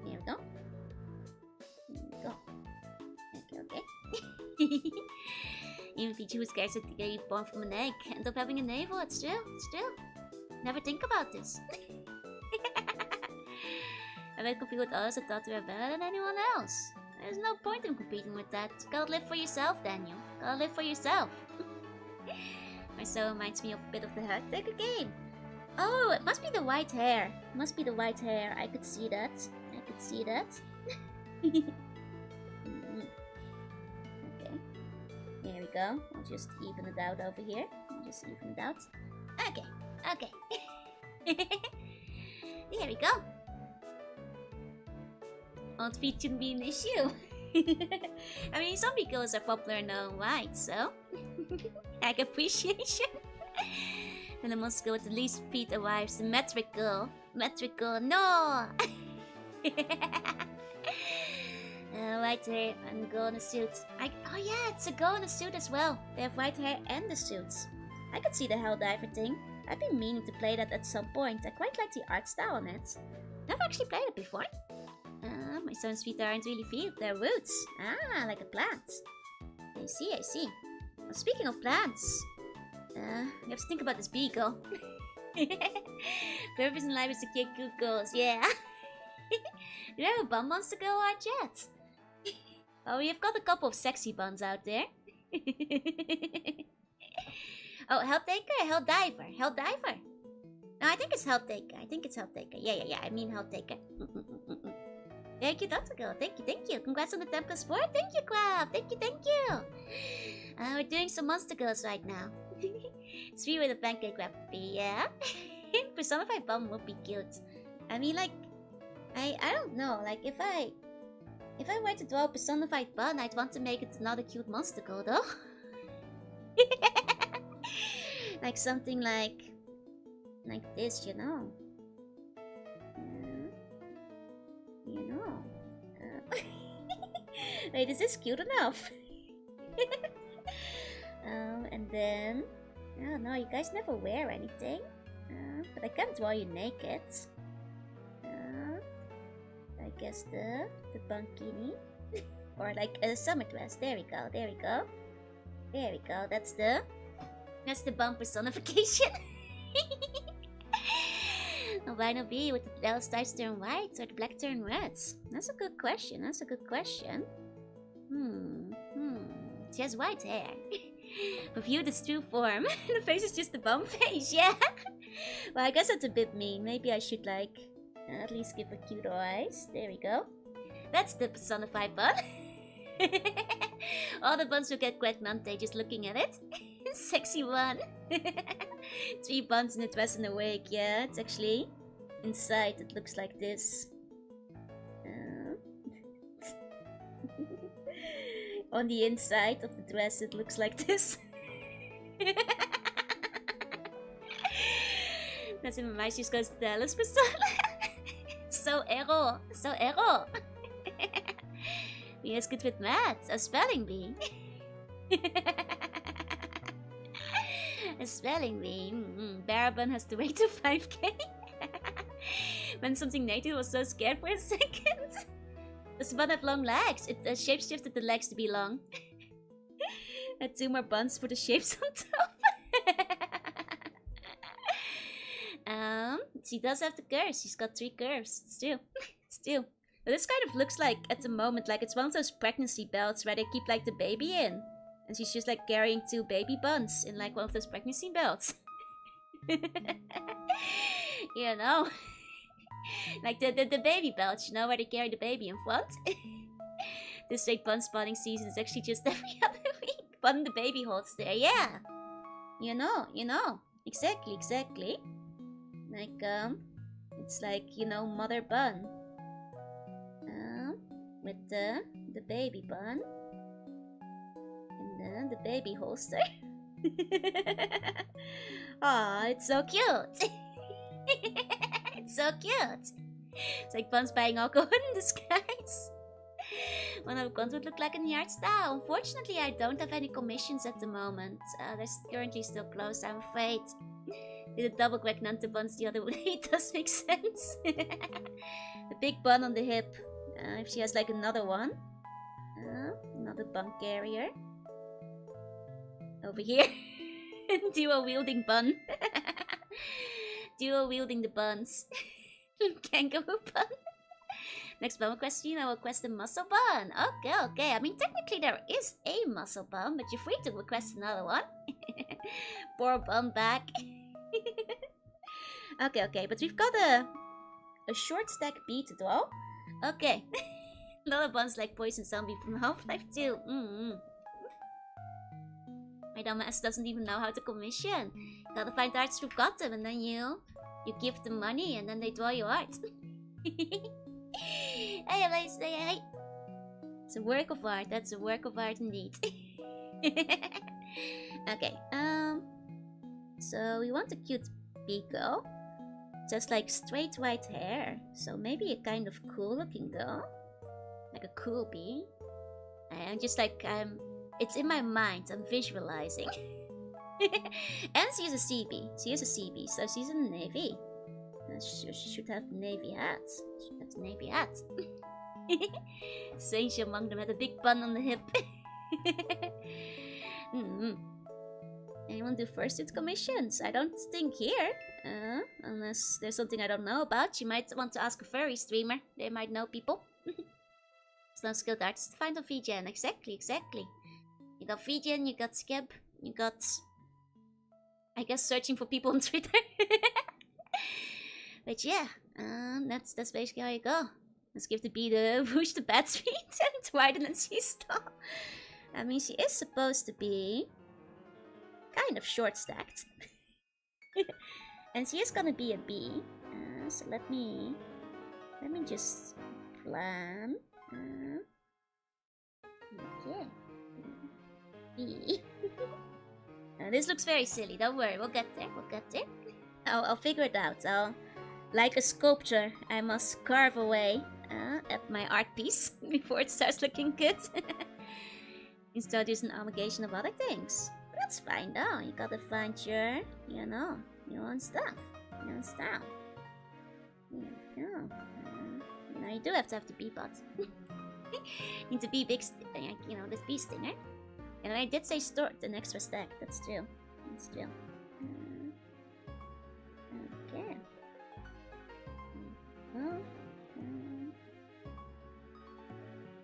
Here we go. Okay. Even Pichu was scared to get born from an egg. End up having a navel, it's still. Never think about this. I bet compete with others that thought we were better than anyone else. There's no point in competing with that. Gotta live for yourself, Daniel. Gotta live for yourself. My soul reminds me of a bit of the Take a game. Oh, it must be the white hair. I could see that. Okay. Here we go. I'll just even it out over here. Okay. There we go. Old feet shouldn't be an issue. I mean, zombie girls are popular now, right? So, like appreciation. And the monster girl with the least feet arrives. The metric girl, no. White hair and a girl in a suit. Oh yeah, it's a girl in a suit as well. They have white hair and the suits. I could see the Helldiver thing. I've been meaning to play that at some point. I quite like the art style on it. Never actually played it before. My son's feet aren't really feet, they're roots. Ah, like a plant. I see. Well, speaking of plants, you have to think about this beagle. Purpose in life is to kick good girls, yeah. You have a bun monster girl art yet? Oh, we've got a couple of sexy buns out there. Oh, Helldiver. No, I think it's Helltaker. Yeah, I mean Helltaker. Thank you, Dr. Girl. Thank you. Congrats on the 10 plus 4. Thank you, Crab. Thank you. We're doing some monster girls right now. 3 with a pancake wrap, yeah. Personified bum would be cute. I mean, like, I don't know. Like, if I were to draw a personified bun, I'd want to make it not a cute monster girl, though. Like something like this, you know. Wait, is this cute enough? And then... Oh no, you guys never wear anything. But I can't draw you naked. I guess the bunkini. Or like a summer dress. There we go. That's the bum personification. Albino bee with the yellow stripes turn white or the black turn red? That's a good question. She has white hair. Review the true form. The face is just the bum face, yeah. Well, I guess that's a bit mean. Maybe I should like at least give her cute eyes. There we go. That's the personified bun. All the buns will get quite monte just looking at it. Sexy one. 3 buns in a dress and a wig. Yeah, it's actually inside. It looks like this. On the inside of the dress, it looks like this. That's in my meisjes goes to Dallas persona. So ero. Wie is good with math? A spelling bee. A spelling bee. Barabun has to wait to 5k. When something native was so scared for a second. Does the bun have long legs? It shapeshifted the legs to be long. Had 2 more buns for the shapes on top. She does have the curves. She's got 3 curves. Still. But this kind of looks like, at the moment, like it's one of those pregnancy belts where they keep like the baby in. And she's just like carrying 2 baby buns in like one of those pregnancy belts. You know? Like the baby belts, you know, where they carry the baby in front? This fake bun spawning season is actually just every other week. Bun the baby holds there, yeah. You know. Exactly. Like, it's like, you know, mother bun. With the baby bun. And then the baby holster. Aw, it's so cute. It's so cute. It's like Buns buying alcohol in disguise. One of guns would look like in the art style. Unfortunately, I don't have any commissions at the moment. They're currently still closed, I'm afraid. Did a double crack Nanta buns the other way. It does make sense. The big bun on the hip. If she has like another one. Another bun carrier. Over here. Duo wielding bun. Duo wielding the buns. Kangaroo bun. Next bun question, I will request a muscle bun. Okay. I mean, technically there is a muscle bun, but you're free to request another one. Poor bun back. Okay. But we've got a short stack B to draw. Okay. Another bun's like Poison Zombie from Half-Life 2. My dumbass doesn't even know how to commission. Gotta find artists who've got them, and then you give them money, and then they draw your art. Hey. It's a work of art. That's a work of art indeed. Okay. So we want a cute bee girl, just like straight white hair. So maybe a kind of cool-looking girl, like a cool bee. And just like it's in my mind. I'm visualizing. And she's a CB. So she's in the Navy. She should have the Navy hat. Strange among them had a big bun on the hip. Anyone do fursuit commissions? I don't think here. Unless there's something I don't know about. You might want to ask a furry streamer. They might know people. Slow skilled artists to find on VGN. Exactly. You got VGN, you got Skeb, you got... I guess searching for people on Twitter. But yeah, that's basically how you go. Let's give the bee the whoosh the bat speed and widen and see stall. I mean, she is supposed to be kind of short stacked. And she is gonna be a bee. So let me just plan. Okay. Bee. This looks very silly. Don't worry, we'll get there. I'll figure it out. Like a sculptor, I must carve away at my art piece before it starts looking good. Instead, there's an amalgamation of other things. That's fine though. You gotta find your, your own stuff, your own style. Now you do have to have the bee bot. Need to be big, this bee stinger. And I did say store an extra stack. That's true. Okay.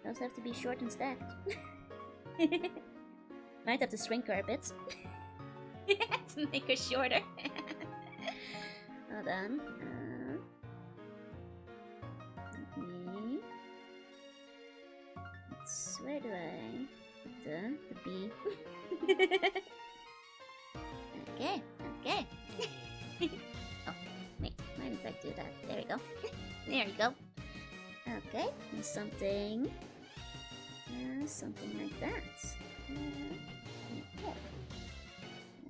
Those have to be short and stacked. Might have to shrink her a bit. To make her shorter. Hold on. Where do I put the bee? Okay. Oh, wait, why did I do that? There we go. There we go. Okay, and something like that. Okay.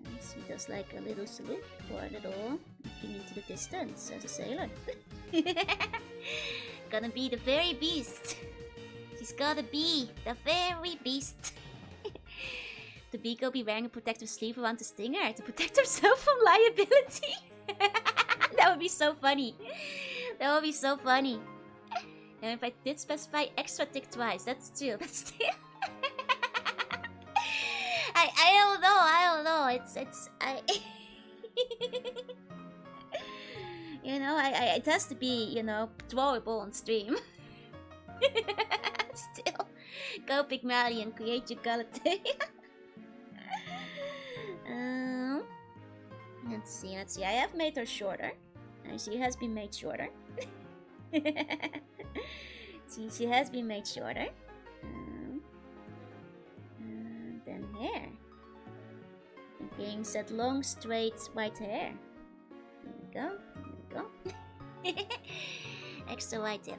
And she does like a little salute or a little looking into the distance as a sailor. Gonna be the very beast. She's gotta be the very beast. The bee will be wearing a protective sleeve around the stinger to protect herself from liability. That would be so funny. And if I did specify extra tick twice, that's two. I don't know. It has to be, drawable on stream. Still, go Pygmalion, create your Galatae. Let's see. I have made her shorter. She has been made shorter. She has been made shorter. Then hair. Thinking set long, straight, white hair. There we go. There we go. Extra white tip.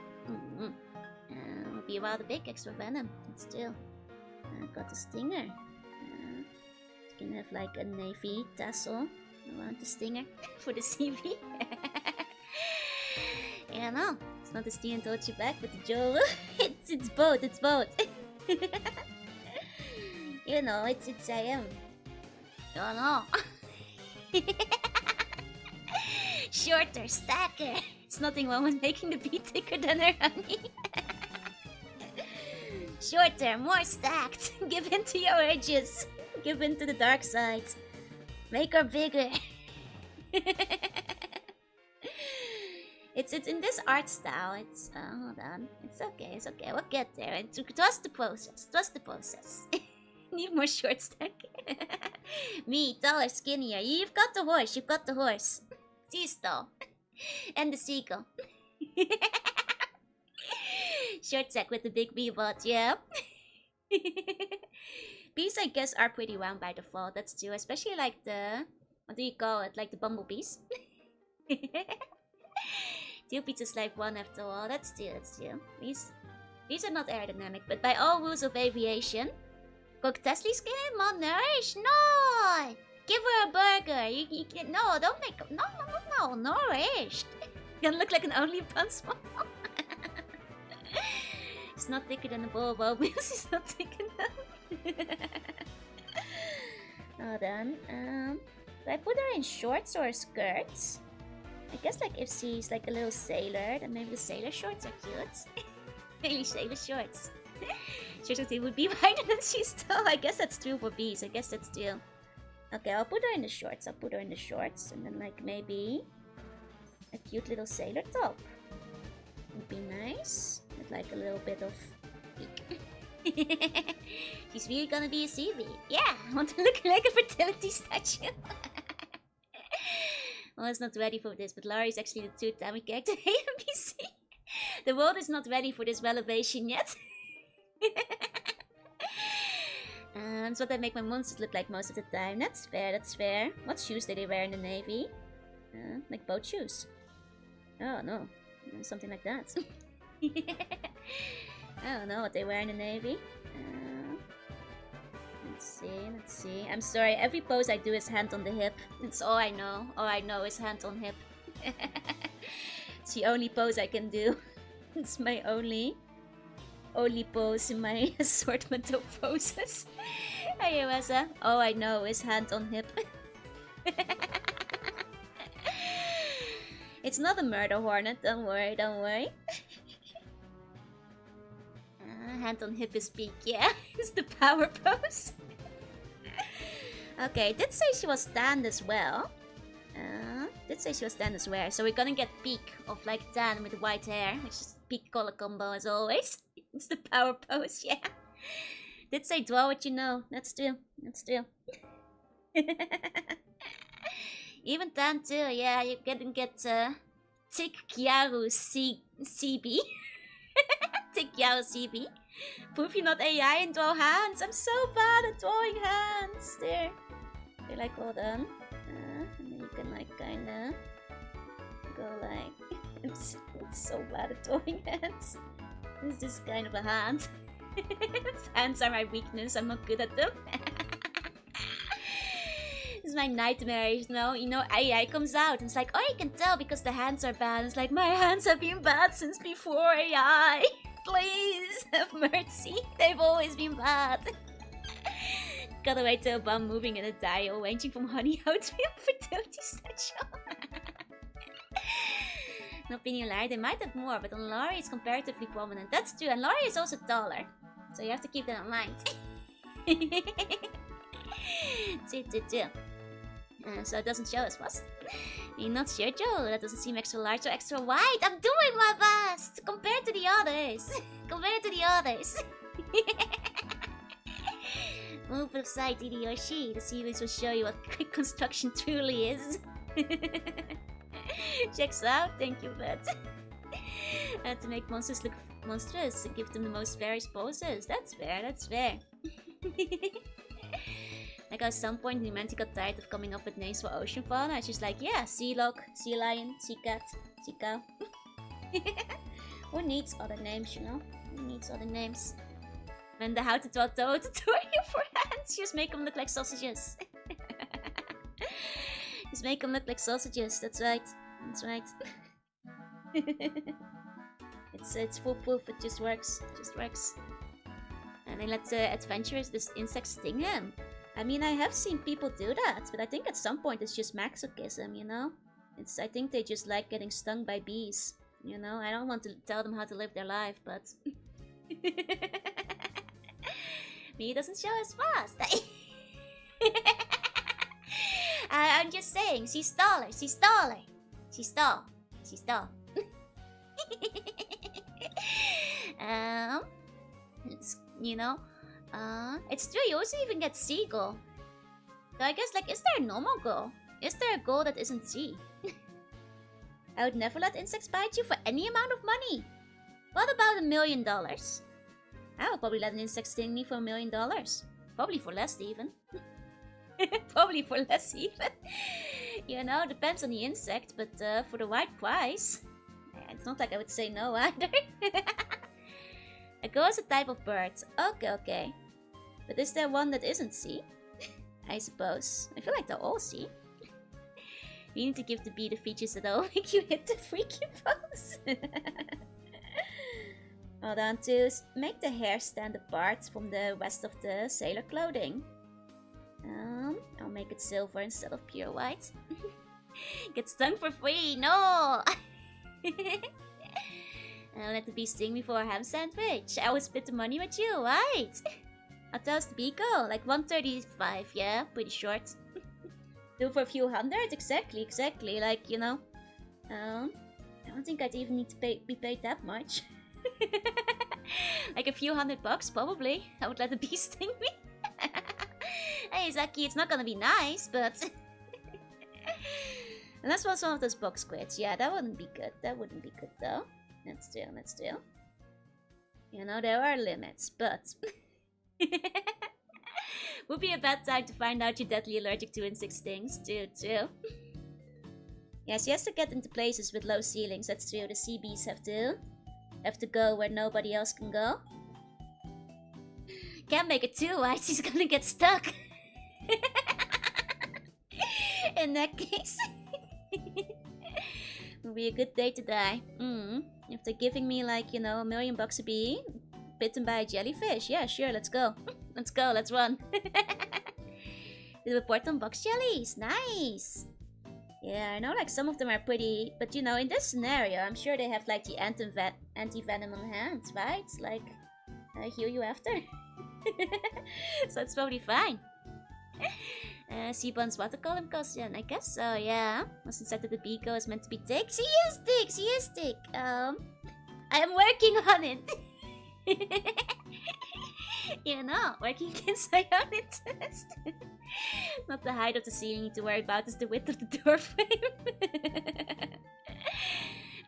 Would be rather big, extra venom. But still. Got the stinger. You can have like a navy tassel around the stinger for the CV. Yeah, no, it's not the Steven told you back with the Joe. it's both. You know, it's I am. Oh no. Shorter, stacker. It's nothing wrong with making the beat thicker than her honey. Shorter, more stacked. Give in to your urges. Give in to the dark side. Make her bigger. It's in this art style. It's hold on. It's okay. We'll get there. Trust the process. Need more short stack. Me, taller, skinnier. You've got the horse. She's tall. And the seagull. Short stack with the big bee bot, yeah. Bees, I guess, are pretty round by default. That's true. Especially like the... What do you call it? Like the bumblebees. Two pizzas like one after all. That's true. These are not aerodynamic, but by all rules of aviation... Cook Tesla skin? Malnourished? No! Give her a burger. You can... No, don't make... No. Nourished. Gonna look like an OnlyFans model. It's not thicker than a bowl of oatmeal. It's not thick enough. Hold on. Do I put her in shorts or skirts? I guess like if she's like a little sailor, then maybe the sailor shorts are cute. Maybe sailor shorts. Shorts would be wider than she's tall. I guess that's true for bees. I guess that's true. Okay, I'll put her in the shorts. And then like maybe a cute little sailor top. Would be nice. With like a little bit of peak. She's really gonna be a CV. Yeah, I want to look like a fertility statue. Well, it's not ready for this, but Laurie's actually the two-time character in AMBC. The world is not ready for this revelation yet. That's what I make my monsters look like most of the time. That's fair. What shoes do they wear in the Navy? Like boat shoes. Oh, no. Something like that. I don't know what they wear in the Navy. Let's see. I'm sorry, every pose I do is hand on the hip. That's all I know. All I know is hand on hip. It's the only pose I can do. It's my only pose in my assortment of poses. Hey, Reza. All I know is hand on hip. It's not a murder hornet, don't worry. Hand on hip is peak, yeah. It's the power pose. Okay, did say she was stand as well. So we're gonna get peak of like tan with white hair, which is peak color combo as always. It's the power pose, yeah. Did say draw what you know. That's true. Even tan too, yeah. You can get Tick Kyaru CB. Tick Kyaru CB. Proof you're not AI and draw hands. I'm so bad at drawing hands. There. You're like, hold on. And then you can like kinda go like... I'm so bad at drawing hands. This is just kind of a hand. Hands are my weakness. I'm not good at them. This is my nightmare, you know, AI comes out and it's like, oh, you can tell because the hands are bad. It's like, my hands have been bad since before AI. Please, have mercy. They've always been bad. Gotta wait till a bum moving in a dial, ranging from honey oatmeal fertility statue. No opinion Larry, they might have more, but on Laurie it's comparatively prominent. That's true, and Laurie is also taller. So you have to keep that in mind. So it doesn't show us what? You're not sure, Joe? That doesn't seem extra large or extra wide. I'm doing my best compared to the others. Move aside, Didi or she. The series will show you what quick construction truly is. Checks out. Thank you, bud. And to make monsters look monstrous, give them the most various poses. That's fair, that's fair. Like at some point, Humanity got tired of coming up with names for ocean fauna. She's like, yeah, sea log, sea lion, sea cat, sea cow. Who needs other names, you know? Who needs other names? And the how to draw toe tutorial for hands. Just make them look like sausages. Just make them look like sausages. That's right. That's right. It's foolproof. It just works. It just works. And then let the adventurers, this insect, sting him. I mean, I have seen people do that, but I think at some point it's just masochism, you know? I think they just like getting stung by bees, you know? I don't want to tell them how to live their life, but... Me doesn't show as fast. I'm just saying, she's taller, she's taller. She's tall. She's tall. You know, it's true, you also even get sea gull. So I guess, like, is there a normal gull? Is there a gull that isn't sea? I would never let insects bite you for any amount of money. What about $1 million? I would probably let an insect sting me for $1 million. Probably for less even. Probably for less even. You know, depends on the insect, but for the right price, it's not like I would say no either. A gull is a type of bird. Okay, okay. But is there one that isn't sea? I suppose. I feel like they're all sea. You need to give the bee the features that'll make you hit the freaky pose. Hold on to make the hair stand apart from the rest of the sailor clothing. I'll make it silver instead of pure white. Get stung for free, no! I'll let the bee sting me for a ham sandwich. I will split the money with you, right? I'll toast the bee go, like 135, yeah? Pretty short. Do for a few hundred? Exactly, like, you know. I don't think I'd even need to be paid that much. Like a few $100, probably. I would let the bee sting me. Hey, Zaki, it's not gonna be nice, but... Unless one of those box squids. Yeah, that wouldn't be good. That wouldn't be good, though. Let's do. You know, there are limits, but... Would be a bad time to find out you're deadly allergic to insect stings. True. Yes, he has to get into places with low ceilings. That's true. The sea bees have to go where nobody else can go. Can't make it too wide. He's gonna get stuck. In that case, would be a good day to die. If they're giving me, like, you know, $1 million a bee, bitten by a jellyfish, yeah, sure, let's go. Let's run. The report on box jellies, nice. Yeah, I know, like, some of them are pretty, but you know, in this scenario, I'm sure they have, like, the anti-venom on hand, right? Like, I heal you after. So it's probably fine. Seaburn's watercolor costume, I guess so, yeah. Wasn't said that the bee girl is meant to be thick. She is thick. I am working on it. You know, working against my own interest. Not the height of the ceiling you need to worry about, is the width of the door frame.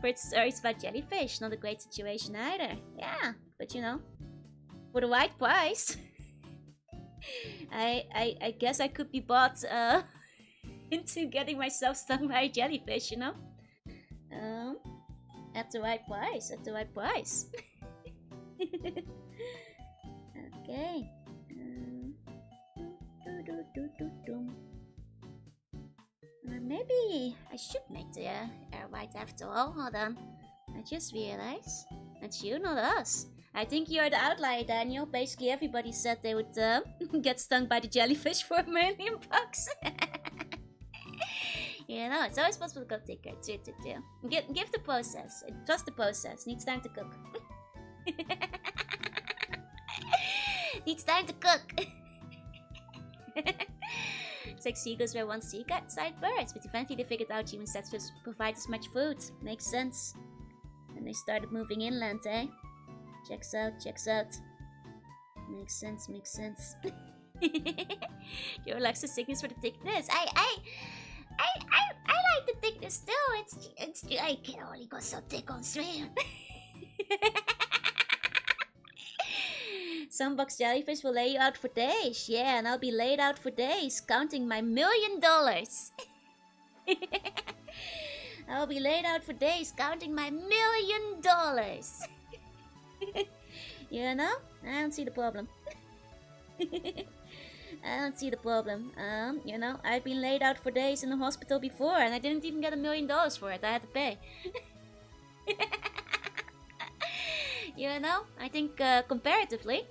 Bird stories about jellyfish, not a great situation either. Yeah, but you know, for the right price. I guess I could be bought into getting myself stung by a jellyfish, you know? At the right price, Okay. Maybe I should make the air white after all. Hold on. I just realized that's you, not us. I think you're the outlier, Daniel. Basically, everybody said they would get stung by the jellyfish for $1 million. You know, it's always possible to go take care. Give the process. Trust the process. Needs time to cook. Needs time to cook. It's like seagulls were once seaside birds, but eventually they figured out human settlers provide as much food. Makes sense. And they started moving inland, eh? Checks out. Makes sense. Your relaxed sickness for the thickness. I like the thickness too. It's I can only go so thick on stream. Some box jellyfish will lay you out for days. Yeah, and I'll be laid out for days, counting my $1 million. I'll be laid out for days, counting my $1 million. You know? I don't see the problem. I don't see the problem. You know, I've been laid out for days in the hospital before, and I didn't even get $1 million for it. I had to pay. You know, I think comparatively,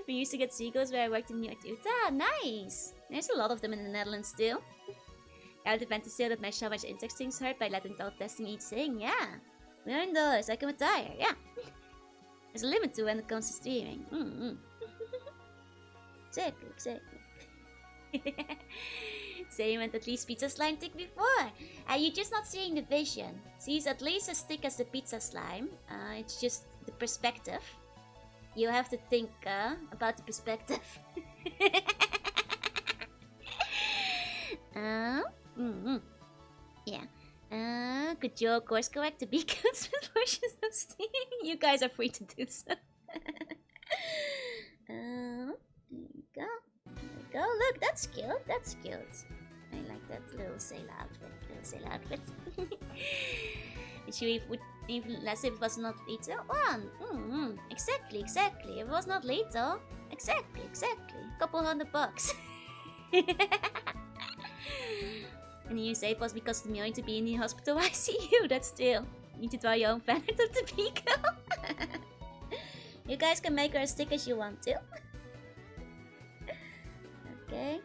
we used to get seagulls where I worked in New York. Ah, nice. There's a lot of them in the Netherlands still. I have the fantasy that my so much insect things hurt by letting out testing each thing. Yeah, $1 million. I can retire. Yeah. There's a limit to when it comes to streaming. Exactly. Same went at least pizza slime thick before. You're just not seeing the vision. See, it's at least as thick as the pizza slime. It's just the perspective. You have to think about the perspective. Yeah. Could you of course correct the beacons with versions of Steam? You guys are free to do so. There you go. Look, that's cute. I like that little sailor outfit. She would even less if it was not lethal. Exactly. If it was not lethal, exactly. Couple $100. And you say it was because of the million to be in the hospital ICU. That's still. You need to draw your own fan of the Pico. You guys can make her as thick as you want to. Okay.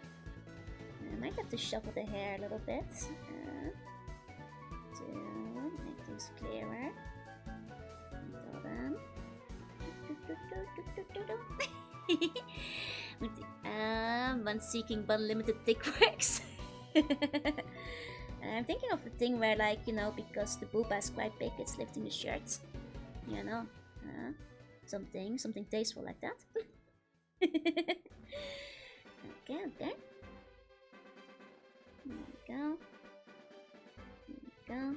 I might have to shuffle the hair a little bit to make things clearer. Hold on. One seeking but limited thick works. I'm thinking of the thing where, like, you know, because the booba is quite big, it's lifting the shirt. You know, something tasteful like that. Okay. There we go. Like that.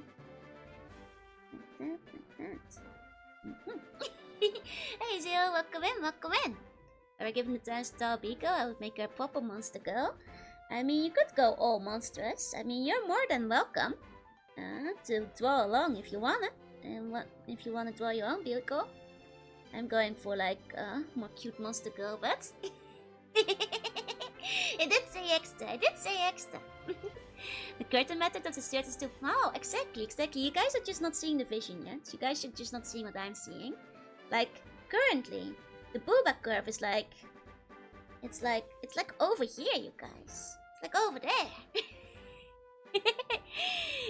Hey Zero, welcome in. If I were given the chance to tell Biko, I would make her a proper monster girl. I mean, you could go all monstrous. I mean, you're more than welcome to draw along if you wanna. And if you wanna draw your own Biko? I'm going for like more cute monster girl, but I did say extra. The curtain method of the shirt is too small. Exactly. You guys are just not seeing the vision yet. You guys are just not seeing what I'm seeing. Like, currently, the booba curve is like... It's like over here, you guys. It's like over there.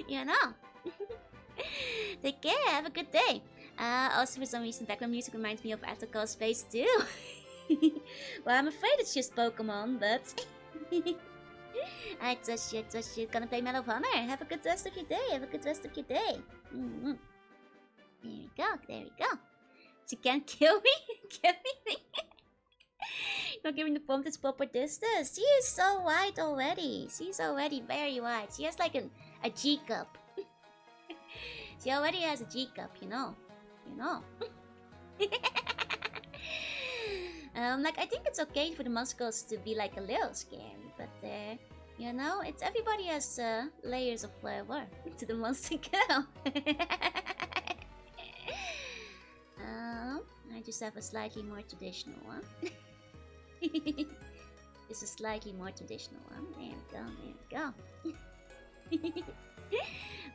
You know. Take care, have a good day. Also, for some reason, background music reminds me of Aftercall's face too. Well, I'm afraid it's just Pokemon, but... I trust you. Gonna play Medal of Honor. Have a good rest of your day. There we go. She can't kill me? Not giving the prompt its proper distance. She is so wide already. She's already very wide. She has like a G cup. She already has a G cup, you know. Like, I think it's okay for the monsters to be like a little scary, but you know, it's everybody has layers of flavor to the monster girl. I just have a slightly more traditional one. This is slightly more traditional one. There we go.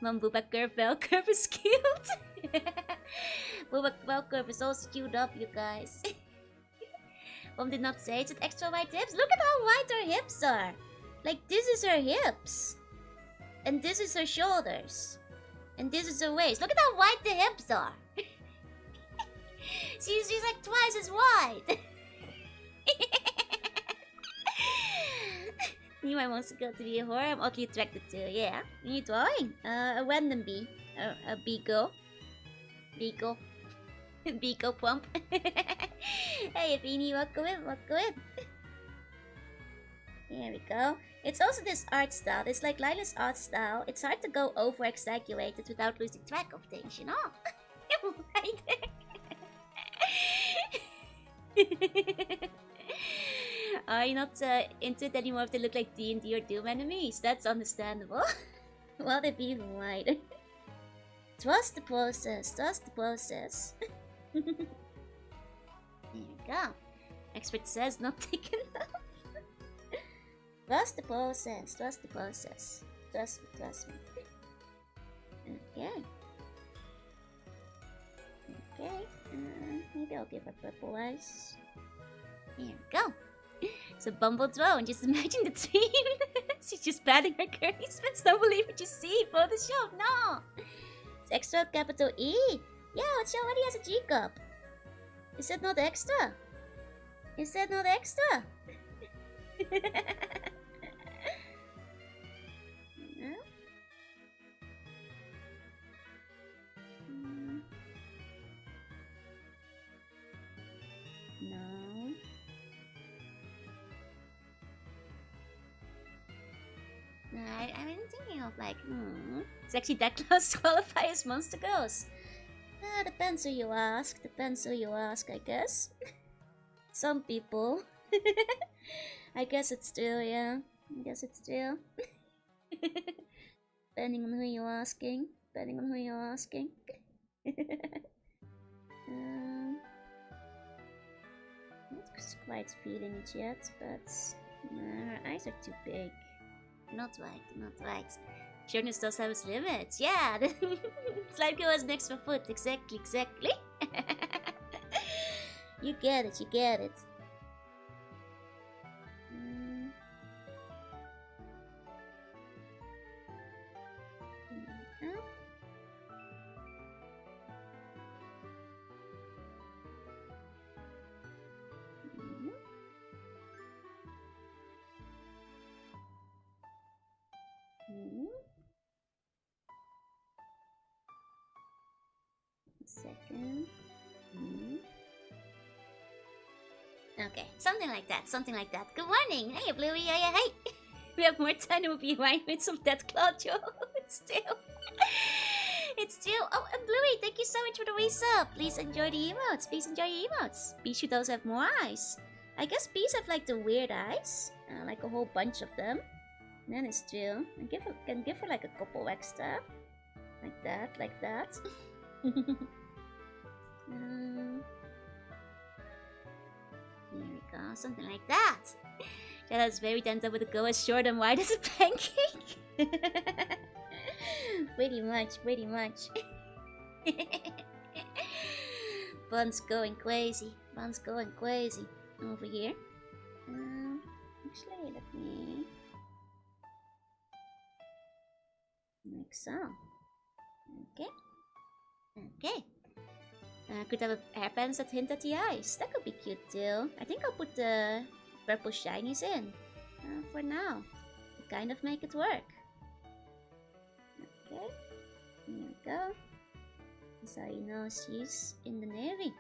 Mom, Booba curve, bell curve is cute. Booba bell curve is all skewed up, you guys. Mom did not say it's an extra wide hips. Look at how wide her hips are. Like, this is her hips. And this is her shoulders. And this is her waist. Look at how wide the hips are. She's like twice as wide. You might want to go to be a whore. I'm oddly attracted to. Yeah. What are you drawing? A random bee. A beagle. Beagle plump. Hey, Beanie, welcome in. Here we go. It's also this art style. It's like Lila's art style. It's hard to go over exaggerated without losing track of things, you know? Right there. Are you not into it anymore if they look like D&D or Doom enemies? That's understandable. What if even wider? Trust the process. Trust the process. There you go. Expert says not taken enough. Trust the process. Trust the process. Trust me. Trust me. Okay. Okay. Maybe I'll give her purple eyes. There we go. So Bumble Drone, just imagine the team. She's just patting her curlies, but don't believe what you see. Photoshop, no. It's extra capital E. Yeah, it already has a G cup. Is that not extra? Is that not extra? No? No. I've been thinking of like, it's actually that close to qualify as Monster Girls. Depends who you ask. Depends who you ask, I guess. Some people. I guess it's true, yeah. I guess it's true. Depending on who you're asking. Depending on who you're asking. Not quite feeling it yet, but her eyes are too big. Not right, not right. Sureness does have its limits. Yeah, Slime Girl has an extra foot. Exactly, exactly. You get it, you get it. Second. Okay, something like that, something like that. Good morning! Hey, Bluey, hey! We have more time to be wine with some dead Claudio. It's still... It's still... Oh, and Bluey, thank you so much for the resub! Please enjoy the emotes, please enjoy your emotes. Bees should also have more eyes. I guess bees have like the weird eyes. Like a whole bunch of them. And then it's still... I can give her like a couple extra. Like that, like that. Here we go, something like that. Shadow's very tense up with a go as short and wide as a pancake. Pretty much, pretty much. Bun's going crazy. Bun's going crazy. Over here. Actually, let me... like so. Okay. Okay. Could have hairbands that hint at the eyes. That could be cute too. I think I'll put the purple shinies in. For now. To kind of make it work. Okay. Here we go. So you know she's in the Navy.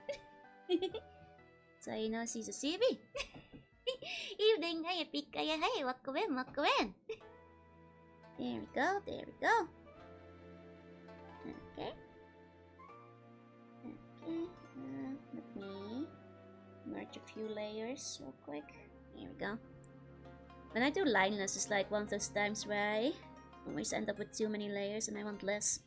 So you know she's a CB. Evening, hey Pika, hey, welcome in, welcome in. There we go, there we go. Okay. Let me merge a few layers real quick. Here we go. When I do lineless, it's like one of those times where I always end up with too many layers and I want less.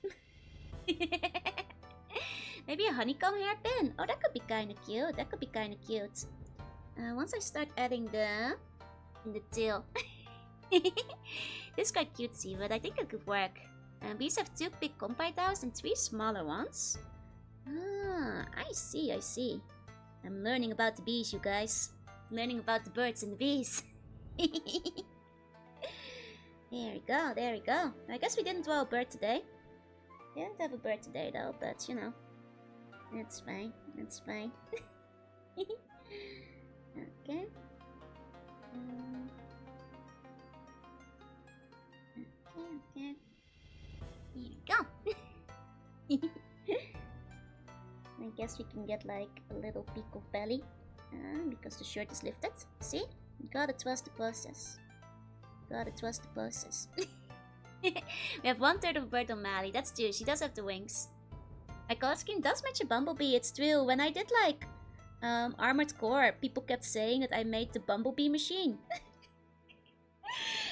Maybe a honeycomb hairpin? Oh, that could be kinda cute. That could be kinda cute. Once I start adding the tail. This is quite cutesy, but I think it could work. Bees have 2 big compydows and 3 smaller ones. Ah, I see, I see. I'm learning about the bees, you guys. Learning about the birds and the bees. There we go, there we go. I guess we didn't draw a bird today. We didn't have a bird today though, but you know. That's fine, that's fine. Okay. Okay. Here we go. I guess we can get like a little peek of belly. Because the shirt is lifted. See? You gotta trust the process. forgot to trust the process. We have 1/3 of a bird on Mali. That's true. She does have the wings. My color scheme does match a bumblebee. It's true. When I did like Armored Core, people kept saying that I made the bumblebee machine.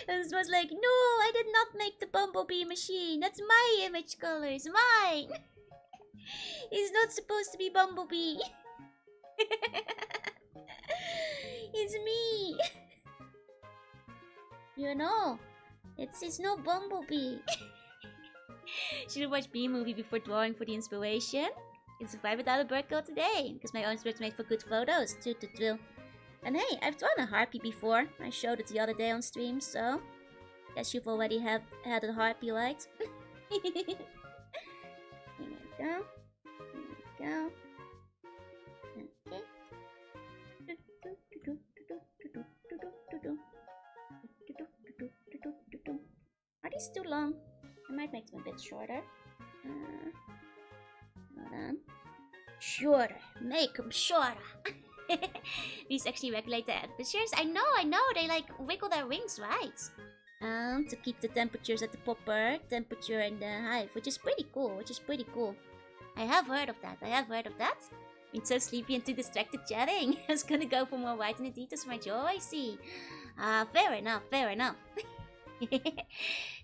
And it was like, no, I did not make the bumblebee machine. That's my image colors, mine. It's not supposed to be bumblebee. It's me. You know, it's no bumblebee. Should have watched B-movie before drawing for the inspiration. Can survive without a bird code today, because my own birds make for good photos. True. And hey, I've drawn a harpy before. I showed it the other day on stream, so guess you've already had a harpy, right? Here we go. Here we go. Okay. Are these too long? I might make them a bit shorter. Hold on. Shorter. Make them shorter. These actually regulate the temperatures. I know. They like wiggle their wings, right? To keep the temperatures at the proper temperature in the hive, which is pretty cool. I have heard of that. Been so sleepy and too distracted chatting. I was gonna go for more white in the details for my jaw, I see. Fair enough.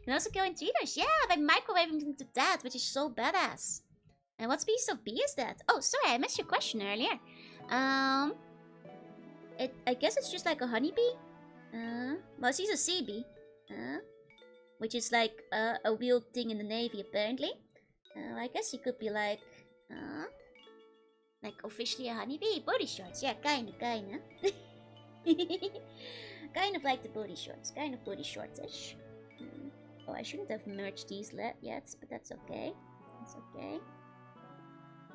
Can also go in tweeters. Yeah, by microwaving into that, which is so badass. And what species of bee is that? Oh, sorry, I missed your question earlier. I guess it's just like a honeybee. Well, she's a sea bee. Which is like a wheeled thing in the Navy, apparently. I guess he could be like officially a honeybee. Booty shorts, yeah, kinda. Kind of like the booty shorts, kind of booty shorts-ish. Oh, I shouldn't have merged these yet, but that's okay.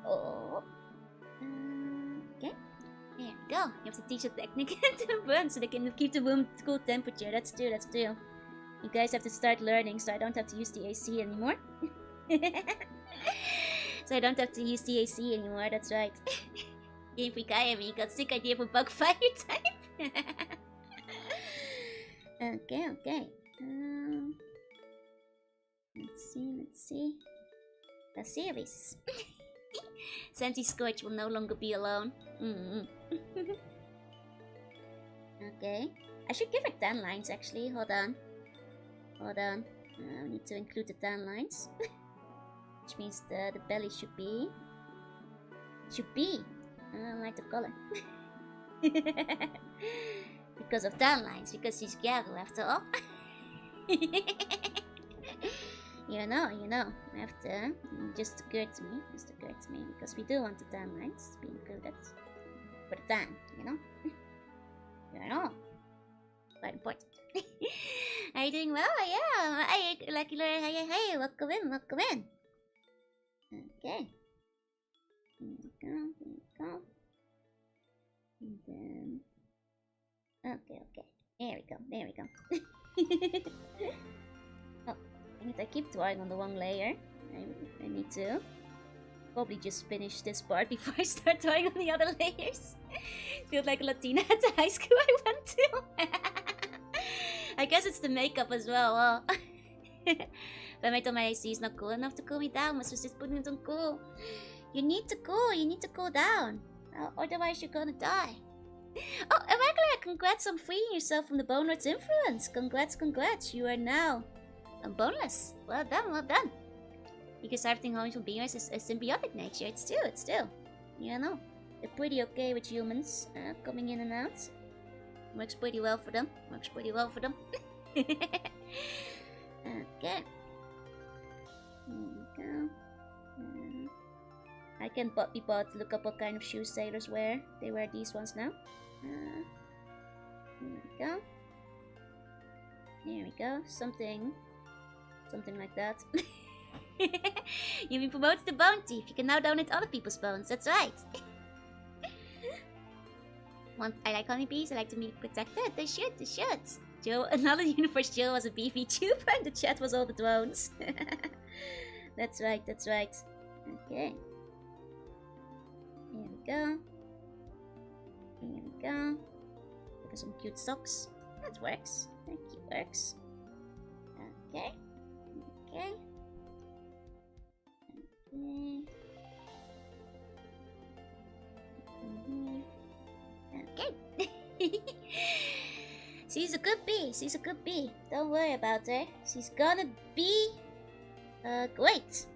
Oh. Okay. There we go. You have to teach a technique to the burn so they can keep the room cool temperature. That's true. You guys have to start learning so I don't have to use the AC anymore. That's right. Game Freak IME got sick idea for bug fire type. Okay. Let's see. The series. Sensi Scorch will no longer be alone. Okay. I should give her tan lines actually. Hold on. We need to include the tan lines. Which means the belly should be. I don't like the color. Because of tan lines. Because she's Gyaru after all. You know. I have to. Just occurred to me. Because we do want the tan lines to be included. For the tan, you know? Quite important. Are you doing well? Yeah. Hey, welcome in. Okay. Here we go. And then... Okay. There we go. Oh, I keep drawing on the wrong layer. I need to probably just finish this part before I start drawing on the other layers. Feels like a Latina at the high school I went to. I guess it's the makeup as well. But I told my AC is not cool enough to cool me down. Must just putting it on cool. You need to cool down. Otherwise you're gonna die. Oh, Irregular, congrats on freeing yourself from the Bone Lord's influence. Congrats. You are now boneless. Well done. Because everything coming from beings is a symbiotic nature. It's still. You know, they're pretty okay with humans coming in and out. Works pretty well for them. Okay. Here we go. I can be bought to look up what kind of shoes sailors wear. They wear these ones now. Here we go. Something like that. You've been promoted to Bone Thief. You can now donate other people's bones. That's right. I like honeybees. I like to be protected. They should. Joe, another universe Joe was a bee VTuber and the chat was all the drones. That's right. Okay. Here we go. Look at some cute socks. That works. That works. Okay. Okay. Okay. Okay. She's a good bee. She's a good bee. Don't worry about her. She's gonna be great.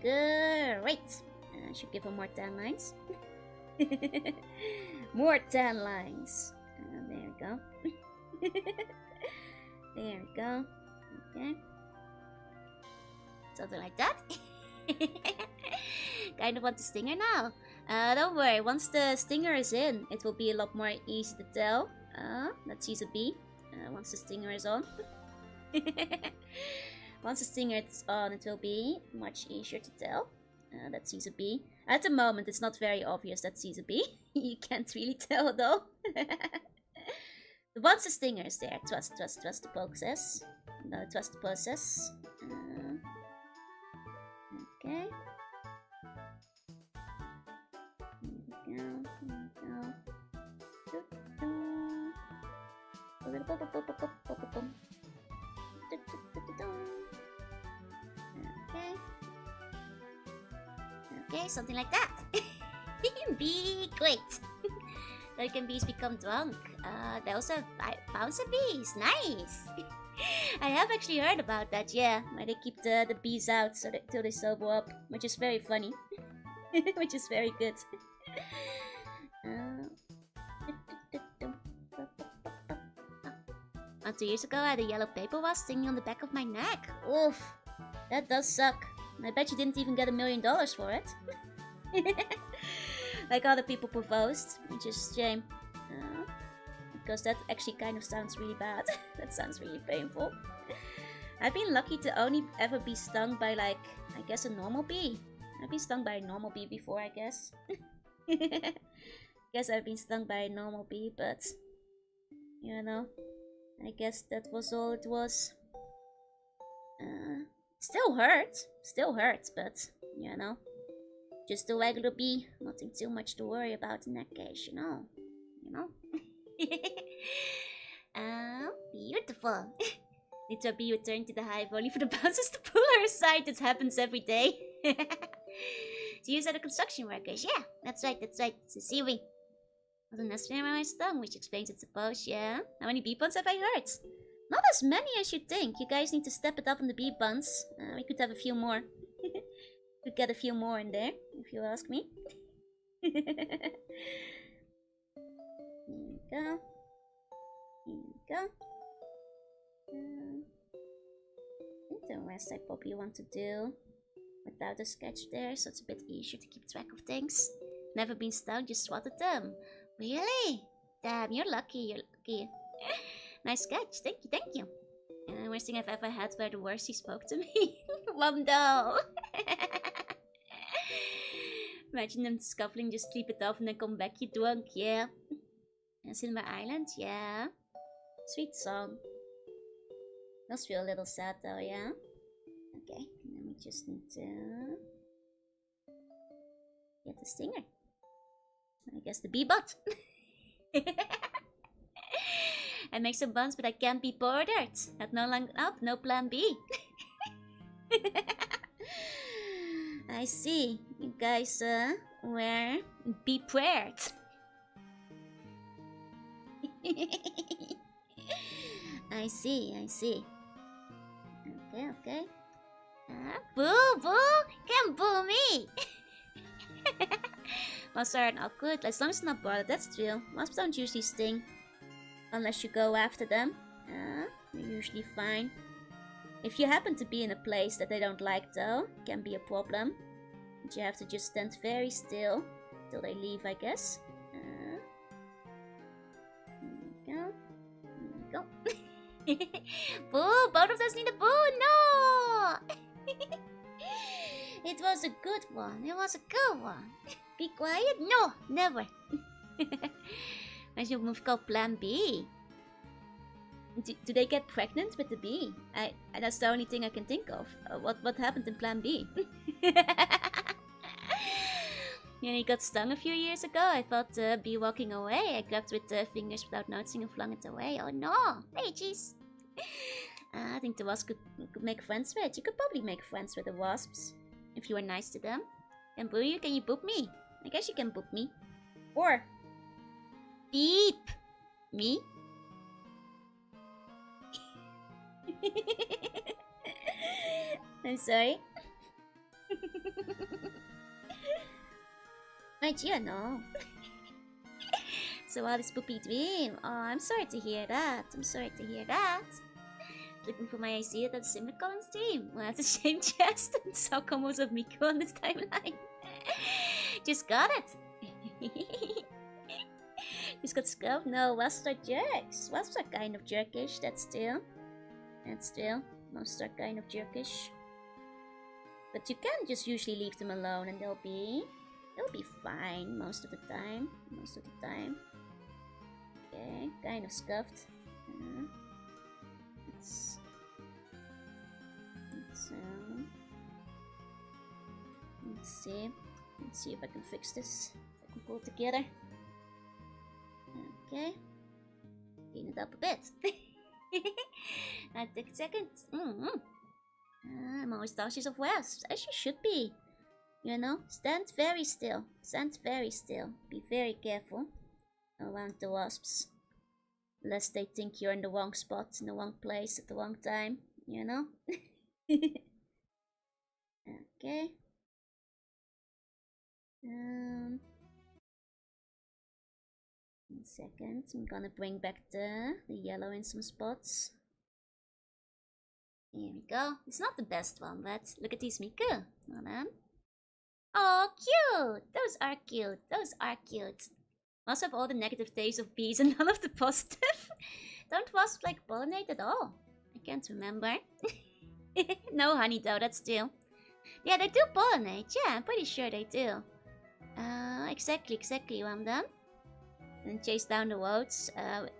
Great. I should give her more tan lines. More tan lines. There we go. There we go. Okay. Something like that. Kind of want the stinger now. Don't worry, once the stinger is in, it will be a lot more easy to tell. Let's use a B. Once the stinger is on. Once the stinger is on, it will be much easier to tell. Let's use a B. At the moment, it's not very obvious that she's a B. You can't really tell though. Once the stinger is there, trust the process. No, trust the process. Okay. Here we go. Okay. Okay, something like that. Be great. Like bees become drunk. They also bouncer bees. Nice. I have actually heard about that, yeah. Where they keep the bees out so till they sober up, which is very funny. Which is very good. 2 years ago, I had a yellow paper wasp stinging on the back of my neck. Oof, that does suck. I bet you didn't even get $1 million for it. Like other people proposed, which is a shame. Because that actually kind of sounds really bad. That sounds really painful. I've been lucky to only ever be stung by, like, I guess a normal bee. I've been stung by a normal bee before, I guess. Guess I've been stung by a normal bee, but you know, I guess that was all it was. Still hurts, but you know, just a regular bee, nothing too much to worry about in that case, you know. Beautiful. Need to be returned to the hive only for the bouncers to pull her aside. This happens every day. To use other construction workers. Yeah, that's right. It's a seaweed. Wasn't necessarily my stung, which explains it, suppose. Yeah. How many bee buns have I heard? Not as many as you think. You guys need to step it up on the bee buns. We could have a few more. Could get a few more in there, if you ask me. Here we go. Here we go. The rest I probably want to do without a sketch there, so it's a bit easier to keep track of things. Never been stung, just swatted them. Really? Damn, you're lucky, Nice sketch, thank you. Worst thing I've ever had where the worst he spoke to me. Wamdo! Imagine them scuffling, just sleep it off and then come back, you drunk, yeah. Silver Island, yeah. Sweet song. Does feel a little sad though, yeah? Okay, then we just need to get the stinger. I guess the bee butt. I make some buns, but I can't be bordered. Had no line up, no plan B. I see. You guys were be prepared. I see. Okay. Boo! Can't boo me! Wasps aren't awkward, as long as it's not bothered, that's true. Wasps don't usually sting. Unless you go after them. They're usually fine. If you happen to be in a place that they don't like though, can be a problem. But you have to just stand very still till they leave, I guess. Here we go. Boo! Both of us need a boo! No! It was a good one. Be quiet? No, never. I should move called Plan B. Do they get pregnant with the bee? That's the only thing I can think of. What happened in Plan B? he got stung a few years ago. I thought be walking away. I grabbed with the fingers without noticing and flung it away. Oh no! Hey, jeez. I think the wasp could make friends with. You could probably make friends with the wasps if you were nice to them. And boo you, can you boop me? I guess you can boop me. Or beep me. I'm sorry. Right, you know. So all this poopy dream. Oh, I'm sorry to hear that. I'm sorry to hear that. Looking for my idea that Simlicon's dream. Well, that's a shame chest. And so comes of Miku on this timeline. Just got it. Just got scuffed. No, wasps are jerks. Wasps are kind of jerkish. That's true. That's true. Most are kind of jerkish. But you can just usually leave them alone and they'll be fine most of the time. Most of the time. Okay, kind of scuffed. Let's see if I can fix this. If I can pull it together. Okay. Clean it up a bit. Now take a second. I'm always cautious of wasps, as you should be. You know, stand very still. Stand very still. Be very careful around the wasps. Lest they think you're in the wrong spot, in the wrong place, at the wrong time. You know? Okay. 1 second. I'm gonna bring back the yellow in some spots. Here we go. It's not the best one, but look at these Miku. Hold on. Oh, cute! Those are cute. Those are cute. Must have all the negative taste of bees and none of the positive. Don't wasps like pollinate at all? I can't remember. No honey though, that's true. Yeah, they do pollinate. Yeah, I'm pretty sure they do. Exactly, Ramdan. And chase down the roads.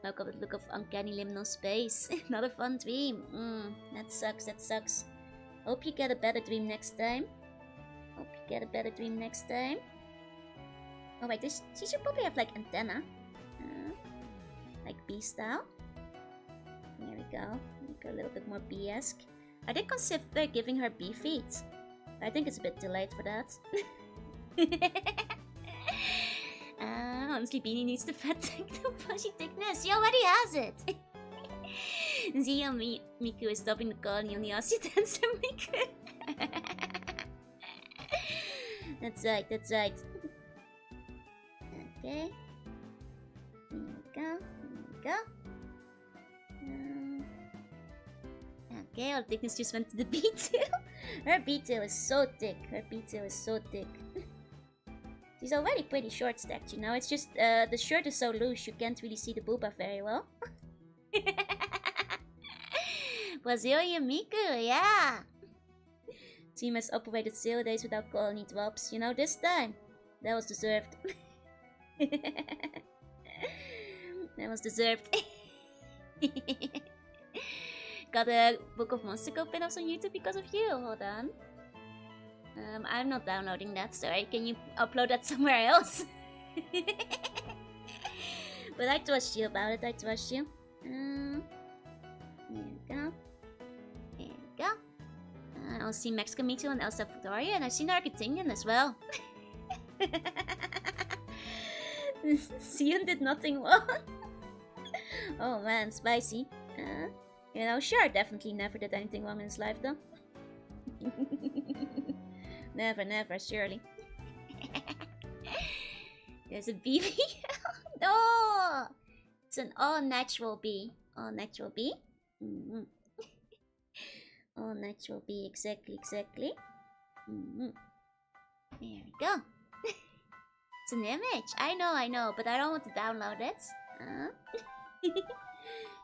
Look of uncanny liminal space. Not a fun dream. That sucks, that sucks. Hope you get a better dream next time. Hope you get a better dream next time. Oh wait, she should probably have like antenna. Like bee style. There we go. Make her a little bit more bee-esque. I did consider giving her bee feet. I think it's a bit too late for that. Honestly, Beanie needs the fat tank to plushy thickness. He already has it. Zia Miku is stopping the colony on the Aussie dancer Miku. That's right, that's right. Okay. There we go, there we go. Okay, all the thickness just went to the B2. Her B2 is so thick. Her B2 is so thick. She's already pretty short stacked, you know. It's just the shirt is so loose you can't really see the booba very well. Brazilian Miku, yeah. Team has operated 0 days without colony drops. You know, this time that was deserved. That was deserved. Got a Book of Monster Go pin-ups on YouTube because of you. Hold on. I'm not downloading that, sorry. Can you upload that somewhere else? But I trust you about it, I trust you. There we go. There we go. I'll see Mexico Mitu and Elsa Fudoria, and I've seen Argentinian as well. Sion did nothing wrong. Oh man, spicy. You know, sure, definitely never did anything wrong in his life though. Never, never, surely. There's a BB. No! It's an all-natural bee. All-natural bee? All-natural bee, exactly. There we go. It's an image. I know, but I don't want to download it.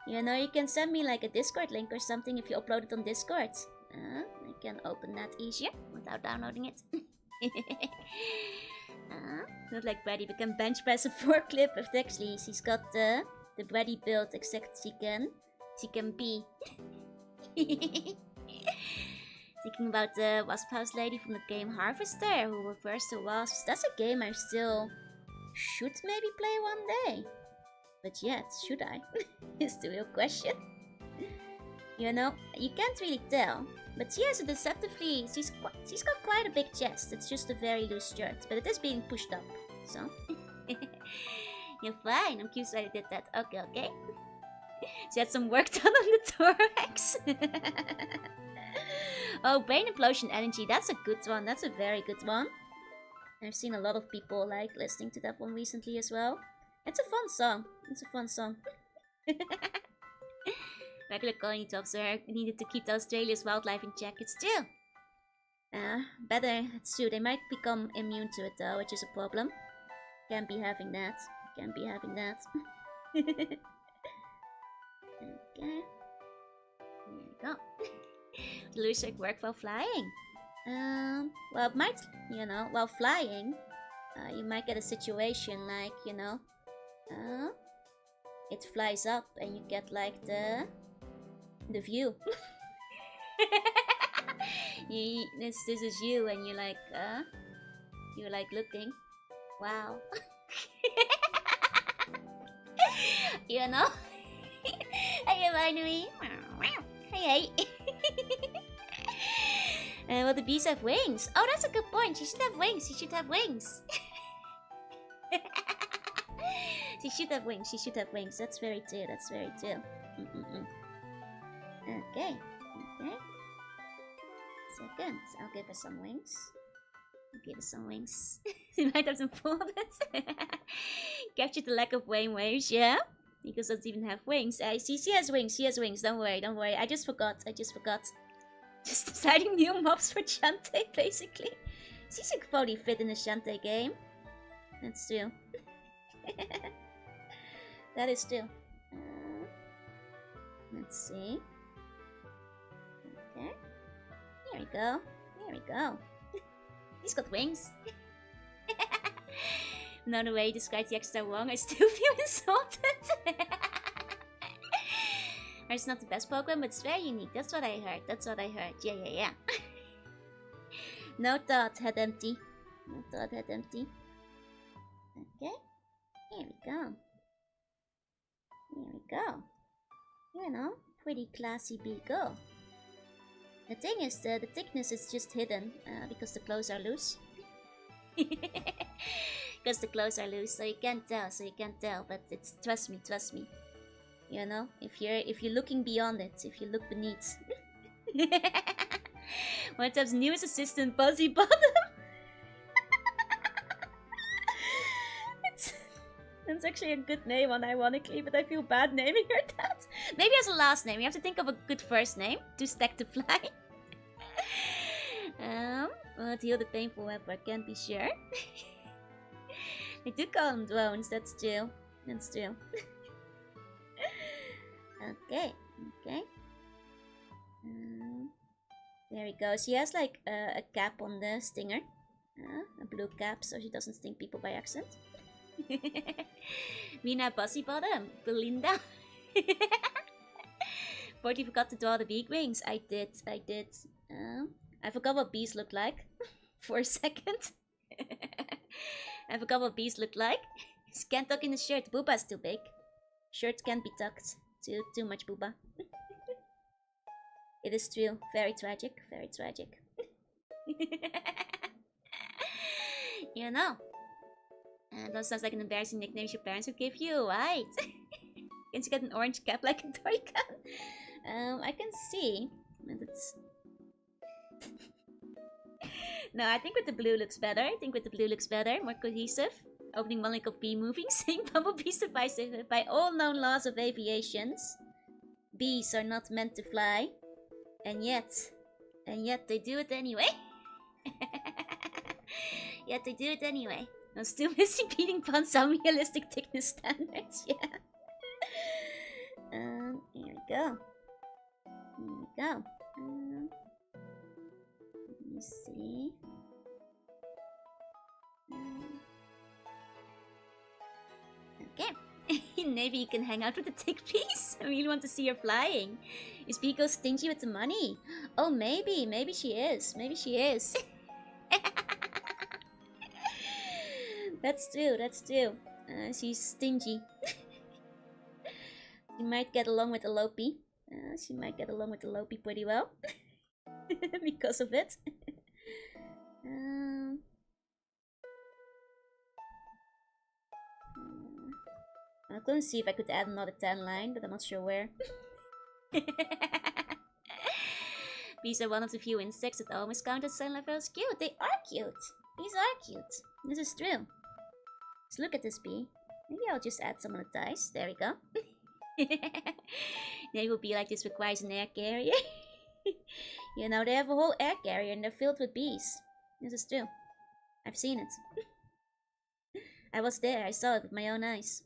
You know, you can send me like a Discord link or something if you upload it on Discord. I can open that easier without downloading it. Not like Brady, we can bench press a forklift, but actually she's got the Brady build, except she can be. Thinking about the Wasp House lady from the game Harvester who refers to wasps. That's a game I still should maybe play one day. But yet, should I? Is the real question. You know, you can't really tell. But she has a deceptively... She's got quite a big chest. It's just a very loose shirt. But it is being pushed up. So... You're fine. I'm curious why I did that. Okay. She had some work done on the thorax. Oh, Brain Implosion Energy. That's a good one. That's a very good one. I've seen a lot of people like listening to that one recently as well. It's a fun song. It's a fun song. Regular colony officer needed to keep the Australia's wildlife in check. It's true. Better. It's true. They might become immune to it though, which is a problem. Can't be having that. Can't be having that. Okay. There you go. Lose like work while flying. Well, it might, you know, while flying, you might get a situation like, you know, it flies up and you get like the view. This is you and you're like looking. Wow. You know? Hey, Nami. Hey. Well, the bees have wings. Oh, that's a good point. She should have wings. She should have wings. She should have wings. She should have wings. That's very true. That's very true. Okay. Second. I'll give her some wings. Give her some wings. She might have some folded. Captured the lack of wing waves, yeah? Because doesn't even have wings. I see she has wings. She has wings. Don't worry. I just forgot. Just deciding new mobs for Shantae, basically. She should probably fit in a Shantae game. That's true. That is true. Let's see. Okay. Here we go. He's got wings. No, the way he describes the extra wrong, I still feel insulted. It's not the best Pokemon, but it's very unique. That's what I heard. Yeah. No thought, head empty. Okay. Here we go. You know, pretty classy beagle. The thing is, the thickness is just hidden because the clothes are loose. Because the clothes are loose, so you can't tell. But it's trust me. You know, if you're looking beyond it, if you look beneath. What's up's newest assistant, Buzzy Bottom? That's actually a good name, unironically, but I feel bad naming her that. Maybe as a last name. You have to think of a good first name to stack to fly. Well, to heal the painful weapon, can't be sure. They do call them drones, that's true. Okay. There we go. She has like a cap on the stinger. A blue cap, so she doesn't sting people by accident. Mina Bossy Bottom, Belinda. Forty forgot to draw the bee wings. I did. I forgot what bees look like for a second. I forgot what bees look like. She can't tuck in the shirt. Booba's too big. Shirts can't be tucked. Too much booba. It is true. Very tragic. You know. That sounds like an embarrassing nickname your parents would give you, right? Can't you get an orange cap like a toy gun? I can see. No, I think with the blue looks better. More cohesive. Opening one link of bee moving, saying bumblebees survive by all known laws of aviations. Bees are not meant to fly. And yet they do it anyway. I'm still missing beating upon some realistic thickness standards, yeah. Here we go. Let me see. Okay. Maybe you can hang out with the chickpeas. I really want to see her flying. Is Pico stingy with the money? Oh, maybe. Maybe she is. Maybe she is. That's true. That's true. She's stingy. She might get along with the Lopi. She might get along with the Lopi pretty well. Because of it. I couldn't see if I could add another 10 line, but I'm not sure where. Bees are one of the few insects that almost count as sun levels cute. They are cute. Bees are cute. This is true. Let's look at this bee. Maybe I'll just add some on the dice. There we go. They will be like this requires an air carrier. You know, they have a whole air carrier and they're filled with bees. This is true. I've seen it. I was there. I saw it with my own eyes.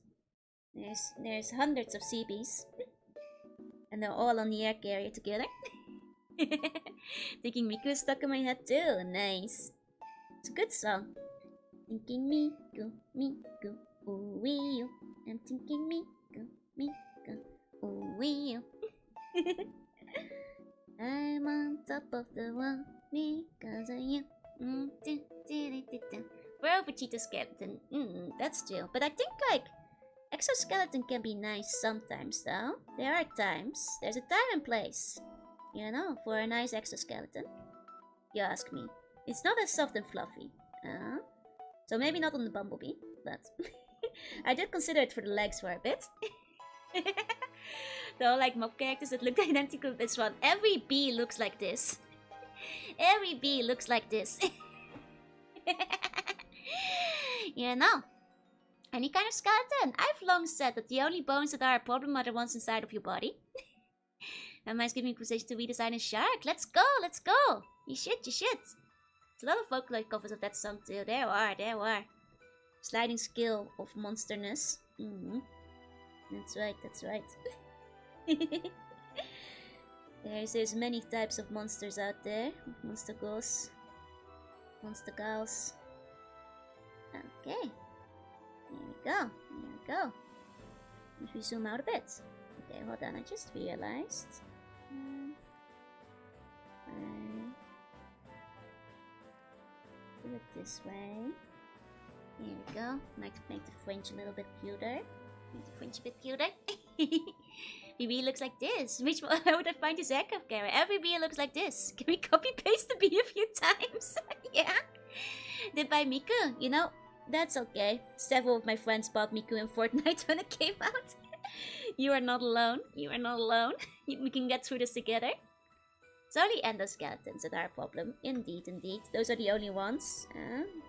There's hundreds of sea bees. And they're all on the air carrier together. Thinking Miku is stuck in my head too. Nice. It's a good song. Thinking Miku, Miku, ooh wee you. I'm thinking Miku, Miku, ooh wee you. I'm on top of the world because of you. We're over cheetah skeleton. That's true. But I think like exoskeleton can be nice sometimes though. There are times. There's a time and place. You know, for a nice exoskeleton. You ask me. It's not as soft and fluffy. So maybe not on the bumblebee, but I did consider it for the legs for a bit. Though like mob characters that look identical to this one. Every bee looks like this. Every bee looks like this. You know. Any kind of skeleton. I've long said that the only bones that are a problem are the ones inside of your body. Nami's giving me position to redesign a shark. Let's go, let's go. You should, you should. There's a lot of Vocaloid covers of that song too. There are. Sliding scale of monsterness. That's right, that's right. There's many types of monsters out there. Monster girls. Monster gals. Okay. Here we go. Let me zoom out a bit. Okay, hold on, I just realized. Do it this way. Here we go. Might make the fringe a little bit cuter. Make the fringe a bit cuter. The bee looks like this. Which one? How would I find this aircraft carrier? Every bee looks like this. Can we copy paste the bee a few times? Yeah. Did by Miku? You know, that's okay. Several of my friends bought Miku in Fortnite when it came out. You are not alone. You are not alone. We can get through this together. It's only endoskeletons that are a problem. Indeed, indeed. Those are the only ones.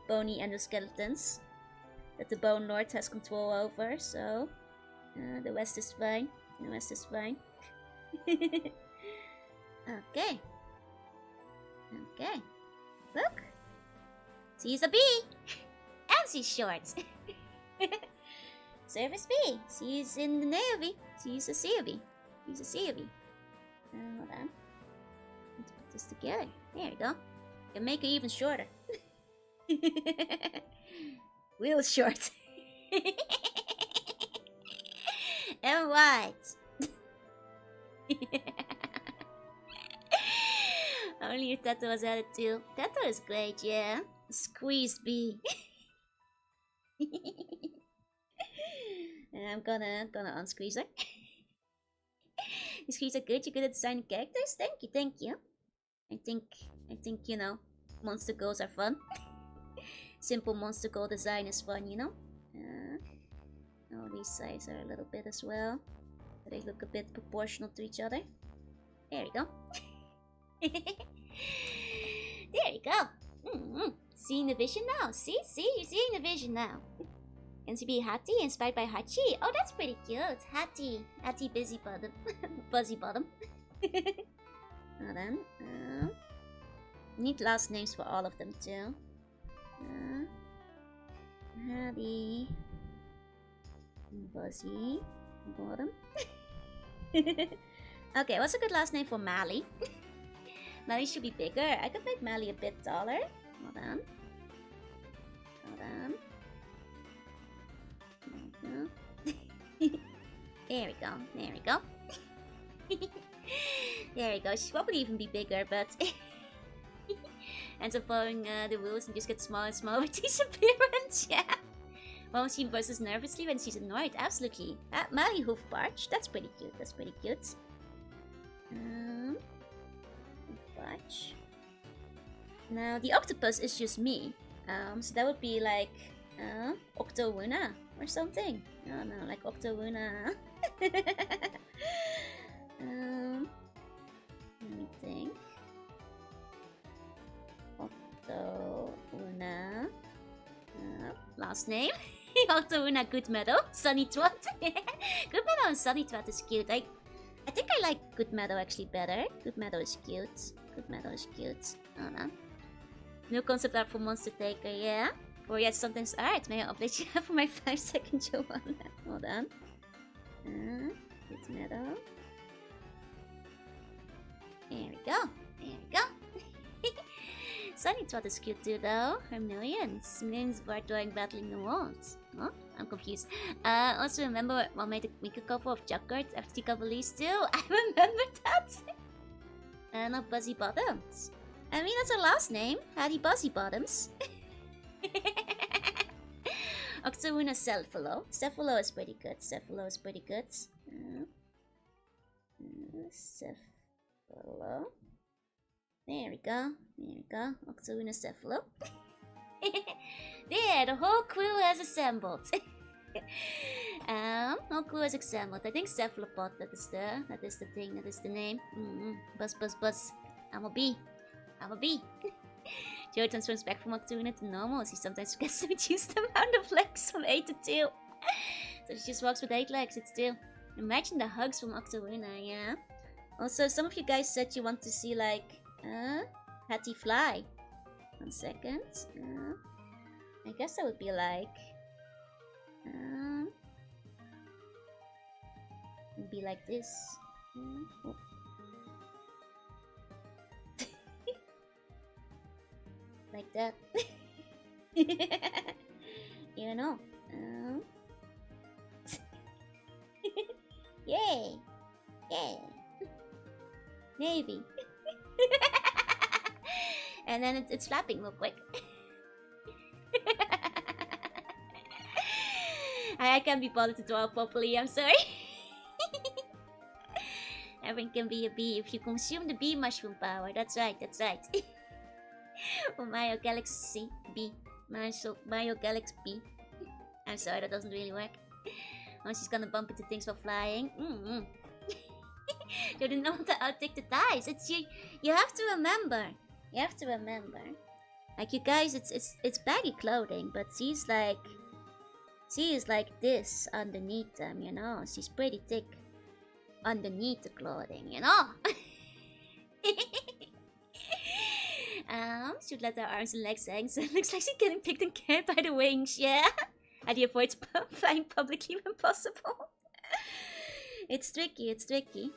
Bony endoskeletons. That the Bone Lord has control over, so... the rest is fine. The rest is fine. Okay. Okay. Look. She's a bee! And she's short. Service bee. She's in the Navy. She's a sea bee. She's a sea bee. Hold on. Let's put this together. There we go. Can make it even shorter. Real short. And white. Only if Tato was added too. Tato is great, yeah. Squeeze bee. And I'm gonna unsqueeze her. These squeeze are good. You're good at designing characters. Thank you, thank you. I think you know, monster goals are fun. Simple monster goal design is fun, you know. All these sides are a little bit as well. So they look a bit proportional to each other. There we go. There we go. Seeing the vision now. See, you're seeing the vision now. NCB Hattie, inspired by Hachi. Oh, that's pretty cute. Hattie busy bottom. Buzzy bottom. Hold on. Need last names for all of them too. Hattie. Buzzy bottom. Okay, what's a good last name for Mally? Mally should be bigger. I could make Mally a bit taller. Hold on. Hold on. There we go. There we go. There we go. There we go. She'll probably even be bigger, but ends up following the rules and just get smaller and smaller with these appearance. Yeah. Well, she buzzes nervously when she's annoyed. Absolutely. Mally Hoof Barge. That's pretty cute. That's pretty cute. Barge. Now the octopus is just me. So that would be like Octoruna or something. No, like Octoruna. Let me think. Octoruna. Last name. Octoruna Good Meadow. Sunny Twat. Good Meadow and Sunny Twat is cute. I think I like Good Meadow actually better. Good Meadow is cute. Good Meadow is cute. Oh no. New concept art for Monster Taker, yeah? Or yes, sometimes art. May I update you for my 5-second Jorunna? Hold on. Good Meadow. There we go. There we go. Sunny Twat is cute too, though. Her millions. Millions of art drawing battling the walls. Huh? I'm confused. Also remember what made make a couple of jug cards after the couple leaves too? I remember that. Not Buzzy Bottoms. I mean, that's her last name. Hattie Buzzy Bottoms. Octoruna Cephalo. Cephalo is pretty good. Cephalo is pretty good. Cephalo. There we go. There we go. Octoruna Cephalo. There, the whole crew has assembled. Whole crew has assembled. I think Cephalopod, that is the thing, that is the name. Buzz, buzz, buzz. I'm a bee. I'm a bee. Joe transforms back from Octoruna to normal. She sometimes forgets to reduce the amount of legs from 8 to 2. So she just walks with 8 legs. It's still. Imagine the hugs from Octoruna, yeah. Also, some of you guys said you want to see like Hattie fly. 1 second. I guess that would be like it'd be like this. Like that. You know. Yay! Yay! Maybe. And then it's flapping real quick. I can't be bothered to draw properly, I'm sorry. Everyone can be a bee if you consume the bee mushroom power. That's right, that's right. For Mario Galaxy B. Mario Galaxy B. I'm sorry, that doesn't really work. Oh, she's gonna bump into things while flying. You didn't know how to outtake the ties. It's you have to remember. You have to remember. Like you guys, it's baggy clothing, but she is like this underneath them, you know. She's pretty thick underneath the clothing, you know. Should let her arms and legs hang, so it looks like she's getting picked and carried by the wings, yeah? And he avoids flying publicly when possible. It's tricky, it's tricky.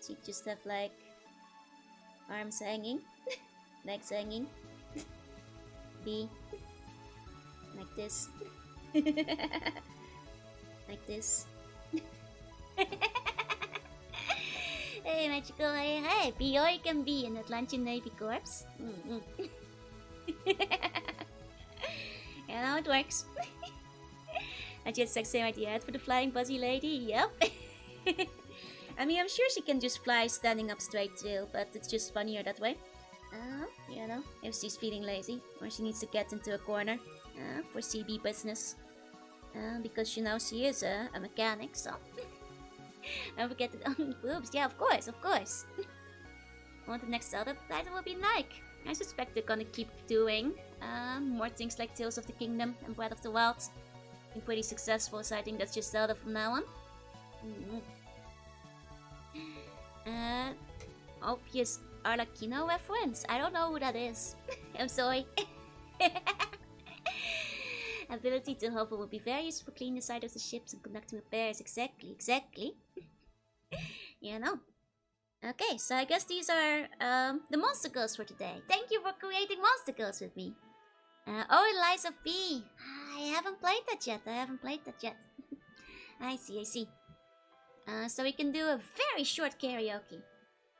She just have like arms hanging, legs hanging. B. Like this. Like this. Hey, Magical, hey, be all you can be in Atlantean Navy Corps. Yeah, how it works. I just like same idea for the flying buzzy lady, yep. I mean, I'm sure she can just fly standing up straight too, but it's just funnier that way. You know, if she's feeling lazy, or she needs to get into a corner for CB business. Because you know, she is a mechanic, so... Don't forget to own boobs. Yeah, of course, of course. What the next Zelda title will be like? I suspect they're gonna keep doing more things like Tales of the Kingdom and Breath of the Wild. Been pretty successful, so I think that's just Zelda from now on. Obvious Arlecchino reference? I don't know who that is. I'm sorry. Ability to hover will be very useful for cleaning the side of the ships and conducting repairs. Exactly, exactly. You know. Okay, so I guess these are the monster girls for today. Thank you for creating monster girls with me. Oh, Eliza B. I haven't played that yet. I see. So we can do a very short karaoke.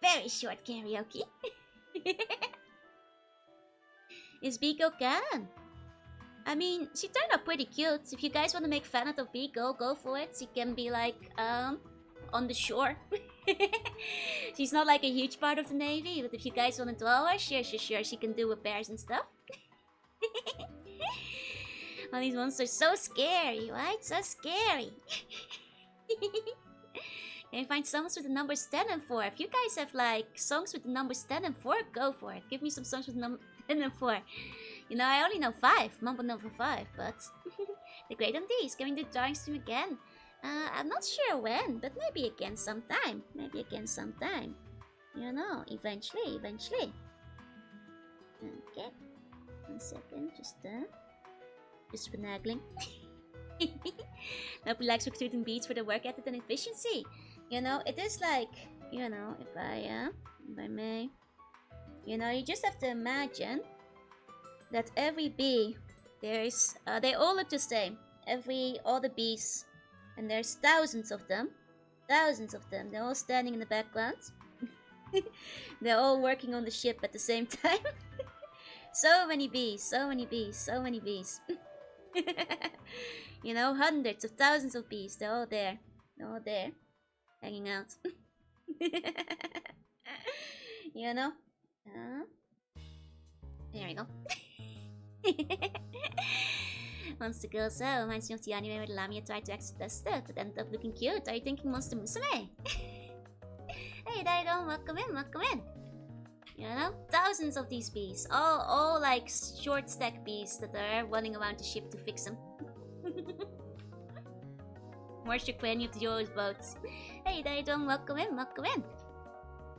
Very short karaoke. Is Biko can? I mean, she turned out pretty cute. If you guys want to make fan art of Biko, go for it. She can be like, on the shore. She's not like a huge part of the Navy, but if you guys want to draw her, sure. She can do repairs and stuff. All these monsters so scary, right? So scary. Can you find songs with the numbers 10 and 4? If you guys have like songs with the numbers 10 and 4, go for it. Give me some songs with number 10 and 4. You know, I only know 5, Mumble number 5, but they're great on these. Can we do drawing stream again? I'm not sure when, but maybe again sometime. You know, eventually. Okay. 1 second, just finagling. Nobody likes recruiting beats for their work ethic and efficiency. You know, it is like, you know, if I may, you know, you just have to imagine that every bee, they all look the same. All the bees, and there's thousands of them. They're all standing in the background. They're all working on the ship at the same time. So many bees. You know, hundreds of thousands of bees. They're all there, hanging out. You know? There we go. Monster Girl so reminds me of the anime where Lamia tried to act Duster, but ended up looking cute. Are you thinking Monster Musume? Hey Daigon, welcome in. You know, thousands of these bees, all like short stack bees that are running around the ship to fix them. Where's your queen of the Joe's boats? Hey Daigon, welcome in.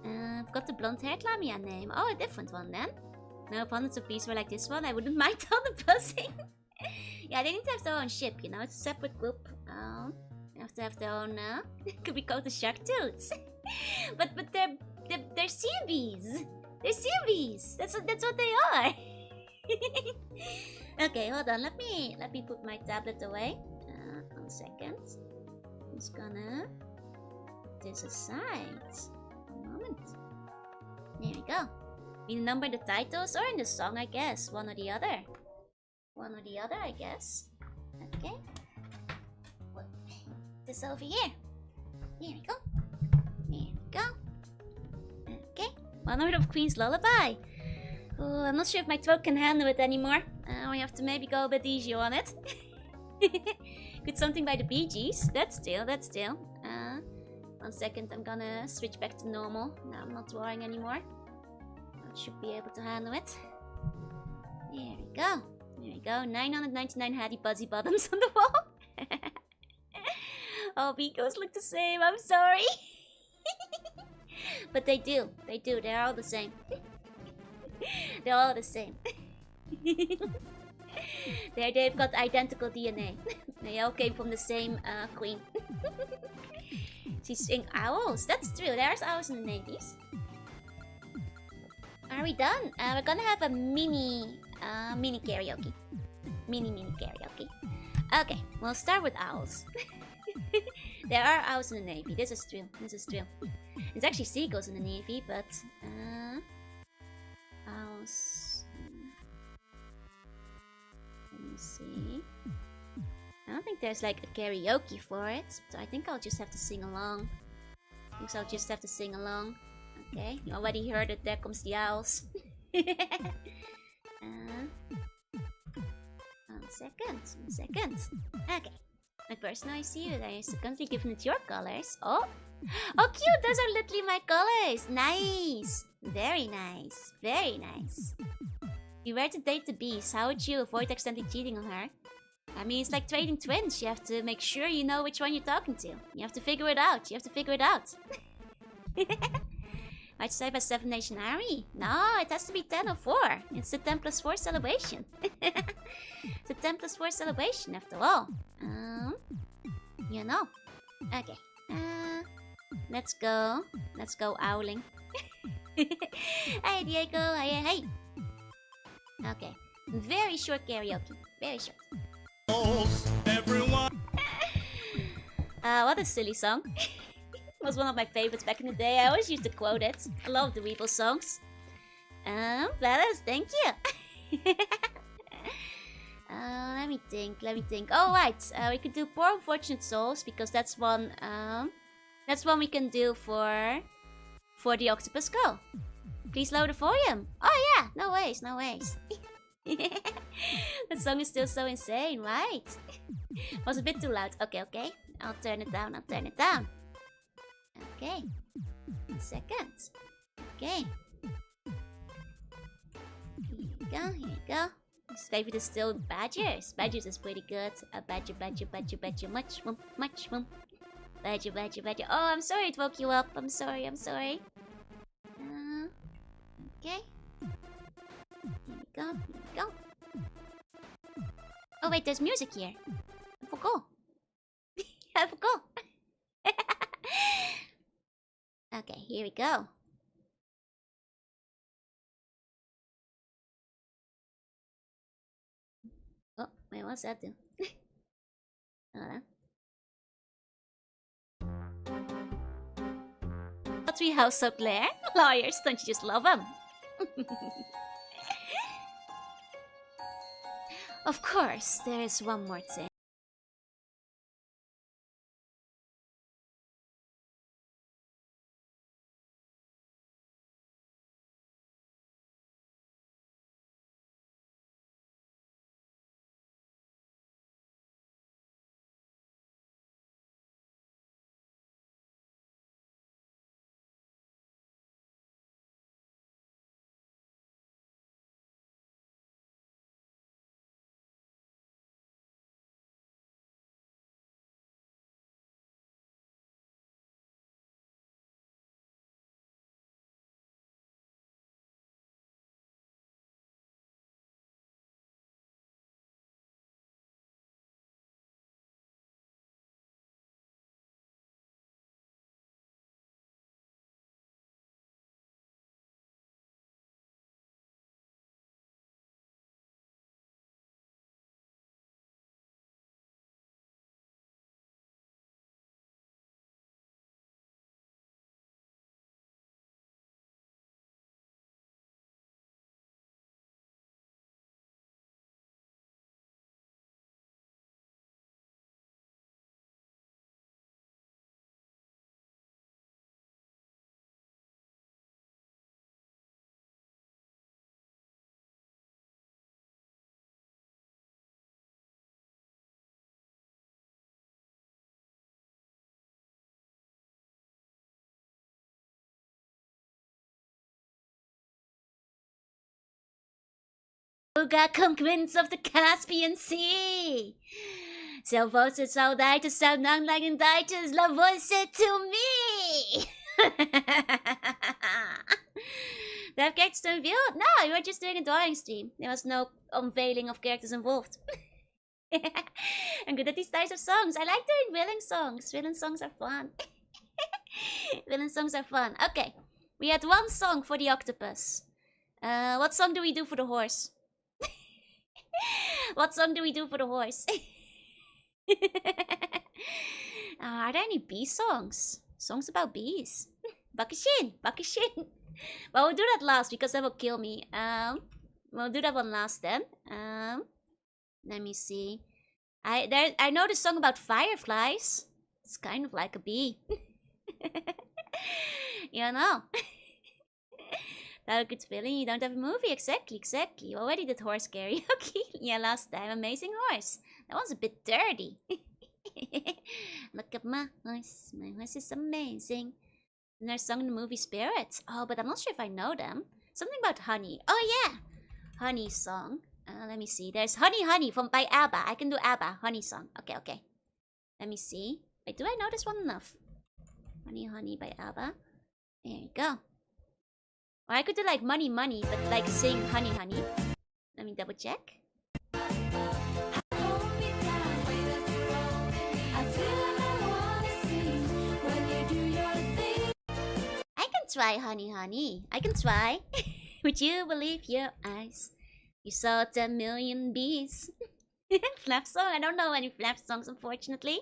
I've got the blonde-haired Lamia name. Oh, a different one then. No, if hundreds of bees were like this one, I wouldn't mind all the buzzing. Yeah, they need to have their own ship, you know, it's a separate group. They have to have their own, could be called the shark toots. but they're sea bees. They're sea bees. That's what they are. Okay, hold on. Let me put my tablet away. 1 second. I'm just gonna put this aside. A moment. There we go. We number the titles or in the song, I guess. One or the other, I guess. Okay. Put this over here. There we go. Okay. One word of Queen's Lullaby. Oh, I'm not sure if my throat can handle it anymore. We have to maybe go a bit easier on it. Could something by the Bee Gees. That's still. 1 second, I'm gonna switch back to normal. Now I'm not drawing anymore. I should be able to handle it. There we go. 999 Hattie Buzzy Bottoms on the wall. All Bicos look the same, I'm sorry. But they do. They're all the same. They're all the same. They've got identical DNA. They all came from the same queen. She's saying owls. That's true. There's owls in the navies. Are we done? We're gonna have a mini karaoke. Mini karaoke. Okay, we'll start with owls. There are owls in the Navy. This is true. It's actually seagulls in the Navy, but owls. Let me see. I don't think there's like a karaoke for it, so I think I'll just have to sing along. Okay, you already heard it. There comes the owls. 1 second. Okay. My person, I see you there. Secondly, given it your colors. Oh, cute! Those are literally my colors. Nice. Very nice. If you were to date the bees, how would you avoid accidentally cheating on her? I mean, it's like trading twins. You have to make sure you know which one you're talking to. You have to figure it out. Might say by 7 Nation Army? No, it has to be 10 or 4. It's the 10 plus 4 celebration. The 10 plus 4 celebration, after all. You know. Okay. Let's go owling. Hey, Diego. Hey. Okay. Very short karaoke. Very short. Everyone. What a silly song. Was one of my favorites back in the day. I always used to quote it. I love the Weeble songs. Fellas, thank you. Let me think. Oh, right. We could do Poor Unfortunate Souls because that's one we can do for the Octopus Skull. Please load the volume. Oh yeah, no ways. That song is still so insane, right? Was a bit too loud. Okay. I'll turn it down. Okay. 1 second. Okay. Here you go. His favorite is still Badgers. Badgers is pretty good. Badger. Much. Badger. Oh, I'm sorry it woke you up. I'm sorry. Okay. Here we go. Oh wait, there's music here. I forgot. Okay, here we go. Oh, wait, what's that do? Hold on. Treehouse so Claire? Lawyers, don't you just love them? Of course, there is one more thing. Who got convinced of the Caspian Sea? Se fosse saudade, sound like indictors, la voice to me. They have characters to unveil? No, you were just doing a drawing stream. There was no unveiling of characters involved. I'm good at these types of songs. I like doing villain songs. Villain songs are fun. Okay, we had one song for the octopus. What song do we do for the horse? What song do we do for the horse? Are there any bee songs? Songs about bees? Bakishin. Well, we'll do that last because that will kill me. We'll do that one last then. Let me see. I know the song about fireflies. It's kind of like a bee. You know. Not a good feeling. You don't have a movie. Exactly. You already did horse karaoke. Yeah, last time. Amazing horse. That one's a bit dirty. Look at my horse. My horse is amazing. And there's song in the movie Spirit. Oh, but I'm not sure if I know them. Something about honey. Oh, yeah. Honey song. Let me see. There's Honey by ABBA. I can do ABBA. Honey song. Okay. Let me see. Wait, do I know this one enough? Honey by ABBA. There you go. Or I could do like money, but like sing honey. Let me double check. I can try honey. I can try. Would you believe your eyes? You saw 10 million bees. Flap song? I don't know any flap songs, unfortunately.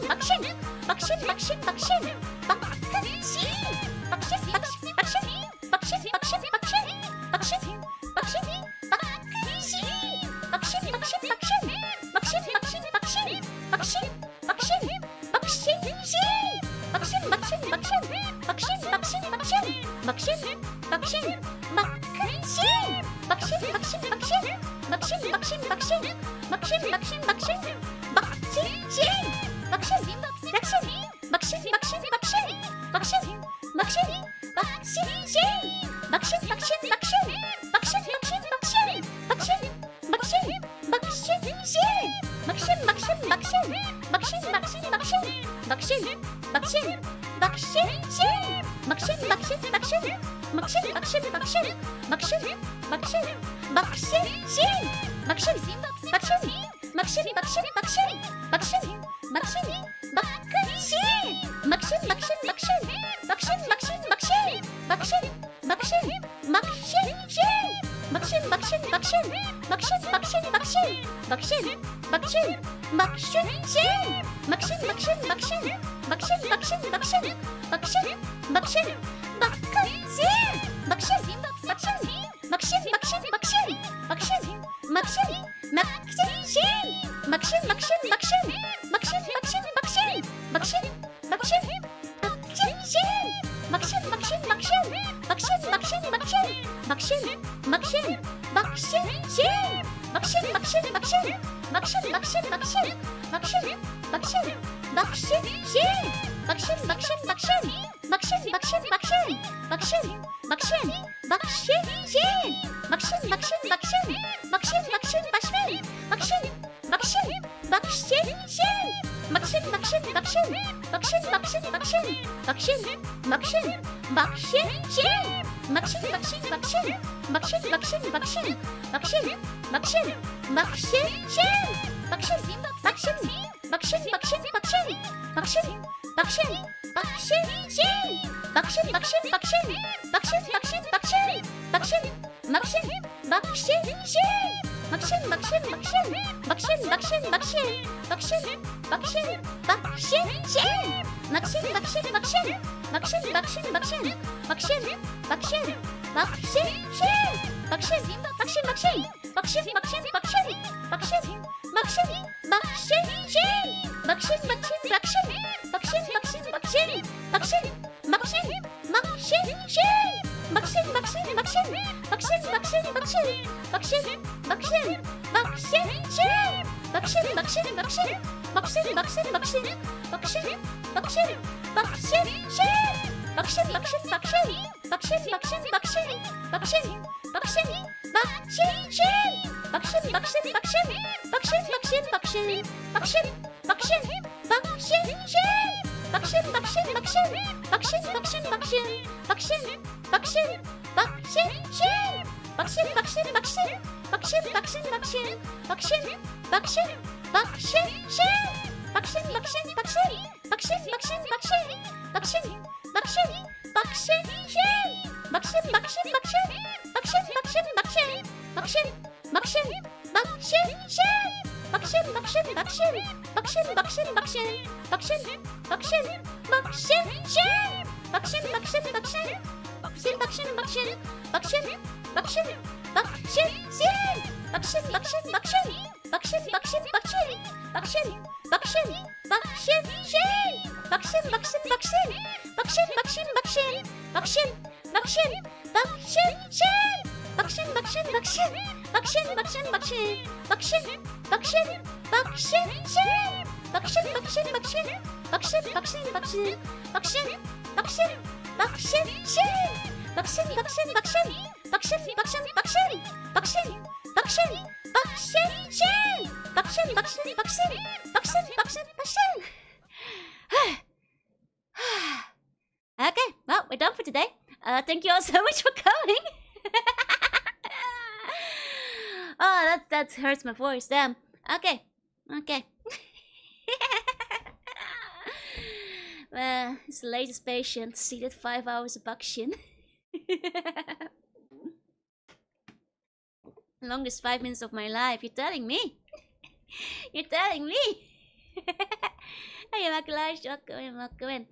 Bakshin, bakshin, bakshin. Bakshin, bakshin, bakshin. Bakshin, bakshin, bakshin, shin. Bakshin, bakshin, bakshin. Bakshin, bakshin, bakshin. Bakshin, bakshin, bakshin, shin. Bakshin, bakshin, bakshin. Bakshin, bakshin, bakshin. Bakshin, bakshin, bakshin, shin. Bakshin, bakshin, bakshin. Bakshin, bakshin, bakshin. Bakshin, bakshin, bakshin, shin. Bakshin, bakshin, bakshin. Bakshin, bakshin, bakshin. Bakshin, bakshin, bakshin, shin. Bakshin, bakshin, bakshin. Bakshin, bakshin, bakshin. Bakshin, bakshin, bakshin, shin. Bakshin, bakshin, bakshin. Bakshin, bakshin, bakshin. Bakshin, bakshin, bakshin, shin. Bakshin, bakshin, bakshin. Bakshin, bakshin, bakshin. Bakshin, bakshin, bakshin, shin. Bakshin, bakshin, bakshin. Bakshin, bakshin, bakshin. Bakshin, bakshin, bakshin, shin. Bakshin, bakshin, bakshin. Bakshin, bakshin, bakshin. Bakshin, bakshin, bakshin, shin. Bakshin, bakshin, bakshin. Bakshin, bakshin, bakshin. Okay, well, we're done for today. Thank you all so much for coming. Oh, that hurts my voice. Damn. Okay. It's the latest patient. Seated 5 hours of Bakshin. Longest 5 minutes of my life. You're telling me? You're telling me? Hey, welcome.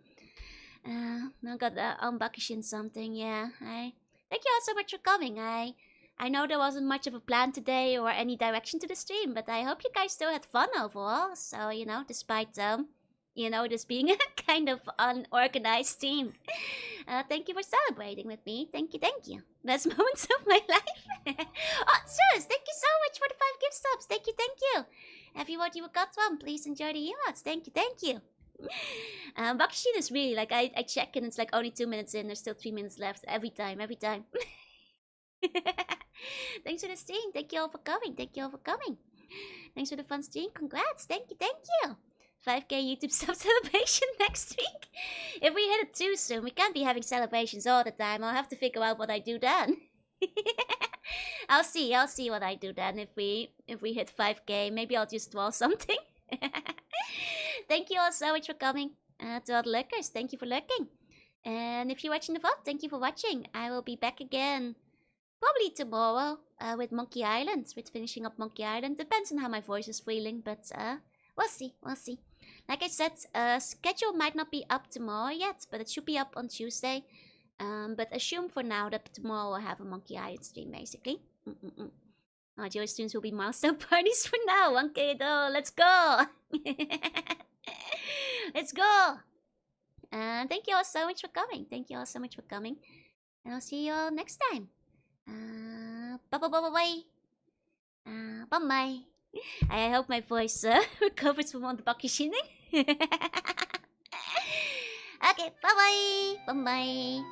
I got unboxing something. Yeah. Thank you all so much for coming. I know there wasn't much of a plan today or any direction to the stream, but I hope you guys still had fun overall. So, you know, despite this being a kind of unorganized stream. Thank you for celebrating with me. Thank you. Best moments of my life. Oh, Sus, thank you so much for the 5 gift subs. Thank you. Everyone you got one, please enjoy the emotes. Thank you. Bakshin is really like I check and it's like only 2 minutes in. There's still 3 minutes left every time. Thanks for the stream. Thank you all for coming. Thanks for the fun stream. Congrats. Thank you. 5k YouTube sub celebration next week. If we hit it too soon, we can't be having celebrations all the time. I'll have to figure out what I do then. I'll see what I do then if we hit 5k. Maybe I'll just draw something. Thank you all so much for coming. To all the lurkers, thank you for lurking. And if you're watching the VOD, thank you for watching. I will be back again probably tomorrow with Monkey Island, with finishing up Monkey Island. Depends on how my voice is feeling, but we'll see. Like I said, schedule might not be up tomorrow yet, but it should be up on Tuesday. But assume for now that tomorrow we'll have a Monkey Island stream, basically. Joy streams will be milestone parties for now. 1k though, let's go! Let's go! Thank you all so much for coming. And I'll see you all next time. Bye. Bye. I hope my voice recovers from all the Bakshining. Okay, bye.